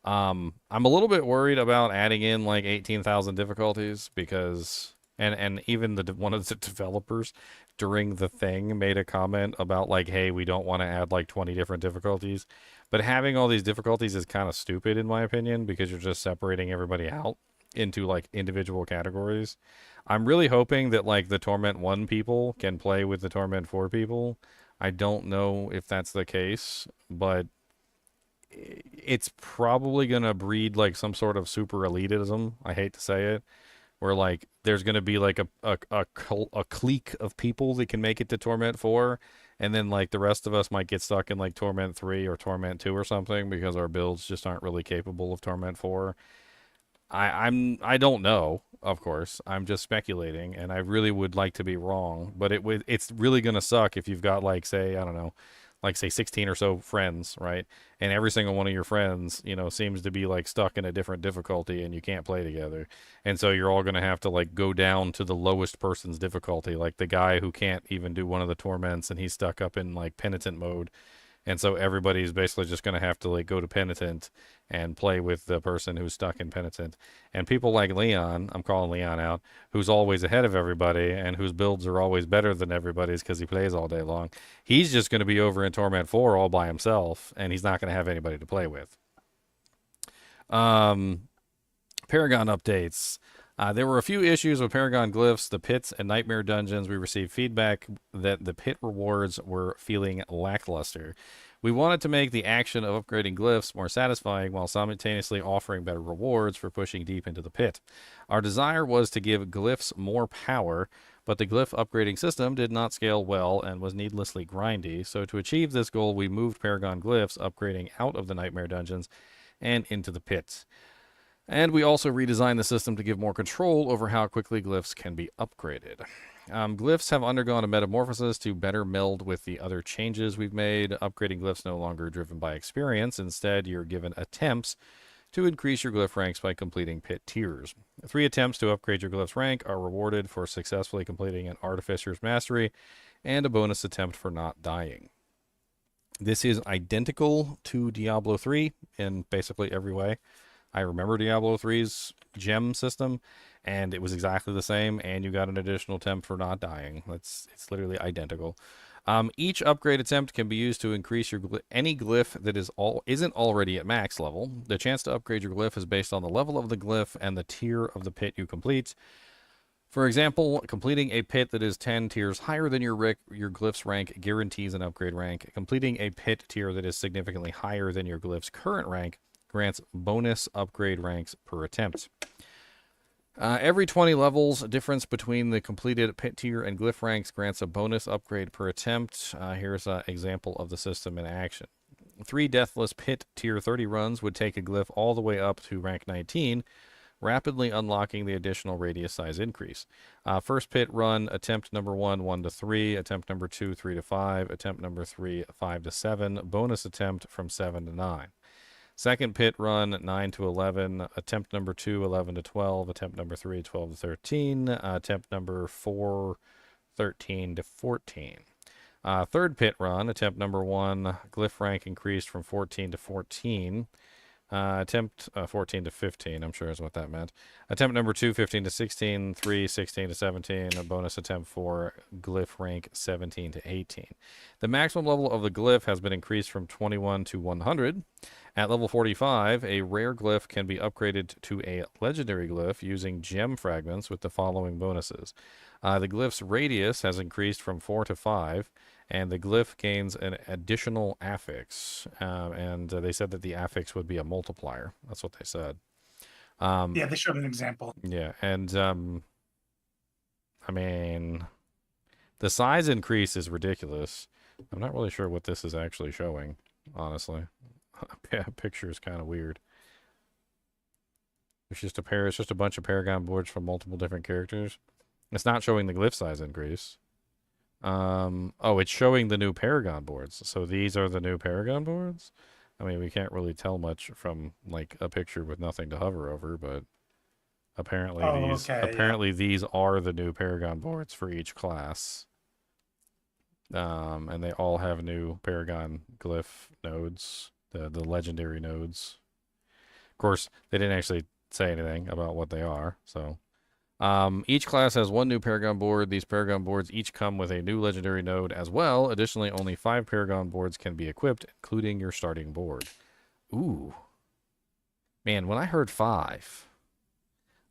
I'm a little bit worried about adding in like 18,000 difficulties because, and even one of the developers during the thing made a comment about like, hey, we don't want to add like 20 different difficulties. But having all these difficulties is kind of stupid in my opinion because you're just separating everybody out into like individual categories. I'm really hoping that like the Torment 1 people can play with the Torment 4 people. I don't know if that's the case, but it's probably going to breed like some sort of super elitism. I hate to say it, where like there's going to be like a clique of people that can make it to Torment 4, and then like the rest of us might get stuck in like Torment 3 or Torment 2 or something because our builds just aren't really capable of Torment 4. I don't know, of course. I'm just speculating, and I really would like to be wrong, but it's really going to suck if you've got like, say, I don't know, like say 16 or so friends, right? And every single one of your friends, you know, seems to be like stuck in a different difficulty and you can't play together. And so you're all going to have to like go down to the lowest person's difficulty, like the guy who can't even do one of the torments and he's stuck up in like penitent mode. And so everybody's basically just going to have to like go to Penitent and play with the person who's stuck in Penitent. And people like Leon, I'm calling Leon out, who's always ahead of everybody and whose builds are always better than everybody's because he plays all day long. He's just going to be over in Torment 4 all by himself, and he's not going to have anybody to play with. Paragon updates. There were a few issues with Paragon glyphs, the pits, and nightmare dungeons. We received feedback that the pit rewards were feeling lackluster. We wanted to make the action of upgrading glyphs more satisfying while simultaneously offering better rewards for pushing deep into the pit. Our desire was to give glyphs more power, but the glyph upgrading system did not scale well and was needlessly grindy. So to achieve this goal, we moved Paragon glyphs, upgrading out of the nightmare dungeons and into the pits. And we also redesigned the system to give more control over how quickly glyphs can be upgraded. Glyphs have undergone a metamorphosis to better meld with the other changes we've made. Upgrading glyphs no longer driven by experience. Instead, you're given attempts to increase your glyph ranks by completing pit tiers. 3 attempts to upgrade your glyph's rank are rewarded for successfully completing an Artificer's Mastery and a bonus attempt for not dying. This is identical to Diablo 3 in basically every way. I remember Diablo 3's gem system, and it was exactly the same, and you got an additional attempt for not dying. It's literally identical. Each upgrade attempt can be used to increase your any glyph that isn't already at max level. The chance to upgrade your glyph is based on the level of the glyph and the tier of the pit you complete. For example, completing a pit that is 10 tiers higher than your glyph's rank guarantees an upgrade rank. Completing a pit tier that is significantly higher than your glyph's current rank grants bonus upgrade ranks per attempt. Every 20 levels, difference between the completed pit tier and glyph ranks grants a bonus upgrade per attempt. Here's an example of the system in action. 3 deathless pit tier 30 runs would take a glyph all the way up to rank 19, rapidly unlocking the additional radius size increase. First pit run, attempt number 1, 1 to 3, attempt number 2, 3 to 5, attempt number 3, 5 to 7, bonus attempt from 7 to 9. Second pit run, 9 to 11, attempt number 2, 11 to 12, attempt number 3, 12 to 13, attempt number 4, 13 to 14. Third pit run, attempt number 1, glyph rank increased from 14 to 14, attempt 14 to 15, I'm sure is what that meant. Attempt number 2, 15 to 16, 3, 16 to 17, a bonus attempt for glyph rank 17 to 18. The maximum level of the glyph has been increased from 21 to 100, At level 45, a rare glyph can be upgraded to a legendary glyph using gem fragments with the following bonuses. The glyph's radius has increased from 4 to 5, and the glyph gains an additional affix. And they said that the affix would be a multiplier. That's what they said. Yeah, they showed an example. Yeah, and I mean, the size increase is ridiculous. I'm not really sure what this is actually showing, honestly. Yeah, picture is kind of weird. It's just a bunch of Paragon boards from multiple different characters. It's not showing the glyph size increase. Oh, it's showing the new Paragon boards. So these are the new Paragon boards? I mean, we can't really tell much from like a picture with nothing to hover over, but apparently these are the new Paragon boards for each class. And they all have new Paragon glyph nodes, the legendary nodes. Of course, they didn't actually say anything about what they are, so each class has one new Paragon board. These Paragon boards each come with a new legendary node as well. Additionally, only 5 Paragon boards can be equipped, including your starting board. Ooh. Man, when I heard 5,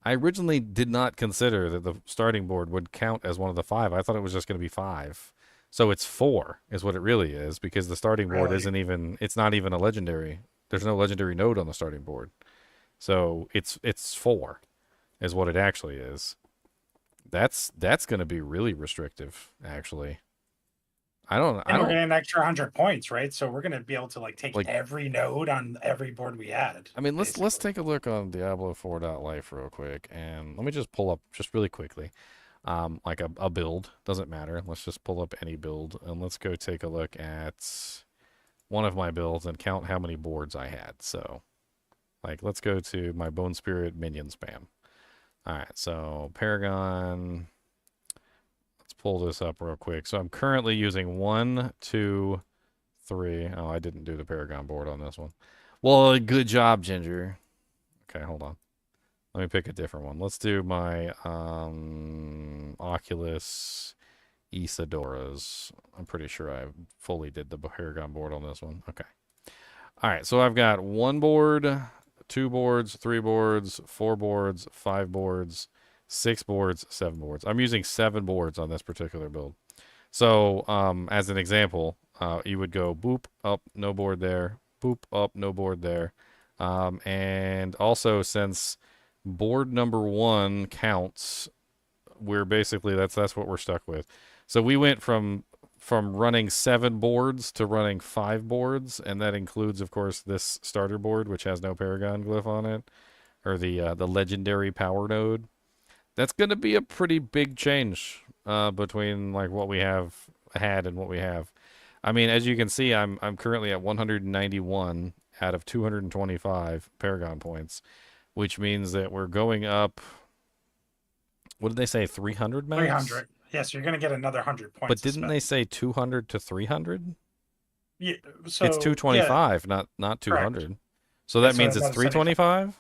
I originally did not consider that the starting board would count as one of the 5. I thought it was just going to be 5. So it's 4 is what it really is, because the starting board it's not even a legendary. There's no legendary node on the starting board. So it's 4 is what it actually is. That's going to be really restrictive, actually. We're getting an extra 100 points, right? So we're going to be able to take every node on every board we had. I mean, let's take a look on Diablo 4.life real quick, and let me just pull up just really quickly, like a build. Doesn't matter. Let's just pull up any build, and let's go take a look at one of my builds and count how many boards I had. So, let's go to my Bone Spirit minion spam. All right, so Paragon. Let's pull this up real quick. So I'm currently using 1, 2, 3. Oh, I didn't do the Paragon board on this one. Well, good job, Ginger. Okay, hold on. Let me pick a different one. Let's do my Oculus Isadora's. I'm pretty sure I fully did the Paragon board on this one. Okay. All right, so I've got 1 board, 2 boards, 3 boards, 4 boards, 5 boards, 6 boards, 7 boards. I'm using 7 boards on this particular build. So, as an example, you would go boop, up, no board there, boop, up, no board there. And also, since board number 1 counts, we're basically, that's what we're stuck with. So we went from running 7 boards to running 5 boards, and that includes, of course, this starter board, which has no Paragon glyph on it, or the legendary power node. That's going to be a pretty big change between what we have had and what we have. I mean, as you can see, I'm currently at 191 out of 225 Paragon points, which means that we're going up. What did they say? 300 max? 300. Yes, you're going to get another 100 points. But didn't they say 200 to 300? Yeah, so it's 225, not 200. Correct. So that means it's 325?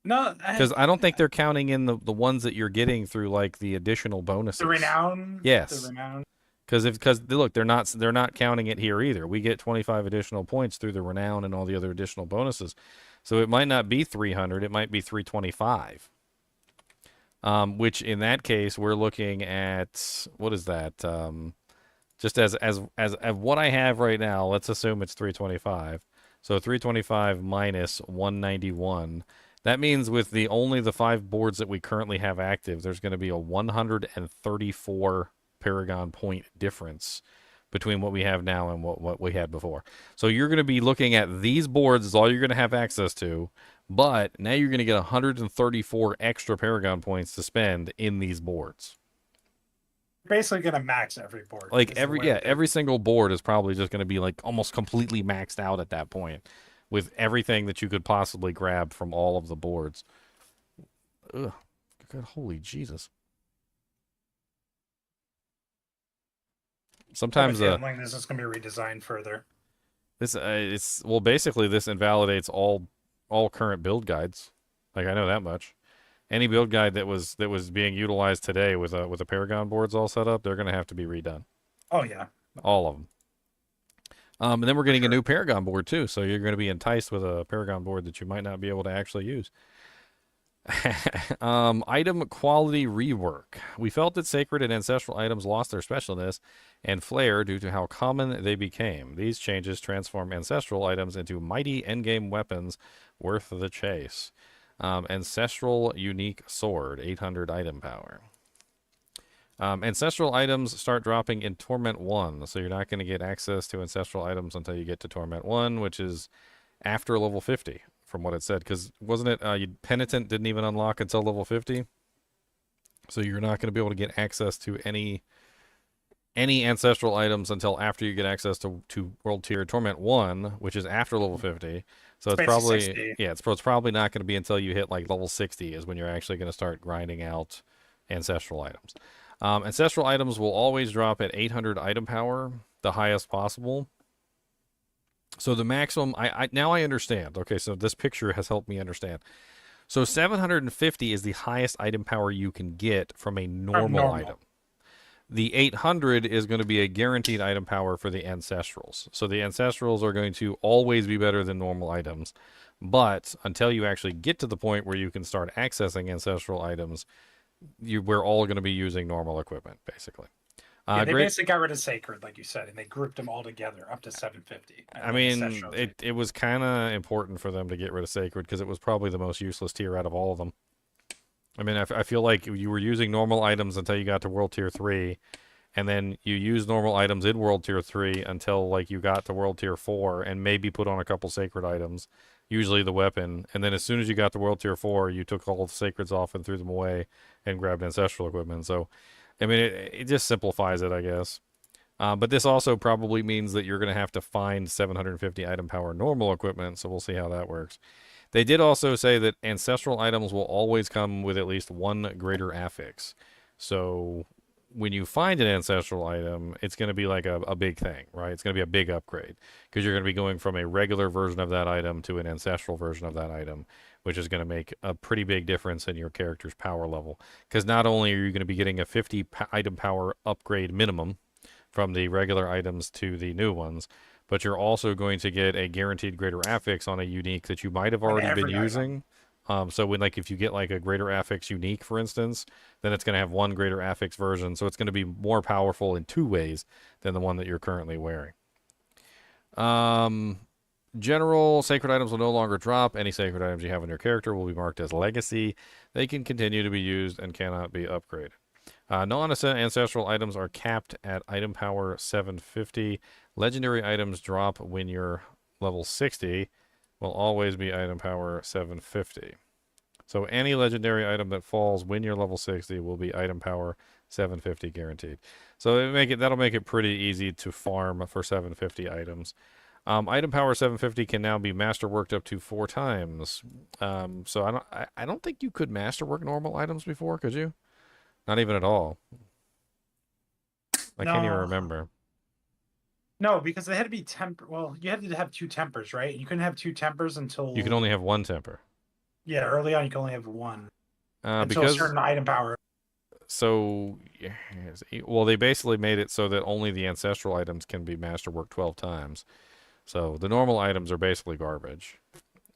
No, because I don't think they're counting in the ones that you're getting through the additional bonuses. The renown. Yes. The renown. Because look, they're not counting it here either. We get 25 additional points through the renown and all the other additional bonuses. So it might not be 300. It might be 325. Which in that case we're looking at, what is that? Just as what I have right now, let's assume it's 325. So 325 minus 191. That means with only the 5 boards that we currently have active, there's going to be a 134 Paragon point difference between what we have now and what we had before. So you're going to be looking at these boards is all you're going to have access to, but now you're going to get 134 extra Paragon points to spend in these boards. Basically going to max every board. Every single board is probably just going to be almost completely maxed out at that point, with everything that you could possibly grab from all of the boards. Ugh. God, holy Jesus. Sometimes this is going to be redesigned further. This basically this invalidates all current build guides. I know that much. Any build guide that was being utilized today with the Paragon boards all set up, they're going to have to be redone. Oh yeah. All of them. And then we're getting a new Paragon board too, so you're going to be enticed with a Paragon board that you might not be able to actually use. Item quality rework. We felt that sacred and ancestral items lost their specialness and flair due to how common they became. These changes transform ancestral items into mighty endgame weapons worth the chase. Ancestral unique sword, 800 item power. Ancestral items start dropping in Torment 1, so you're not going to get access to ancestral items until you get to Torment 1, which is after level 50, from what it said. Because wasn't it Penitent didn't even unlock until level 50? So you're not going to be able to get access to any ancestral items until after you get access to World Tier Torment 1, which is after level 50. So it's probably 60. yeah, it's probably not going to be until you hit like level 60 is when you're actually going to start grinding out ancestral items. Ancestral items will always drop at 800 item power, the highest possible. So the maximum, now I understand. Okay, so this picture has helped me understand. So 750 is the highest item power you can get from a normal item. The 800 is going to be a guaranteed item power for the ancestrals. So the ancestrals are going to always be better than normal items. But until you actually get to the point where you can start accessing ancestral items, we're all going to be using normal equipment, basically. Yeah, they basically got rid of Sacred, like you said, and they grouped them all together up to 750. I mean, it was kind of important for them to get rid of Sacred because it was probably the most useless tier out of all of them. I mean, I feel like you were using normal items until you got to World Tier 3, and then you used normal items in World Tier 3 until like you got to World Tier 4 and maybe put on a couple Sacred items, usually the weapon, and then as soon as you got to World Tier 4, you took all the Sacreds off and threw them away and grabbed ancestral equipment. So, I mean, it just simplifies it, I guess. But this also probably means that you're going to have to find 750 item power normal equipment, so we'll see how that works. They did also say that ancestral items will always come with at least one greater affix. So when you find an ancestral item, it's going to be like a big thing, right? It's going to be a big upgrade because you're going to be going from a regular version of that item to an ancestral version of that item, which is going to make a pretty big difference in your character's power level. Because not only are you going to be getting a 50 item power upgrade minimum from the regular items to the new ones, but you're also going to get a guaranteed greater affix on a unique that you might have already been using. So when if you get like a greater affix unique, for instance, then it's going to have one greater affix version. So it's going to be more powerful in 2 ways than the one that you're currently wearing. General sacred items will no longer drop. Any sacred items you have in your character will be marked as legacy. They can continue to be used and cannot be upgraded. Non-ancestral items are capped at item power 750. Legendary items drop when you're level 60. Will always be item power 750. So any legendary item that falls when you're level 60 will be item power 750 guaranteed. So that'll make it pretty easy to farm for 750 items. Item power 750 can now be masterworked up to 4 times. So I don't think you could masterwork normal items before, could you? Not even at all. I can't even remember. No, because they had to be well, you had to have 2 tempers, right? You couldn't have 2 tempers until you can only have 1 temper. Yeah, early on you can only have 1. Until because a certain item power. So, well, they basically made it so that only the ancestral items can be masterworked 12 times. So the normal items are basically garbage.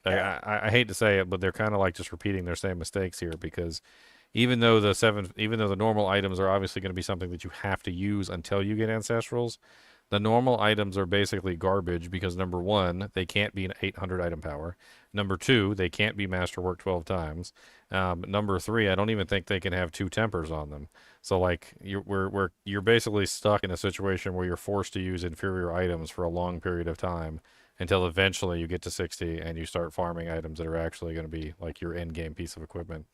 Yeah. I hate to say it, but they're kind of like just repeating their same mistakes here because even though the normal items are obviously going to be something that you have to use until you get ancestrals, the normal items are basically garbage because number 1, they can't be an 800 item power. Number 2, they can't be masterworked 12 times. Number 3, I don't even think they can have 2 tempers on them. So like you're basically stuck in a situation where you're forced to use inferior items for a long period of time until eventually you get to 60 and you start farming items that are actually going to be like your end game piece of equipment.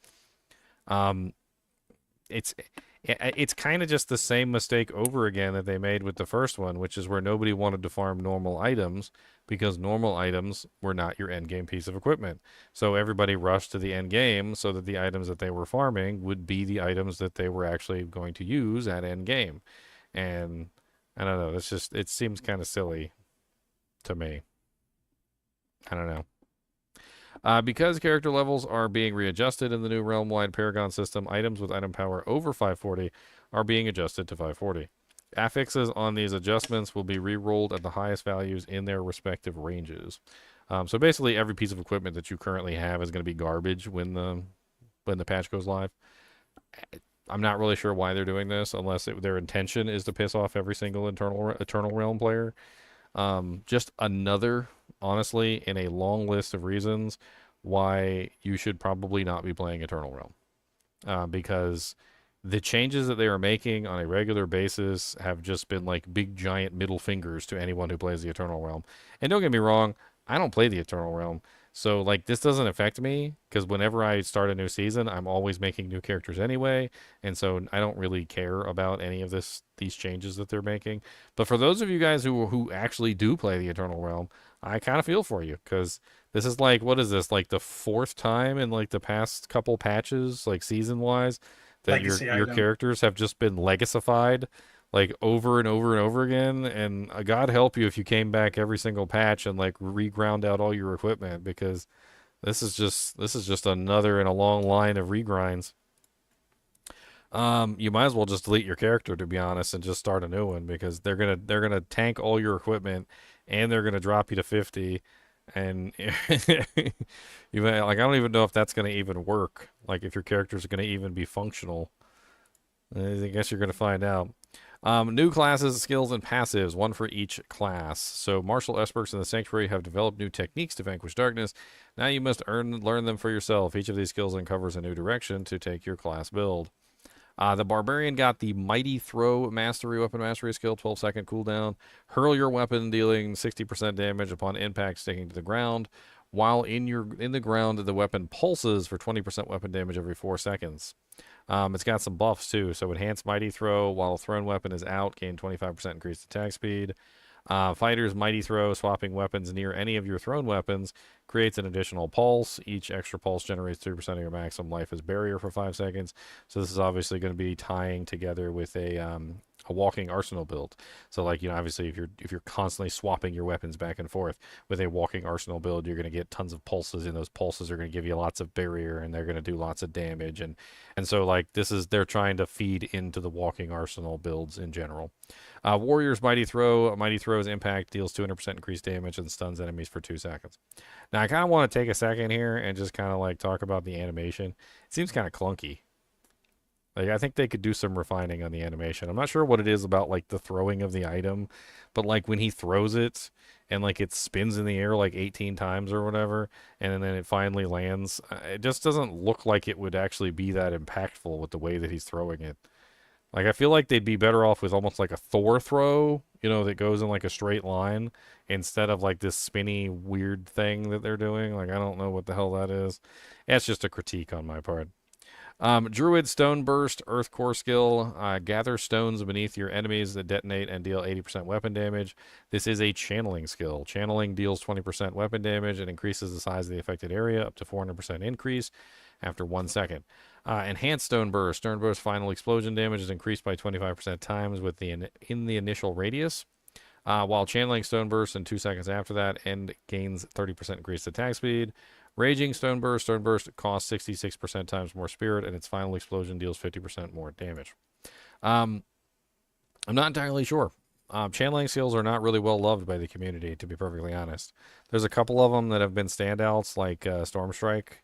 It's kind of just the same mistake over again that they made with the first one, which is where nobody wanted to farm normal items because normal items were not your end game piece of equipment. So everybody rushed to the end game so that the items that they were farming would be the items that they were actually going to use at end game. And I don't know, it seems kind of silly to me. I don't know. Because character levels are being readjusted in the new realm-wide Paragon system, items with item power over 540 are being adjusted to 540. affixes on these adjustments will be re-rolled at the highest values in their respective ranges. So basically, every piece of equipment that you currently have is going to be garbage when the patch goes live. I'm not really sure why they're doing this, unless their intention is to piss off every single Eternal Realm player. Just another, honestly, in a long list of reasons why you should probably not be playing Eternal Realm. Because the changes that they are making on a regular basis have just been like big giant middle fingers to anyone who plays the Eternal Realm. And don't get me wrong, I don't play the Eternal Realm. So like this doesn't affect me because whenever I start a new season, I'm always making new characters anyway, and so I don't really care about any of these changes that they're making. But for those of you guys who actually do play the Eternal Realm, I kind of feel for you because this is like, what is this, like the fourth time in like the past couple patches, like season wise, that your characters have just been legicified like over and over and over again. And God help you if you came back every single patch and like reground out all your equipment, because this is just another in a long line of regrinds. You might as well just delete your character, to be honest, and just start a new one, because they're gonna tank all your equipment and they're gonna drop you to 50. And you may, like, I don't even know if that's gonna even work. Like if your characters are gonna even be functional. I guess you're gonna find out. New classes, skills, and passives, one for each class. So martial experts in the Sanctuary have developed new techniques to vanquish darkness. Now you must learn them for yourself. Each of these skills uncovers a new direction to take your class build. The Barbarian got the Mighty Throw Mastery, Weapon Mastery skill, 12-second cooldown. Hurl your weapon, dealing 60% damage upon impact, sticking to the ground. While in the ground, the weapon pulses for 20% weapon damage every 4 seconds. It's got some buffs too. So enhanced Mighty Throw while thrown weapon is out, gain 25% increased attack speed. Fighter's Mighty Throw, swapping weapons near any of your thrown weapons, creates an additional pulse. Each extra pulse generates 3% of your maximum life as barrier for 5 seconds. So this is obviously going to be tying together with a walking arsenal build. So like, obviously if you're constantly swapping your weapons back and forth with a walking arsenal build, you're going to get tons of pulses, and those pulses are going to give you lots of barrier, and they're going to do lots of damage. And so like they're trying to feed into the walking arsenal builds in general. Warrior's Mighty Throw. Mighty Throw's impact deals 200% increased damage and stuns enemies for 2 seconds. Now I kind of want to take a second here and just kind of like talk about the animation. It seems kind of clunky. Like, I think they could do some refining on the animation. I'm not sure what it is about like the throwing of the item, but like when he throws it and like it spins in the air like 18 times or whatever, and then it finally lands, it just doesn't look like it would actually be that impactful with the way that he's throwing it. Like, I feel like they'd be better off with almost like a Thor throw, that goes in like a straight line, instead of like this spinny weird thing that they're doing. Like, I don't know what the hell that is. That's just a critique on my part. Druid Stone Burst, Earth Core skill. Gather stones beneath your enemies that detonate and deal 80% weapon damage. This is a channeling skill. Channeling deals 20% weapon damage and increases the size of the affected area up to 400% increase after 1 second. Enhanced Stone Burst. Stone Burst final explosion damage is increased by 25% times in the initial radius. While channeling Stone Burst in 2 seconds after that, and gains 30% increased attack speed. Raging Stone Burst. Stone Burst costs 66% times more spirit, and its final explosion deals 50% more damage. I'm not entirely sure. Channeling skills are not really well loved by the community, to be perfectly honest. There's a couple of them that have been standouts, like Storm Strike,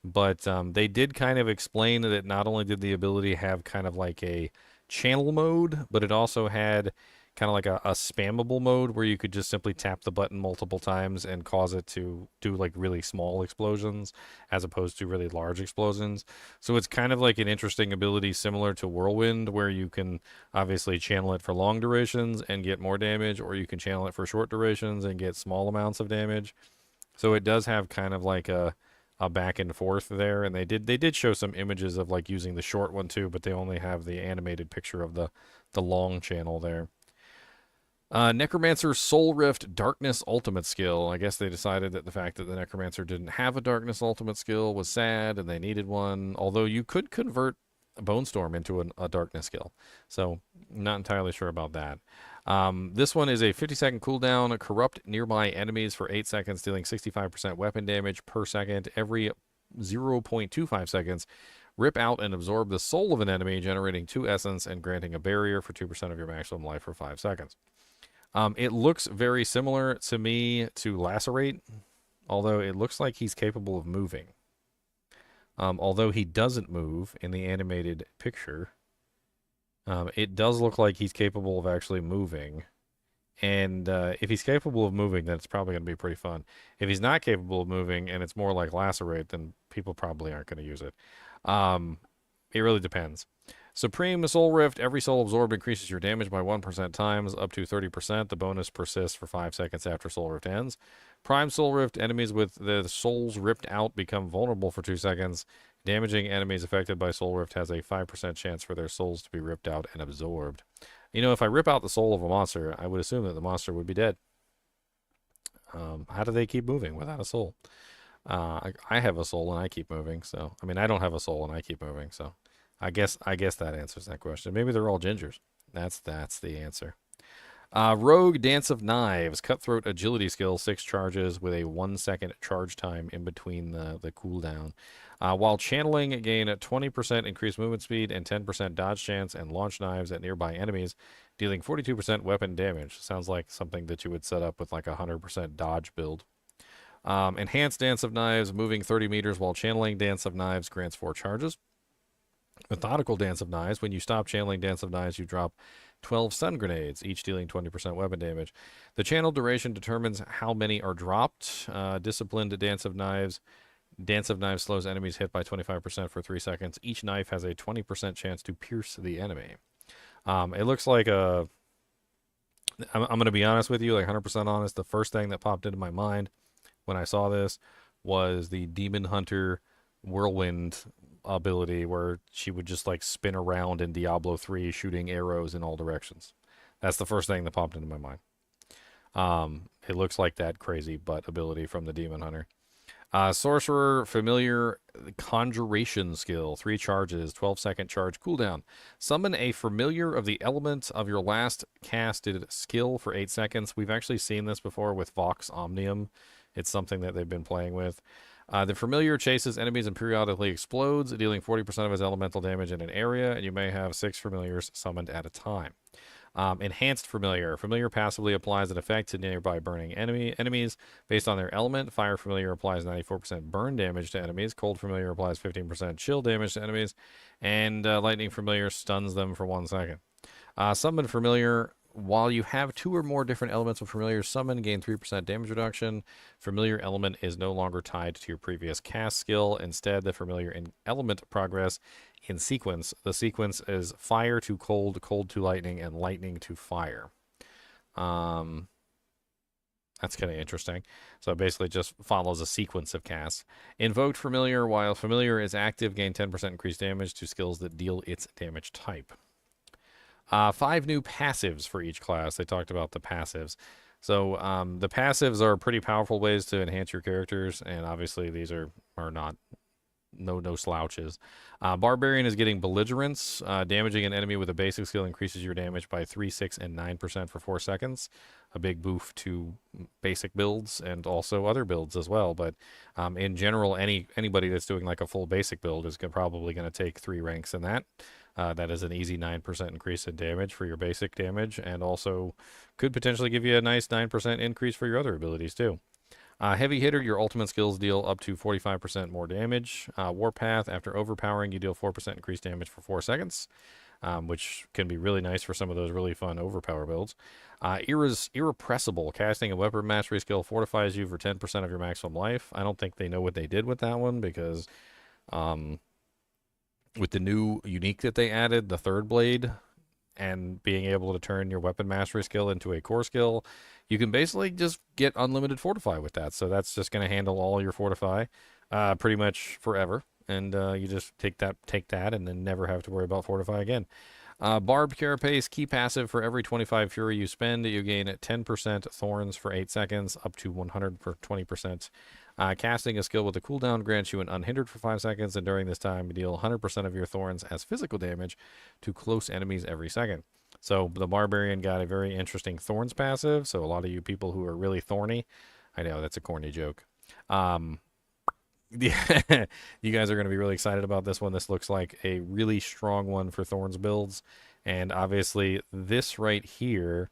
but they did kind of explain that not only did the ability have kind of like a channel mode, but it also had kind of like a spammable mode where you could just simply tap the button multiple times and cause it to do like really small explosions as opposed to really large explosions. So it's kind of like an interesting ability similar to Whirlwind, where you can obviously channel it for long durations and get more damage, or you can channel it for short durations and get small amounts of damage. So it does have kind of like a back and forth there, and they did show some images of like using the short one too, but they only have the animated picture of the long channel there. Necromancer Soul Rift Darkness Ultimate skill. I guess they decided that the fact that the Necromancer didn't have a Darkness Ultimate skill was sad, and they needed one. Although you could convert a Bone Storm into a Darkness skill. So, not entirely sure about that. This one is a 50-second cooldown. Corrupt nearby enemies for 8 seconds, dealing 65% weapon damage per second. Every 0.25 seconds, Rip out and absorb the soul of an enemy, generating 2 essence and granting a barrier for 2% of your maximum life for 5 seconds. It looks very similar to me to Lacerate, although it looks like he's capable of moving. Although he doesn't move in the animated picture, it does look like he's capable of actually moving. And if he's capable of moving, then it's probably going to be pretty fun. If he's not capable of moving and it's more like Lacerate, then people probably aren't going to use it. It really depends. Supreme Soul Rift. Every soul absorbed increases your damage by 1% times, up to 30%. The bonus persists for 5 seconds after Soul Rift ends. Prime Soul Rift. Enemies with the souls ripped out become vulnerable for 2 seconds. Damaging enemies affected by Soul Rift has a 5% chance for their souls to be ripped out and absorbed. You know, if I rip out the soul of a monster, I would assume that the monster would be dead. How do they keep moving without a soul? I have a soul and I keep moving, so... I mean, I don't have a soul and I keep moving, so... I guess that answers that question. Maybe they're all gingers. That's the answer. Rogue Dance of Knives. Cutthroat agility skill. 6 charges with a 1-second charge time in between the cooldown. While channeling, gain a 20% increased movement speed and 10% dodge chance and launch knives at nearby enemies, dealing 42% weapon damage. Sounds like something that you would set up with like a 100% dodge build. Enhanced Dance of Knives. Moving 30 meters while channeling Dance of Knives grants 4 charges. Methodical Dance of Knives. When you stop channeling Dance of Knives, you drop 12 stun grenades, each dealing 20% weapon damage. The channel duration determines how many are dropped. Disciplined Dance of Knives. Dance of Knives slows enemies hit by 25% for 3 seconds. Each knife has a 20% chance to pierce the enemy. It looks like a... I'm going to be honest with you, like 100% honest. The first thing that popped into my mind when I saw this was the Demon Hunter Whirlwind ability where she would just like spin around in Diablo 3 shooting arrows in all directions. That's the first thing that popped into my mind. It looks like that crazy butt ability from the Demon Hunter. Sorcerer Familiar Conjuration skill. 3 charges, 12-second charge cooldown. Summon a familiar of the element of your last casted skill for 8 seconds. We've actually seen this before with Vox Omnium. It's something that they've been playing with. The familiar chases enemies and periodically explodes, dealing 40% of his elemental damage in an area, and you may have 6 familiars summoned at a time. Enhanced Familiar. Familiar passively applies an effect to nearby burning enemies based on their element. Fire Familiar applies 94% burn damage to enemies. Cold Familiar applies 15% chill damage to enemies. And Lightning Familiar stuns them for 1 second. Summon Familiar. While you have 2 or more different elements of Familiar summon, gain 3% damage reduction. Familiar element is no longer tied to your previous cast skill. Instead, the Familiar element progress in sequence. The sequence is fire to cold, cold to lightning, and lightning to fire. That's kind of interesting. So it basically just follows a sequence of casts. Invoked Familiar. While Familiar is active, gain 10% increased damage to skills that deal its damage type. 5 new passives for each class. They talked about the passives. So the passives are pretty powerful ways to enhance your characters, and obviously these are not no slouches. Barbarian is getting Belligerence. Damaging an enemy with a basic skill increases your damage by 3, 6, and 9% for 4 seconds. A big boof to basic builds and also other builds as well. But in general, anybody that's doing like a full basic build is probably going to take 3 ranks in that. That is an easy 9% increase in damage for your basic damage, and also could potentially give you a nice 9% increase for your other abilities too. Heavy Hitter, your ultimate skills deal up to 45% more damage. Warpath, after overpowering, you deal 4% increased damage for 4 seconds, which can be really nice for some of those really fun overpower builds. Irrepressible, casting a weapon mastery skill fortifies you for 10% of your maximum life. I don't think they know what they did with that one because... with the new unique that they added, the third blade, and being able to turn your weapon mastery skill into a core skill, you can basically just get unlimited fortify with that. So that's just going to handle all your fortify pretty much forever. And you just take that and then never have to worry about fortify again. Barbed Carapace, key passive. For every 25 fury you spend, you gain 10% thorns for 8 seconds, up to 100 for 20%. Casting a skill with a cooldown grants you an unhindered for 5 seconds, and during this time, you deal 100% of your thorns as physical damage to close enemies every second. So the Barbarian got a very interesting thorns passive, so a lot of you people who are really thorny, I know that's a corny joke, Yeah, you guys are going to be really excited about this one. This looks like a really strong one for Thorns builds. And obviously, this right here,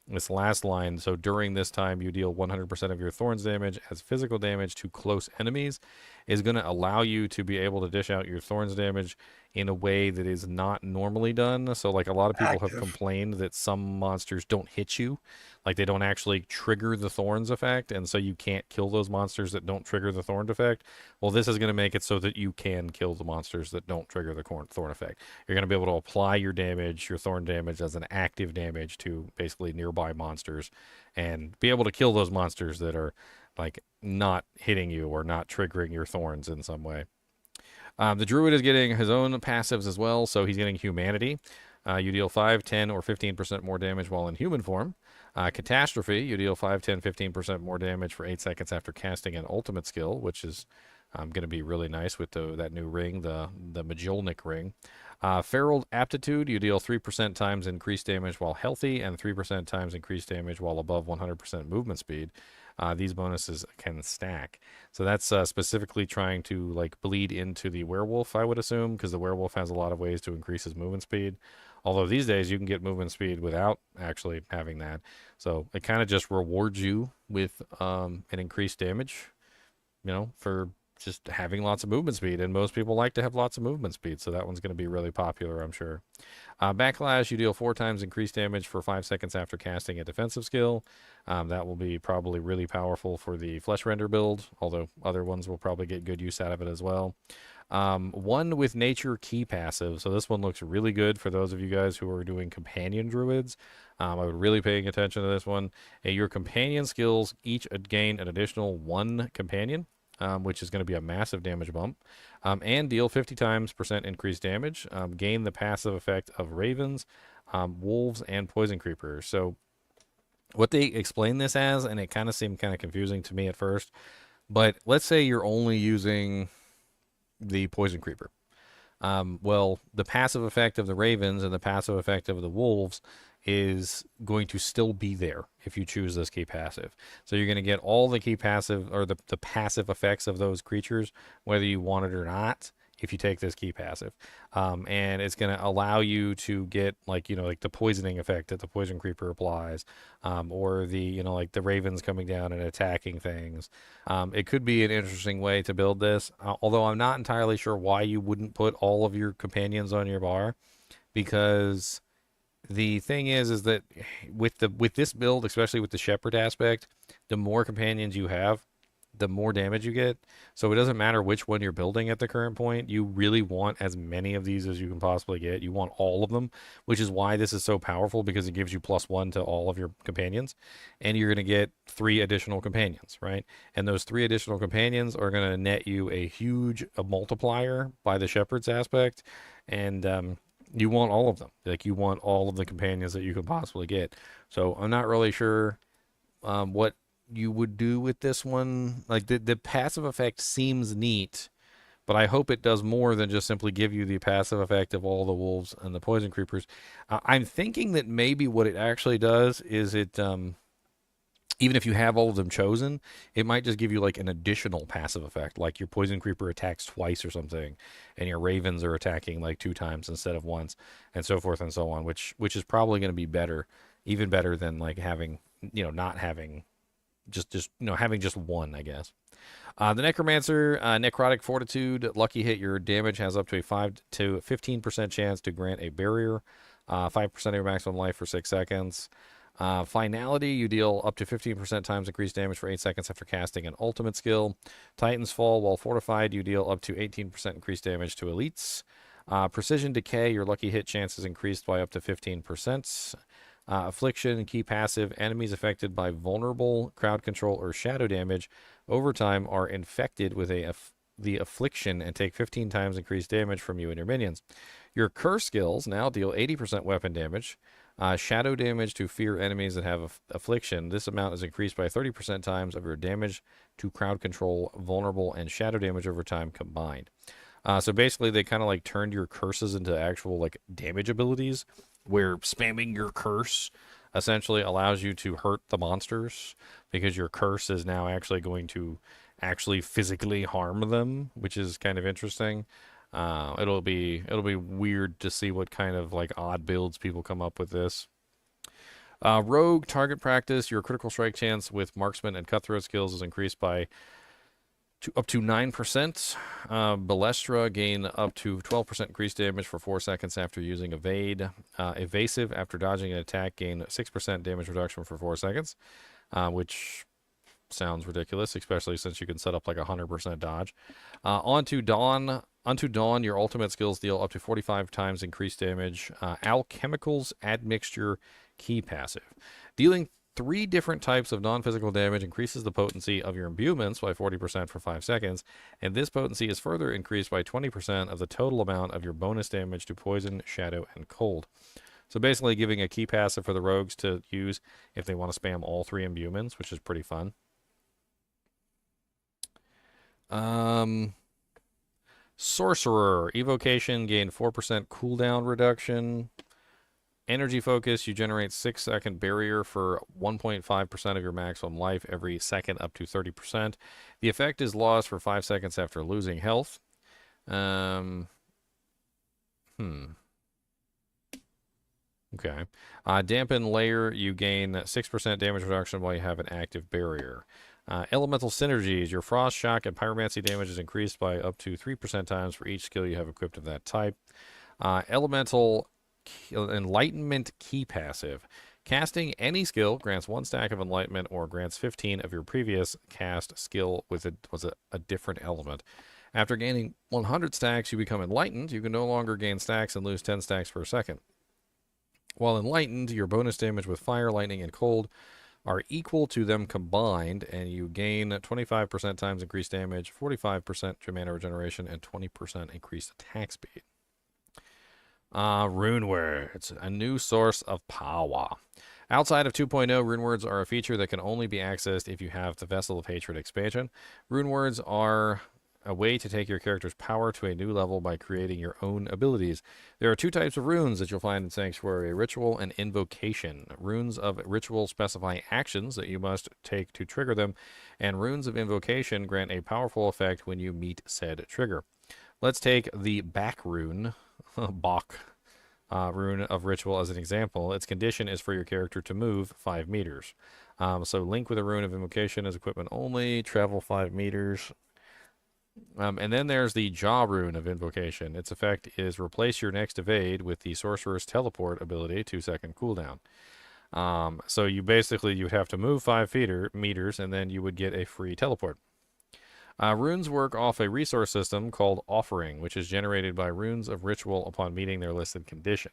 this last line, so during this time, you deal 100% of your Thorns damage as physical damage to close enemies, is going to allow you to be able to dish out your Thorns damage in a way that is not normally done. So, like, a lot of people have complained that some monsters don't hit you, like they don't actually trigger the Thorns effect, and so you can't kill those monsters that don't trigger the Thorn effect. Well, this is going to make it so that you can kill the monsters that don't trigger the Thorn effect. You're going to be able to apply your damage, your Thorn damage, as an active damage to basically nearby monsters, and be able to kill those monsters that are like not hitting you or not triggering your Thorns in some way. The Druid is getting his own passives as well, so he's getting Humanity. You deal 5, 10, or 15% more damage while in human form. Catastrophe, you deal 5, 10, 15% more damage for 8 seconds after casting an ultimate skill, which is going to be really nice with that new ring, the Majolnik ring. Feral Aptitude, you deal 3% times increased damage while healthy and 3% times increased damage while above 100% movement speed. These bonuses can stack. So that's specifically trying to like bleed into the werewolf, I would assume, because the werewolf has a lot of ways to increase his movement speed. Although these days you can get movement speed without actually having that. So it kind of just rewards you with an increased damage, for just having lots of movement speed. And most people like to have lots of movement speed. So that one's going to be really popular, I'm sure. Backlash, you deal 4 times increased damage for 5 seconds after casting a defensive skill. That will be probably really powerful for the Flesh Render build, although other ones will probably get good use out of it as well. One with Nature Key passive. So this one looks really good for those of you guys who are doing companion druids. I would really paying attention to this one. Your companion skills each gain an additional 1 companion, which is going to be a massive damage bump, and deal 50 times % increased damage. Gain the passive effect of ravens, wolves, and poison creepers. So what they explain this as, and it kind of seemed kind of confusing to me at first, but let's say you're only using the poison creeper. Well, the passive effect of the ravens and the passive effect of the wolves is going to still be there if you choose this key passive. So you're going to get all the key passive or the passive effects of those creatures, whether you want it or not, if you take this key passive. And it's going to allow you to get like the poisoning effect that the poison creeper applies, or the, like the ravens coming down and attacking things. It could be an interesting way to build this, although I'm not entirely sure why you wouldn't put all of your companions on your bar, because the thing is that with this build, especially with the shepherd aspect, the more companions you have, the more damage you get. So it doesn't matter which one you're building at the current point. You really want as many of these as you can possibly get. You want all of them, which is why this is so powerful, because it gives you +1 to all of your companions, and you're going to get 3 additional companions, right? And those 3 additional companions are going to net you a huge multiplier by the shepherd's aspect, and you want all of them. Like, you want all of the companions that you could possibly get. So I'm not really sure what you would do with this one. Like, the passive effect seems neat, but I hope it does more than just simply give you the passive effect of all the wolves and the poison creepers. I'm thinking that maybe what it actually does is it, even if you have all of them chosen, it might just give you like an additional passive effect, like your poison creeper attacks twice or something, and your ravens are attacking like 2 times instead of once, and so forth and so on, which is probably going to be better, even better than like having, not having just having just 1, I guess. The Necromancer, Necrotic Fortitude, lucky hit, your damage has up to a 5 to 15% chance to grant a barrier, 5% of your maximum life for 6 seconds. Finality, you deal up to 15% times increased damage for 8 seconds after casting an ultimate skill. Titan's Fall, while fortified, you deal up to 18% increased damage to elites. Precision Decay, your lucky hit chance is increased by up to 15%. Affliction, key passive, enemies affected by vulnerable, crowd control, or shadow damage over time are infected with the affliction and take 15 times increased damage from you and your minions. Your curse skills now deal 80% weapon damage. Shadow damage to fear enemies that have affliction. This amount is increased by 30% times of your damage to crowd control, vulnerable, and shadow damage over time combined. So basically, they kind of like turned your curses into actual like damage abilities, where spamming your curse essentially allows you to hurt the monsters, because your curse is now actually going to actually physically harm them, which is kind of interesting. It'll be weird to see what kind of like odd builds people come up with this. Rogue target practice. Your critical strike chance with marksman and cutthroat skills is increased by up to 9%. Balestra gain up to 12% increased damage for 4 seconds after using evade. Evasive after dodging an attack gain 6% damage reduction for 4 seconds, which sounds ridiculous, especially since you can set up like 100% dodge. Onto Dawn, your ultimate skills deal up to 45 times increased damage. Alchemicals admixture key passive. Dealing 3 different types of non-physical damage increases the potency of your imbuements by 40% for 5 seconds, and this potency is further increased by 20% of the total amount of your bonus damage to poison, shadow, and cold. So basically giving a key passive for the rogues to use if they want to spam all 3 imbuements, which is pretty fun. Sorcerer. Evocation, gain 4% cooldown reduction. Energy focus, you generate 6-second barrier for 1.5% of your maximum life every second up to 30%. The effect is lost for 5 seconds after losing health. Okay. Dampen layer, you gain 6% damage reduction while you have an active barrier. Elemental synergies, your frost, shock, and pyromancy damage is increased by up to 3% times for each skill you have equipped of that type. Elemental enlightenment key passive. Casting any skill grants 1 stack of enlightenment or grants 15 of your previous cast skill with a different element. After gaining 100 stacks, you become enlightened. You can no longer gain stacks and lose 10 stacks per second. While enlightened, your bonus damage with fire, lightning, and cold are equal to them combined, and you gain 25% times increased damage, 45% mana regeneration, and 20% increased attack speed. Rune words, a new source of power. Outside of 2.0, rune words are a feature that can only be accessed if you have the Vessel of Hatred expansion. Rune words are a way to take your character's power to a new level by creating your own abilities. There are 2 types of runes that you'll find in Sanctuary: ritual and invocation. Runes of ritual specify actions that you must take to trigger them, and runes of invocation grant a powerful effect when you meet said trigger. Let's take the back rune, Bach, rune of ritual as an example. Its condition is for your character to move 5 meters. So link with a rune of invocation as equipment only, travel 5 meters. And then there's the Jaw rune of invocation. Its effect is replace your next evade with the sorcerer's teleport ability, 2-second cooldown. So you would have to move 5 meters, and then you would get a free teleport. Runes work off a resource system called Offering, which is generated by runes of ritual upon meeting their listed condition.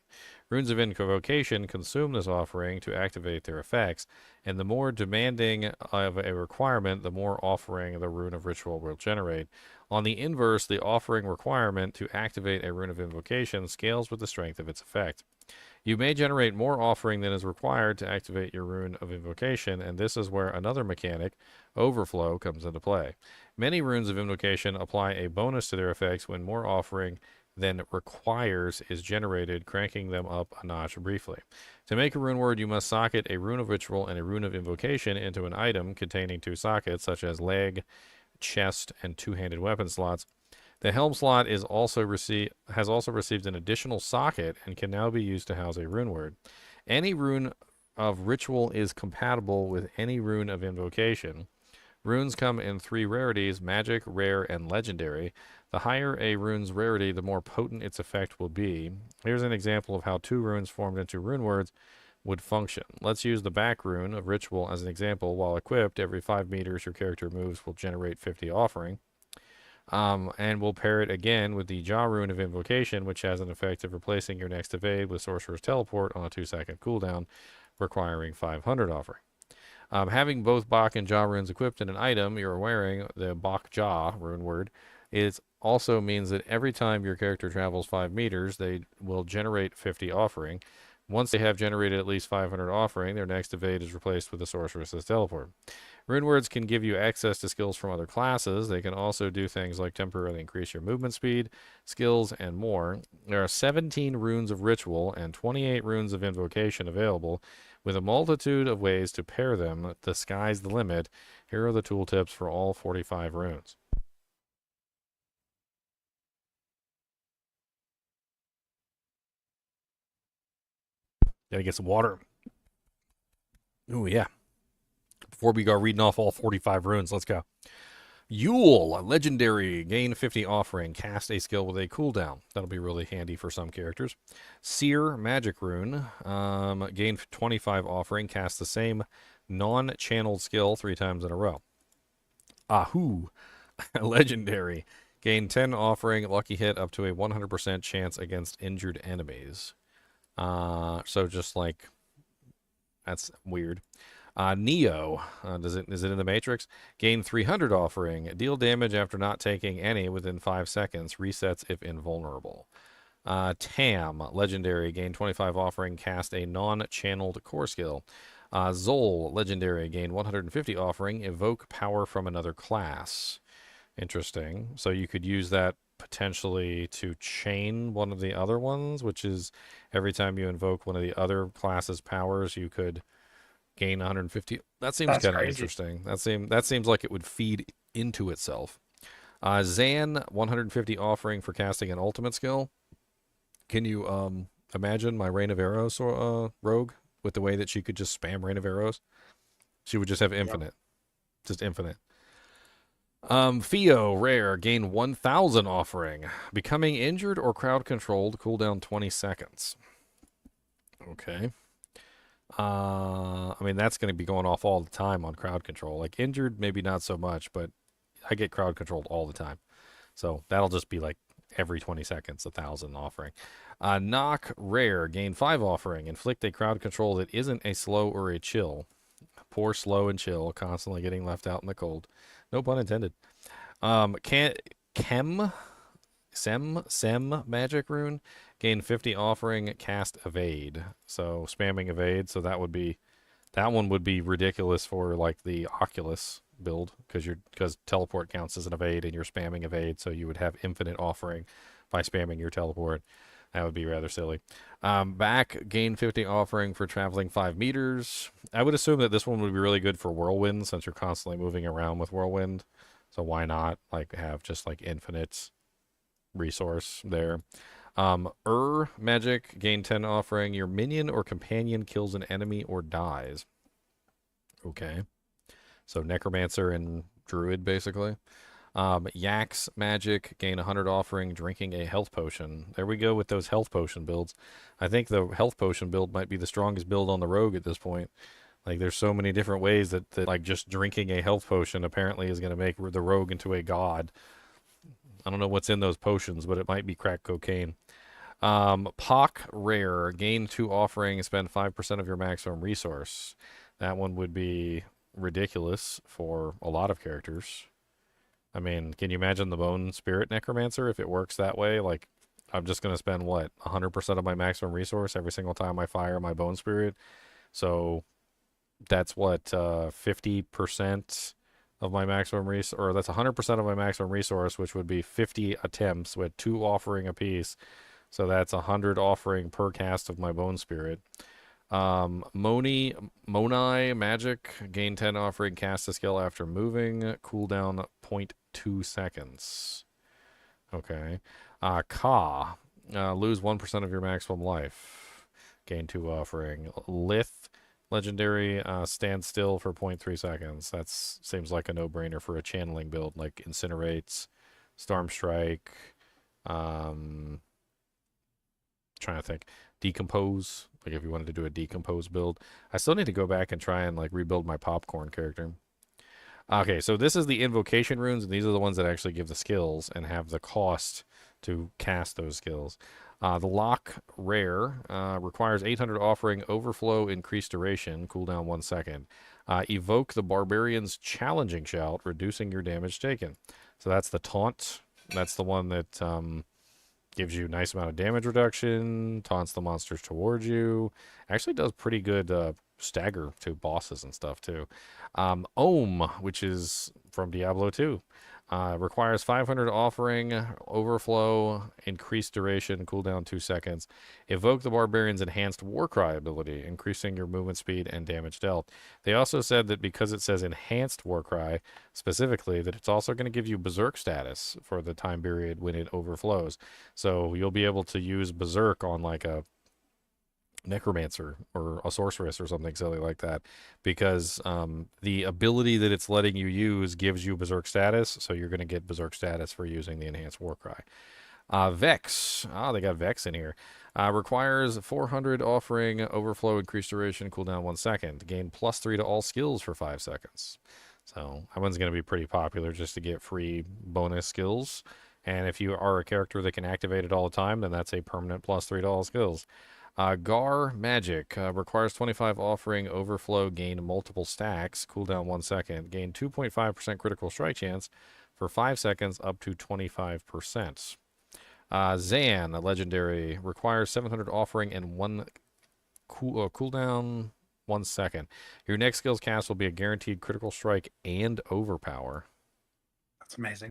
Runes of invocation consume this offering to activate their effects, and the more demanding of a requirement, the more offering the rune of ritual will generate. On the inverse, the offering requirement to activate a rune of invocation scales with the strength of its effect. You may generate more offering than is required to activate your rune of invocation, and this is where another mechanic, overflow, comes into play. Many runes of invocation apply a bonus to their effects when more offering than requires is generated, cranking them up a notch briefly. To make a rune word, you must socket a rune of ritual and a rune of invocation into an item containing 2 sockets, such as leg, chest, and 2-handed weapon slots. The helm slot has also received an additional socket and can now be used to house a rune word. Any rune of ritual is compatible with any rune of invocation. Runes come in 3 rarities: magic, rare, and legendary. The higher a rune's rarity, the more potent its effect will be. Here's an example of how 2 runes formed into rune words would function. Let's use the back rune of ritual as an example. While equipped, every 5 meters your character moves will generate 50 offering. And we'll pair it again with the Jaw rune of invocation, which has an effect of replacing your next evade with sorcerer's teleport on a 2-second cooldown, requiring 500 offering. Having both Bach and Jaw runes equipped in an item you're wearing, the Bach Jaw rune word, it also means that every time your character travels 5 meters, they will generate 50 offering. Once they have generated at least 500 offering, their next evade is replaced with a sorceress's teleport. Rune words can give you access to skills from other classes. They can also do things like temporarily increase your movement speed, skills, and more. There are 17 runes of ritual and 28 runes of invocation available, with a multitude of ways to pair them. The sky's the limit. Here are the tooltips for all 45 runes. Gotta get some water. Ooh, yeah. Before we go reading off all 45 runes, let's go. Yule, legendary, gain 50 offering, cast a skill with a cooldown. That'll be really handy for some characters. Seer, magic rune, gain 25 offering, cast the same non-channeled skill 3 times in a row. Ahu, legendary, gain 10 offering, lucky hit up to a 100% chance against injured enemies. So just like, that's weird. Neo, is it in the Matrix? Gain 300 offering. Deal damage after not taking any within 5 seconds. Resets if invulnerable. Tam, legendary. Gain 25 offering. Cast a non-channeled core skill. Zol, legendary. Gain 150 offering. Evoke power from another class. Interesting. So you could use that potentially to chain one of the other ones, which is every time you invoke one of the other class's powers, you could gain 150. That seems kind of interesting. That seems like it would feed into itself. Zan, 150 offering for casting an ultimate skill. Can you imagine my Rain of Arrows rogue with the way that she could just spam Rain of Arrows? She would just have infinite. Yep. Just infinite. Theo, rare, gain 1,000 offering. Becoming injured or crowd controlled, cooldown 20 seconds. Okay. I mean, that's going to be going off all the time on crowd control. Like injured, maybe not so much, but I get crowd controlled all the time. So that'll just be like every 20 seconds, 1,000 offering. Knock, rare, gain 5 offering. Inflict a crowd control that isn't a slow or a chill. Poor, slow, and chill, constantly getting left out in the cold. No pun intended. Sem magic rune, gain 50 offering, cast evade. So spamming evade. So that one would be ridiculous for like the Oculus build because teleport counts as an evade and you're spamming evade. So you would have infinite offering by spamming your teleport. That would be rather silly. Back, gain 50 offering for traveling 5 meters. I would assume that this one would be really good for Whirlwind since you're constantly moving around with Whirlwind. So why not like have just like infinite resource there. Magic, gain 10 offering. Your minion or companion kills an enemy or dies. Okay. So Necromancer and Druid, basically. Yax magic, gain 100 offering, drinking a health potion. There we go with those health potion builds. I think the health potion build might be the strongest build on the rogue at this point. Like there's so many different ways that like just drinking a health potion apparently is going to make the rogue into a god. I don't know what's in those potions, but it might be crack cocaine. Pock rare, gain 2 offering, spend 5% of your maximum resource. That one would be ridiculous for a lot of characters. I mean, can you imagine the Bone Spirit Necromancer if it works that way? Like, I'm just going to spend, what, 100% of my maximum resource every single time I fire my Bone Spirit? So, that's what, 50% of my maximum resource, or that's 100% of my maximum resource, which would be 50 attempts with 2 offering apiece. So that's 100 offering per cast of my Bone Spirit. Monai magic, gain 10 offering, cast a skill after moving, cooldown 0.2 seconds. Okay. Ka, lose 1% of your maximum life, gain 2 offering. Lith, legendary, stand still for 0.3 seconds. That seems like a no-brainer for a channeling build, like Incinerates, Storm Strike, trying to think. Decompose, like if you wanted to do a decompose build. I still need to go back and try and like rebuild my popcorn character. Okay, so this is the invocation runes, and these are the ones that actually give the skills and have the cost to cast those skills. The lock rare requires 800 offering, overflow, increased duration, cooldown 1 second. Evoke the barbarian's challenging shout, reducing your damage taken. So that's the taunt. That's the one that gives you a nice amount of damage reduction, taunts the monsters towards you. Actually does pretty good stagger to bosses and stuff too. Ohm, which is from Diablo 2. Requires 500 offering, overflow, increased duration, cooldown 2 seconds. Evoke the Barbarian's enhanced Warcry ability, increasing your movement speed and damage dealt. They also said that because it says enhanced Warcry, specifically, that it's also going to give you Berserk status for the time period when it overflows. So you'll be able to use Berserk on like a necromancer or a sorceress or something silly like that, because the ability that it's letting you use gives you Berserk status, so you're going to get Berserk status for using the enhanced Warcry. Vex, they got Vex in here. Requires 400 offering, overflow, increased duration, cooldown 1 second. Gain +3 to all skills for 5 seconds. So that one's going to be pretty popular just to get free bonus skills. And if you are a character that can activate it all the time, then that's a permanent +3 to all skills. Gar Magic requires 25 offering, overflow, gain multiple stacks, cooldown 1 second, gain 2.5% critical strike chance for 5 seconds up to 25%. Zan, a legendary, requires 700 offering and cooldown 1 second. Your next skill's cast will be a guaranteed critical strike and overpower. That's amazing.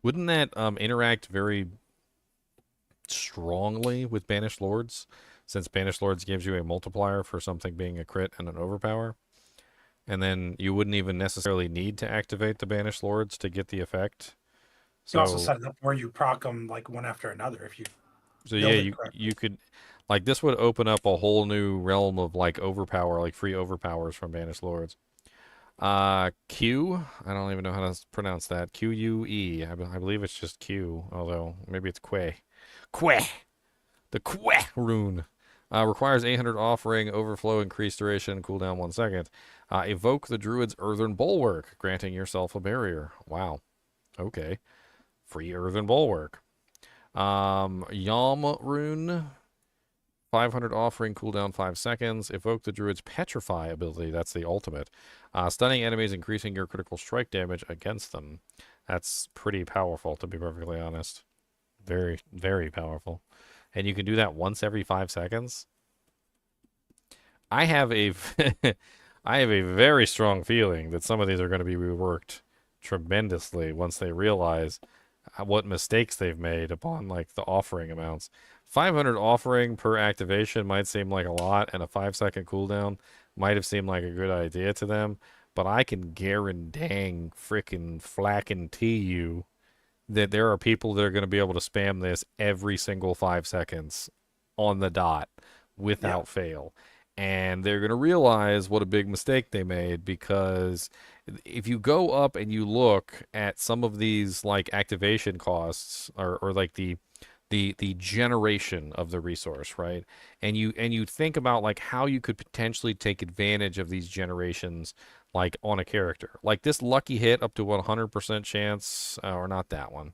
Wouldn't that interact very strongly with Banished Lords, since Banished Lords gives you a multiplier for something being a crit and an overpower? And then you wouldn't even necessarily need to activate the Banished Lords to get the effect. You also set it up where you proc them like one after another if you. So yeah, you could, like, this would open up a whole new realm of like overpower, like free overpowers from Banished Lords. Q, I don't even know how to pronounce that. Q-U-E, I believe it's just Q, although maybe it's Que. The Que rune. Requires 800 offering, overflow, increased duration, cooldown 1 second. Evoke the Druid's Earthen Bulwark, granting yourself a barrier. Wow. Okay. Free Earthen Bulwark. Yam rune. 500 offering, cooldown 5 seconds. Evoke the Druid's Petrify ability. That's the ultimate. Stunning enemies, increasing your critical strike damage against them. That's pretty powerful, to be perfectly honest. Very, very powerful. And you can do that once every 5 seconds. I have a very strong feeling that some of these are going to be reworked tremendously once they realize what mistakes they've made upon like the offering amounts. 500 offering per activation might seem like a lot, and a 5-second cooldown might have seemed like a good idea to them, but I can guarantee frickin' flackintee you that there are people that are going to be able to spam this every single 5 seconds on the dot without fail. And they're going to realize what a big mistake they made, because if you go up and you look at some of these like activation costs or like the generation of the resource, right? And you think about like how you could potentially take advantage of these generations like on a character. Like this lucky hit up to 100% chance, or not that one.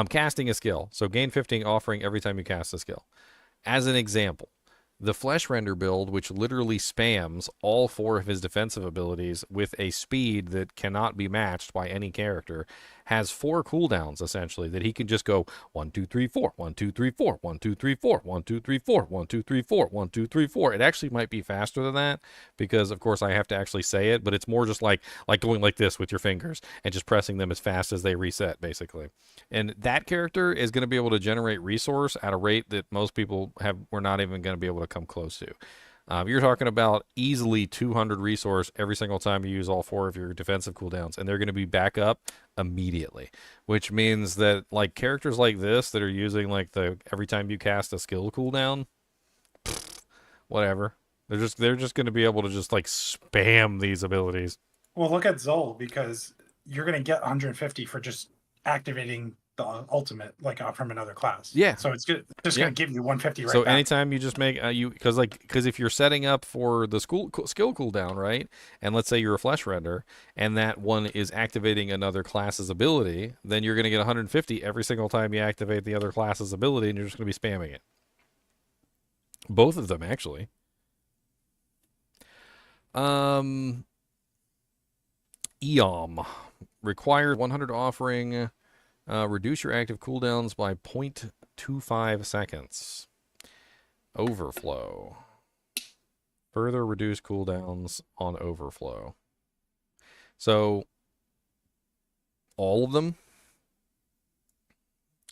Casting a skill. So gain 15 offering every time you cast a skill. As an example, the Flesh Render build, which literally spams all 4 of his defensive abilities with a speed that cannot be matched by any character, has 4 cooldowns, essentially, that he can just go 1, 2, 3, 4, 1, 2, 3, 4, 1, 2, 3, 4, 1, 2, 3, 4, 1, 2, 3, 4, 1, 2, 3, 4. It actually might be faster than that, because, of course, I have to actually say it, but it's more just like going like this with your fingers and just pressing them as fast as they reset, basically. And that character is going to be able to generate resource at a rate that most people were not even going to be able to come close to. You're talking about easily 200 resource every single time you use all 4 of your defensive cooldowns, and they're going to be back up immediately, which means that like characters like this that are using like the every time you cast a skill cooldown, whatever, they're just going to be able to just like spam these abilities. Well, look at Zol, because you're going to get 150 for just activating the ultimate from another class. Yeah. So it's just going to give you 150 right So back. anytime you just make because if you're setting up for the skill cooldown, right, and let's say you're a Flesh Render and that one is activating another class's ability, then you're going to get 150 every single time you activate the other class's ability, and you're just going to be spamming it. Both of them, actually. EOM. Required 100 offering. Reduce your active cooldowns by 0.25 seconds. Overflow. Further reduce cooldowns on overflow. So, all of them.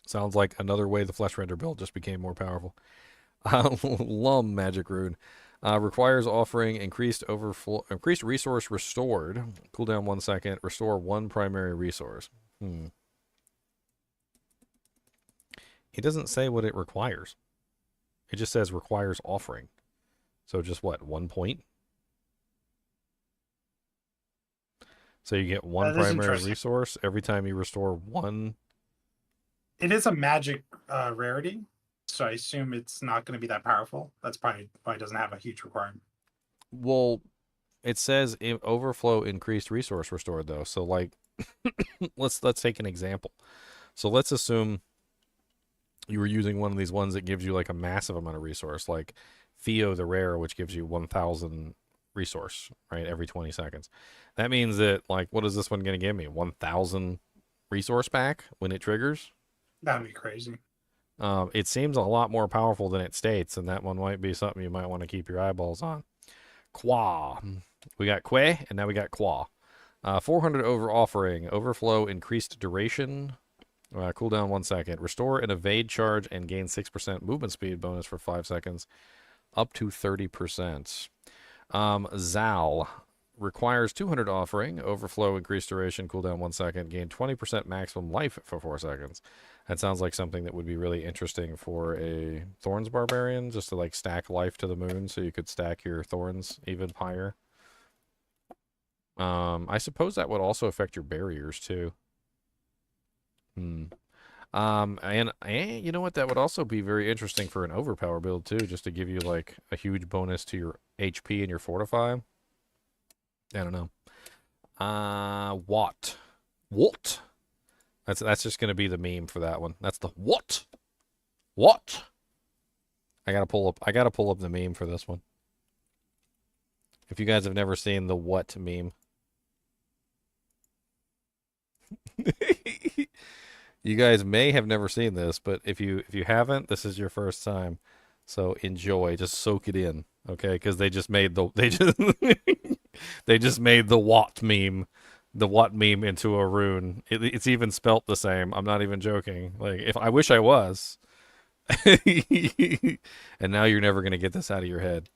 Sounds like another way the Flesh Render build just became more powerful. Lum Magic Rune. Requires offering increased resource restored. Cooldown 1 second. Restore 1 primary resource. It doesn't say what it requires. It just says requires offering. So just what, 1 point? So you get 1 primary resource every time you restore 1. It is a magic rarity, so I assume it's not going to be that powerful. That's probably why it doesn't have a huge requirement. Well, it says overflow increased resource restored though. So like, let's take an example. So let's assume you were using one of these ones that gives you like a massive amount of resource, like Theo the Rare, which gives you 1,000 resource, right, every 20 seconds. That means that, like, what is this one going to give me? 1,000 resource back when it triggers? That'd be crazy. It seems a lot more powerful than it states, and that one might be something you might want to keep your eyeballs on. Qua. We got Que, and now we got Qua. 400 over offering. Overflow increased duration. Cooldown 1 second. Restore an evade charge and gain 6% movement speed bonus for 5 seconds. Up to 30%. Zal. Requires 200 offering. Overflow increased duration. Cooldown 1 second. Gain 20% maximum life for 4 seconds. That sounds like something that would be really interesting for a Thorns Barbarian, just to like stack life to the moon so you could stack your Thorns even higher. I suppose that would also affect your barriers too. And you know what? That would also be very interesting for an overpower build too, just to give you like a huge bonus to your HP and your fortify. I don't know. What? That's just gonna be the meme for that one. That's the what? What? I gotta pull up the meme for this one. If you guys have never seen the what meme. You guys may have never seen this, but if you haven't, this is your first time. So enjoy, just soak it in, okay? Because they just made the they just made the what meme into a rune. It's even spelt the same. I'm not even joking. Like, if I wish I was. And now you're never gonna get this out of your head.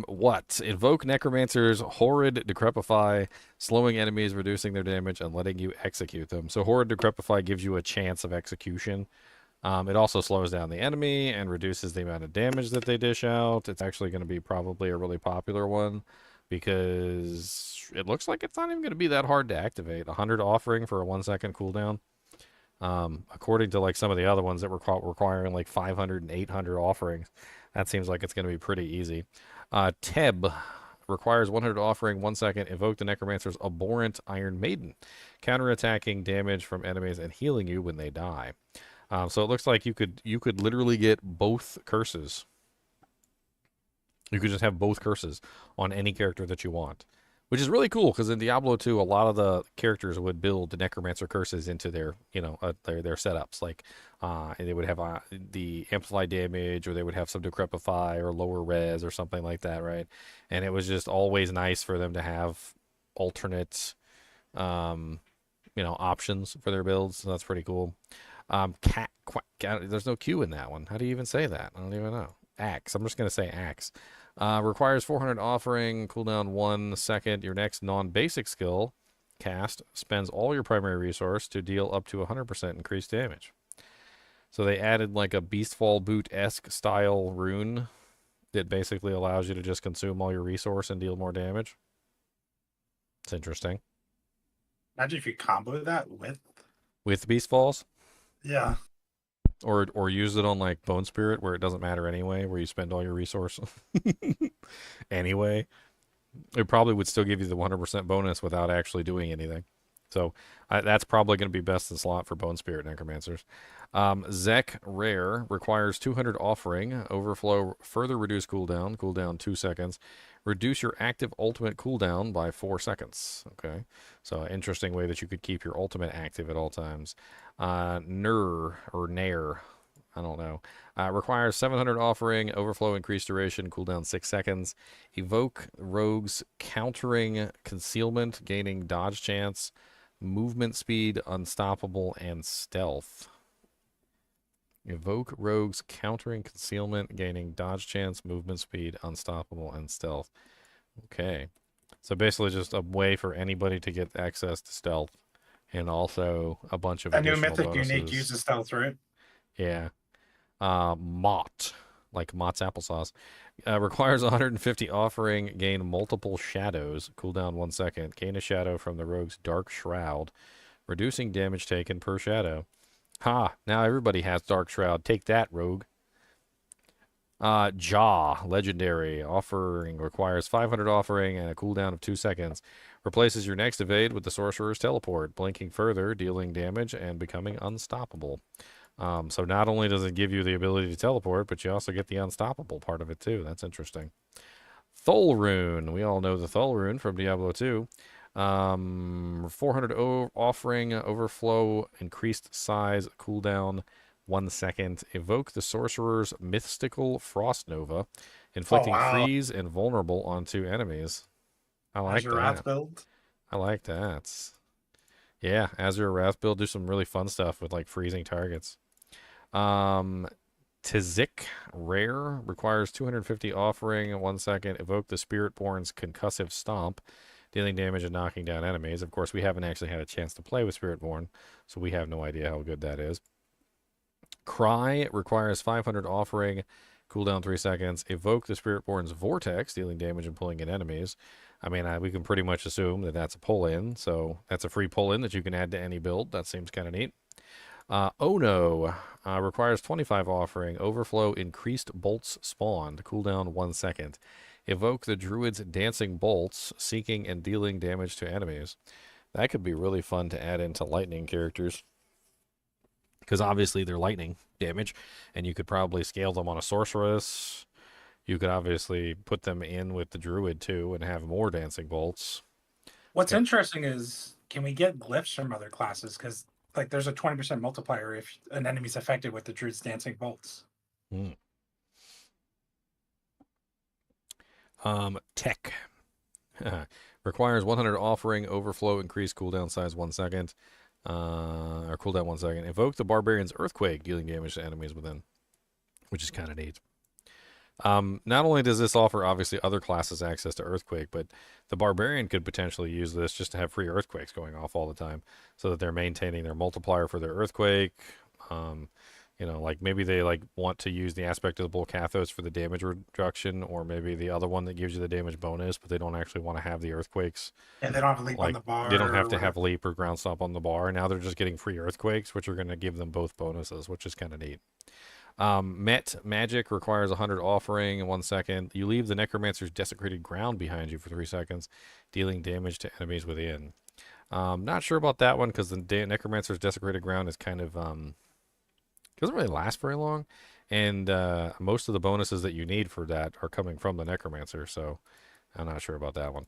What? Invoke Necromancer's Horrid Decrepify, slowing enemies, reducing their damage, and letting you execute them. So Horrid Decrepify gives you a chance of execution. It also slows down the enemy and reduces the amount of damage that they dish out. It's actually going to be probably a really popular one because it looks like it's not even going to be that hard to activate. 100 offering for a 1 second cooldown. According to like some of the other ones that were requiring like 500 and 800 offerings, that seems like it's going to be pretty easy. Teb requires 100 offering, 1 second. Invoke the Necromancer's Abhorrent Iron Maiden, counterattacking damage from enemies and healing you when they die. So it looks like you could literally get both curses. You could just have both curses on any character that you want, which is really cool because in Diablo 2, a lot of the characters would build the Necromancer curses into their, their setups. Like, they would have the amplified damage, or they would have some decrepify or lower res or something like that, right? And it was just always nice for them to have alternate, options for their builds. So that's pretty cool. There's no Q in that one. How do you even say that? I don't even know. Axe. I'm just gonna say axe. Requires 400 offering, cooldown 1 second. Your next non-basic skill cast spends all your primary resource to deal up to 100% increased damage. So they added like a Beastfall Boot-esque style rune that basically allows you to just consume all your resource and deal more damage. It's interesting. Imagine if you combo that with Beastfalls. Yeah. Or use it on like Bone Spirit where it doesn't matter anyway, where you spend all your resource anyway. It probably would still give you the 100% bonus without actually doing anything. So that's probably going to be best in slot for Bone Spirit Necromancers. Zek Rare requires 200 Offering, Overflow, further reduce cooldown 2 seconds. Reduce your active ultimate cooldown by 4 seconds. Okay, so interesting way that you could keep your ultimate active at all times. Nair, I don't know. Requires 700 Offering, Overflow, increased duration, cooldown 6 seconds. Evoke Rogues, countering concealment, gaining dodge chance, movement speed, unstoppable, and stealth. Evoke Rogues, countering concealment, gaining dodge chance, movement speed, unstoppable, and stealth. Okay. So basically just a way for anybody to get access to stealth, and also a bunch of A new additional mythic bonuses. unique uses stealth, right? Yeah. Mott, like Mott's applesauce. Requires 150 Offering, gain multiple shadows, cooldown 1 second, gain a shadow from the rogue's Dark Shroud, reducing damage taken per shadow. Ha! Now everybody has Dark Shroud. Take that, rogue. Jaw, legendary. Offering requires 500 Offering and a cooldown of 2 seconds. Replaces your next evade with the Sorcerer's Teleport, blinking further, dealing damage, and becoming unstoppable. So not only does it give you the ability to teleport, but you also get the unstoppable part of it too. That's interesting. Thul Rune. We all know the Thul Rune from Diablo 2. 400 Offering, Overflow, increased size, cooldown 1 second. Evoke the Sorcerer's Mystical Frost Nova, inflicting freeze and vulnerable onto enemies. I like Azure that. Wrath build. I like that. Yeah, Azure Wrath build, do some really fun stuff with like freezing targets. Tizik Rare requires 250 Offering, 1 second. Evoke the Spiritborn's Concussive Stomp, dealing damage and knocking down enemies. Of course, we haven't actually had a chance to play with Spiritborn, so we have no idea how good that is. Cry requires 500 Offering, cooldown 3 seconds. Evoke the Spiritborn's Vortex, dealing damage and pulling in enemies. I mean, we can pretty much assume that that's a pull-in, so that's a free pull-in that you can add to any build. That seems kind of neat. Ono requires 25 Offering, Overflow, increased bolts spawned, cooldown 1 second. Evoke the Druid's Dancing Bolts, seeking and dealing damage to enemies. That could be really fun to add into lightning characters, because obviously they're lightning damage, and you could probably scale them on a sorceress. You could obviously put them in with the Druid too and have more Dancing Bolts. What's interesting is, can we get glyphs from other classes? Because like there's a 20% multiplier if an enemy's affected with the Druid's Dancing Bolts. Tech. Requires 100 Offering, Overflow, increased cooldown size 1 second. Or cooldown 1 second. Evoke the Barbarian's Earthquake, dealing damage to enemies within, which is kind of neat. Not only does this offer, obviously, other classes access to Earthquake, but the Barbarian could potentially use this just to have free Earthquakes going off all the time, so that they're maintaining their multiplier for their Earthquake. You know, like maybe they like want to use the Aspect of the Bull Kathos for the damage reduction, or maybe the other one that gives you the damage bonus, but they don't actually want to have the Earthquakes. And they don't have leap on the bar. They don't have to have leap or ground stomp on the bar. Now they're just getting free Earthquakes, which are going to give them both bonuses, which is kind of neat. Met Magic requires 100 Offering in 1 second. You leave the Necromancer's Desecrated Ground behind you for 3 seconds, dealing damage to enemies within. Not sure about that one, because the Necromancer's Desecrated Ground is kind of doesn't really last very long, and most of the bonuses that you need for that are coming from the Necromancer, so I'm not sure about that one.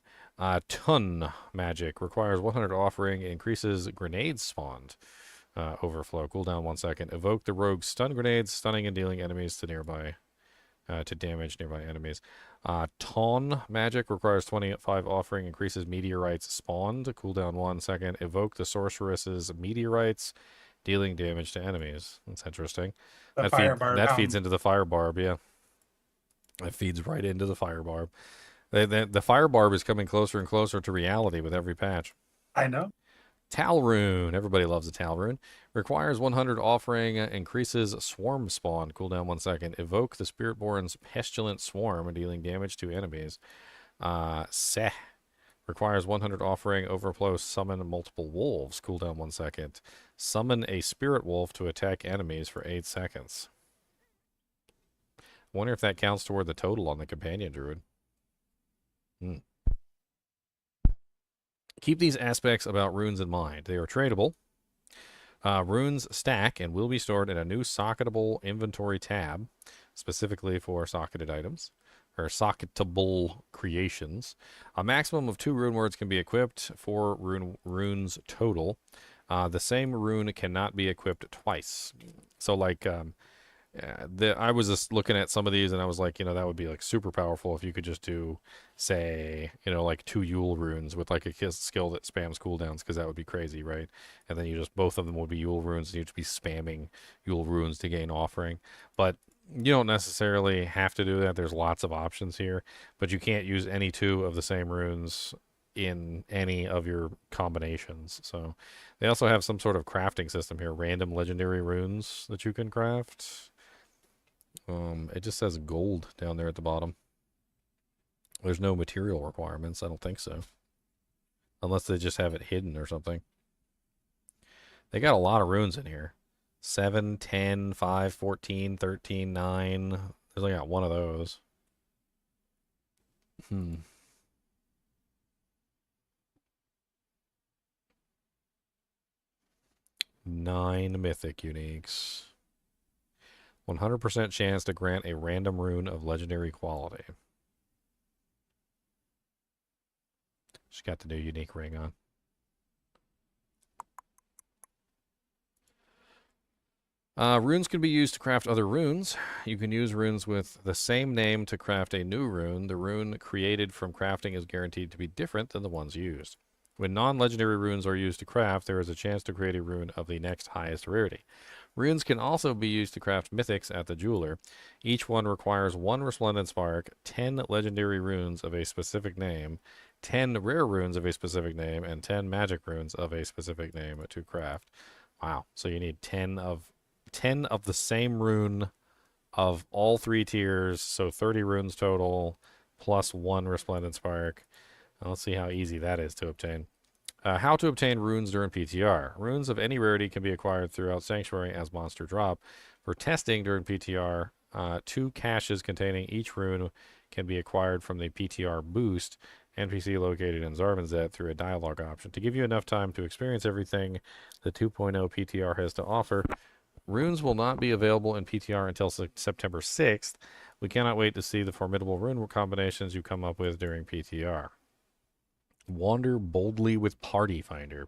Ton Magic requires 100 Offering, increases grenades spawned. Overflow, cooldown 1 second. Evoke the Rogue's Stun Grenades, stunning and dealing enemies to damage nearby enemies. Ton Magic requires 25 Offering, increases Meteorites spawned, cooldown 1 second. Evoke the Sorceress's Meteorites, dealing damage to enemies. That's interesting. That feeds into the Fire Barb, yeah. That feeds right into the Fire Barb. The Fire Barb is coming closer and closer to reality with every patch. I know. Talrune. Everybody loves a Talrune. Requires 100 Offering, increases Swarm spawn, cooldown 1 second. Evoke the Spiritborn's Pestilent Swarm, dealing damage to enemies. Seh. Requires 100 Offering, Overflow, summon multiple wolves, cooldown 1 second. Summon a Spirit Wolf to attack enemies for 8 seconds. Wonder if that counts toward the total on the Companion Druid. Keep these aspects about runes in mind. They are tradable. Runes stack and will be stored in a new socketable inventory tab, specifically for socketed items, or socketable creations. A maximum of 2 rune words can be equipped, 4 runes total. The same rune cannot be equipped twice. So, like, I was just looking at some of these, and I was like, that would be like super powerful if you could just do, say, like 2 Yule runes with like a skill that spams cooldowns, because that would be crazy, right? And then both of them would be Yule runes, and you'd just be spamming Yule runes to gain offering. But you don't necessarily have to do that. There's lots of options here, but you can't use any 2 of the same runes in any of your combinations. So they also have some sort of crafting system here, random legendary runes that you can craft. It just says gold down there at the bottom. There's no material requirements. I don't think so. Unless they just have it hidden or something. They got a lot of runes in here. 7, 10, 5, 14, 13, 9. There's only got 1 of those. 9 mythic uniques. 100% chance to grant a random rune of legendary quality. She's got the new unique ring on. Runes can be used to craft other runes. You can use runes with the same name to craft a new rune. The rune created from crafting is guaranteed to be different than the ones used. When non-legendary runes are used to craft, there is a chance to create a rune of the next highest rarity. Runes can also be used to craft mythics at the jeweler. Each one requires 1 resplendent spark, 10 legendary runes of a specific name, 10 rare runes of a specific name, and 10 magic runes of a specific name to craft. Wow. So you need 10 of the same rune of all 3 tiers, so 30 runes total, plus 1 resplendent spark. Let's see how easy that is to obtain. How to obtain runes during PTR. Runes of any rarity can be acquired throughout Sanctuary as monster drop. For testing during PTR, 2 caches containing each rune can be acquired from the PTR boost NPC located in Zarvanzet through a dialogue option. To give you enough time to experience everything the 2.0 PTR has to offer, runes will not be available in PTR until September 6th. We cannot wait to see the formidable rune combinations you come up with during PTR. Wander boldly with Party Finder.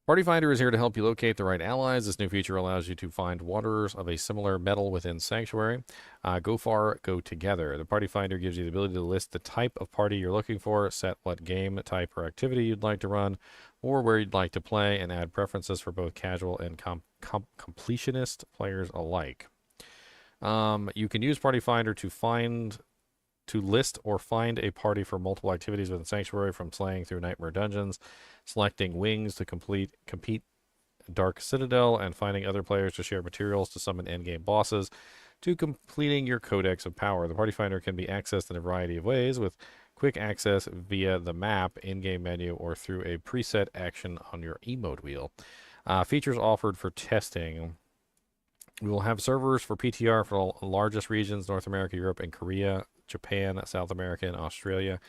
Party Finder is here to help you locate the right allies. This new feature allows you to find wanderers of a similar metal within Sanctuary. Go far, go together. The Party Finder gives you the ability to list the type of party you're looking for, set what game, type, or activity you'd like to run, or where you'd like to play, and add preferences for both casual and completionist players alike. You can use Party Finder to list or find a party for multiple activities within Sanctuary, from slaying through Nightmare Dungeons, selecting wings to compete Dark Citadel, and finding other players to share materials to summon endgame bosses, to completing your Codex of Power. The Party Finder can be accessed in a variety of ways, with quick access via the map, in-game menu, or through a preset action on your emote wheel. Features offered for testing. We will have servers for PTR for the largest regions, North America, Europe, and Korea, Japan, South America, and Australia.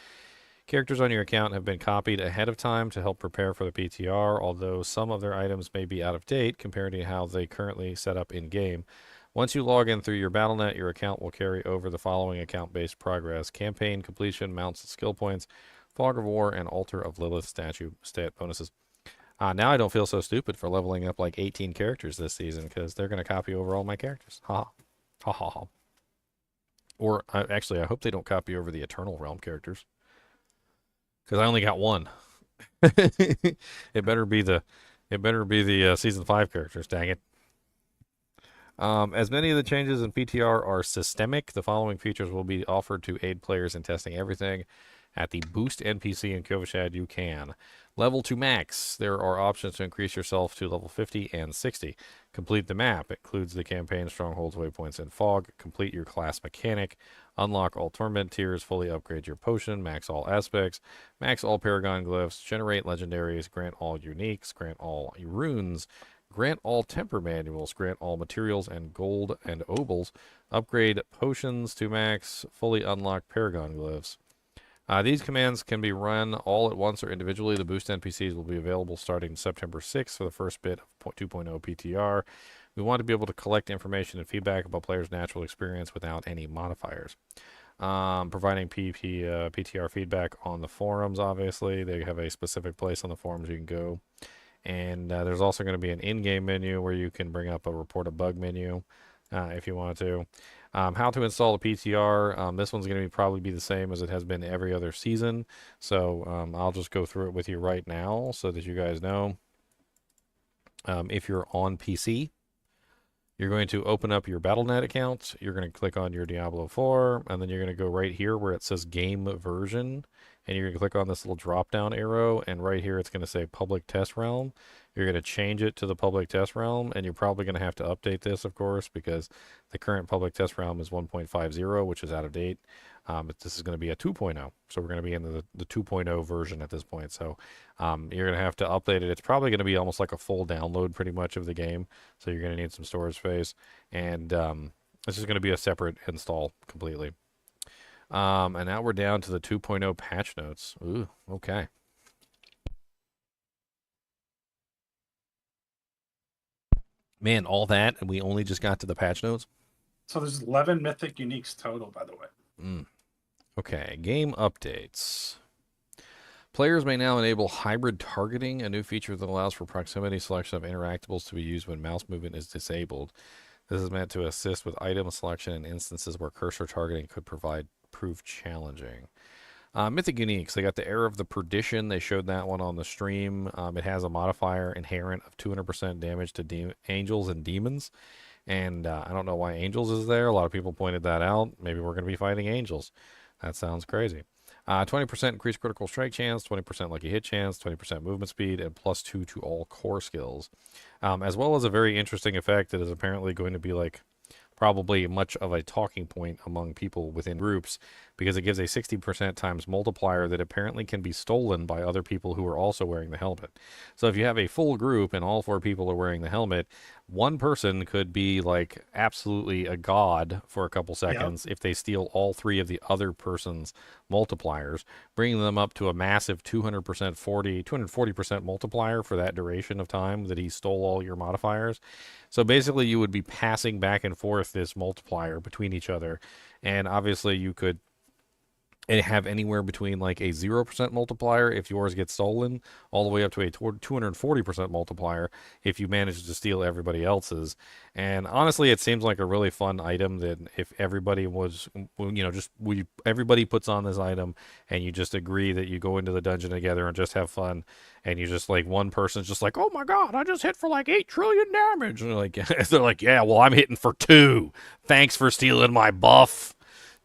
Characters on your account have been copied ahead of time to help prepare for the PTR, although some of their items may be out of date compared to how they currently set up in-game. Once you log in through your Battle.net, your account will carry over the following account-based progress: campaign completion, mounts and skill points, Fog of War, and Altar of Lilith statue stat bonuses. Now I don't feel so stupid for leveling up like 18 characters this season, because they're going to copy over all my characters. Ha ha ha ha. Or actually, I hope they don't copy over the Eternal Realm characters, because I only got 1. It better be the season 5 characters. Dang it. As many of the changes in PTR are systemic, the following features will be offered to aid players in testing everything. At the Boost NPC in Kovashad, you can level to max. There are options to increase yourself to level 50 and 60. Complete the map. It includes the campaign, strongholds, waypoints, and fog. Complete your class mechanic. Unlock all torment tiers. Fully upgrade your potion. Max all aspects. Max all paragon glyphs. Generate legendaries. Grant all uniques. Grant all runes. Grant all temper manuals. Grant all materials and gold and obols. Upgrade potions to max. Fully unlock paragon glyphs. These commands can be run all at once or individually. The boost NPCs will be available starting September 6th for the first bit of 2.0 PTR. We want to be able to collect information and feedback about players' natural experience without any modifiers. Providing PTR feedback on the forums, obviously. They have a specific place on the forums you can go. And there's also going to be an in-game menu where you can bring up a report a bug menu if you want to. How to install a PTR. This one's going to probably be the same as it has been every other season. So I'll just go through it with you right now so that you guys know. If you're on PC, you're going to open up your Battle.net account. You're going to click on your Diablo 4, and then you're going to go right here where it says Game Version, and you're going to click on this little drop-down arrow, and right here it's going to say Public Test Realm. You're going to change it to the Public Test Realm, and you're probably going to have to update this, of course, because the current Public Test Realm is 1.50, which is out of date. But this is going to be a 2.0, so we're going to be in the 2.0 version at this point. So you're going to have to update it. It's probably going to be almost like a full download pretty much of the game, so you're going to need some storage space. And this is going to be a separate install completely. And now we're down to the 2.0 patch notes. Ooh, okay. Man, all that, and we only just got to the patch notes? So there's 11 mythic uniques total, by the way. Okay, game updates. Players may now enable hybrid targeting, a new feature that allows for proximity selection of interactables to be used when mouse movement is disabled. This is meant to assist with item selection in instances where cursor targeting could prove challenging. Mythic Uniques, they got the Era of the Perdition. They showed that one on the stream. It has a modifier inherent of 200% damage to angels and demons. And I don't know why angels is there. A lot of people pointed that out. Maybe we're going to be fighting angels. That sounds crazy. 20% increased critical strike chance, 20% lucky hit chance, 20% movement speed, and +2 to all core skills. As well as a very interesting effect that is apparently going to be like probably much of a talking point among people within groups, because it gives a 60% times multiplier that apparently can be stolen by other people who are also wearing the helmet. So if you have a full group and all 4 people are wearing the helmet, one person could be like absolutely a god for a couple seconds if they steal all 3 of the other person's multipliers, bringing them up to a massive 240% multiplier for that duration of time that he stole all your modifiers. So basically you would be passing back and forth this multiplier between each other, and obviously you could have anywhere between like a 0% multiplier if yours gets stolen, all the way up to a 240% multiplier if you manage to steal everybody else's. And honestly, it seems like a really fun item that if everybody was, everybody puts on this item and you just agree that you go into the dungeon together and just have fun, and you just like one person's just like, oh my god, I just hit for like 8 trillion damage. And they're like, yeah, well, I'm hitting for 2. Thanks for stealing my buff,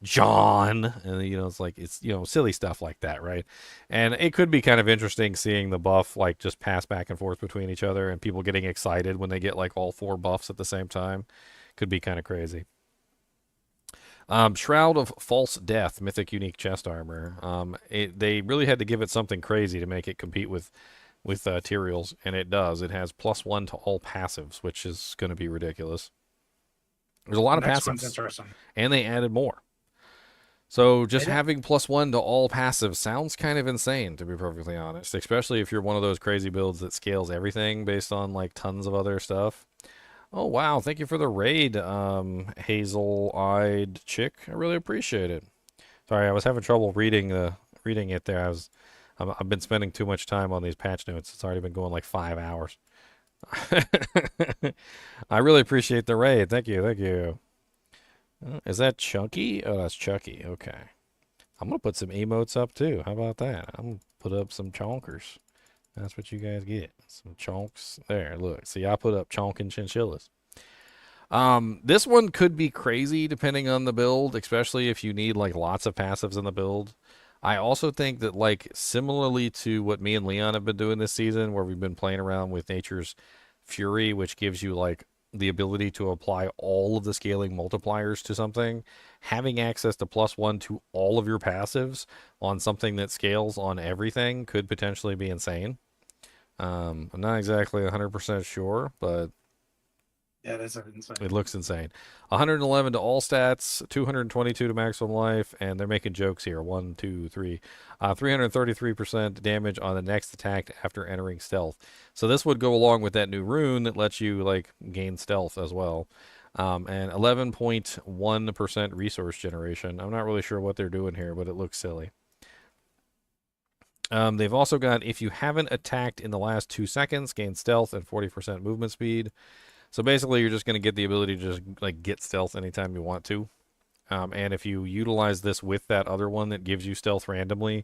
John. And it's like, it's silly stuff like that, right? And it could be kind of interesting seeing the buff like just pass back and forth between each other, and people getting excited when they get like all 4 buffs at the same time. Could be kind of crazy. Shroud of False Death, mythic unique chest armor. They really had to give it something crazy to make it compete with Tyrael's, and it does. It has +1 to all passives, which is going to be ridiculous. There's a lot of Next one's passives, interesting. and they added more. So just having +1 to all passives sounds kind of insane, to be perfectly honest, especially if you're one of those crazy builds that scales everything based on like tons of other stuff. Oh, wow. Thank you for the raid, hazel-eyed chick. I really appreciate it. Sorry, I was having trouble reading it there. I've been spending too much time on these patch notes. It's already been going like 5 hours. I really appreciate the raid. Thank you. Thank you. Is that Chunky? Oh, that's Chucky. Okay. I'm going to put some emotes up too. How about that? I'm going to put up some chonkers. That's what you guys get. Some chonks. There, look. See, I put up chonk and chinchillas. This one could be crazy depending on the build, especially if you need like lots of passives in the build. I also think that like similarly to what me and Leon have been doing this season, where we've been playing around with Nature's Fury, which gives you like the ability to apply all of the scaling multipliers to something, having access to +1 to all of your passives on something that scales on everything could potentially be insane. I'm not exactly 100% sure, but Yeah, that's insane. It looks insane. 111 to all stats, 222 to maximum life, and they're making jokes here. 1, 2, 3. 333% damage on the next attack after entering stealth. So this would go along with that new rune that lets you like gain stealth as well. And 11.1% resource generation. I'm not really sure what they're doing here, but it looks silly. They've also got, if you haven't attacked in the last 2 seconds, gain stealth and 40% movement speed. So basically, you're just going to get the ability to just like get stealth anytime you want to. And if you utilize this with that other one that gives you stealth randomly,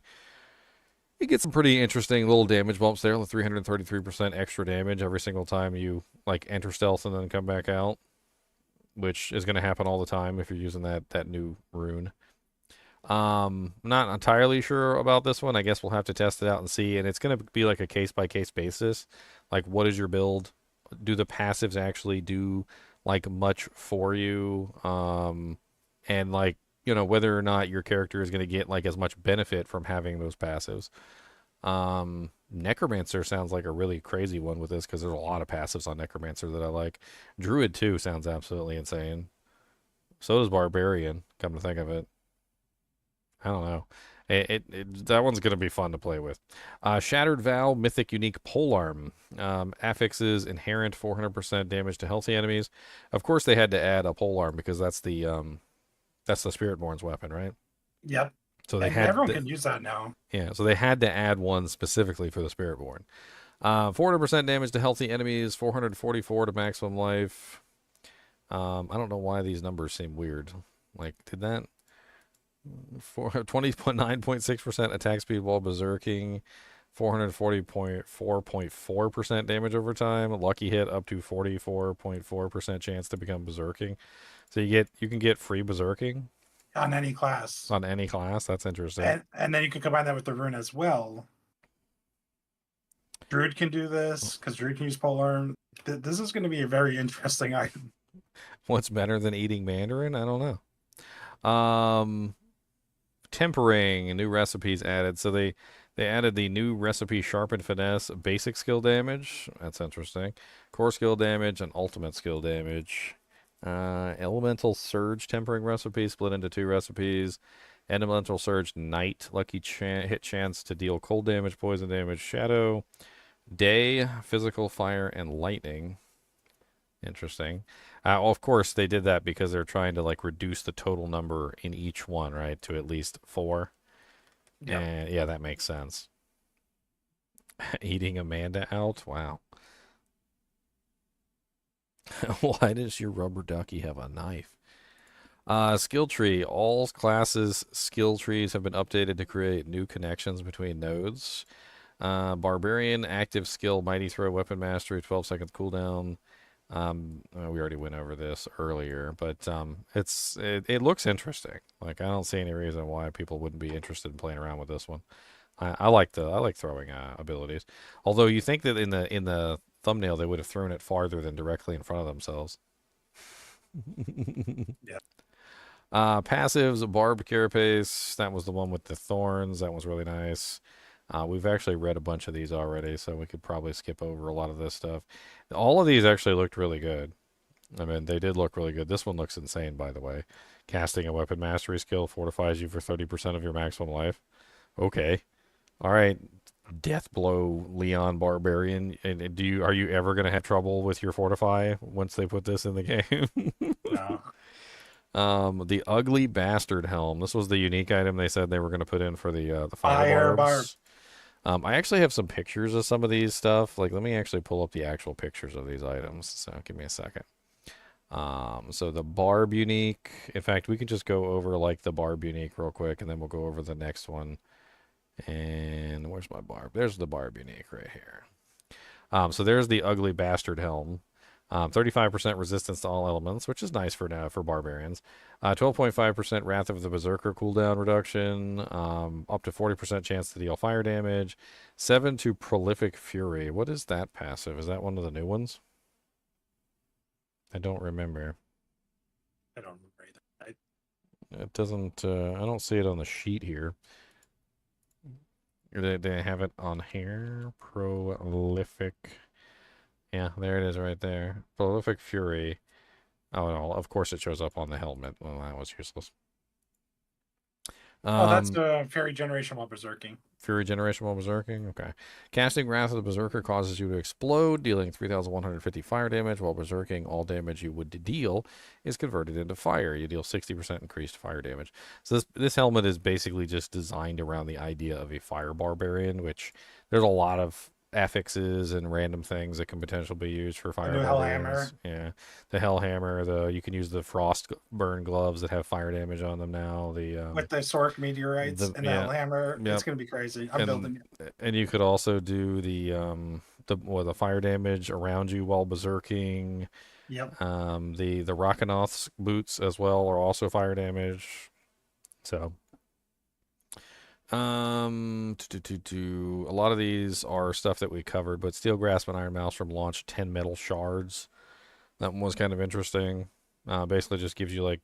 you get some pretty interesting little damage bumps there. 333% extra damage every single time you like enter stealth and then come back out, which is going to happen all the time if you're using that new rune. Not entirely sure about this one. I guess we'll have to test it out and see. And it's going to be like a case-by-case basis. Like, what is your build? Do the passives actually do like much for you? And like, you know, whether or not your character is going to get like as much benefit from having those passives. Necromancer sounds like a really crazy one with this because there's a lot of passives on Necromancer that I like. Druid too sounds absolutely insane. So does Barbarian, come to think of it. I don't know. That one's going to be fun to play with. Shattered Vow, Mythic Unique Polearm. Affixes inherent 400% damage to healthy enemies. Of course, they had to add a polearm because that's the Spiritborn's weapon, right? Yep. So they and had everyone can use that now. Yeah, so they had to add one specifically for the Spiritborn. 400% damage to healthy enemies, 444 to maximum life. I don't know why these numbers seem weird. Like, did that... 29.6% attack speed while berserking, 440.4% damage over time, lucky hit up to 44.4% chance to become berserking. So you can get free berserking on any class. On any class, that's interesting. And then you can combine that with the rune as well. Druid can do this because Druid can use polearm. This is going to be a very interesting item. What's better than eating Mandarin? I don't know. Tempering, new recipes added. So they added the new recipe Sharpen Finesse basic skill damage. That's interesting. Core skill damage and ultimate skill damage. Elemental Surge tempering recipe split into 2 recipes. Elemental Surge Night lucky hit chance to deal cold damage, poison damage, shadow. Day physical fire and lightning. Interesting. Of course, they did that because they're trying to like reduce the total number in each one, right, to at least 4. Yeah. And yeah, that makes sense. Eating Amanda out? Wow. Why does your rubber ducky have a knife? Skill tree. All classes' skill trees have been updated to create new connections between nodes. Barbarian, active skill, mighty throw, weapon mastery, 12 seconds cooldown. We already went over this earlier, but it looks interesting. Like, I don't see any reason why people wouldn't be interested in playing around with this one. I like throwing abilities. Although you think that in the thumbnail they would have thrown it farther than directly in front of themselves. Yeah. Passives, Barb Carapace. That was the one with the thorns. That was really nice. We've actually read a bunch of these already, so we could probably skip over a lot of this stuff. All of these actually looked really good. I mean, they did look really good. This one looks insane, by the way. Casting a weapon mastery skill fortifies you for 30% of your maximum life. Okay. All right. Death blow, Leon Barbarian. And are you ever going to have trouble with your fortify once they put this in the game? No. The ugly bastard helm. This was the unique item they said they were going to put in for the fire barbs. I actually have some pictures of some of these stuff. Like, let me actually pull up the actual pictures of these items. So give me a second. So the barb unique. In fact, we could just go over like the barb unique real quick, and then we'll go over the next one. And where's my barb? There's the barb unique right here. So there's the ugly bastard helm. 35% resistance to all elements, which is nice for barbarians. 12.5% Wrath of the Berserker cooldown reduction. Up to 40% chance to deal fire damage. 7 to Prolific Fury. What is that passive? Is that one of the new ones? I don't remember. I don't remember either. It doesn't. I don't see it on the sheet here. They have it on here. Prolific. Yeah, there it is right there. Prolific Fury. Oh, no, of course it shows up on the helmet. Well, that was useless. Oh, that's the Fairy Generation while berserking. Fury Generation while berserking? Okay. Casting Wrath of the Berserker causes you to explode, dealing 3,150 fire damage. While berserking, all damage you would deal is converted into fire. You deal 60% increased fire damage. So this helmet is basically just designed around the idea of a fire barbarian, which there's a lot of affixes and random things that can potentially be used for fire barbarians. Yeah. The Hellhammer, you can use the frost burn gloves that have fire damage on them now. With the Sork meteorites and the Hellhammer, it's gonna be crazy. I'm building it. And you could also do the fire damage around you while berserking. Yep. The Rockanauth's boots as well are also fire damage. So a lot of these are stuff that we covered, but Steel Grasp and Iron Maelstrom launched 10 metal shards. That one was kind of interesting. Basically just gives you like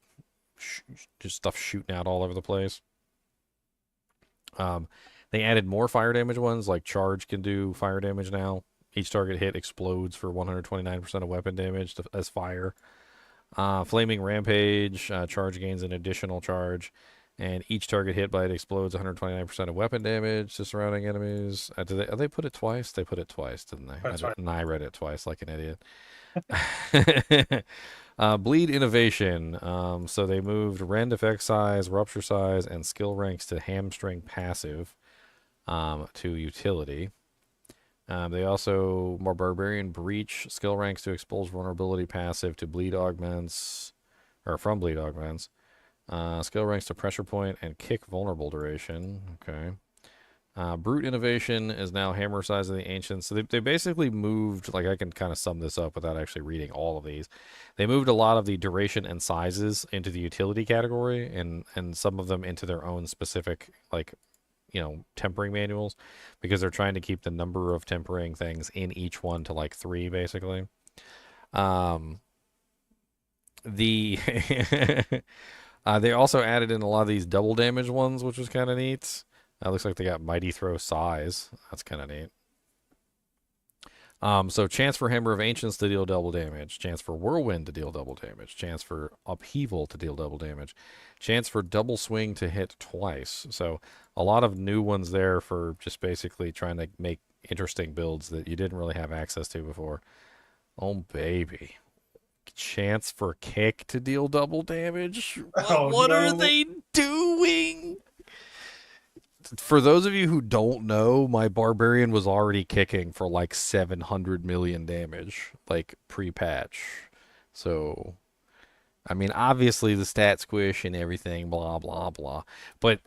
just stuff shooting out all over the place. They added more fire damage ones, like Charge can do fire damage now. Each target hit explodes for 129% of weapon damage as fire. Flaming Rampage, Charge gains an additional charge. And each target hit by it explodes 129% of weapon damage to surrounding enemies. They put it twice? They put it twice, didn't they? And I read it twice like an idiot. Bleed Innovation. So they moved Rend effect size, rupture size, and skill ranks to hamstring passive to utility. They also more Barbarian Breach skill ranks to expose vulnerability passive to bleed augments, or from bleed augments. Skill ranks to pressure point and kick vulnerable duration. Okay. Brute Innovation is now hammer size of the ancients. So they basically moved, like I can kind of sum this up without actually reading all of these. They moved a lot of the duration and sizes into the utility category and some of them into their own specific, like, tempering manuals, because they're trying to keep the number of tempering things in each one to like 3 basically. They also added in a lot of these double damage ones, which was kind of neat. Looks like they got Mighty Throw size. That's kind of neat. So chance for Hammer of Ancients to deal double damage. Chance for Whirlwind to deal double damage. Chance for Upheaval to deal double damage. Chance for Double Swing to hit twice. So a lot of new ones there for just basically trying to make interesting builds that you didn't really have access to before. Oh, baby. Chance for Kick to deal double damage? What are they doing? For those of you who don't know, my Barbarian was already kicking for like 700 million damage, like pre-patch. So, I mean, obviously the stat squish and everything, blah, blah, blah. But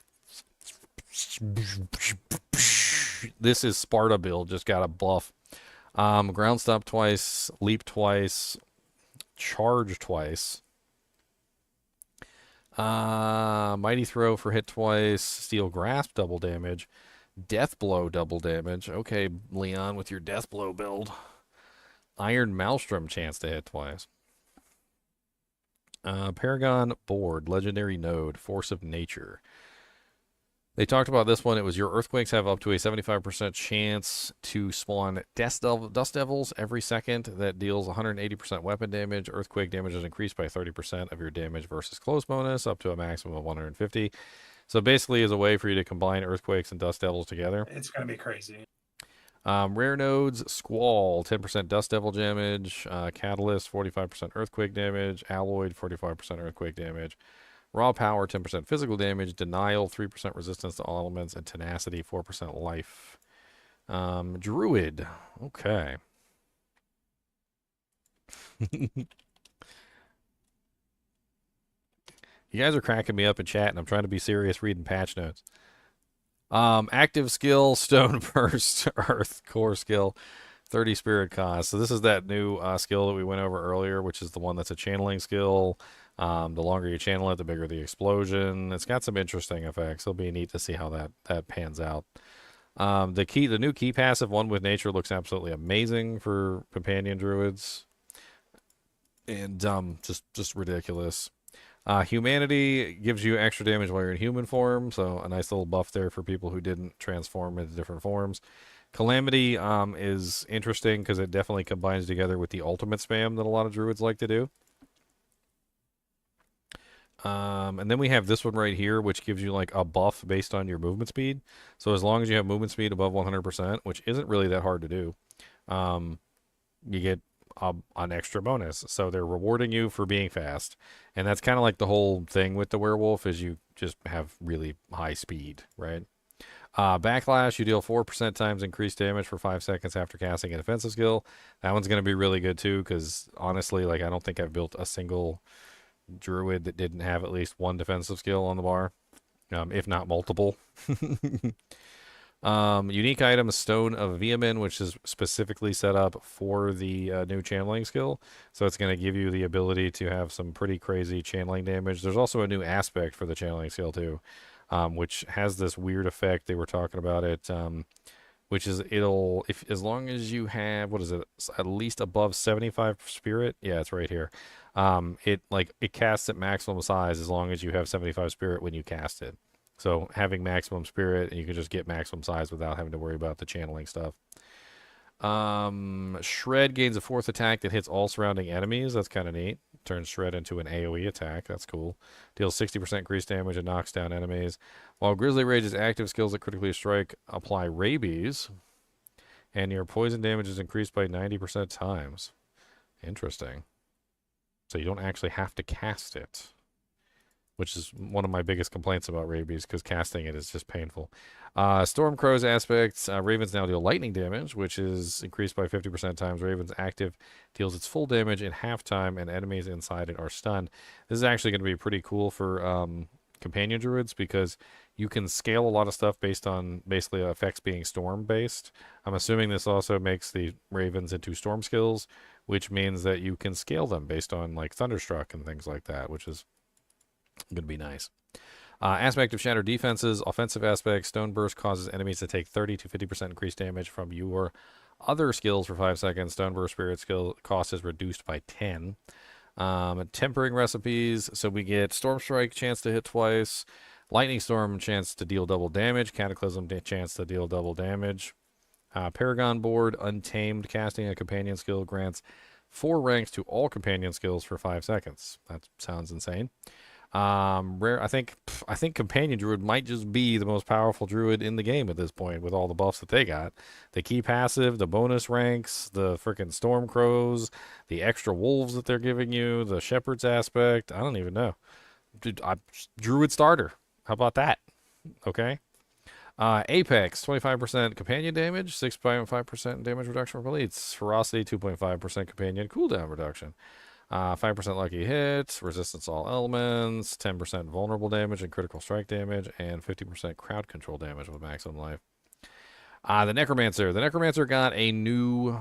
this is Sparta build, just got a buff. Ground Stomp twice, Leap twice, Charge twice. Mighty Throw for hit twice. Steel Grasp double damage. Death Blow double damage. Okay, Leon, with your Death Blow build. Iron Maelstrom chance to hit twice. Paragon Board. Legendary Node. Force of Nature. They talked about this one. It was your Earthquakes have up to a 75% chance to spawn Dust Devils every second. That deals 180% weapon damage. Earthquake damage is increased by 30% of your damage versus close bonus, up to a maximum of 150. So basically is a way for you to combine Earthquakes and Dust Devils together. It's going to be crazy. Rare nodes, Squall, 10% Dust Devil damage. Catalyst, 45% Earthquake damage. Alloyed, 45% Earthquake damage. Raw Power, 10% physical damage. Denial, 3% resistance to all elements. And Tenacity, 4% life. Druid. Okay. You guys are cracking me up in chat, and I'm trying to be serious reading patch notes. Active skill, Stone Burst, Earth Core skill, 30 Spirit cost. So this is that new skill that we went over earlier, which is the one that's a channeling skill. The longer you channel it, the bigger the explosion. It's got some interesting effects. It'll be neat to see how that pans out. The new key passive, One with Nature, looks absolutely amazing for companion druids, and just ridiculous. Humanity gives you extra damage while you're in human form, so a nice little buff there for people who didn't transform into different forms. Calamity is interesting because it definitely combines together with the ultimate spam that a lot of druids like to do. And then we have this one right here, which gives you like a buff based on your movement speed. So as long as you have movement speed above 100%, which isn't really that hard to do, you get an extra bonus. So they're rewarding you for being fast. And that's kind of like the whole thing with the werewolf is you just have really high speed, right? Backlash, you deal 4% times increased damage for 5 seconds after casting a defensive skill. That one's going to be really good too, because honestly, like I don't think I've built a single druid that didn't have at least one defensive skill on the bar, if not multiple. Unique item, Stone of Veeman, which is specifically set up for the new channeling skill. So it's going to give you the ability to have some pretty crazy channeling damage. There's also a new aspect for the channeling skill too, which has this weird effect. They were talking about it, which is as long as you have, what is it, at least above 75 spirit. Yeah, it's right here. It casts at maximum size as long as you have 75 spirit when you cast it. So having maximum spirit, you can just get maximum size without having to worry about the channeling stuff. Shred gains a 4th attack that hits all surrounding enemies. That's kind of neat. Turns Shred into an AoE attack. That's cool. Deals 60% increased damage and knocks down enemies. While Grizzly Rage's active skills that critically strike apply rabies, and your poison damage is increased by 90% times. Interesting. So you don't actually have to cast it, which is one of my biggest complaints about rabies, because casting it is just painful. Stormcrow's aspects, Ravens now deal lightning damage, which is increased by 50% times. Ravens active deals its full damage in half time, and enemies inside it are stunned. This is actually going to be pretty cool for companion druids, because you can scale a lot of stuff based on basically effects being storm based. I'm assuming this also makes the Ravens into storm skills, which means that you can scale them based on like Thunderstruck and things like that, which is going to be nice. Aspect of Shattered Defenses, offensive aspect, Stone Burst causes enemies to take 30 to 50% increased damage from your other skills for 5 seconds. Stone Burst Spirit skill cost is reduced by 10. Tempering recipes, so we get Storm Strike, chance to hit twice, Lightning Storm, chance to deal double damage, Cataclysm, chance to deal double damage. Paragon Board, Untamed, casting a companion skill grants 4 ranks to all companion skills for 5 seconds. That sounds insane. Rare. I think Companion Druid might just be the most powerful Druid in the game at this point with all the buffs that they got. The key passive, the bonus ranks, the freaking Storm Crows, the extra wolves that they're giving you, the Shepherd's aspect. I don't even know. Dude, Druid starter. How about that? Okay. Apex, 25% companion damage, 6.5% damage reduction from elites. Ferocity, 2.5% companion cooldown reduction. 5% lucky hit, resistance to all elements, 10% vulnerable damage and critical strike damage, and 50% crowd control damage with maximum life. The Necromancer. The Necromancer got a new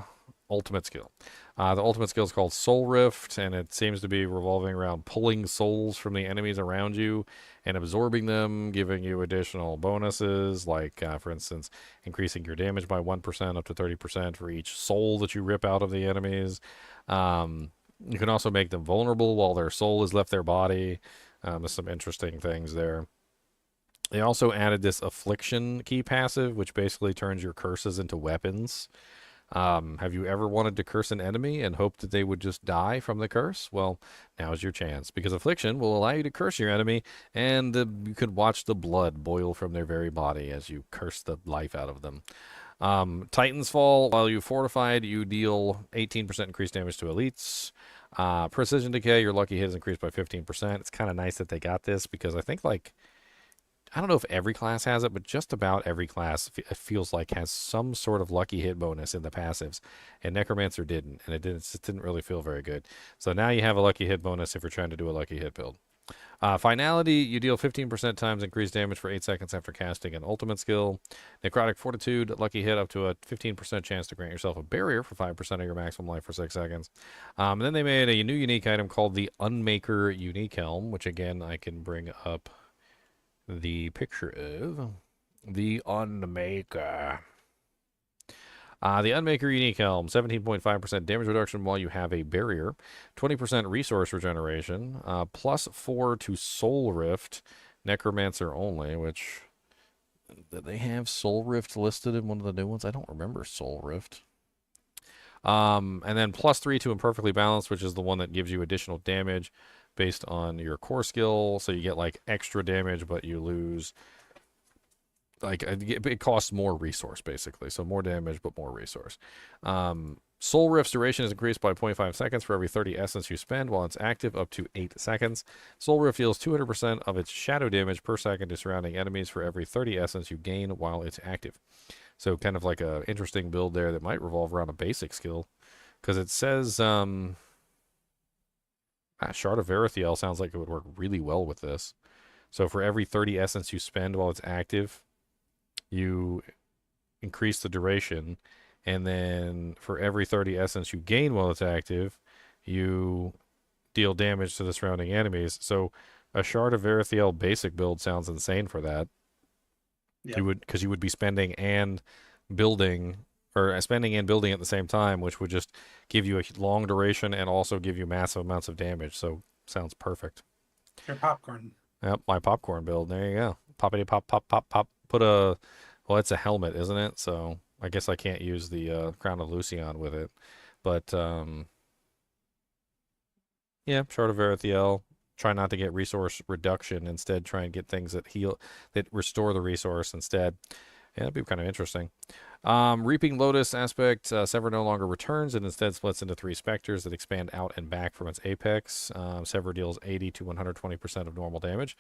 ultimate skill. The ultimate skill is called Soul Rift, and it seems to be revolving around pulling souls from the enemies around you and absorbing them, giving you additional bonuses, like, for instance, increasing your damage by 1% up to 30% for each soul that you rip out of the enemies. You can also make them vulnerable while their soul has left their body. There's some interesting things there. They also added this Affliction key passive, which basically turns your curses into weapons. Have you ever wanted to curse an enemy and hope that they would just die from the curse? Well, now's your chance, because Affliction will allow you to curse your enemy, and you could watch the blood boil from their very body as you curse the life out of them. Titan's Fall, while you fortified, you deal 18% increased damage to elites. Precision Decay, your lucky hit is increased by 15%. It's kind of nice that they got this, because I think, like, I don't know if every class has it, but just about every class, it feels like, has some sort of lucky hit bonus in the passives, and Necromancer didn't, and it just didn't really feel very good. So now you have a lucky hit bonus if you're trying to do a lucky hit build. Finality, you deal 15% times increased damage for 8 seconds after casting an ultimate skill. Necrotic Fortitude, lucky hit up to a 15% chance to grant yourself a barrier for 5% of your maximum life for 6 seconds. And then they made a new unique item called the Unmaker Unique Helm, which again I can bring up the picture of. The Unmaker. The Unmaker Unique Helm, 17.5% damage reduction while you have a barrier, 20% resource regeneration, plus 4 to Soul Rift, Necromancer only, which Did they have Soul Rift listed in one of the new ones? I don't remember Soul Rift. And then +3 to Imperfectly Balanced, which is the one that gives you additional damage based on your core skill. So you get like extra damage, but you lose like it costs more resource basically. So more damage, but more resource. Soul Rift's duration is increased by 0.5 seconds for every 30 essence you spend while it's active, up to 8 seconds. Soul Rift deals 200% of its shadow damage per second to surrounding enemies for every 30 essence you gain while it's active. So kind of like a interesting build there that might revolve around a basic skill. Because it says Shard of Verithiel sounds like it would work really well with this. So for every 30 essence you spend while it's active, you increase the duration. And then for every 30 essence you gain while it's active, you deal damage to the surrounding enemies. So a Shard of Verithiel basic build sounds insane for that. Yeah. Because you would be spending and building, or spending and building at the same time, which would just give you a long duration and also give you massive amounts of damage. So sounds perfect. Your popcorn. Yep, my popcorn build. There you go. Poppity pop pop pop pop. Well, it's a helmet, isn't it? So I guess I can't use the Crown of Lucion with it. But yeah, Shard of Verithiel. Try not to get resource reduction. Instead, try and get things that restore the resource instead. Yeah, that'd be kind of interesting. Reaping Lotus aspect. Sever no longer returns and instead splits into 3 specters that expand out and back from its apex. Sever deals 80 to 120% of normal damage.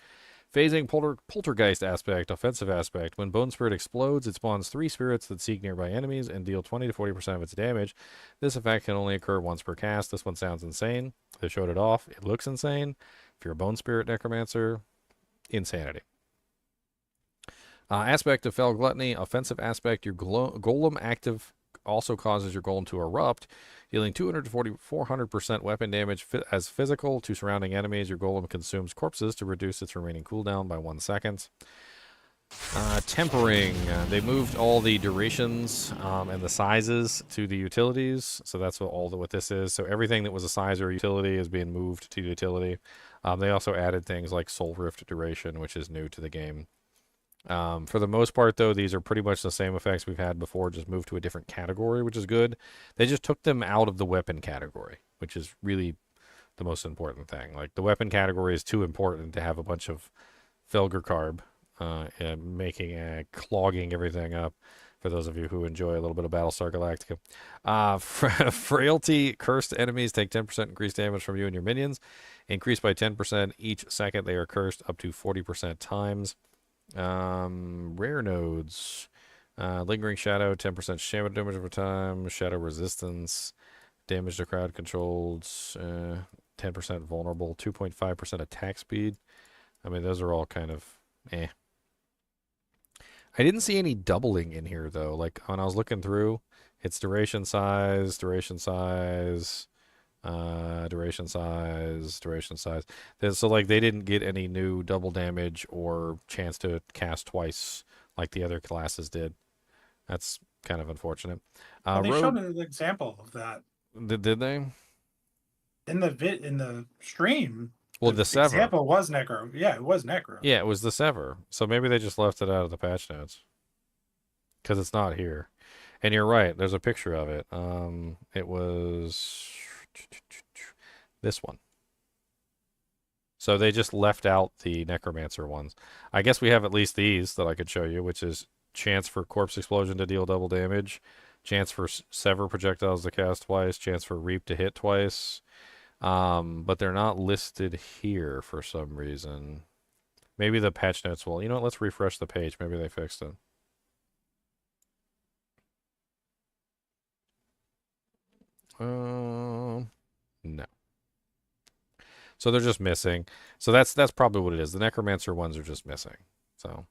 Phasing Poltergeist aspect, offensive aspect. When Bone Spirit explodes, it spawns 3 spirits that seek nearby enemies and deal 20 to 40% of its damage. This effect can only occur once per cast. This one sounds insane. They showed it off. It looks insane. If you're a Bone Spirit Necromancer, insanity. Aspect of Fell Gluttony, offensive aspect. Your Golem active also causes your Golem to erupt, dealing 200 to 400% weapon damage as physical to surrounding enemies. Your Golem consumes corpses to reduce its remaining cooldown by 1 second. Tempering. They moved all the durations and the sizes to the utilities, so that's what this is. So everything that was a size or utility is being moved to utility. They also added things like Soul Rift duration, which is new to the game. For the most part, though, these are pretty much the same effects we've had before, just moved to a different category, which is good. They just took them out of the weapon category, which is really the most important thing. Like, the weapon category is too important to have a bunch of Felgercarb clogging everything up. For those of you who enjoy a little bit of Battlestar Galactica. Frailty, cursed enemies take 10% increased damage from you and your minions. Increased by 10% each second they are cursed, up to 40% times. Rare nodes. Lingering Shadow, 10% shadow damage over time. Shadow resistance. Damage to crowd controlled. 10% vulnerable. 2.5% attack speed. I mean, those are all kind of eh. I didn't see any doubling in here, though. Like, when I was looking through, it's duration size, duration size, duration size, duration size. So, like, they didn't get any new double damage or chance to cast twice like the other classes did. That's kind of unfortunate. Well, they showed an example of that. Did they? In the stream. Well, the Sever example was Necro. Yeah, it was Necro. Yeah, it was the Sever. So maybe they just left it out of the patch notes because it's not here. And you're right. There's a picture of it. It was this one. So they just left out the Necromancer ones. I guess we have at least these that I could show you, which is chance for Corpse Explosion to deal double damage, chance for Sever projectiles to cast twice, chance for Reap to hit twice. But they're not listed here for some reason. Maybe the patch notes will. You know what? Let's refresh the page. Maybe they fixed it. No. So they're just missing. So that's probably what it is. The Necromancer ones are just missing. So,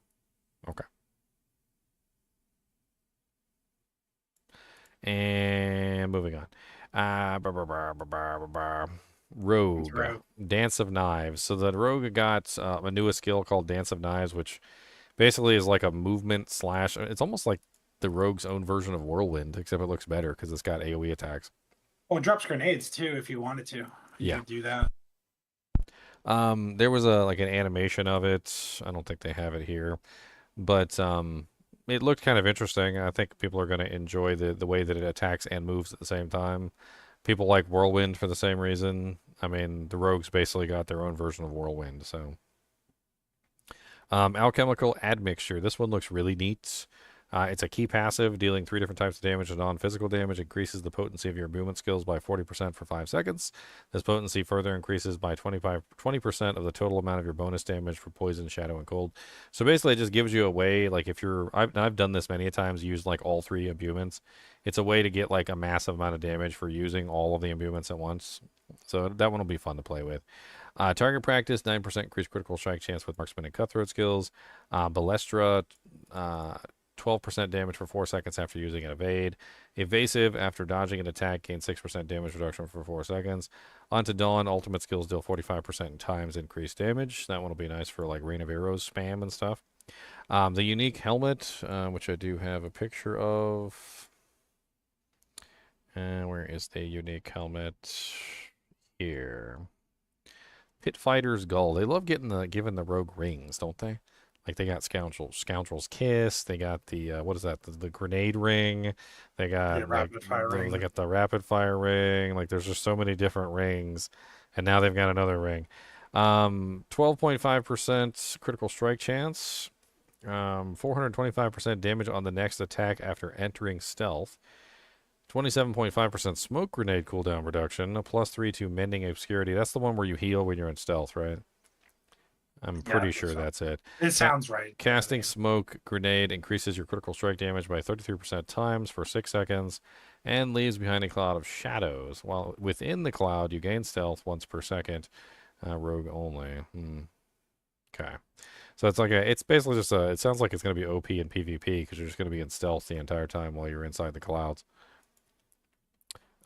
okay. And moving on. Rogue. Dance of Knives. So the Rogue got a newest skill called Dance of Knives, which basically is like a movement slash. It's almost like the Rogue's own version of Whirlwind, except it looks better because it's got AoE attacks. Well, it drops grenades too if you wanted to. You could do that. There was an animation of it. I don't think they have it here. but it looked kind of interesting. I think people are going to enjoy the way that it attacks and moves at the same time. People like Whirlwind for the same reason. I mean, the rogues basically got their own version of Whirlwind, so. Alchemical Admixture. This one looks really neat. It's a key passive, dealing 3 different types of damage and non-physical damage. Increases the potency of your imbuement skills by 40% for 5 seconds. This potency further increases by 20% of the total amount of your bonus damage for poison, shadow, and cold. So basically, it just gives you a way, like if you're, I've done this many times, used like all 3 imbuments. It's a way to get like a massive amount of damage for using all of the imbuments at once. So that one will be fun to play with. Target practice, 9% increased critical strike chance with marksman and cutthroat skills. Balestra, 12% damage for 4 seconds after using an evade. Evasive, after dodging an attack, gains 6% damage reduction for 4 seconds. Onto Dawn, ultimate skills deal 45% times increased damage. That one will be nice for like Rain of Arrows spam and stuff. The unique helmet, which I do have a picture of. Where is the unique helmet? Here. Pit Fighter's Gull. They love giving the rogue rings, don't they? Like they got Scoundrel's Kiss. They got the what is that? The grenade ring. They got rapid fire ring. They got the rapid fire ring. Like there's just so many different rings, and now they've got another ring. 12.5% critical strike chance. 425% damage on the next attack after entering stealth. 27.5% smoke grenade cooldown reduction. A +3 to mending obscurity. That's the one where you heal when you're in stealth, right? I'm pretty sure that's it. It sounds right. Casting smoke grenade increases your critical strike damage by 33% times for 6 seconds and leaves behind a cloud of shadows. While within the cloud, you gain stealth once per second. Rogue only. Okay. So it's basically just it sounds like it's going to be OP in PvP because you're just going to be in stealth the entire time while you're inside the clouds.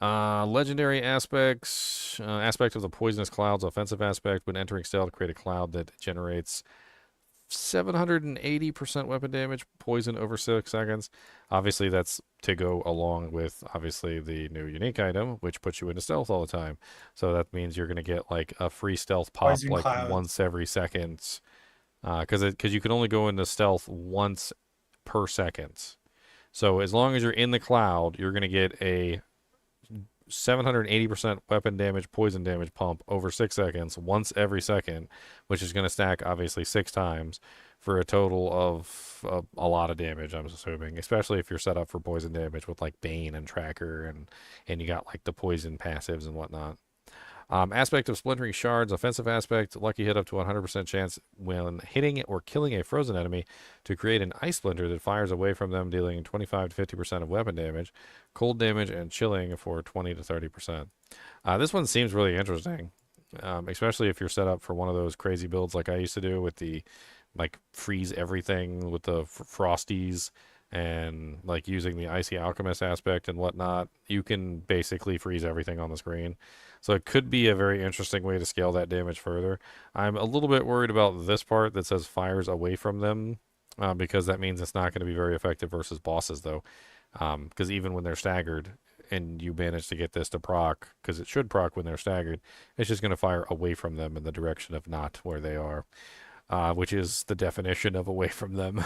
Legendary aspects. Aspect of the poisonous clouds. Offensive aspect. When entering stealth, create a cloud that generates 780% weapon damage, poison over 6 seconds. Obviously, that's to go along with, obviously, the new unique item, which puts you into stealth all the time. So that means you're going to get, like, a free stealth pop, Poison like, cloud. once every second. Because you can only go into stealth once per second. So as long as you're in the cloud, you're going to get a 780% weapon damage, poison damage pump over 6 seconds, once every second, which is going to stack obviously 6 times for a total of a lot of damage, I'm assuming, especially if you're set up for poison damage with like Bane and Tracker and you got like the poison passives and whatnot. Aspect of splintering shards, offensive aspect, lucky hit up to 100% chance when hitting or killing a frozen enemy to create an ice splinter that fires away from them, dealing 25 to 50% of weapon damage, cold damage, and chilling for 20 to 30%. This one seems really interesting, especially if you're set up for one of those crazy builds like I used to do with the like freeze everything with the frosties and like using the icy alchemist aspect and whatnot. You can basically freeze everything on the screen. So it could be a very interesting way to scale that damage further. I'm a little bit worried about this part that says fires away from them, because that means it's not going to be very effective versus bosses, though. Because even when they're staggered and you manage to get this to proc, because it should proc when they're staggered, it's just going to fire away from them in the direction of not where they are. Which is the definition of away from them.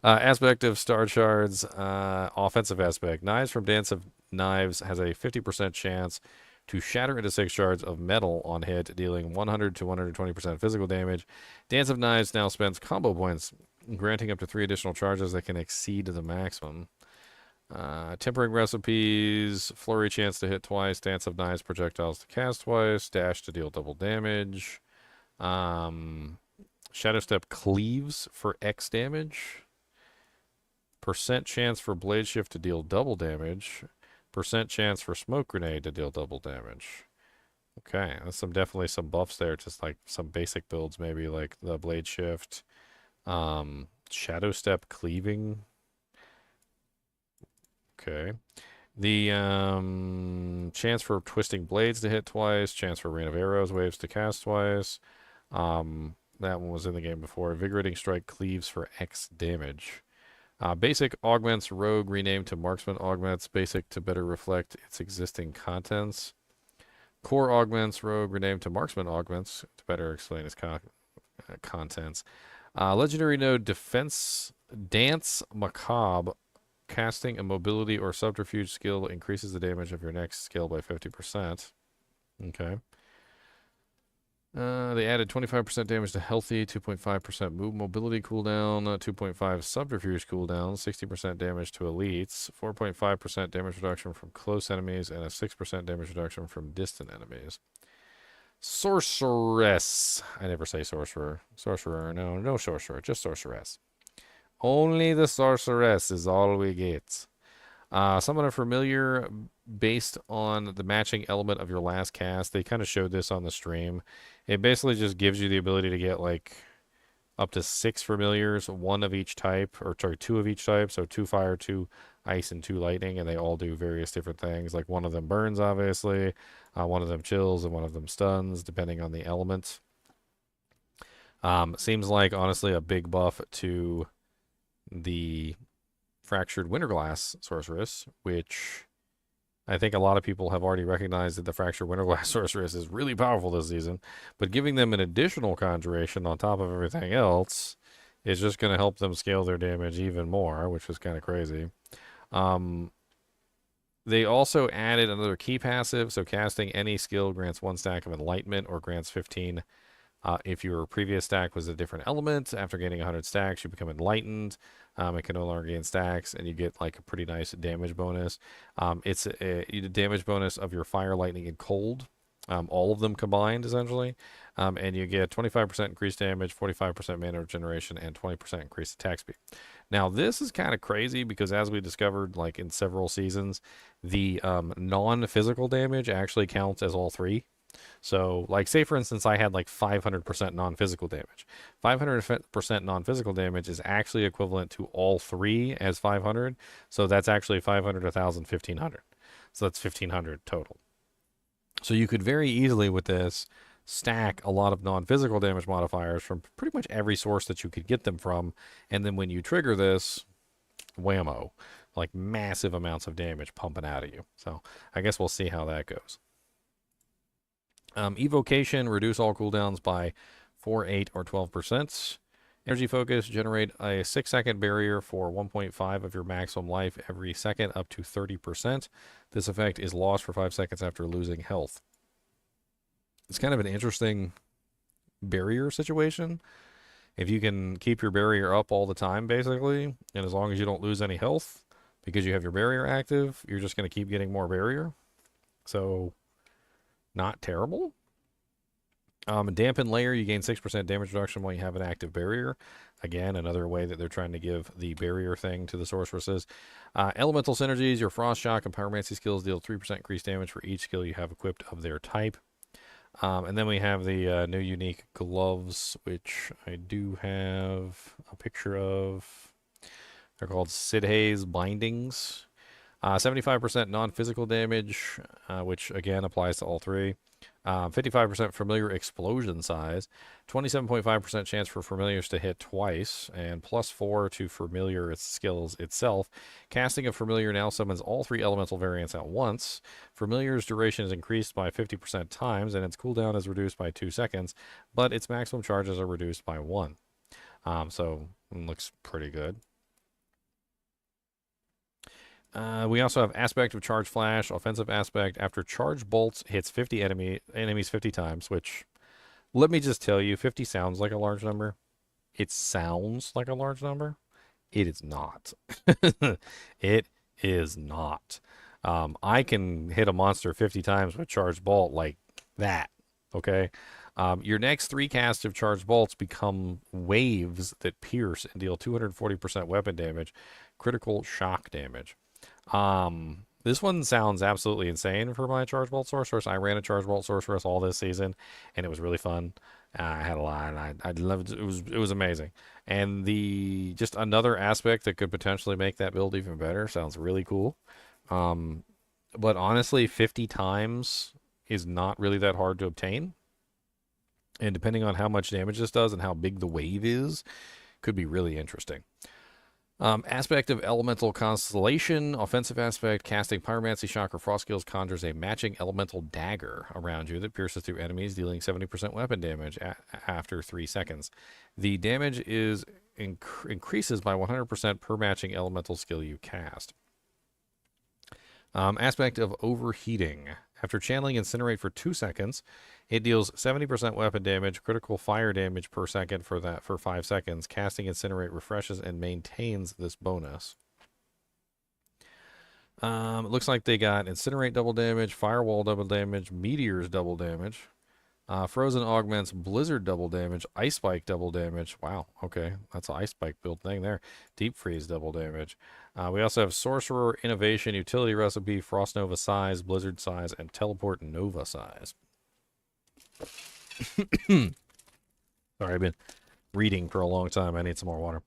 Aspect of Star Shards, offensive aspect. Knives from Dance of Knives has a 50% chance to shatter into 6 shards of metal on hit, dealing 100 to 120% physical damage. Dance of Knives now spends combo points, granting up to 3 additional charges that can exceed the maximum. Tempering recipes, flurry chance to hit twice, Dance of Knives projectiles to cast twice, dash to deal double damage. Shadow Step cleaves for X damage. Percent chance for Blade Shift to deal double damage. Percent chance for Smoke Grenade to deal double damage. Okay, that's definitely some buffs there, just like some basic builds, maybe like the Blade Shift. Shadow Step cleaving. Okay. The chance for Twisting Blades to hit twice, chance for Rain of Arrows waves to cast twice. That one was in the game before. Invigorating Strike cleaves for X damage. Basic augments Rogue renamed to Marksman augments. Basic to better reflect its existing contents. Core augments Rogue renamed to Marksman augments to better explain its contents. Legendary node Defense Dance Macabre. Casting a mobility or subterfuge skill increases the damage of your next skill by 50%. Okay. They added 25% damage to healthy, 2.5% move mobility cooldown, 2.5 subterfuge cooldown, 60% damage to elites, 4.5% damage reduction from close enemies, and a 6% damage reduction from distant enemies. Sorceress. I never say sorcerer. Sorcerer, no sorcerer, just sorceress. Only the sorceress is all we get. Summon a familiar based on the matching element of your last cast. They kind of showed this on the stream. It basically just gives you the ability to get like up to 6 familiars, 1 of each type, or sorry, 2 of each type. So 2 fire, 2 ice, and 2 lightning, and they all do various different things. Like one of them burns, obviously, one of them chills, and one of them stuns, depending on the element. Seems like honestly a big buff to the Fractured Winterglass Sorceress, which I think a lot of people have already recognized that the Fractured Winterglass Sorceress is really powerful this season, but giving them an additional conjuration on top of everything else is just going to help them scale their damage even more, which is kind of crazy. They also added another key passive, so casting any skill grants 1 stack of Enlightenment or grants 15. If your previous stack was a different element, after gaining 100 stacks, you become enlightened. It can no longer gain stacks, and you get like a pretty nice damage bonus. It's a damage bonus of your fire, lightning, and cold, all of them combined, essentially. And you get 25% increased damage, 45% mana regeneration, and 20% increased attack speed. Now, this is kind of crazy because, as we discovered like in several seasons, the non-physical damage actually counts as all 3. So, like, say, for instance, I had like 500% non-physical damage. 500% non-physical damage is actually equivalent to all 3 as 500. So that's actually 500, 1,000, 1,500. So that's 1,500 total. So you could very easily, with this, stack a lot of non-physical damage modifiers from pretty much every source that you could get them from. And then when you trigger this, whammo, like massive amounts of damage pumping out of you. So I guess we'll see how that goes. Evocation, reduce all cooldowns by 4, 8, or 12%. Energy Focus, generate a 6-second barrier for 1.5 of your maximum life every second up to 30%. This effect is lost for 5 seconds after losing health. It's kind of an interesting barrier situation. If you can keep your barrier up all the time, basically, and as long as you don't lose any health because you have your barrier active, you're just going to keep getting more barrier. So not terrible. Dampen Layer, you gain 6% damage reduction while you have an active barrier. Again, another way that they're trying to give the barrier thing to the sorceresses. Elemental Synergies, your Frost Shock and Pyromancy skills deal 3% increased damage for each skill you have equipped of their type. And then we have the new unique gloves, which I do have a picture of. They're called Sidhaze Bindings. 75% non-physical damage, which again applies to all 3. 55% familiar explosion size, 27.5% chance for familiars to hit twice, and +4 to familiar skills itself. Casting a familiar now summons all 3 elemental variants at once. Familiar's duration is increased by 50% times, and its cooldown is reduced by 2 seconds, but its maximum charges are reduced by 1. So it looks pretty good. We also have Aspect of Charge Flash, Offensive Aspect. After Charge Bolts hits 50 enemies 50 times, which, let me just tell you, 50 sounds like a large number. It sounds like a large number. It is not. It is not. I can hit a monster 50 times with Charge Bolt like that, okay? Your next 3 casts of Charged Bolts become waves that pierce and deal 240% weapon damage, critical shock damage. This one sounds absolutely insane for my Charge Bolt Sorceress. I ran a Charge Bolt Sorceress all this season, and it was really fun. I had a lot, and I loved it. It was amazing. And just another aspect that could potentially make that build even better sounds really cool. But honestly, 50 times is not really that hard to obtain. And depending on how much damage this does and how big the wave is, could be really interesting. Aspect of Elemental Constellation, offensive aspect, casting Pyromancy, Shock, or Frost skills conjures a matching elemental dagger around you that pierces through enemies, dealing 70% weapon damage after 3 seconds. The damage is increases by 100% per matching elemental skill you cast. Aspect of Overheating. After channeling Incinerate for 2 seconds, it deals 70% weapon damage, critical fire damage per second for 5 seconds. Casting Incinerate refreshes and maintains this bonus. It looks like they got Incinerate double damage, Firewall double damage, Meteors double damage, Frozen Augments, Blizzard double damage, Ice Spike double damage. Wow, okay, that's an Ice Spike build thing there. Deep Freeze double damage. We also have Sorcerer, Innovation, Utility Recipe, Frost Nova Size, Blizzard Size, and Teleport Nova Size. Sorry, I've been reading for a long time. I need some more water.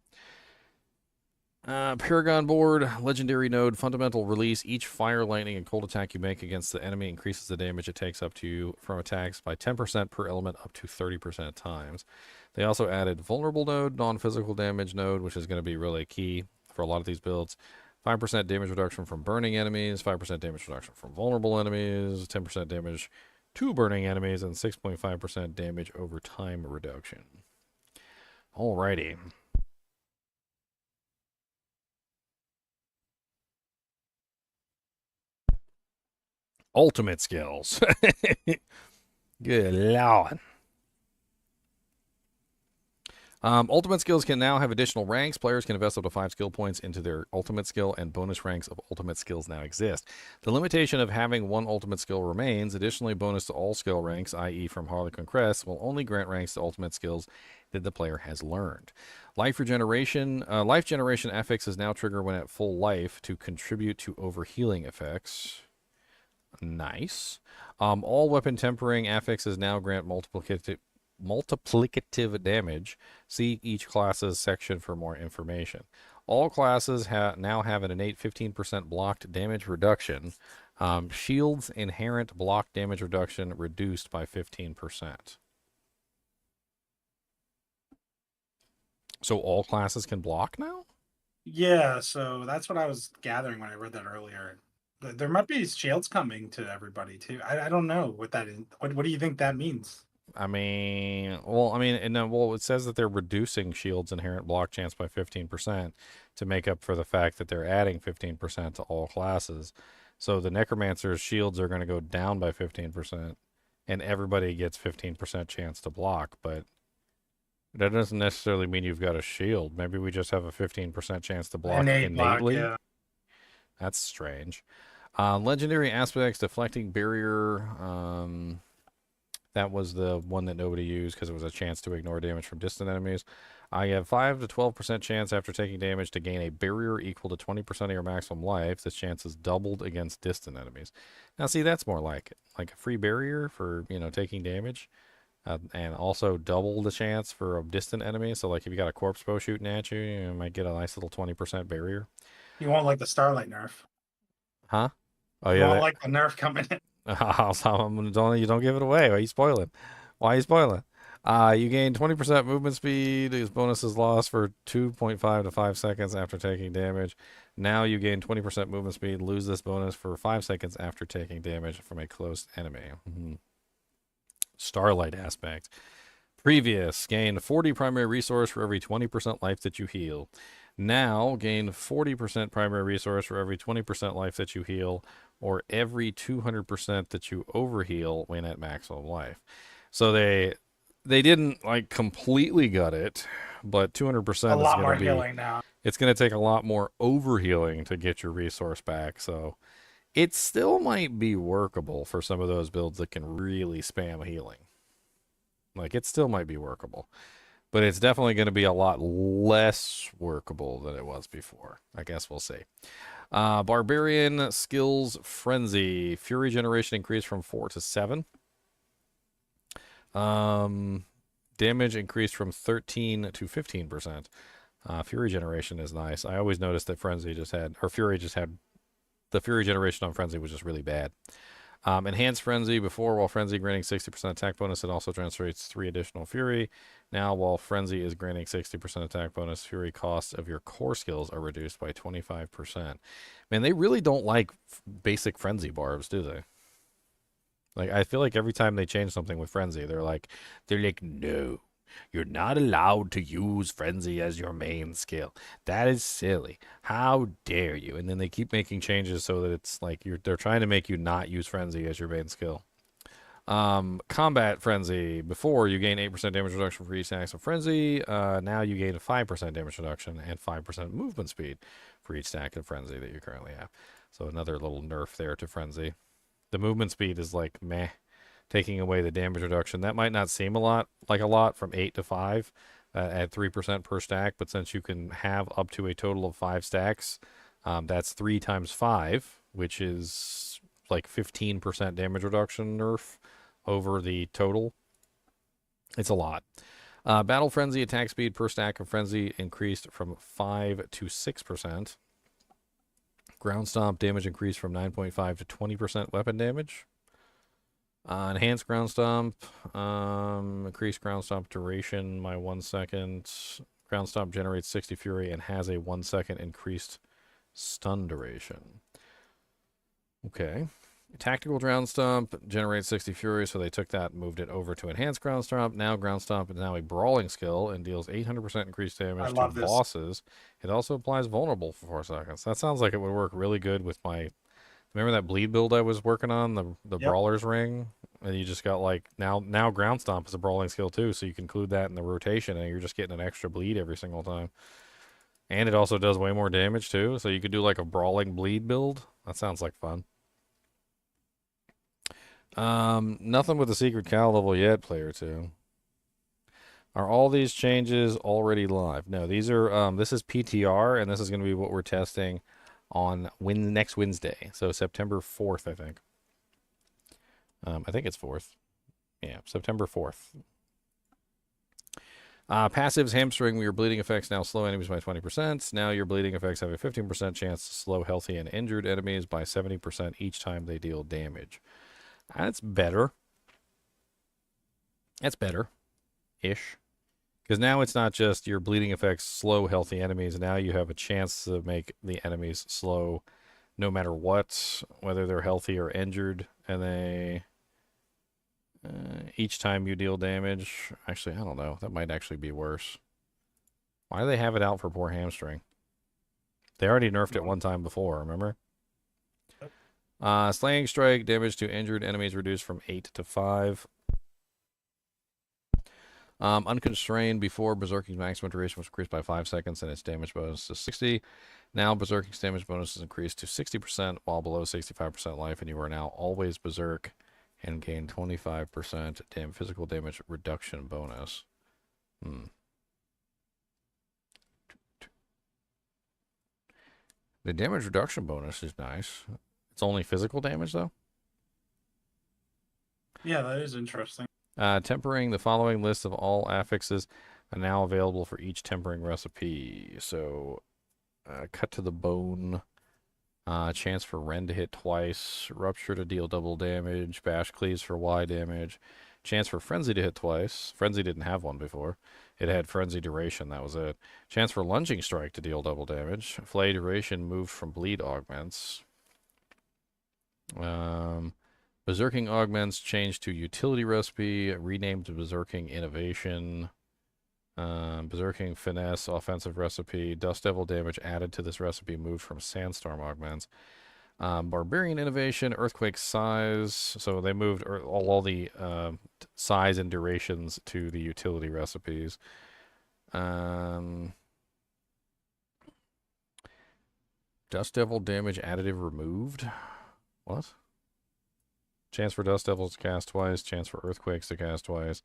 Paragon board, legendary node, fundamental release. Each fire, lightning, and cold attack you make against the enemy increases the damage it takes up to you from attacks by 10% per element up to 30% times. They also added vulnerable node, non-physical damage node, which is going to be really key for a lot of these builds. 5% damage reduction from burning enemies, 5% damage reduction from vulnerable enemies, 10% damage to burning enemies, and 6.5% damage over time reduction. Alrighty. Ultimate skills. Good lord. Ultimate skills can now have additional ranks. Players can invest up to 5 skill points into their ultimate skill, and bonus ranks of ultimate skills now exist. The limitation of having one ultimate skill remains. Additionally, bonus to all skill ranks, i.e. from Harlequin Crest, will only grant ranks to ultimate skills that the player has learned. Life regeneration. Life generation affixes now trigger when at full life to contribute to overhealing effects. Nice. All weapon tempering affixes now grant multiplicative damage. See each class's section for more information. All classes now have an innate 15% blocked damage reduction. Shields inherent block damage reduction reduced by 15%. So all classes can block now? Yeah, so that's what I was gathering when I read that earlier. There might be shields coming to everybody too. I don't know what that is. What do you think that means? It says that they're reducing shields inherent block chance by 15% to make up for the fact that they're adding 15% to all classes. So the Necromancer's shields are going to go down by 15%, and everybody gets 15% chance to block, but that doesn't necessarily mean you've got a shield. Maybe we just have a 15% chance to block innately. Block, yeah. That's strange. Legendary aspects, deflecting barrier. That was the one that nobody used because it was a chance to ignore damage from distant enemies. I have 5 to 12% chance after taking damage to gain a barrier equal to 20% of your maximum life. This chance is doubled against distant enemies. Now, see, that's more like it. Like a free barrier for, taking damage. And also double the chance for a distant enemy. So, like, if you got a corpse bow shooting at you, you might get a nice little 20% barrier. You won't like the Starlight nerf. Huh? Oh, You yeah. won't like the nerf coming in. You don't give it away. Why are you spoiling? You gain 20% movement speed. These bonuses lost for 2.5 to 5 seconds after taking damage. Now you gain 20% movement speed. Lose this bonus for 5 seconds after taking damage from a close enemy. Starlight aspect. Previous, gain 40 primary resource for every 20% life that you heal. Now, gain 40% primary resource for every 20% life that you heal, or every 200% that you overheal when at maximum life. So they didn't completely gut it, but 200% is going to be healing now. It's going to take a lot more overhealing to get your resource back. So it still might be workable for some of those builds that can really spam healing. It still might be workable. But it's definitely going to be a lot less workable than it was before. I guess we'll see. Barbarian Skills Frenzy. Fury generation increased from 4 to 7. Damage increased from 13 to 15%. Fury generation is nice. I always noticed that Fury generation on Frenzy was just really bad. Enhanced Frenzy. Before, while Frenzy granting 60% attack bonus, it also generates 3 additional Fury. Now, while Frenzy is granting 60% attack bonus, Fury costs of your core skills are reduced by 25%. Man, they really don't like basic Frenzy barbs, do they? Like, I feel like every time they change something with Frenzy, they're like, no, you're not allowed to use Frenzy as your main skill. That is silly. How dare you? And then they keep making changes so that it's like they're trying to make you not use Frenzy as your main skill. Combat Frenzy. Before, you gain 8% damage reduction for each stack of Frenzy. Now you gain a 5% damage reduction and 5% movement speed for each stack of Frenzy that you currently have. So another little nerf there to Frenzy. The movement speed is like meh, taking away the damage reduction. That might not seem a lot from 8 to 5 at 3% per stack, but since you can have up to a total of 5 stacks, that's 3 times 5, which is like 15% damage reduction nerf over the total. It's a lot. Battle Frenzy attack speed per stack of Frenzy increased from 5 to 6%. Ground Stomp damage increased from 9.5 to 20% weapon damage. Enhanced Ground Stomp, increased Ground Stomp duration by 1 second. Ground Stomp generates 60 Fury and has a 1 second increased stun duration. Okay. Tactical Ground Stomp generates 60 Fury, so they took that and moved it over to Enhanced Ground Stomp. Now Ground Stomp is now a brawling skill and deals 800% increased damage to bosses. It also applies vulnerable for 4 seconds. That sounds like it would work really good with my... Remember that bleed build I was working on, the Brawler's Ring? And you just got like, now Ground Stomp is a brawling skill too, so you can include that in the rotation and you're just getting an extra bleed every single time. And it also does way more damage too, so you could do like a brawling bleed build. That sounds like fun. Nothing with the secret cow level yet, player 2. Are all these changes already live? No, these are, this is PTR, and this is going to be what we're testing on next Wednesday. So September 4th, I think. I think it's 4th. Yeah, September 4th. Passives hamstring your bleeding effects now slow enemies by 20%. Now your bleeding effects have a 15% chance to slow healthy and injured enemies by 70% each time they deal damage. That's better. That's better-ish. Because now it's not just your bleeding effects slow healthy enemies. Now you have a chance to make the enemies slow no matter what, whether they're healthy or injured. And they... each time you deal damage... Actually, I don't know. That might actually be worse. Why do they have it out for poor hamstring? They already nerfed it one time before, remember? Slaying Strike, damage to injured enemies reduced from 8 to 5. Unconstrained, before Berserking's maximum duration was increased by 5 seconds and its damage bonus to 60. Now Berserking's damage bonus is increased to 60% while below 65% life, and you are now always Berserk and gain 25% physical damage reduction bonus. The damage reduction bonus is nice. It's only physical damage, though? Yeah, that is interesting. Tempering, the following list of all affixes are now available for each tempering recipe. So, cut to the bone, chance for Rend to hit twice, rupture to deal double damage, bash cleaves for Y damage, chance for Frenzy to hit twice. Frenzy didn't have one before. It had Frenzy duration, that was it. Chance for Lunging Strike to deal double damage. Flay duration moved from bleed augments. Berserking augments changed to utility recipe, renamed to Berserking innovation. Berserking finesse offensive recipe. Dust Devil damage added to this recipe moved from sandstorm augments. Barbarian innovation, earthquake size. So they moved all the size and durations to the utility recipes. Dust Devil damage additive removed. What? Chance for Dust Devils to cast twice. Chance for Earthquakes to cast twice.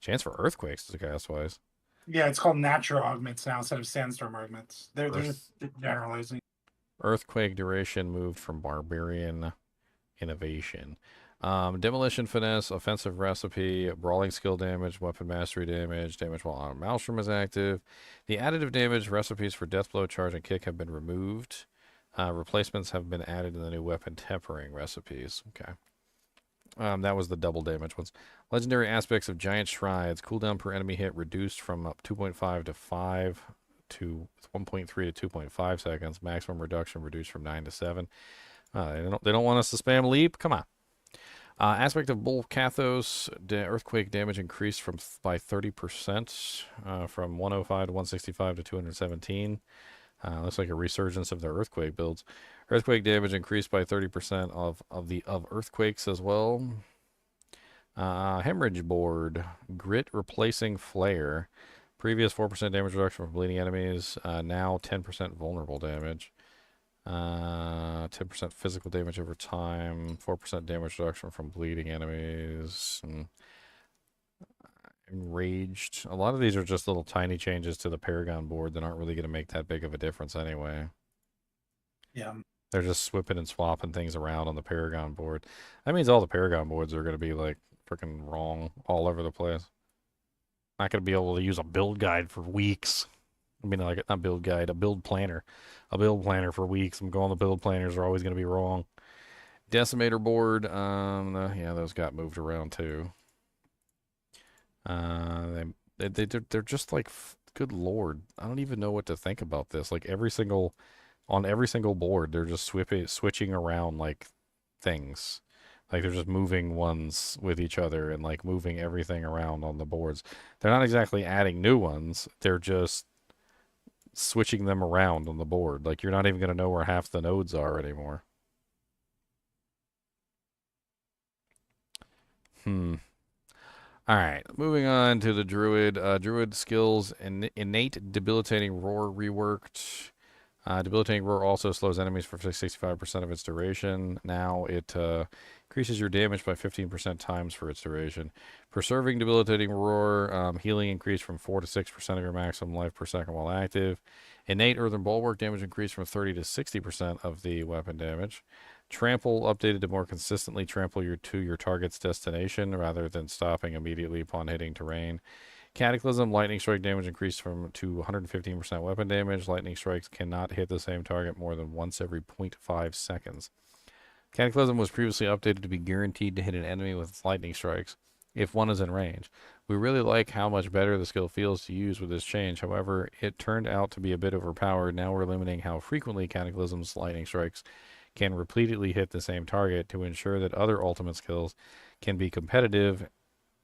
Chance for Earthquakes to cast twice. Yeah, it's called natural augments now instead of sandstorm augments. They're just generalizing. Earthquake duration moved from Barbarian innovation. Demolition finesse, offensive recipe, brawling skill damage, weapon mastery damage, damage while on Maelstrom is active. The additive damage recipes for Deathblow, Charge, and Kick have been removed. Replacements have been added in the new weapon tempering recipes. Okay. That was the double damage ones. Legendary aspects of giant strides. Cooldown per enemy hit reduced from up 2.5 to 5 to 1.3 to 2.5 seconds. Maximum reduction reduced from 9 to 7. They don't want us to spam leap. Come on. Aspect of Bull Kathos. Earthquake damage increased by 30%, from 105 to 165 to 217. Looks like a resurgence of their earthquake builds. Earthquake damage increased by 30% of earthquakes as well. Hemorrhage board. Grit replacing flare. Previous 4% damage reduction from bleeding enemies. Now 10% vulnerable damage. 10% physical damage over time. 4% damage reduction from bleeding enemies. Enraged. A lot of these are just little tiny changes to the Paragon board that aren't really going to make that big of a difference anyway. Yeah. They're just swapping and swapping things around on the Paragon board. That means all the Paragon boards are going to be like freaking wrong all over the place. Not going to be able to use a build guide for weeks. I mean, like, not build guide, a build planner. A build planner for weeks. I'm going, the build planners are always going to be wrong. Decimator board. Yeah, those got moved around too. They're just like, good lord. I don't even know what to think about this. Like, on every single board, they're just switching around like things. Like, they're just moving ones with each other and like moving everything around on the boards. They're not exactly adding new ones. They're just switching them around on the board. Like, you're not even going to know where half the nodes are anymore. All right, moving on to the Druid. Druid skills, innate debilitating roar reworked. Debilitating roar also slows enemies for 65% of its duration. Now it increases your damage by 15% times for its duration. Preserving debilitating roar, healing increased from 4 to 6% of your maximum life per second while active. Innate earthen bulwark damage increased from 30 to 60% of the weapon damage. Trample updated to more consistently trample to your target's destination rather than stopping immediately upon hitting terrain. Cataclysm, lightning strike damage increased to 115% weapon damage. Lightning strikes cannot hit the same target more than once every 0.5 seconds. Cataclysm was previously updated to be guaranteed to hit an enemy with its lightning strikes if one is in range. We really like how much better the skill feels to use with this change. However, it turned out to be a bit overpowered. Now we're limiting how frequently Cataclysm's lightning strikes can repeatedly hit the same target to ensure that other ultimate skills can be competitive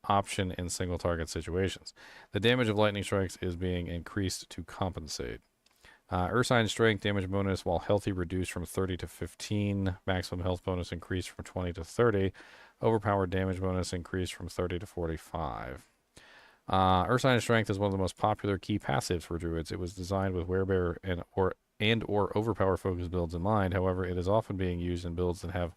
option in single target situations. The damage of lightning strikes is being increased to compensate. Ursine strength damage bonus while healthy reduced from 30 to 15. Maximum health bonus increased from 20 to 30. Overpowered damage bonus increased from 30 to 45. Ursine strength is one of the most popular key passives for druids. It was designed with werebear or overpower focused builds in mind. However, it is often being used in builds that have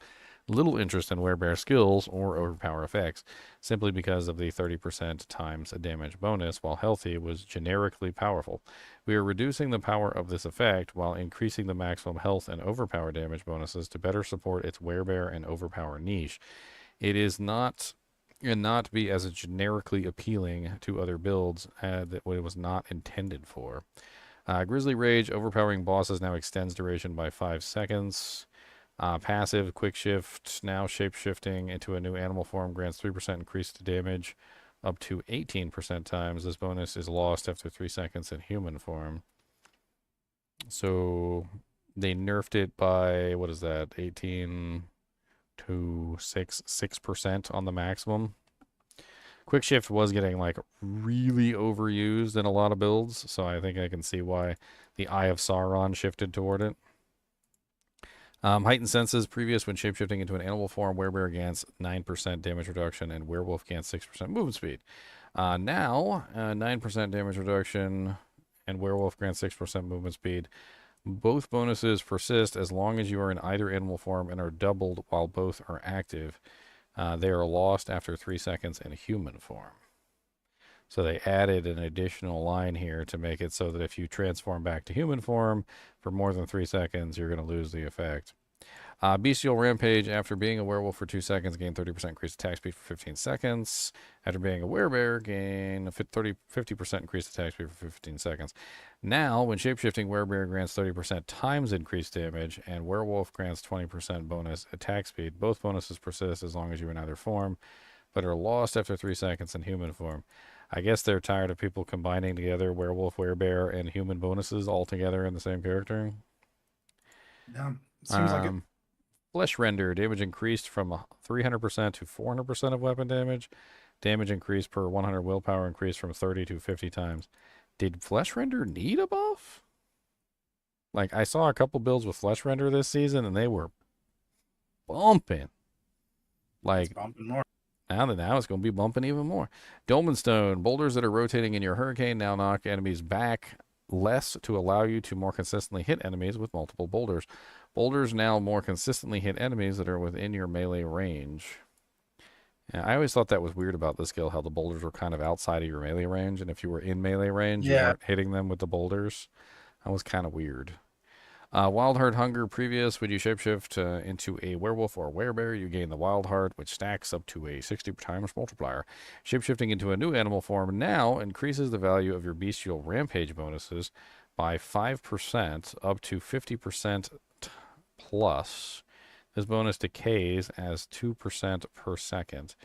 little interest in werebear skills or overpower effects, simply because of the 30% times a damage bonus, while healthy was generically powerful. We are reducing the power of this effect while increasing the maximum health and overpower damage bonuses to better support its werebear and overpower niche. It is not be as generically appealing to other builds that it was not intended for. Grizzly Rage, overpowering bosses now extends duration by 5 seconds. Passive, quick shift, now shape-shifting into a new animal form grants 3% increase to damage up to 18% times. This bonus is lost after 3 seconds in human form. So they nerfed it by, what is that, 18 to 6% on the maximum. Quick shift was getting like really overused in a lot of builds, so I think I can see why the Eye of Sauron shifted toward it. Heightened senses. Previous, when shapeshifting into an animal form, werebear gains 9% damage reduction and werewolf gains 6% movement speed. Now, 9% damage reduction and werewolf grants 6% movement speed. Both bonuses persist as long as you are in either animal form and are doubled while both are active. They are lost after 3 seconds in human form. So they added an additional line here to make it so that if you transform back to human form for more than 3 seconds, you're going to lose the effect. Bestial Rampage, after being a werewolf for 2 seconds, gain 30% increased attack speed for 15 seconds. After being a werebear, gain 50% increased attack speed for 15 seconds. Now, when shapeshifting, werebear grants 30% times increased damage, and werewolf grants 20% bonus attack speed. Both bonuses persist as long as you're in either form, but are lost after 3 seconds in human form. I guess they're tired of people combining together werewolf, werebear, and human bonuses all together in the same character. Yeah, it seems like it. Flesh render, damage increased from 300% to 400% of weapon damage. Damage increased per 100 willpower increased from 30 to 50 times. Did flesh render need a buff? Like, I saw a couple builds with flesh render this season, and they were bumping. Like, bumping more. Now it's going to be bumping even more. Dolmen Stone, boulders that are rotating in your hurricane now knock enemies back less to allow you to more consistently hit enemies with multiple boulders. Boulders now more consistently hit enemies that are within your melee range. Yeah, I always thought that was weird about this skill, how the boulders were kind of outside of your melee range, and if you were in melee range, you weren't hitting them with the boulders. That was kind of weird. Wild Heart Hunger previous, when you shapeshift into a werewolf or werebear, you gain the Wild Heart, which stacks up to a 60 times multiplier. Shapeshifting into a new animal form now increases the value of your bestial rampage bonuses by 5% up to 50% plus. This bonus decays as 2% per second.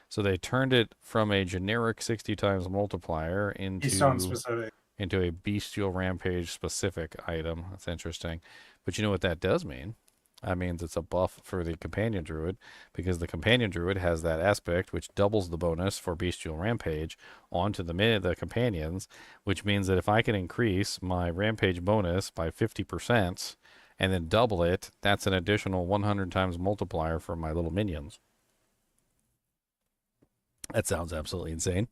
So they turned it from a generic 60 times multiplier into a bestial rampage specific item. That's interesting. But you know what that does mean? That means it's a buff for the companion druid, because the companion druid has that aspect which doubles the bonus for bestial rampage onto the companions, which means that if I can increase my rampage bonus by 50% and then double it, that's an additional 100 times multiplier for my little minions. That sounds absolutely insane.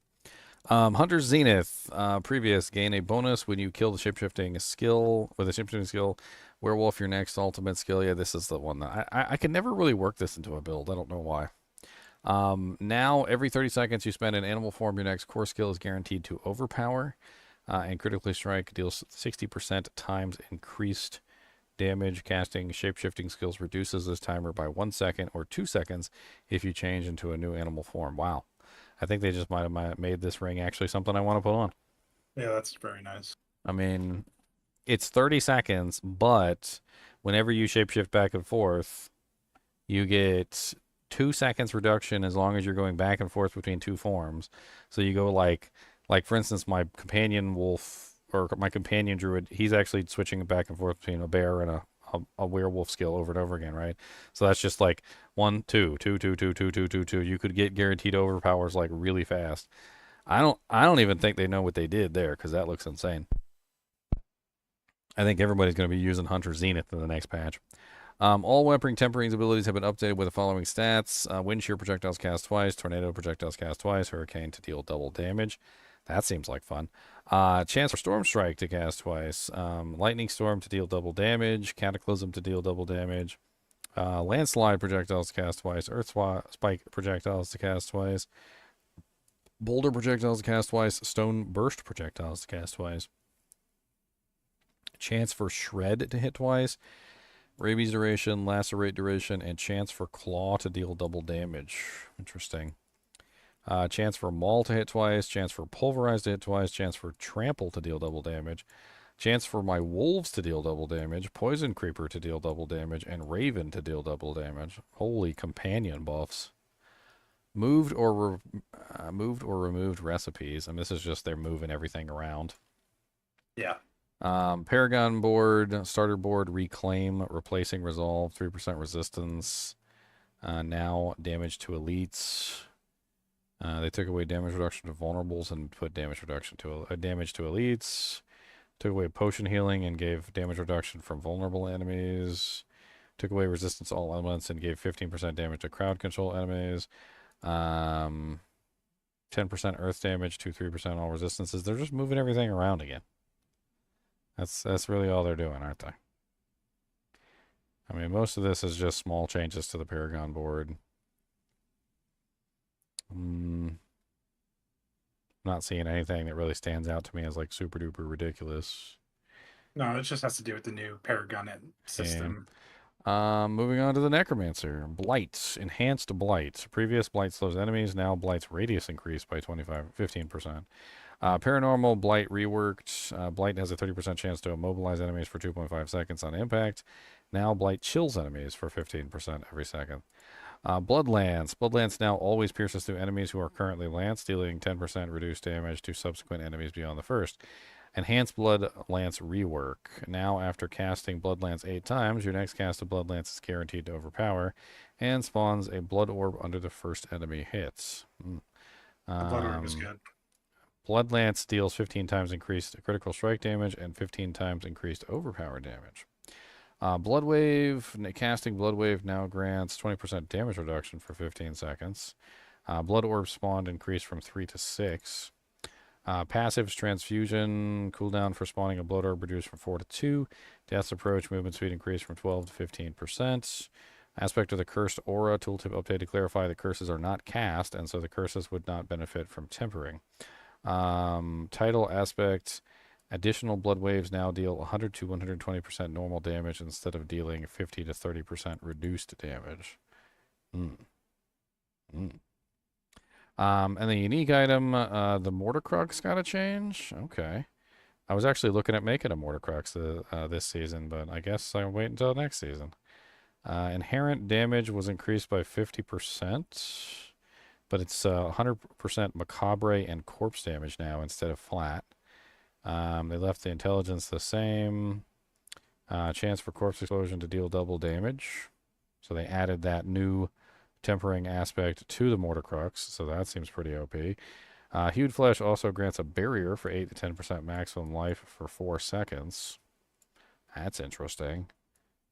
Hunter's Zenith, previous, gain a bonus when you kill the shapeshifting skill with a shapeshifting skill. Werewolf, your next ultimate skill. Yeah, this is the one that I can never really work this into a build. I don't know why. Now, every 30 seconds you spend in animal form, your next core skill is guaranteed to overpower. And critically strike deals 60% times increased damage. Casting shapeshifting skills reduces this timer by 1 second or 2 seconds if you change into a new animal form. Wow. I think they just might have made this ring actually something I want to put on. Yeah, that's very nice. I mean, it's 30 seconds, but whenever you shapeshift back and forth, you get 2 seconds reduction as long as you're going back and forth between two forms. So you go like for instance, my companion wolf or my companion druid, he's actually switching back and forth between a bear and a werewolf skill over and over again, right? So that's just like 1, 2, 2, 2, 2, 2, 2, 2, 2. You could get guaranteed overpowers like really fast. I don't even think they know what they did there, because that looks insane. I think everybody's going to be using Hunter Zenith in the next patch. All weapon temperings abilities have been updated with the following stats: wind shear projectiles cast twice, tornado projectiles cast twice, hurricane to deal double damage. That seems like fun. Chance for Storm Strike to cast twice. Lightning Storm to deal double damage. Cataclysm to deal double damage. Landslide projectiles to cast twice. Earth Spike projectiles to cast twice. Boulder projectiles to cast twice. Stone Burst projectiles to cast twice. Chance for Shred to hit twice. Rabies duration, Lacerate duration, and chance for Claw to deal double damage. Interesting. Chance for Maul to hit twice, chance for Pulverize to hit twice, chance for Trample to deal double damage, chance for my Wolves to deal double damage, Poison Creeper to deal double damage, and Raven to deal double damage. Holy companion buffs. Moved or removed recipes, and this is just they're moving everything around. Yeah. Paragon board, starter board, Reclaim, replacing Resolve, 3% resistance. Now damage to elites. They took away damage reduction to vulnerables and put damage reduction to damage to elites. Took away potion healing and gave damage reduction from vulnerable enemies. Took away resistance to all elements and gave 15% damage to crowd control enemies. 10% earth damage to 3% all resistances. They're just moving everything around again. That's really all they're doing, aren't they? I mean, most of this is just small changes to the Paragon board. Not seeing anything that really stands out to me as like super duper ridiculous. No, it just has to do with the new Paragon system. Moving on to the Necromancer. Blight. Enhanced Blight. Previous Blight slows enemies. Now Blight's radius increased by 15%. Paranormal Blight reworked. Blight has a 30% chance to immobilize enemies for 2.5 seconds on impact. Now Blight chills enemies for 15% every second. Bloodlance. Bloodlance now always pierces through enemies who are currently lanced, dealing 10% reduced damage to subsequent enemies beyond the first. Enhanced Blood Lance rework. Now, after casting Blood Lance 8 times, your next cast of Blood Lance is guaranteed to overpower and spawns a Blood Orb under the first enemy hits. The Blood Orb is good. Blood Lance deals 15 times increased critical strike damage and 15 times increased overpower damage. Blood Wave. Casting Blood Wave now grants 20% damage reduction for 15 seconds. Blood Orb spawned increased from 3 to 6. Passives Transfusion, cooldown for spawning a Blood Orb reduced from 4 to 2. Death's Approach, movement speed increased from 12 to 15%. Aspect of the Cursed Aura, tooltip update to clarify the curses are not cast, and so the curses would not benefit from tempering. Title Aspect, additional Blood Waves now deal 100 to 120% normal damage instead of dealing 50 to 30% reduced damage. And the unique item, the Mortar Crux got a change. Okay. I was actually looking at making a Mortar Crux this season, but I guess I'll wait until next season. Inherent damage was increased by 50%, but it's 100% Macabre and Corpse damage now instead of flat. They left the intelligence the same. Chance for Corpse Explosion to deal double damage. So they added that new tempering aspect to the Mortar Crux, so that seems pretty OP. Hued Flesh also grants a barrier for 8 to 10% maximum life for 4 seconds. That's interesting.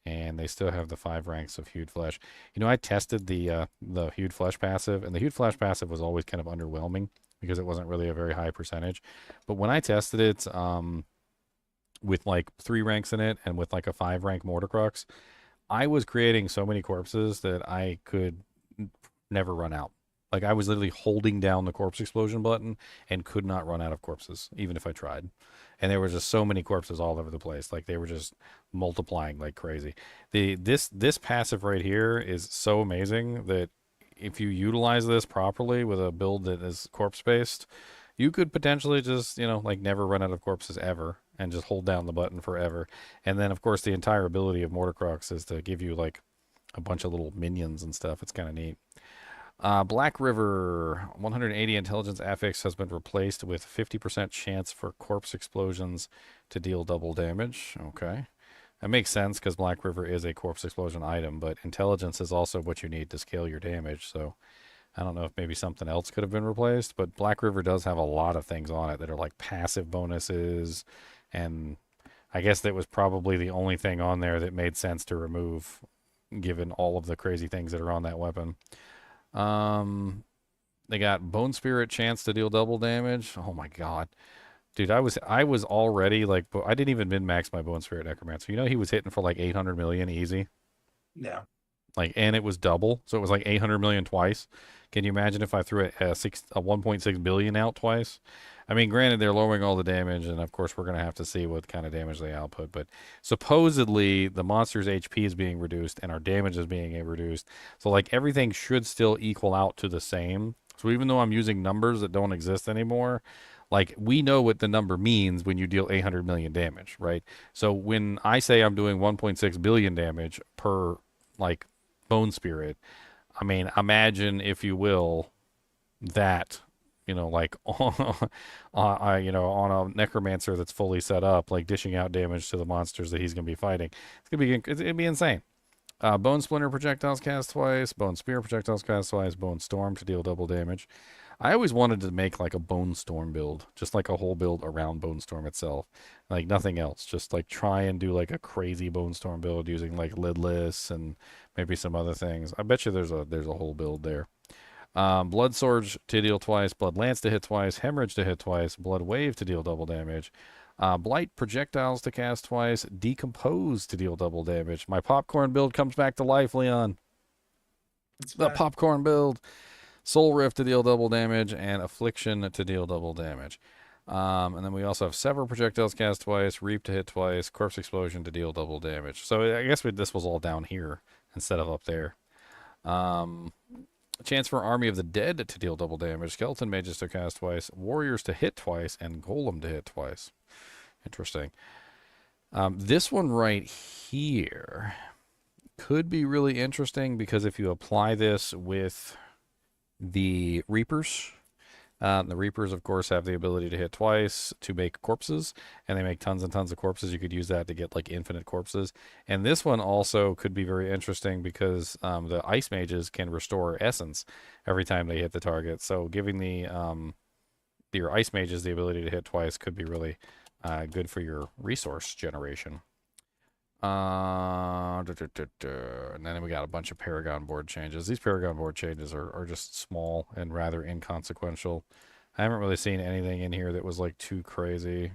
And they still have the 5 ranks of Hued Flesh. You know, I tested the Hued Flesh passive, and the Hued Flesh passive was always kind of underwhelming because it wasn't really a very high percentage. But when I tested it with like 3 ranks in it and with like a 5 rank Mortar Crux, I was creating so many corpses that I could never run out. Like, I was literally holding down the Corpse Explosion button and could not run out of corpses, even if I tried. And there were just so many corpses all over the place. Like, they were just multiplying like crazy. This passive right here is so amazing that if you utilize this properly with a build that is corpse-based, you could potentially just, you know, like never run out of corpses ever and just hold down the button forever. And then, of course, the entire ability of Mortar Crux is to give you, like, a bunch of little minions and stuff. It's kind of neat. Black River, 180 intelligence affix has been replaced with 50% chance for corpse explosions to deal double damage. Okay. That makes sense because Black River is a corpse explosion item, but intelligence is also what you need to scale your damage. So I don't know if maybe something else could have been replaced, but Black River does have a lot of things on it that are like passive bonuses, and I guess that was probably the only thing on there that made sense to remove given all of the crazy things that are on that weapon. They got Bone Spirit chance to deal double damage. Oh my god. Dude, I was already like, I didn't even min-max my Bone Spirit Necromancer. You know, he was hitting for like 800 million easy. Yeah. Like, and it was double, so it was like 800 million twice. Can you imagine if I threw a 1.6 billion out twice? I mean, granted, they're lowering all the damage, and of course, we're going to have to see what kind of damage they output. But supposedly, the monster's HP is being reduced, and our damage is being reduced. So, like, everything should still equal out to the same. So even though I'm using numbers that don't exist anymore, like, we know what the number means when you deal 800 million damage, right? So when I say I'm doing 1.6 billion damage per, like, Bone Spirit, I mean, imagine, if you will, that, you know, like, on a Necromancer that's fully set up, like, dishing out damage to the monsters that he's going to be fighting. It'd be insane. Bone Splinter projectiles cast twice, Bone Spear projectiles cast twice, Bone Storm to deal double damage. I always wanted to make like a Bone Storm build, just like a whole build around Bone Storm itself, like nothing else. Just like try and do like a crazy Bone Storm build using like Lidless and maybe some other things. I bet you there's a whole build there. Blood Surge to deal twice, Blood Lance to hit twice, Hemorrhage to hit twice, Blood Wave to deal double damage. Blight projectiles to cast twice, Decompose to deal double damage. My popcorn build comes back to life, Leon. The popcorn build. Soul Rift to deal double damage, and Affliction to deal double damage. And then we also have Sever projectiles cast twice, Reap to hit twice, Corpse Explosion to deal double damage. So I guess this was all down here instead of up there. Chance for Army of the Dead to deal double damage, Skeleton Mages to cast twice, Warriors to hit twice, and Golem to hit twice. Interesting. This one right here could be really interesting because if you apply this with the Reapers, the Reapers, of course, have the ability to hit twice to make corpses, and they make tons and tons of corpses. You could use that to get like infinite corpses. And this one also could be very interesting because the Ice Mages can restore essence every time they hit the target. So giving your Ice Mages the ability to hit twice could be really good for your resource generation. And then we got a bunch of Paragon board changes. These Paragon board changes are just small and rather inconsequential. I haven't really seen anything in here that was like too crazy.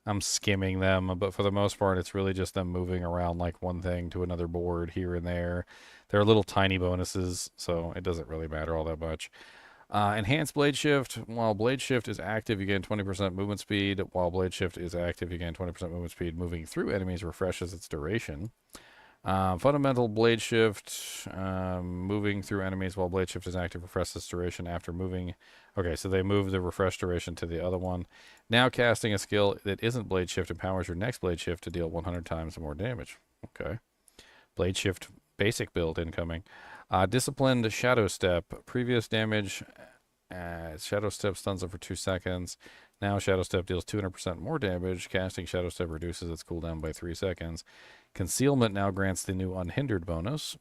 I'm skimming them, but for the most part, it's really just them moving around like one thing to another board here and there. There are little tiny bonuses, so it doesn't really matter all that much. Enhanced Blade Shift. While Blade Shift is active, you gain 20% movement speed. While Blade Shift is active, you gain 20% movement speed. Moving through enemies refreshes its duration. Fundamental Blade Shift. Moving through enemies while Blade Shift is active refreshes its duration after moving. Okay, so they move the refresh duration to the other one. Now casting a skill that isn't Blade Shift empowers your next Blade Shift to deal 100 times more damage. Okay. Blade Shift basic build incoming. Disciplined Shadow Step. Previous damage, Shadow Step stuns it for 2 seconds. Now Shadow Step deals 200% more damage. Casting Shadow Step reduces its cooldown by 3 seconds. Concealment now grants the new Unhindered bonus.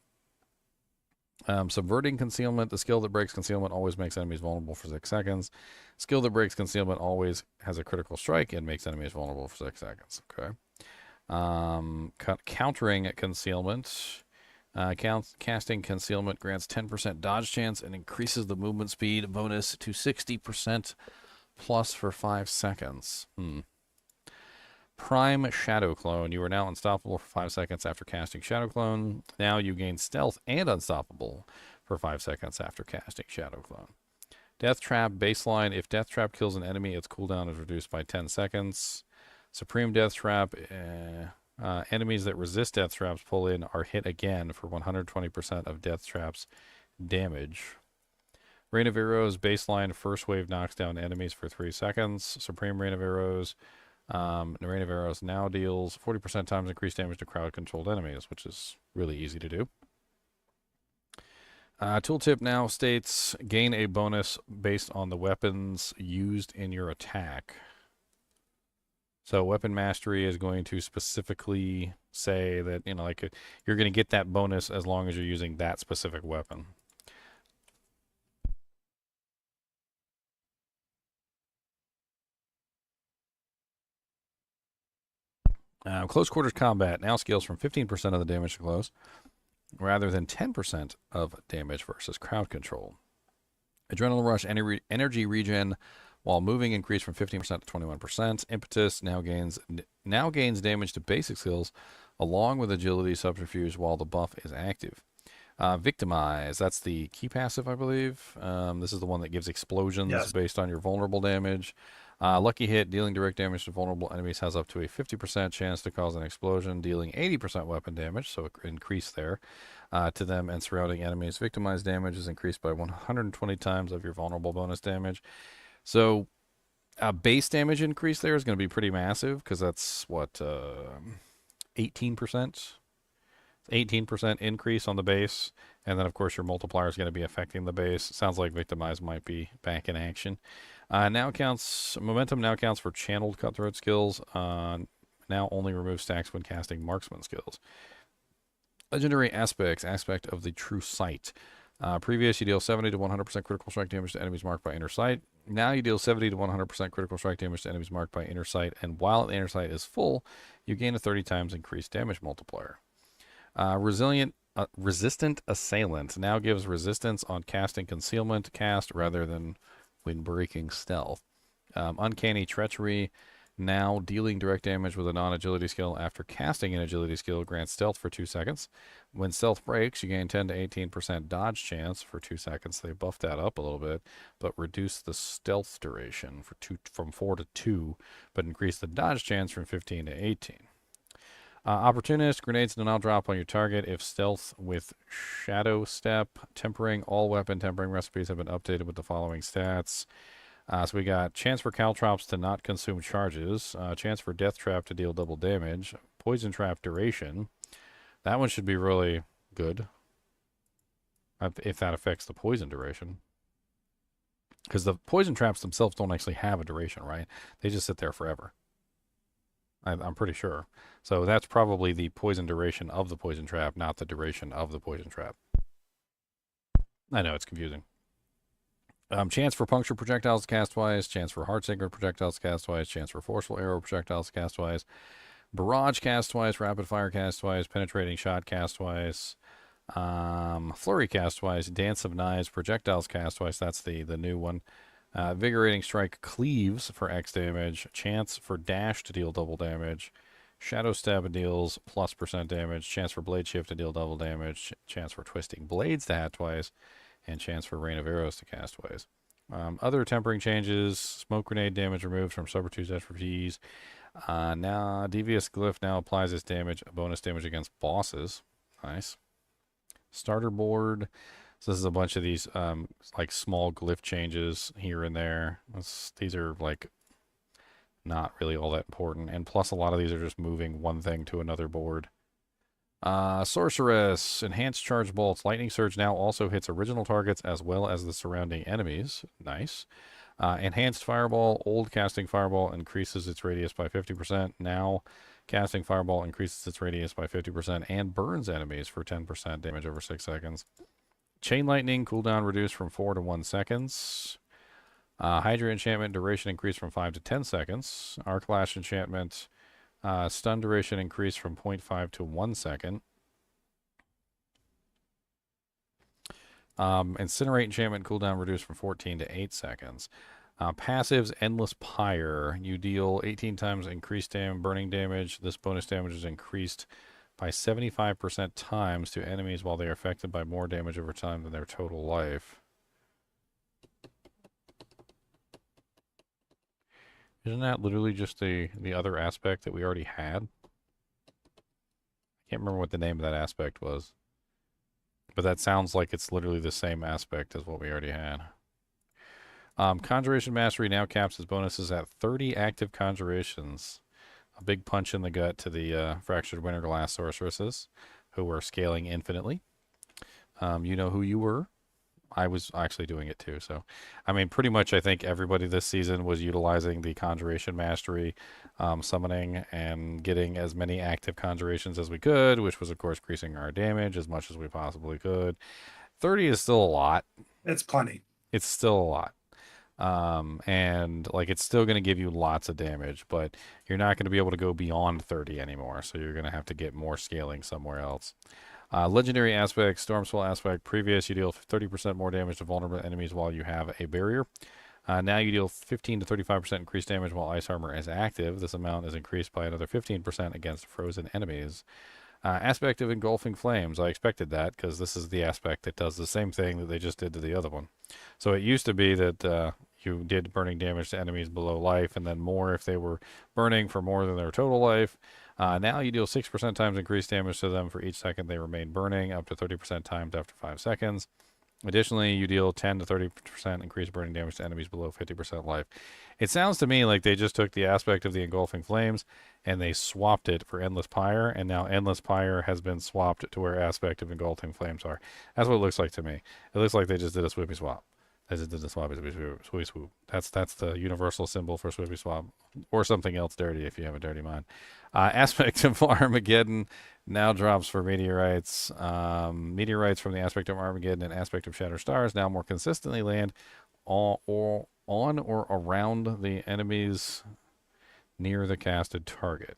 Subverting Concealment. The skill that breaks concealment always makes enemies vulnerable for 6 seconds. Skill that breaks concealment always has a critical strike and makes enemies vulnerable for 6 seconds. Okay. Countering Concealment. Casting Concealment grants 10% dodge chance and increases the movement speed bonus to 60% plus for 5 seconds. Prime Shadow Clone. You are now unstoppable for 5 seconds after casting Shadow Clone. Now you gain stealth and unstoppable for 5 seconds after casting Shadow Clone. Death Trap baseline. If Death Trap kills an enemy, its cooldown is reduced by 10 seconds. Supreme Death Trap. Enemies that resist Death Traps pull in are hit again for 120% of Death Traps damage. Rain of Arrows baseline. First wave knocks down enemies for 3 seconds. Supreme Rain of Arrows. The Rain of Arrows now deals 40% times increased damage to crowd-controlled enemies, which is really easy to do. Tooltip now states, gain a bonus based on the weapons used in your attack. So Weapon Mastery is going to specifically say that, you know, like you're going to get that bonus as long as you're using that specific weapon. Close quarters combat now scales from 15% of the damage to close, rather than 10% of damage versus crowd control. Adrenaline Rush energy regen while moving increased from 15% to 21%. Impetus now gains damage to basic skills along with agility subterfuge while the buff is active. Victimize, that's the key passive, I believe. This is the one that gives explosions based on your vulnerable damage. Lucky Hit, dealing direct damage to vulnerable enemies, has up to a 50% chance to cause an explosion, dealing 80% weapon damage, so increase there to them and surrounding enemies. Victimize damage is increased by 120 times of your vulnerable bonus damage. So base damage increase there is going to be pretty massive because that's, what, 18%? 18% increase on the base, and then, of course, your multiplier is going to be affecting the base. Sounds like Victimize might be back in action. Momentum now counts for channeled cutthroat skills. Now only removes stacks when casting marksman skills. Legendary Aspect of the True Sight. Previous, you deal 70 to 100% critical strike damage to enemies marked by Inner Sight. Now you deal 70 to 100% critical strike damage to enemies marked by Inner Sight, and while the Inner Sight is full, you gain a 30 times increased damage multiplier. Resistant Assailant now gives resistance on casting Concealment cast rather than when breaking stealth. Uncanny Treachery Now, dealing direct damage with a non-agility skill after casting an agility skill grants stealth for 2 seconds. When stealth breaks, you gain 10 to 18% dodge chance for 2 seconds. They buffed that up a little bit, but reduced the stealth duration from 4 to 2, but increased the dodge chance from 15 to 18. Opportunist, grenades do not drop on your target if stealth with shadow step. Tempering, all weapon tempering recipes have been updated with the following stats. So we got chance for caltrops to not consume charges, chance for death trap to deal double damage, poison trap duration. That one should be really good if that affects the poison duration. Because the poison traps themselves don't actually have a duration, right? They just sit there forever. I'm pretty sure. So that's probably the poison duration of the poison trap, not the duration of the poison trap. I know, it's confusing. Chance for puncture projectiles cast twice, chance for heartsinker projectiles cast twice, chance for forceful arrow projectiles cast twice, barrage cast twice, rapid fire cast twice, penetrating shot cast twice, flurry cast twice, dance of knives projectiles cast twice. That's the new one. Invigorating strike cleaves for X damage, chance for dash to deal double damage, shadow stab deals +% damage, chance for blade shift to deal double damage, chance for twisting blades to hit twice, and chance for rain of arrows to cast twice. Other tempering changes: smoke grenade damage removed from substitutes SPGs. Now devious glyph now applies its bonus damage against bosses. Nice. Starter board. So this is a bunch of these like small glyph changes here and there. These are like not really all that important, and plus a lot of these are just moving one thing to another board. Sorceress, enhanced charge bolts. Lightning surge now also hits original targets as well as the surrounding enemies. Nice. Enhanced fireball. Old casting fireball increases its radius by 50%. Now casting fireball increases its radius by 50% and burns enemies for 10% damage over 6 seconds. Chain lightning cooldown reduced from 4 to 1 seconds. Hydra enchantment duration increased from 5 to 10 seconds. Arc lash enchantment. Stun duration increased from 0.5 to 1 second. Incinerate enchantment cooldown reduced from 14 to 8 seconds. Passives, Endless Pyre. You deal 18 times increased burning damage. This bonus damage is increased by 75% times to enemies while they are affected by more damage over time than their total life. Isn't that literally just the other aspect that we already had? I can't remember what the name of that aspect was. But that sounds like it's literally the same aspect as what we already had. Conjuration Mastery now caps its bonuses at 30 active conjurations. A big punch in the gut to the Fractured Winterglass Sorceresses, who were scaling infinitely. You know who you were. I was actually doing it too. So, I mean, pretty much I think everybody this season was utilizing the Conjuration Mastery, summoning and getting as many active conjurations as we could, which was, of course, increasing our damage as much as we possibly could. 30 is still a lot. It's plenty. It's still a lot. And like it's still going to give you lots of damage, but you're not going to be able to go beyond 30 anymore. So you're going to have to get more scaling somewhere else. Legendary aspect, Stormswell aspect. Previous, you deal 30% more damage to vulnerable enemies while you have a barrier. Now you deal 15 to 35% increased damage while ice armor is active. This amount is increased by another 15% against frozen enemies. Aspect of Engulfing Flames. I expected that because this is the aspect that does the same thing that they just did to the other one. So it used to be that you did burning damage to enemies below life and then more if they were burning for more than their total life. Now you deal 6% times increased damage to them for each second they remain burning, up to 30% times after 5 seconds. Additionally, you deal 10 to 30% increased burning damage to enemies below 50% life. It sounds to me like they just took the aspect of the Engulfing Flames and they swapped it for Endless Pyre, and now Endless Pyre has been swapped to where aspect of Engulfing Flames are. That's what it looks like to me. It looks like they just did a swoopy swap. They just did the swoopy swoop. That's the universal symbol for swoopy swap, or something else dirty if you have a dirty mind. Aspect of Armageddon now drops for meteorites. Meteorites from the aspect of Armageddon and aspect of Shattered Stars now more consistently land on or around the enemies near the casted target.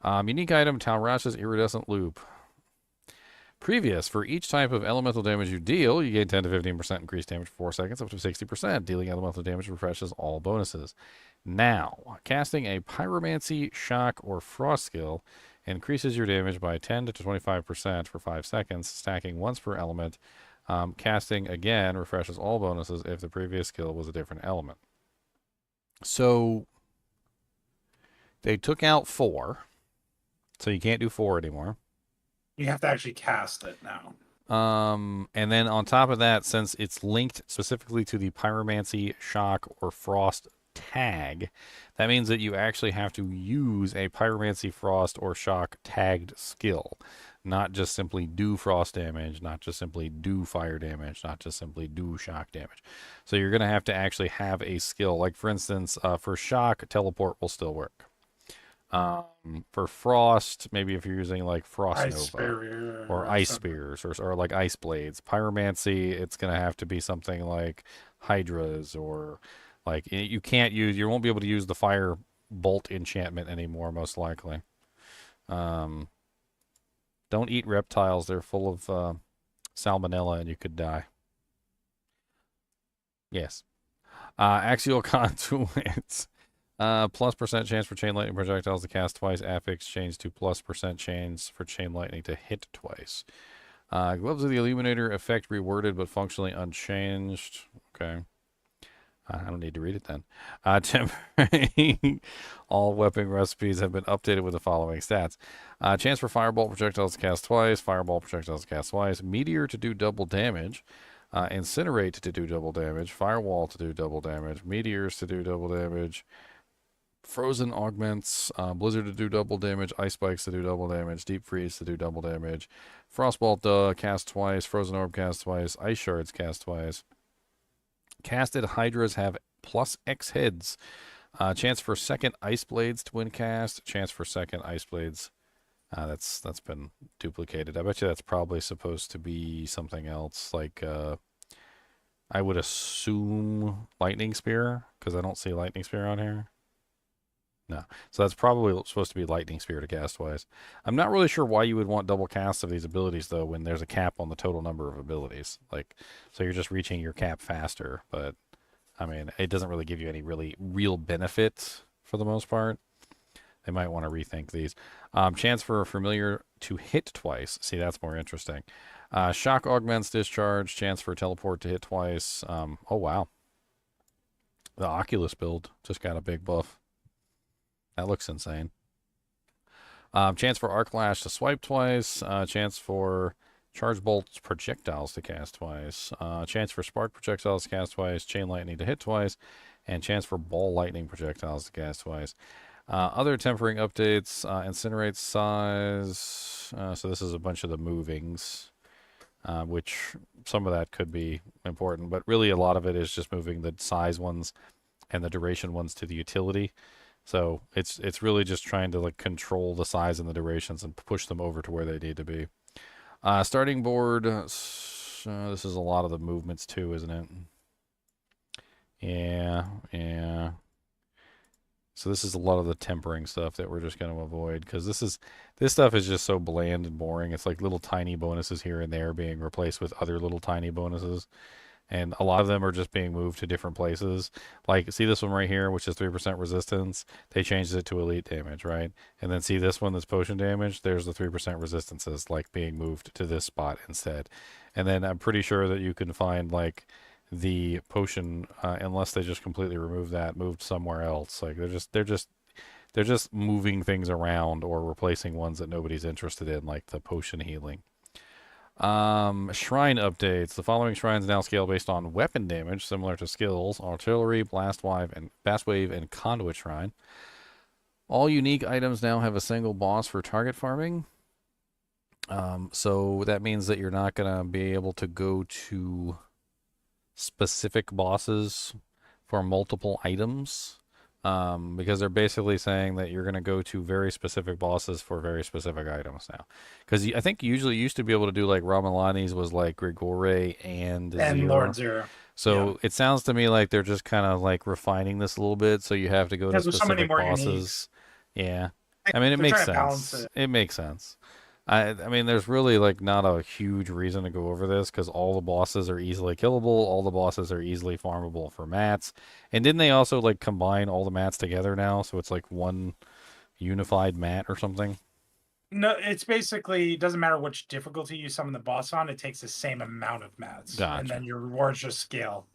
Unique item, Talrash's Iridescent Loop. Previous, for each type of elemental damage you deal, you gain 10 to 15% increased damage for 4 seconds, up to 60%. Dealing elemental damage refreshes all bonuses. Now, casting a Pyromancy, Shock, or Frost skill increases your damage by 10 to 25% for 5 seconds, stacking once per element. Casting again refreshes all bonuses if the previous skill was a different element. So, they took out 4, so you can't do 4 anymore. You have to actually cast it now. And then on top of that, since it's linked specifically to the Pyromancy, Shock, or Frost tag, that means that you actually have to use a Pyromancy, Frost, or Shock tagged skill. Not just simply do Frost damage, not just simply do Fire damage, not just simply do Shock damage. So you're going to have to actually have a skill. Like, for instance, for Shock, Teleport will still work. For Frost, maybe if you're using like Frost Nova or Ice Spears or like Ice Blades. Pyromancy, it's going to have to be something like Hydras, or like you won't be able to use the Fire Bolt enchantment anymore, most likely. Don't eat reptiles, they're full of salmonella and you could die. Yes. Axial Conduits. +% chance for chain lightning projectiles to cast twice. Affix change to +% chance for chain lightning to hit twice. Gloves of the Illuminator effect reworded but functionally unchanged. Okay. I don't need to read it then. Temporary. All weapon recipes have been updated with the following stats. Chance for Firebolt projectiles to cast twice. Fireball projectiles to cast twice. Meteor to do double damage. Incinerate to do double damage. Firewall to do double damage. Meteors to do double damage. Frozen augments, Blizzard to do double damage, Ice Spikes to do double damage, Deep Freeze to do double damage, Frostbolt cast twice, Frozen Orb cast twice, Ice Shards cast twice. Casted Hydras have +X heads. Chance for second Ice Blades to win cast. Chance for second Ice Blades. That's been duplicated. I bet you that's probably supposed to be something else, like I would assume Lightning Spear, because I don't see Lightning Spear on here. No. So that's probably supposed to be Lightning Spear to cast twice. I'm not really sure why you would want double casts of these abilities, though, when there's a cap on the total number of abilities. Like, so you're just reaching your cap faster, but, I mean, it doesn't really give you any real benefit for the most part. They might want to rethink these. Chance for a Familiar to hit twice. See, that's more interesting. Shock augments discharge. Chance for Teleport to hit twice. Oh, wow. The Oculus build just got a big buff. That looks insane. Chance for Arc Lash to swipe twice. Chance for Charge Bolts projectiles to cast twice. Chance for Spark projectiles to cast twice. Chain Lightning to hit twice. And chance for Ball Lightning projectiles to cast twice. Other tempering updates. Incinerate size. So this is a bunch of the movings, which some of that could be important. But really a lot of it is just moving the size ones and the duration ones to the utility. So it's really just trying to like control the size and the durations and push them over to where they need to be. Starting board. This is a lot of the movements too, isn't it? Yeah. So this is a lot of the tempering stuff that we're just going to avoid, because this stuff is just so bland and boring. It's like little tiny bonuses here and there being replaced with other little tiny bonuses. And a lot of them are just being moved to different places. Like, see this one right here, which is 3% resistance? They changed it to elite damage, right? And then see this one that's potion damage? There's the 3% resistances, like, being moved to this spot instead. And then I'm pretty sure that you can find, like, the potion, unless they just completely remove that, moved somewhere else. Like, they're just moving things around or replacing ones that nobody's interested in, like the potion healing. Shrine updates. The following shrines now scale based on weapon damage, similar to skills: Artillery, Blast Wave, and Conduit Shrine. All unique items now have a single boss for target farming. So that means that you're not going to be able to go to specific bosses for multiple items. Because they're basically saying that you're going to go to very specific bosses for very specific items now. Because I think you usually used to be able to do like Ramalani's was like Grigore and Lord Zero. So it sounds to me like they're just kind of like refining this a little bit. So you have to go to specific bosses. Yeah. I mean, it makes sense. It makes sense. I mean, there's really like not a huge reason to go over this because all the bosses are easily killable. All the bosses are easily farmable for mats. And didn't they also like combine all the mats together now? So it's like one unified mat or something? No, it's basically, it doesn't matter which difficulty you summon the boss on, it takes the same amount of mats. Gotcha. And then your rewards just scale.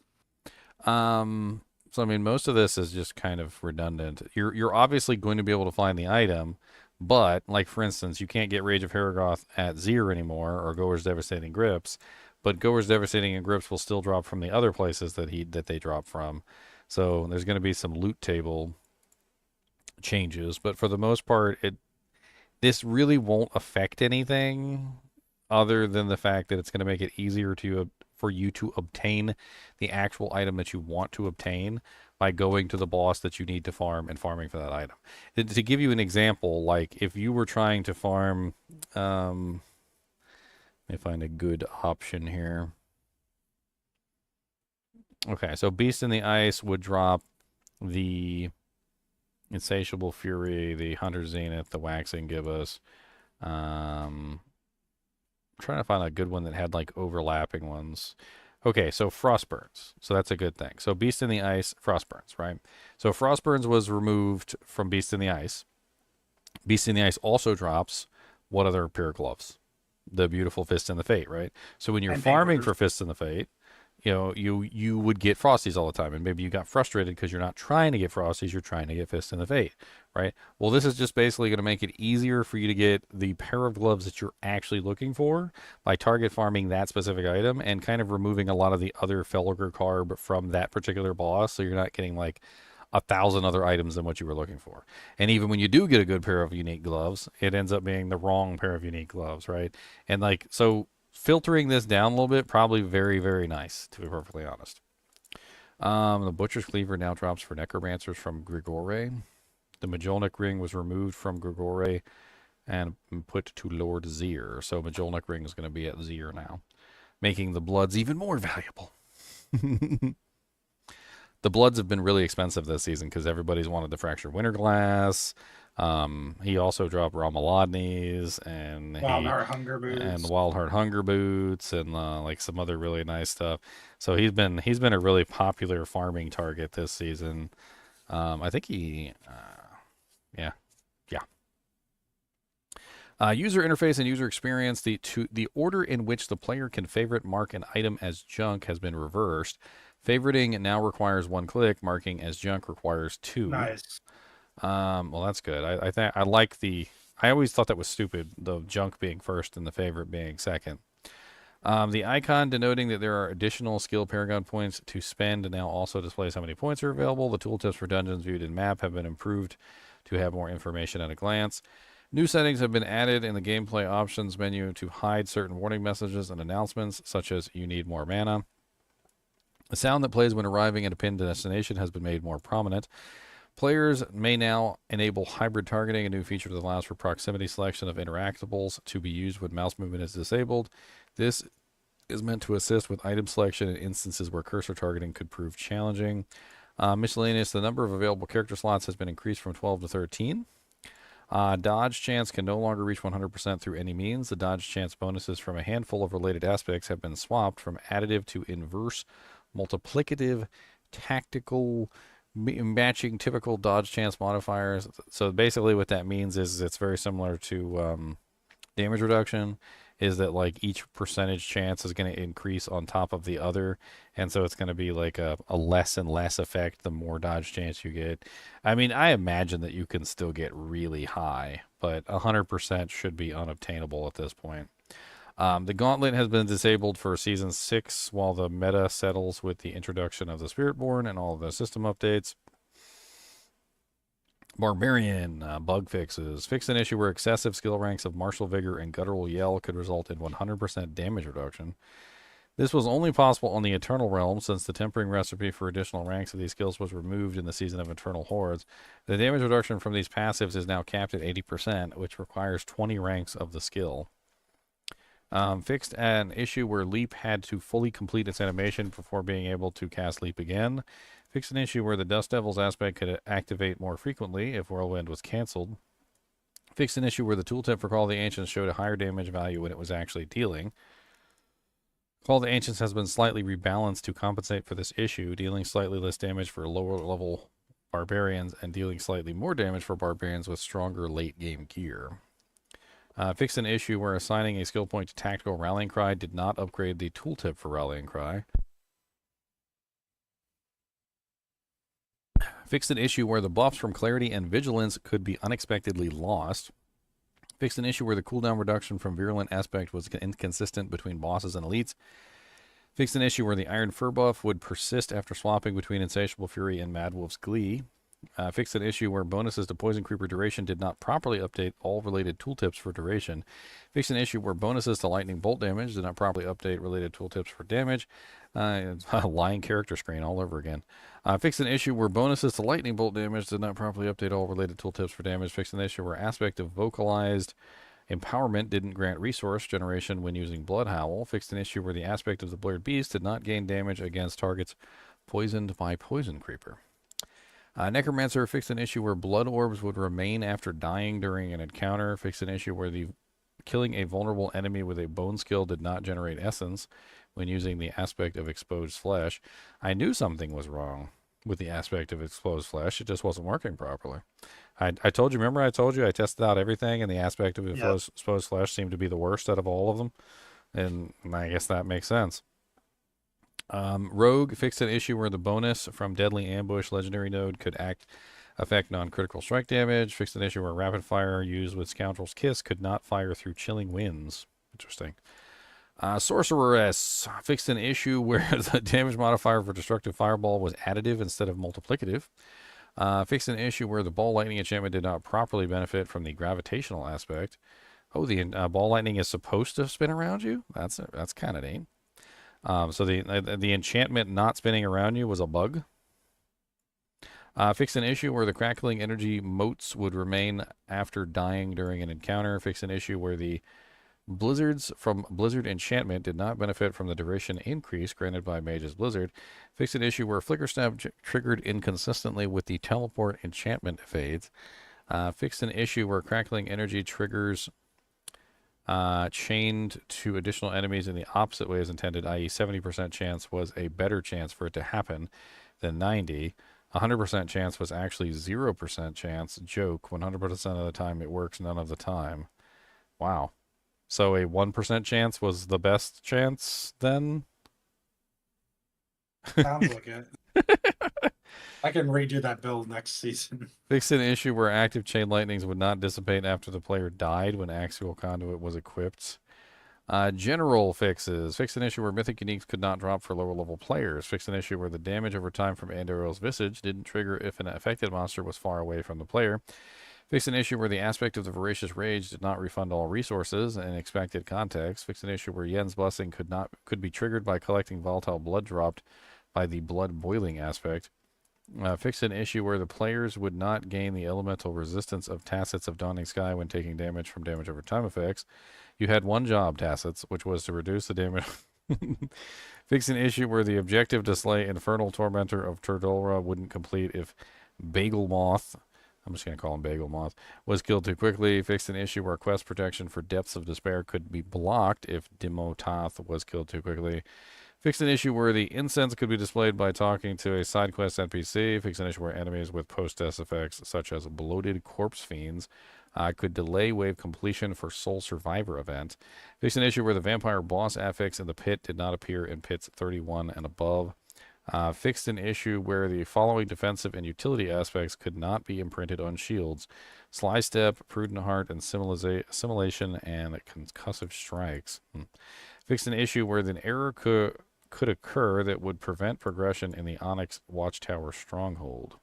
So I mean, most of this is just kind of redundant. You're obviously going to be able to find the item, but like for instance, you can't get Rage of Haragoth at Zir anymore or Goer's Devastating Grips, but Goer's Devastating Grips will still drop from the other places that they drop from. So there's going to be some loot table changes, but for the most part, this really won't affect anything other than the fact that it's going to make it easier for you to obtain the actual item that you want to obtain by going to the boss that you need to farm and farming for that item. To give you an example, like if you were trying to farm, let me find a good option here. Okay, so Beast in the Ice would drop the Insatiable Fury, the Hunter Zenith, the Waxing Gibbous. I'm trying to find a good one that had like overlapping ones. Okay, so Frostburns. So that's a good thing. So Beast in the Ice, Frostburns, right? So Frostburns was removed from Beast in the Ice. Beast in the Ice also drops what other pair of gloves? The beautiful Fist in the Fate, right? So when you're farming for Fist in the Fate, you know, you would get Frosties all the time, and maybe you got frustrated because you're not trying to get Frosties, you're trying to get Fist in the Fate, right? Well, this is just basically going to make it easier for you to get the pair of gloves that you're actually looking for by target farming that specific item and kind of removing a lot of the other Felger carb from that particular boss, so you're not getting like 1,000 other items than what you were looking for. And even when you do get a good pair of unique gloves, it ends up being the wrong pair of unique gloves, right? And like, so filtering this down a little bit, probably very, very nice, to be perfectly honest. The Butcher's Cleaver now drops for Necromancers from Grigore. The Majolnik Ring was removed from Grigore and put to Lord Zir. So Majolnik Ring is going to be at Zir now, making the Bloods even more valuable. The Bloods have been really expensive this season because everybody's wanted the Fractured Winterglass. He also dropped Ramalodni's and Wild Heart Hunger Boots and the Wild Heart Hunger Boots and like some other really nice stuff. So he's been a really popular farming target this season. I think he, yeah. User interface and user experience. The order in which the player can favorite mark an item as junk has been reversed. Favoriting now requires 1 click. Marking as junk requires 2. Nice. Well, that's good. I think I like I always thought that was stupid, the junk being first and the favorite being second. The icon denoting that there are additional skill paragon points to spend now also displays how many points are available. The tooltips for dungeons viewed in map have been improved to have more information at a glance. New settings have been added in the gameplay options menu to hide certain warning messages and announcements, such as you need more mana. The sound that plays when arriving at a pinned destination has been made more prominent. Players may now enable hybrid targeting, a new feature that allows for proximity selection of interactables to be used when mouse movement is disabled. This is meant to assist with item selection in instances where cursor targeting could prove challenging. Miscellaneous, the number of available character slots has been increased from 12 to 13. Dodge chance can no longer reach 100% through any means. The dodge chance bonuses from a handful of related aspects have been swapped from additive to inverse, multiplicative, tactical, matching typical dodge chance modifiers. So basically what that means is it's very similar to damage reduction, is that like each percentage chance is going to increase on top of the other, and so it's going to be like a less and less effect the more dodge chance you get. I mean, I imagine that you can still get really high, but 100% should be unobtainable at this point. The Gauntlet has been disabled for Season 6 while the meta settles with the introduction of the Spiritborn and all of the system updates. Barbarian bug fixes. Fixed an issue where excessive skill ranks of Martial Vigor and Guttural Yell could result in 100% damage reduction. This was only possible on the Eternal Realm since the tempering recipe for additional ranks of these skills was removed in the Season of Eternal Hordes. The damage reduction from these passives is now capped at 80%, which requires 20 ranks of the skill. Fixed an issue where Leap had to fully complete its animation before being able to cast Leap again. Fixed an issue where the Dust Devil's aspect could activate more frequently if Whirlwind was cancelled. Fixed an issue where the tooltip for Call of the Ancients showed a higher damage value when it was actually dealing. Call of the Ancients has been slightly rebalanced to compensate for this issue, dealing slightly less damage for lower level barbarians and dealing slightly more damage for barbarians with stronger late game gear. Fixed an issue where assigning a skill point to Tactical Rallying Cry did not upgrade the tooltip for Rallying Cry. Fixed an issue where the buffs from Clarity and Vigilance could be unexpectedly lost. Fixed an issue where the cooldown reduction from Virulent Aspect was inconsistent between bosses and elites. Fixed an issue where the Iron Fur buff would persist after swapping between Insatiable Fury and Mad Wolf's Glee. Fixed an issue where bonuses to Poison Creeper duration did not properly update all related tooltips for duration. Fixed an issue where bonuses to Lightning Bolt damage did not properly update related tooltips for damage. Lying character screen all over again. Fixed an issue where bonuses to Lightning Bolt damage did not properly update all related tooltips for damage. Fixed an issue where aspect of Vocalized Empowerment didn't grant resource generation when using Blood Howl. Fixed an issue where the aspect of the Blurred Beast did not gain damage against targets poisoned by Poison Creeper. Necromancer fixed an issue where blood orbs would remain after dying during an encounter. Fixed an issue where the killing a vulnerable enemy with a bone skill did not generate essence when using the aspect of exposed flesh. I knew something was wrong with the aspect of exposed flesh. It just wasn't working properly. I told you, remember I told you I tested out everything and the aspect of exposed flesh seemed to be the worst out of all of them. And I guess that makes sense. Rogue fixed an issue where the bonus from Deadly Ambush Legendary Node could affect non-critical strike damage. Fixed an issue where Rapid Fire used with Scoundrel's Kiss could not fire through Chilling Winds. Interesting. Sorceress fixed an issue where the damage modifier for Destructive Fireball was additive instead of multiplicative. Fixed an issue where the Ball Lightning enchantment did not properly benefit from the gravitational aspect. Oh, the Ball Lightning is supposed to spin around you? That's kind of neat. So the enchantment not spinning around you was a bug. Fix an issue where the crackling energy motes would remain after dying during an encounter. Fix an issue where the blizzards from Blizzard enchantment did not benefit from the duration increase granted by Mage's Blizzard. Fix an issue where Flicker Snap triggered inconsistently with the teleport enchantment fades. Fix an issue where crackling energy triggers chained to additional enemies in the opposite way as intended, i.e. 70% chance was a better chance for it to happen than 90. 100% chance was actually 0% chance. Joke. 100% of the time it works, none of the time. Wow. So a 1% chance was the best chance then? Sounds like it. I can redo that build next season. Fix an issue where active chain lightnings would not dissipate after the player died when Axial Conduit was equipped. General fixes. Fix an issue where Mythic Uniques could not drop for lower level players. Fix an issue where the damage over time from Andorel's Visage didn't trigger if an affected monster was far away from the player. Fix an issue where the aspect of the Voracious Rage did not refund all resources in expected context. Fix an issue where Yen's Blessing could be triggered by collecting volatile blood dropped by the blood boiling aspect. Fix an issue where the players would not gain the elemental resistance of Tacits of Dawning Sky when taking damage from damage over time effects. You had one job, Tacits, which was to reduce the damage. Fix an issue where the objective to slay Infernal Tormentor of Turdolra wouldn't complete if Bagel Moth, I'm just going to call him Bagel Moth, was killed too quickly. Fix an issue where quest protection for Depths of Despair could be blocked if Demotath was killed too quickly. Fix an issue where the incense could be displayed by talking to a side quest NPC. Fix an issue where enemies with post-death effects, such as bloated corpse fiends, could delay wave completion for Soul Survivor event. Fix an issue where the vampire boss affix in the pit did not appear in pits 31 and above. Fixed an issue where the following defensive and utility aspects could not be imprinted on shields: Sly Step, Prudent Heart, and Assimilation, and Concussive Strikes. Fixed an issue where an error could occur that would prevent progression in the Onyx Watchtower Stronghold.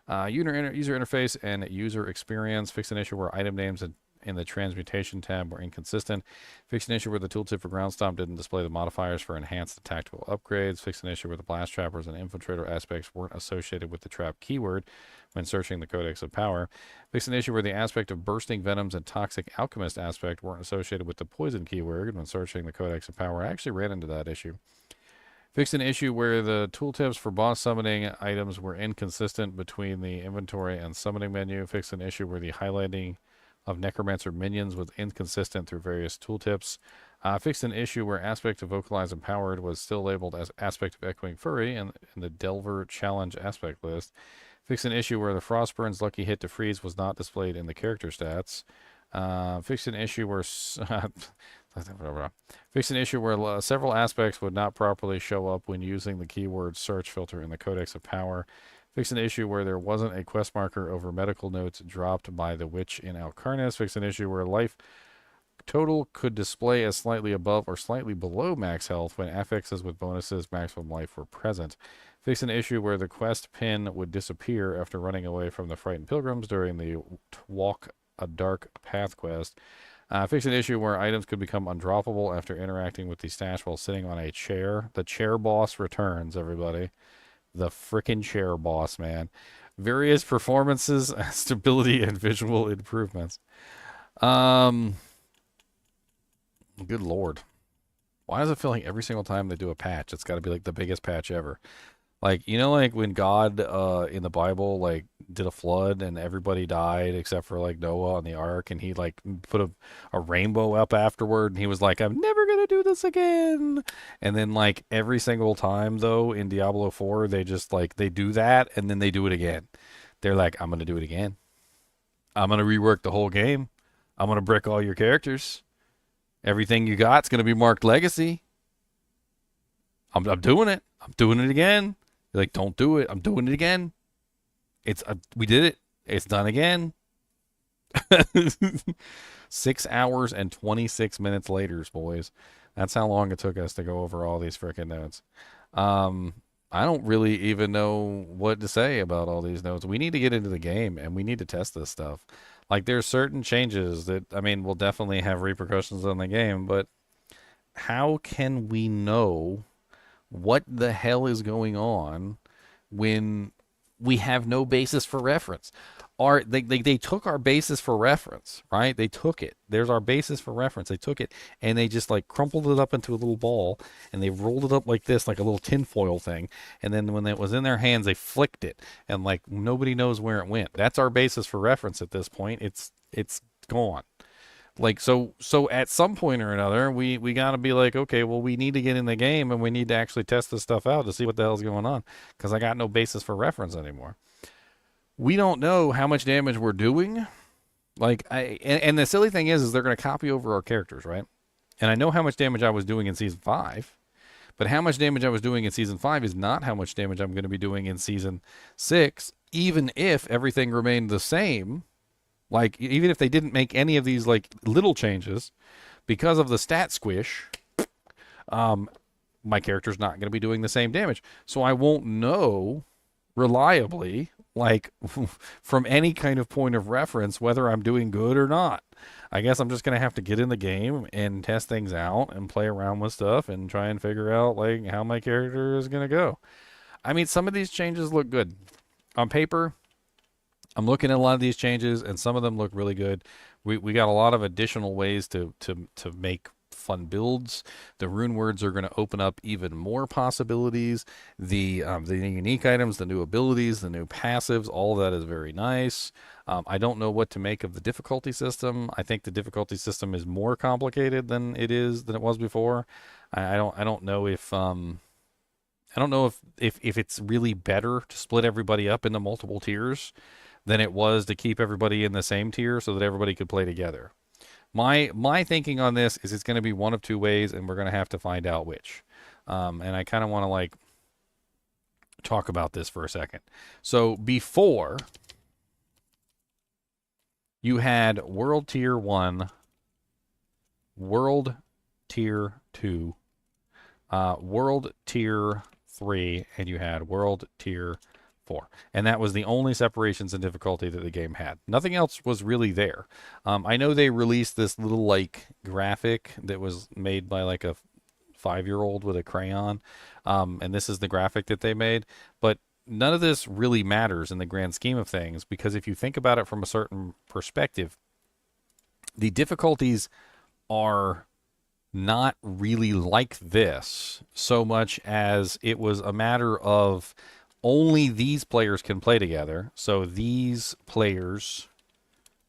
User interface and user experience. Fixed an issue where item names in the transmutation tab were inconsistent. Fixed an issue where the tooltip for ground stomp didn't display the modifiers for enhanced tactical upgrades. Fixed an issue where the blast trappers and infiltrator aspects weren't associated with the trap keyword when searching the Codex of Power. Fixed an issue where the aspect of bursting venoms and toxic alchemist aspect weren't associated with the poison keyword when searching the Codex of Power. I actually ran into that issue. Fixed an issue where the tooltips for boss summoning items were inconsistent between the inventory and summoning menu. Fixed an issue where the highlighting of Necromancer minions was inconsistent through various tooltips. Fixed an issue where aspect of Vocalize Empowered was still labeled as aspect of Echoing Fury in the Delver Challenge aspect list. Fixed an issue where the Frostburn's lucky hit to freeze was not displayed in the character stats. Fixed an issue where several aspects would not properly show up when using the keyword search filter in the Codex of Power. Fixed an issue where there wasn't a quest marker over medical notes dropped by the witch in Alcarnus. Fixed an issue where life total could display as slightly above or slightly below max health when affixes with bonuses maximum life were present. Fix an issue where the quest pin would disappear after running away from the frightened pilgrims during the Walk a Dark Path quest. Fix an issue where items could become undroppable after interacting with the stash while sitting on a chair. The chair boss returns, everybody. The frickin' chair boss, man. Various performances, stability, and visual improvements. Good lord. Why does it feel like every single time they do a patch, it's got to be like the biggest patch ever? Like, you know, like when God in the Bible, like, did a flood and everybody died except for, like, Noah on the ark, and he, like, put a rainbow up afterward, and he was like, I'm never going to do this again. And then, like, every single time, though, in Diablo 4, they just, like, they do that, and then they do it again. They're like, I'm going to do it again. I'm going to rework the whole game. I'm going to brick all your characters. Everything you got's going to be marked Legacy. I'm doing it. I'm doing it again. You're like, don't do it. I'm doing it again. We did it. It's done again. 6 hours and 26 minutes later, boys. That's how long it took us to go over all these freaking notes. I don't really even know what to say about all these notes. We need to get into the game, and we need to test this stuff. Like, there's certain changes that, I mean, will definitely have repercussions on the game, but how can we know what the hell is going on when we have no basis for reference? They took our basis for reference, right? They took it. There's our basis for reference. They took it, and they just, like, crumpled it up into a little ball, and they rolled it up like this, like a little tinfoil thing, and then when it was in their hands, they flicked it, and, like, nobody knows where it went. That's our basis for reference at this point. It's gone. Like, so at some point or another, we got to be like, okay, well, we need to get in the game, and we need to actually test this stuff out to see what the hell's going on, because I got no basis for reference anymore. We don't know how much damage we're doing. Like, and the silly thing is they're going to copy over our characters, right? And I know how much damage I was doing in Season 5, but how much damage I was doing in Season 5 is not how much damage I'm going to be doing in Season 6, even if everything remained the same. Like, even if they didn't make any of these, like, little changes, because of the stat squish, my character's not going to be doing the same damage. So I won't know reliably, like, from any kind of point of reference, whether I'm doing good or not. I guess I'm just going to have to get in the game and test things out and play around with stuff and try and figure out, like, how my character is going to go. I mean, some of these changes look good. On paper, I'm looking at a lot of these changes, and some of them look really good. We got a lot of additional ways to make fun builds. The rune words are going to open up even more possibilities. The unique items, the new abilities, the new passives, all of that is very nice. I don't know what to make of the difficulty system. I think the difficulty system is more complicated than it was before. I don't know if if it's really better to split everybody up into multiple tiers than it was to keep everybody in the same tier so that everybody could play together. My thinking on this is it's going to be one of two ways, and we're going to have to find out which. And I kind of want to, like, talk about this for a second. So before, you had World Tier 1, World Tier 2, World Tier 3, and you had World Tier 4. And that was the only separations in difficulty that the game had. Nothing else was really there. I know they released this little, like, graphic that was made by, like, a 5-year-old with a crayon. And this is the graphic that they made. But none of this really matters in the grand scheme of things, because if you think about it from a certain perspective, the difficulties are not really like this so much as it was a matter of only these players can play together. So these players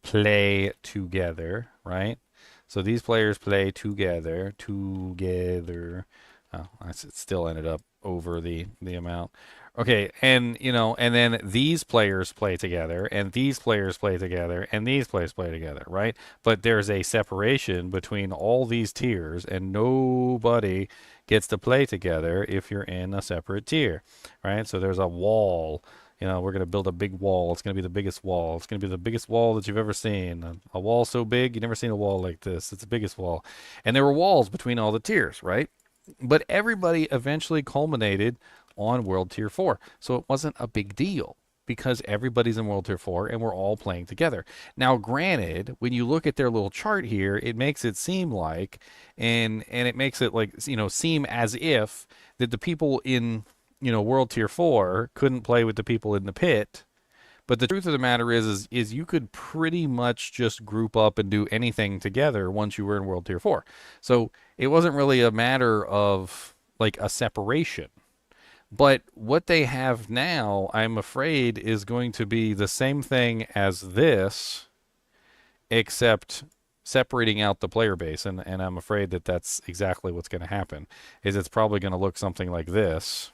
play together, right? So these players play together. Oh, it still ended up over the amount. Okay, and and then these players play together, and these players play together, and these players play together, right? But there's a separation between all these tiers, and nobody gets to play together if you're in a separate tier, right? So there's a wall. We're going to build a big wall. It's going to be the biggest wall. It's going to be the biggest wall that you've ever seen. A wall so big, you've never seen a wall like this. It's the biggest wall. And there were walls between all the tiers, right? But everybody eventually culminated on World Tier 4. So it wasn't a big deal because everybody's in World Tier 4 and we're all playing together. Now, granted, when you look at their little chart here, it makes it seem like, and it makes it like, seem as if that the people in World Tier 4 couldn't play with the people in the pit. But the truth of the matter is you could pretty much just group up and do anything together once you were in World Tier 4. So it wasn't really a matter of like a separation. But what they have now, I'm afraid, is going to be the same thing as this, except separating out the player base. And I'm afraid that that's exactly what's going to happen, is it's probably going to look something like this.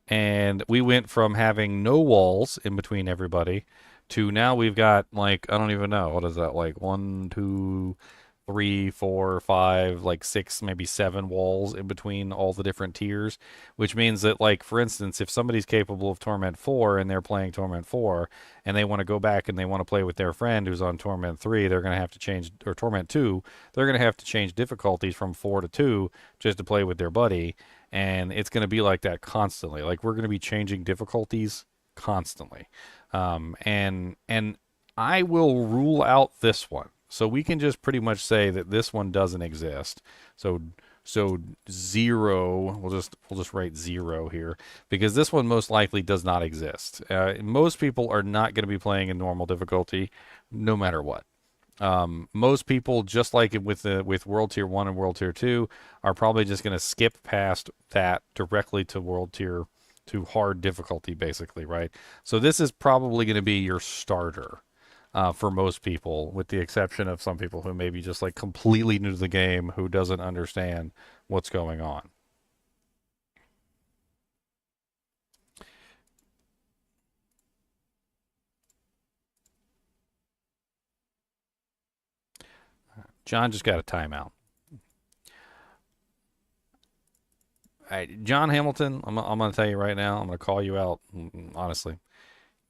And we went from having no walls in between everybody to now we've got, like, I don't even know, what is that, like 1, 2, 3, 4, 5, like 6, maybe 7 walls in between all the different tiers, which means that, like, for instance, if somebody's capable of Torment 4 and they're playing Torment 4 and they want to go back and they want to play with their friend who's on Torment 3, they're going to have to change, or Torment 2, they're going to have to change difficulties from 4 to 2 just to play with their buddy. And it's going to be like that constantly. Like, we're going to be changing difficulties constantly. And I will rule out this one. So we can just pretty much say that this one doesn't exist. So 0, we'll just write 0 here, because this one most likely does not exist. Most people are not going to be playing in normal difficulty no matter what. Most people, just like with World Tier 1 and World Tier 2, are probably just going to skip past that directly to World Tier to hard difficulty, basically, right? So this is probably going to be your starter for most people, with the exception of some people who may be just like completely new to the game, who doesn't understand what's going on. John just got a timeout. All right, John Hamilton, I'm going to tell you right now, I'm going to call you out, honestly.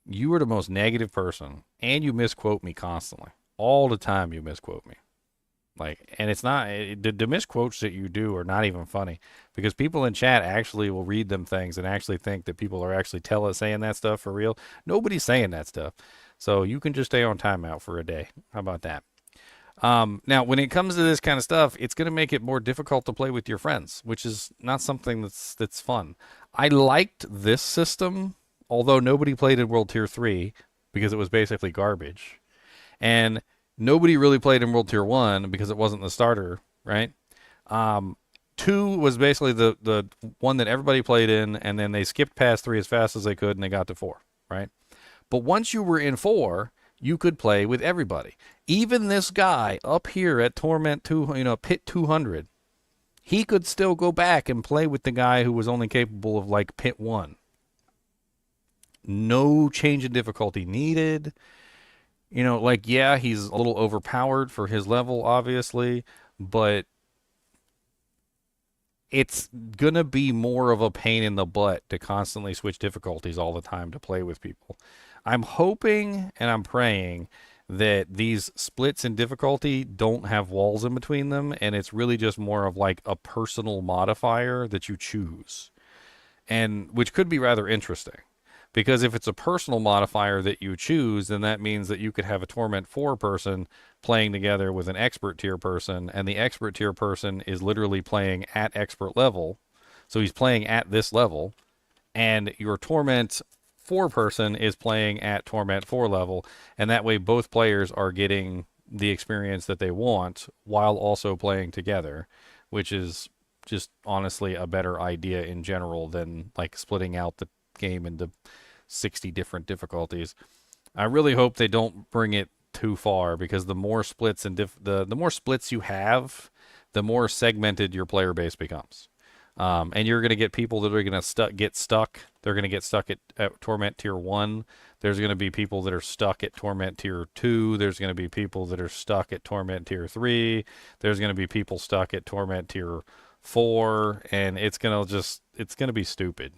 You are the most negative person, and you misquote me constantly. All the time you misquote me. Like, and it's not, the misquotes that you do are not even funny, because people in chat actually will read them things and actually think that people are actually saying that stuff for real. Nobody's saying that stuff. So you can just stay on timeout for a day. How about that? Now, when it comes to this kind of stuff, it's going to make it more difficult to play with your friends, which is not something that's fun. I liked this system, although nobody played in World Tier 3 because it was basically garbage. And nobody really played in World Tier 1 because it wasn't the starter, right? 2 was basically the one that everybody played in, and then they skipped past 3 as fast as they could, and they got to 4, right? But once you were in 4, you could play with everybody. Even this guy up here at Torment 2, Pit 200, he could still go back and play with the guy who was only capable of like Pit 1. No change in difficulty needed. Yeah, he's a little overpowered for his level, obviously, but it's going to be more of a pain in the butt to constantly switch difficulties all the time to play with people. I'm hoping and I'm praying that these splits in difficulty don't have walls in between them, and it's really just more of like a personal modifier that you choose, and which could be rather interesting. Because if it's a personal modifier that you choose, then that means that you could have a Torment 4 person playing together with an Expert tier person, and the Expert tier person is literally playing at Expert level. So he's playing at this level, and your Torment 4-person is playing at Torment 4 level, and that way both players are getting the experience that they want while also playing together, which is just honestly a better idea in general than like splitting out the game into 60 different difficulties. I really hope they don't bring it too far, because the more splits and the more splits you have, the more segmented your player base becomes. And you're going to get people that are going to get stuck. They're going to get stuck at Torment Tier 1. There's going to be people that are stuck at Torment Tier 2. There's going to be people that are stuck at Torment Tier 3. There's going to be people stuck at Torment Tier 4. And it's going to be stupid.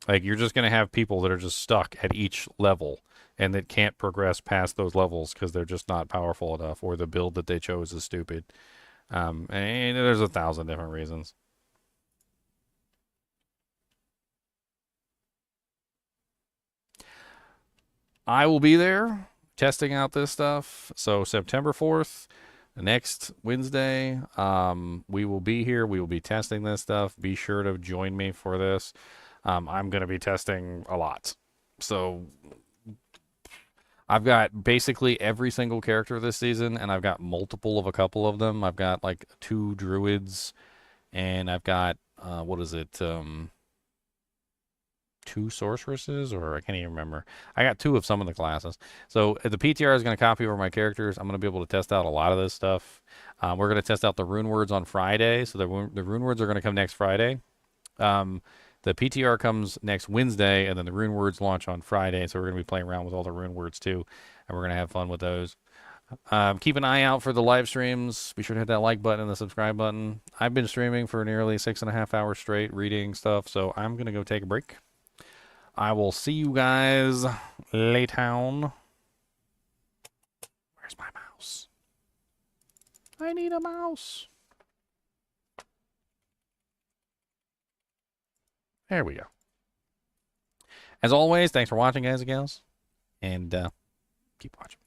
Like, you're just going to have people that are just stuck at each level and that can't progress past those levels because they're just not powerful enough, or the build that they chose is stupid. And there's 1,000 different reasons. I will be there testing out this stuff. So September 4th, next Wednesday, we will be here. We will be testing this stuff. Be sure to join me for this. I'm going to be testing a lot. So I've got basically every single character this season, and I've got multiple of a couple of them. I've got like 2 druids, and I've got, 2 sorceresses, or I can't even remember. I got 2 of some of the classes. So the PTR is going to copy over my characters. I'm going to be able to test out a lot of this stuff. We're going to test out the rune words on Friday. So the rune words are going to come next Friday. The PTR comes next Wednesday, and then the rune words launch on Friday. So we're going to be playing around with all the rune words too, and we're going to have fun with those. Keep an eye out for the live streams. Be sure to hit that like button and the subscribe button. I've been streaming for nearly 6.5 hours straight, reading stuff, so I'm going to go take a break. I will see you guys later. Where's my mouse? I need a mouse. There we go. As always, thanks for watching, guys and gals. And keep watching.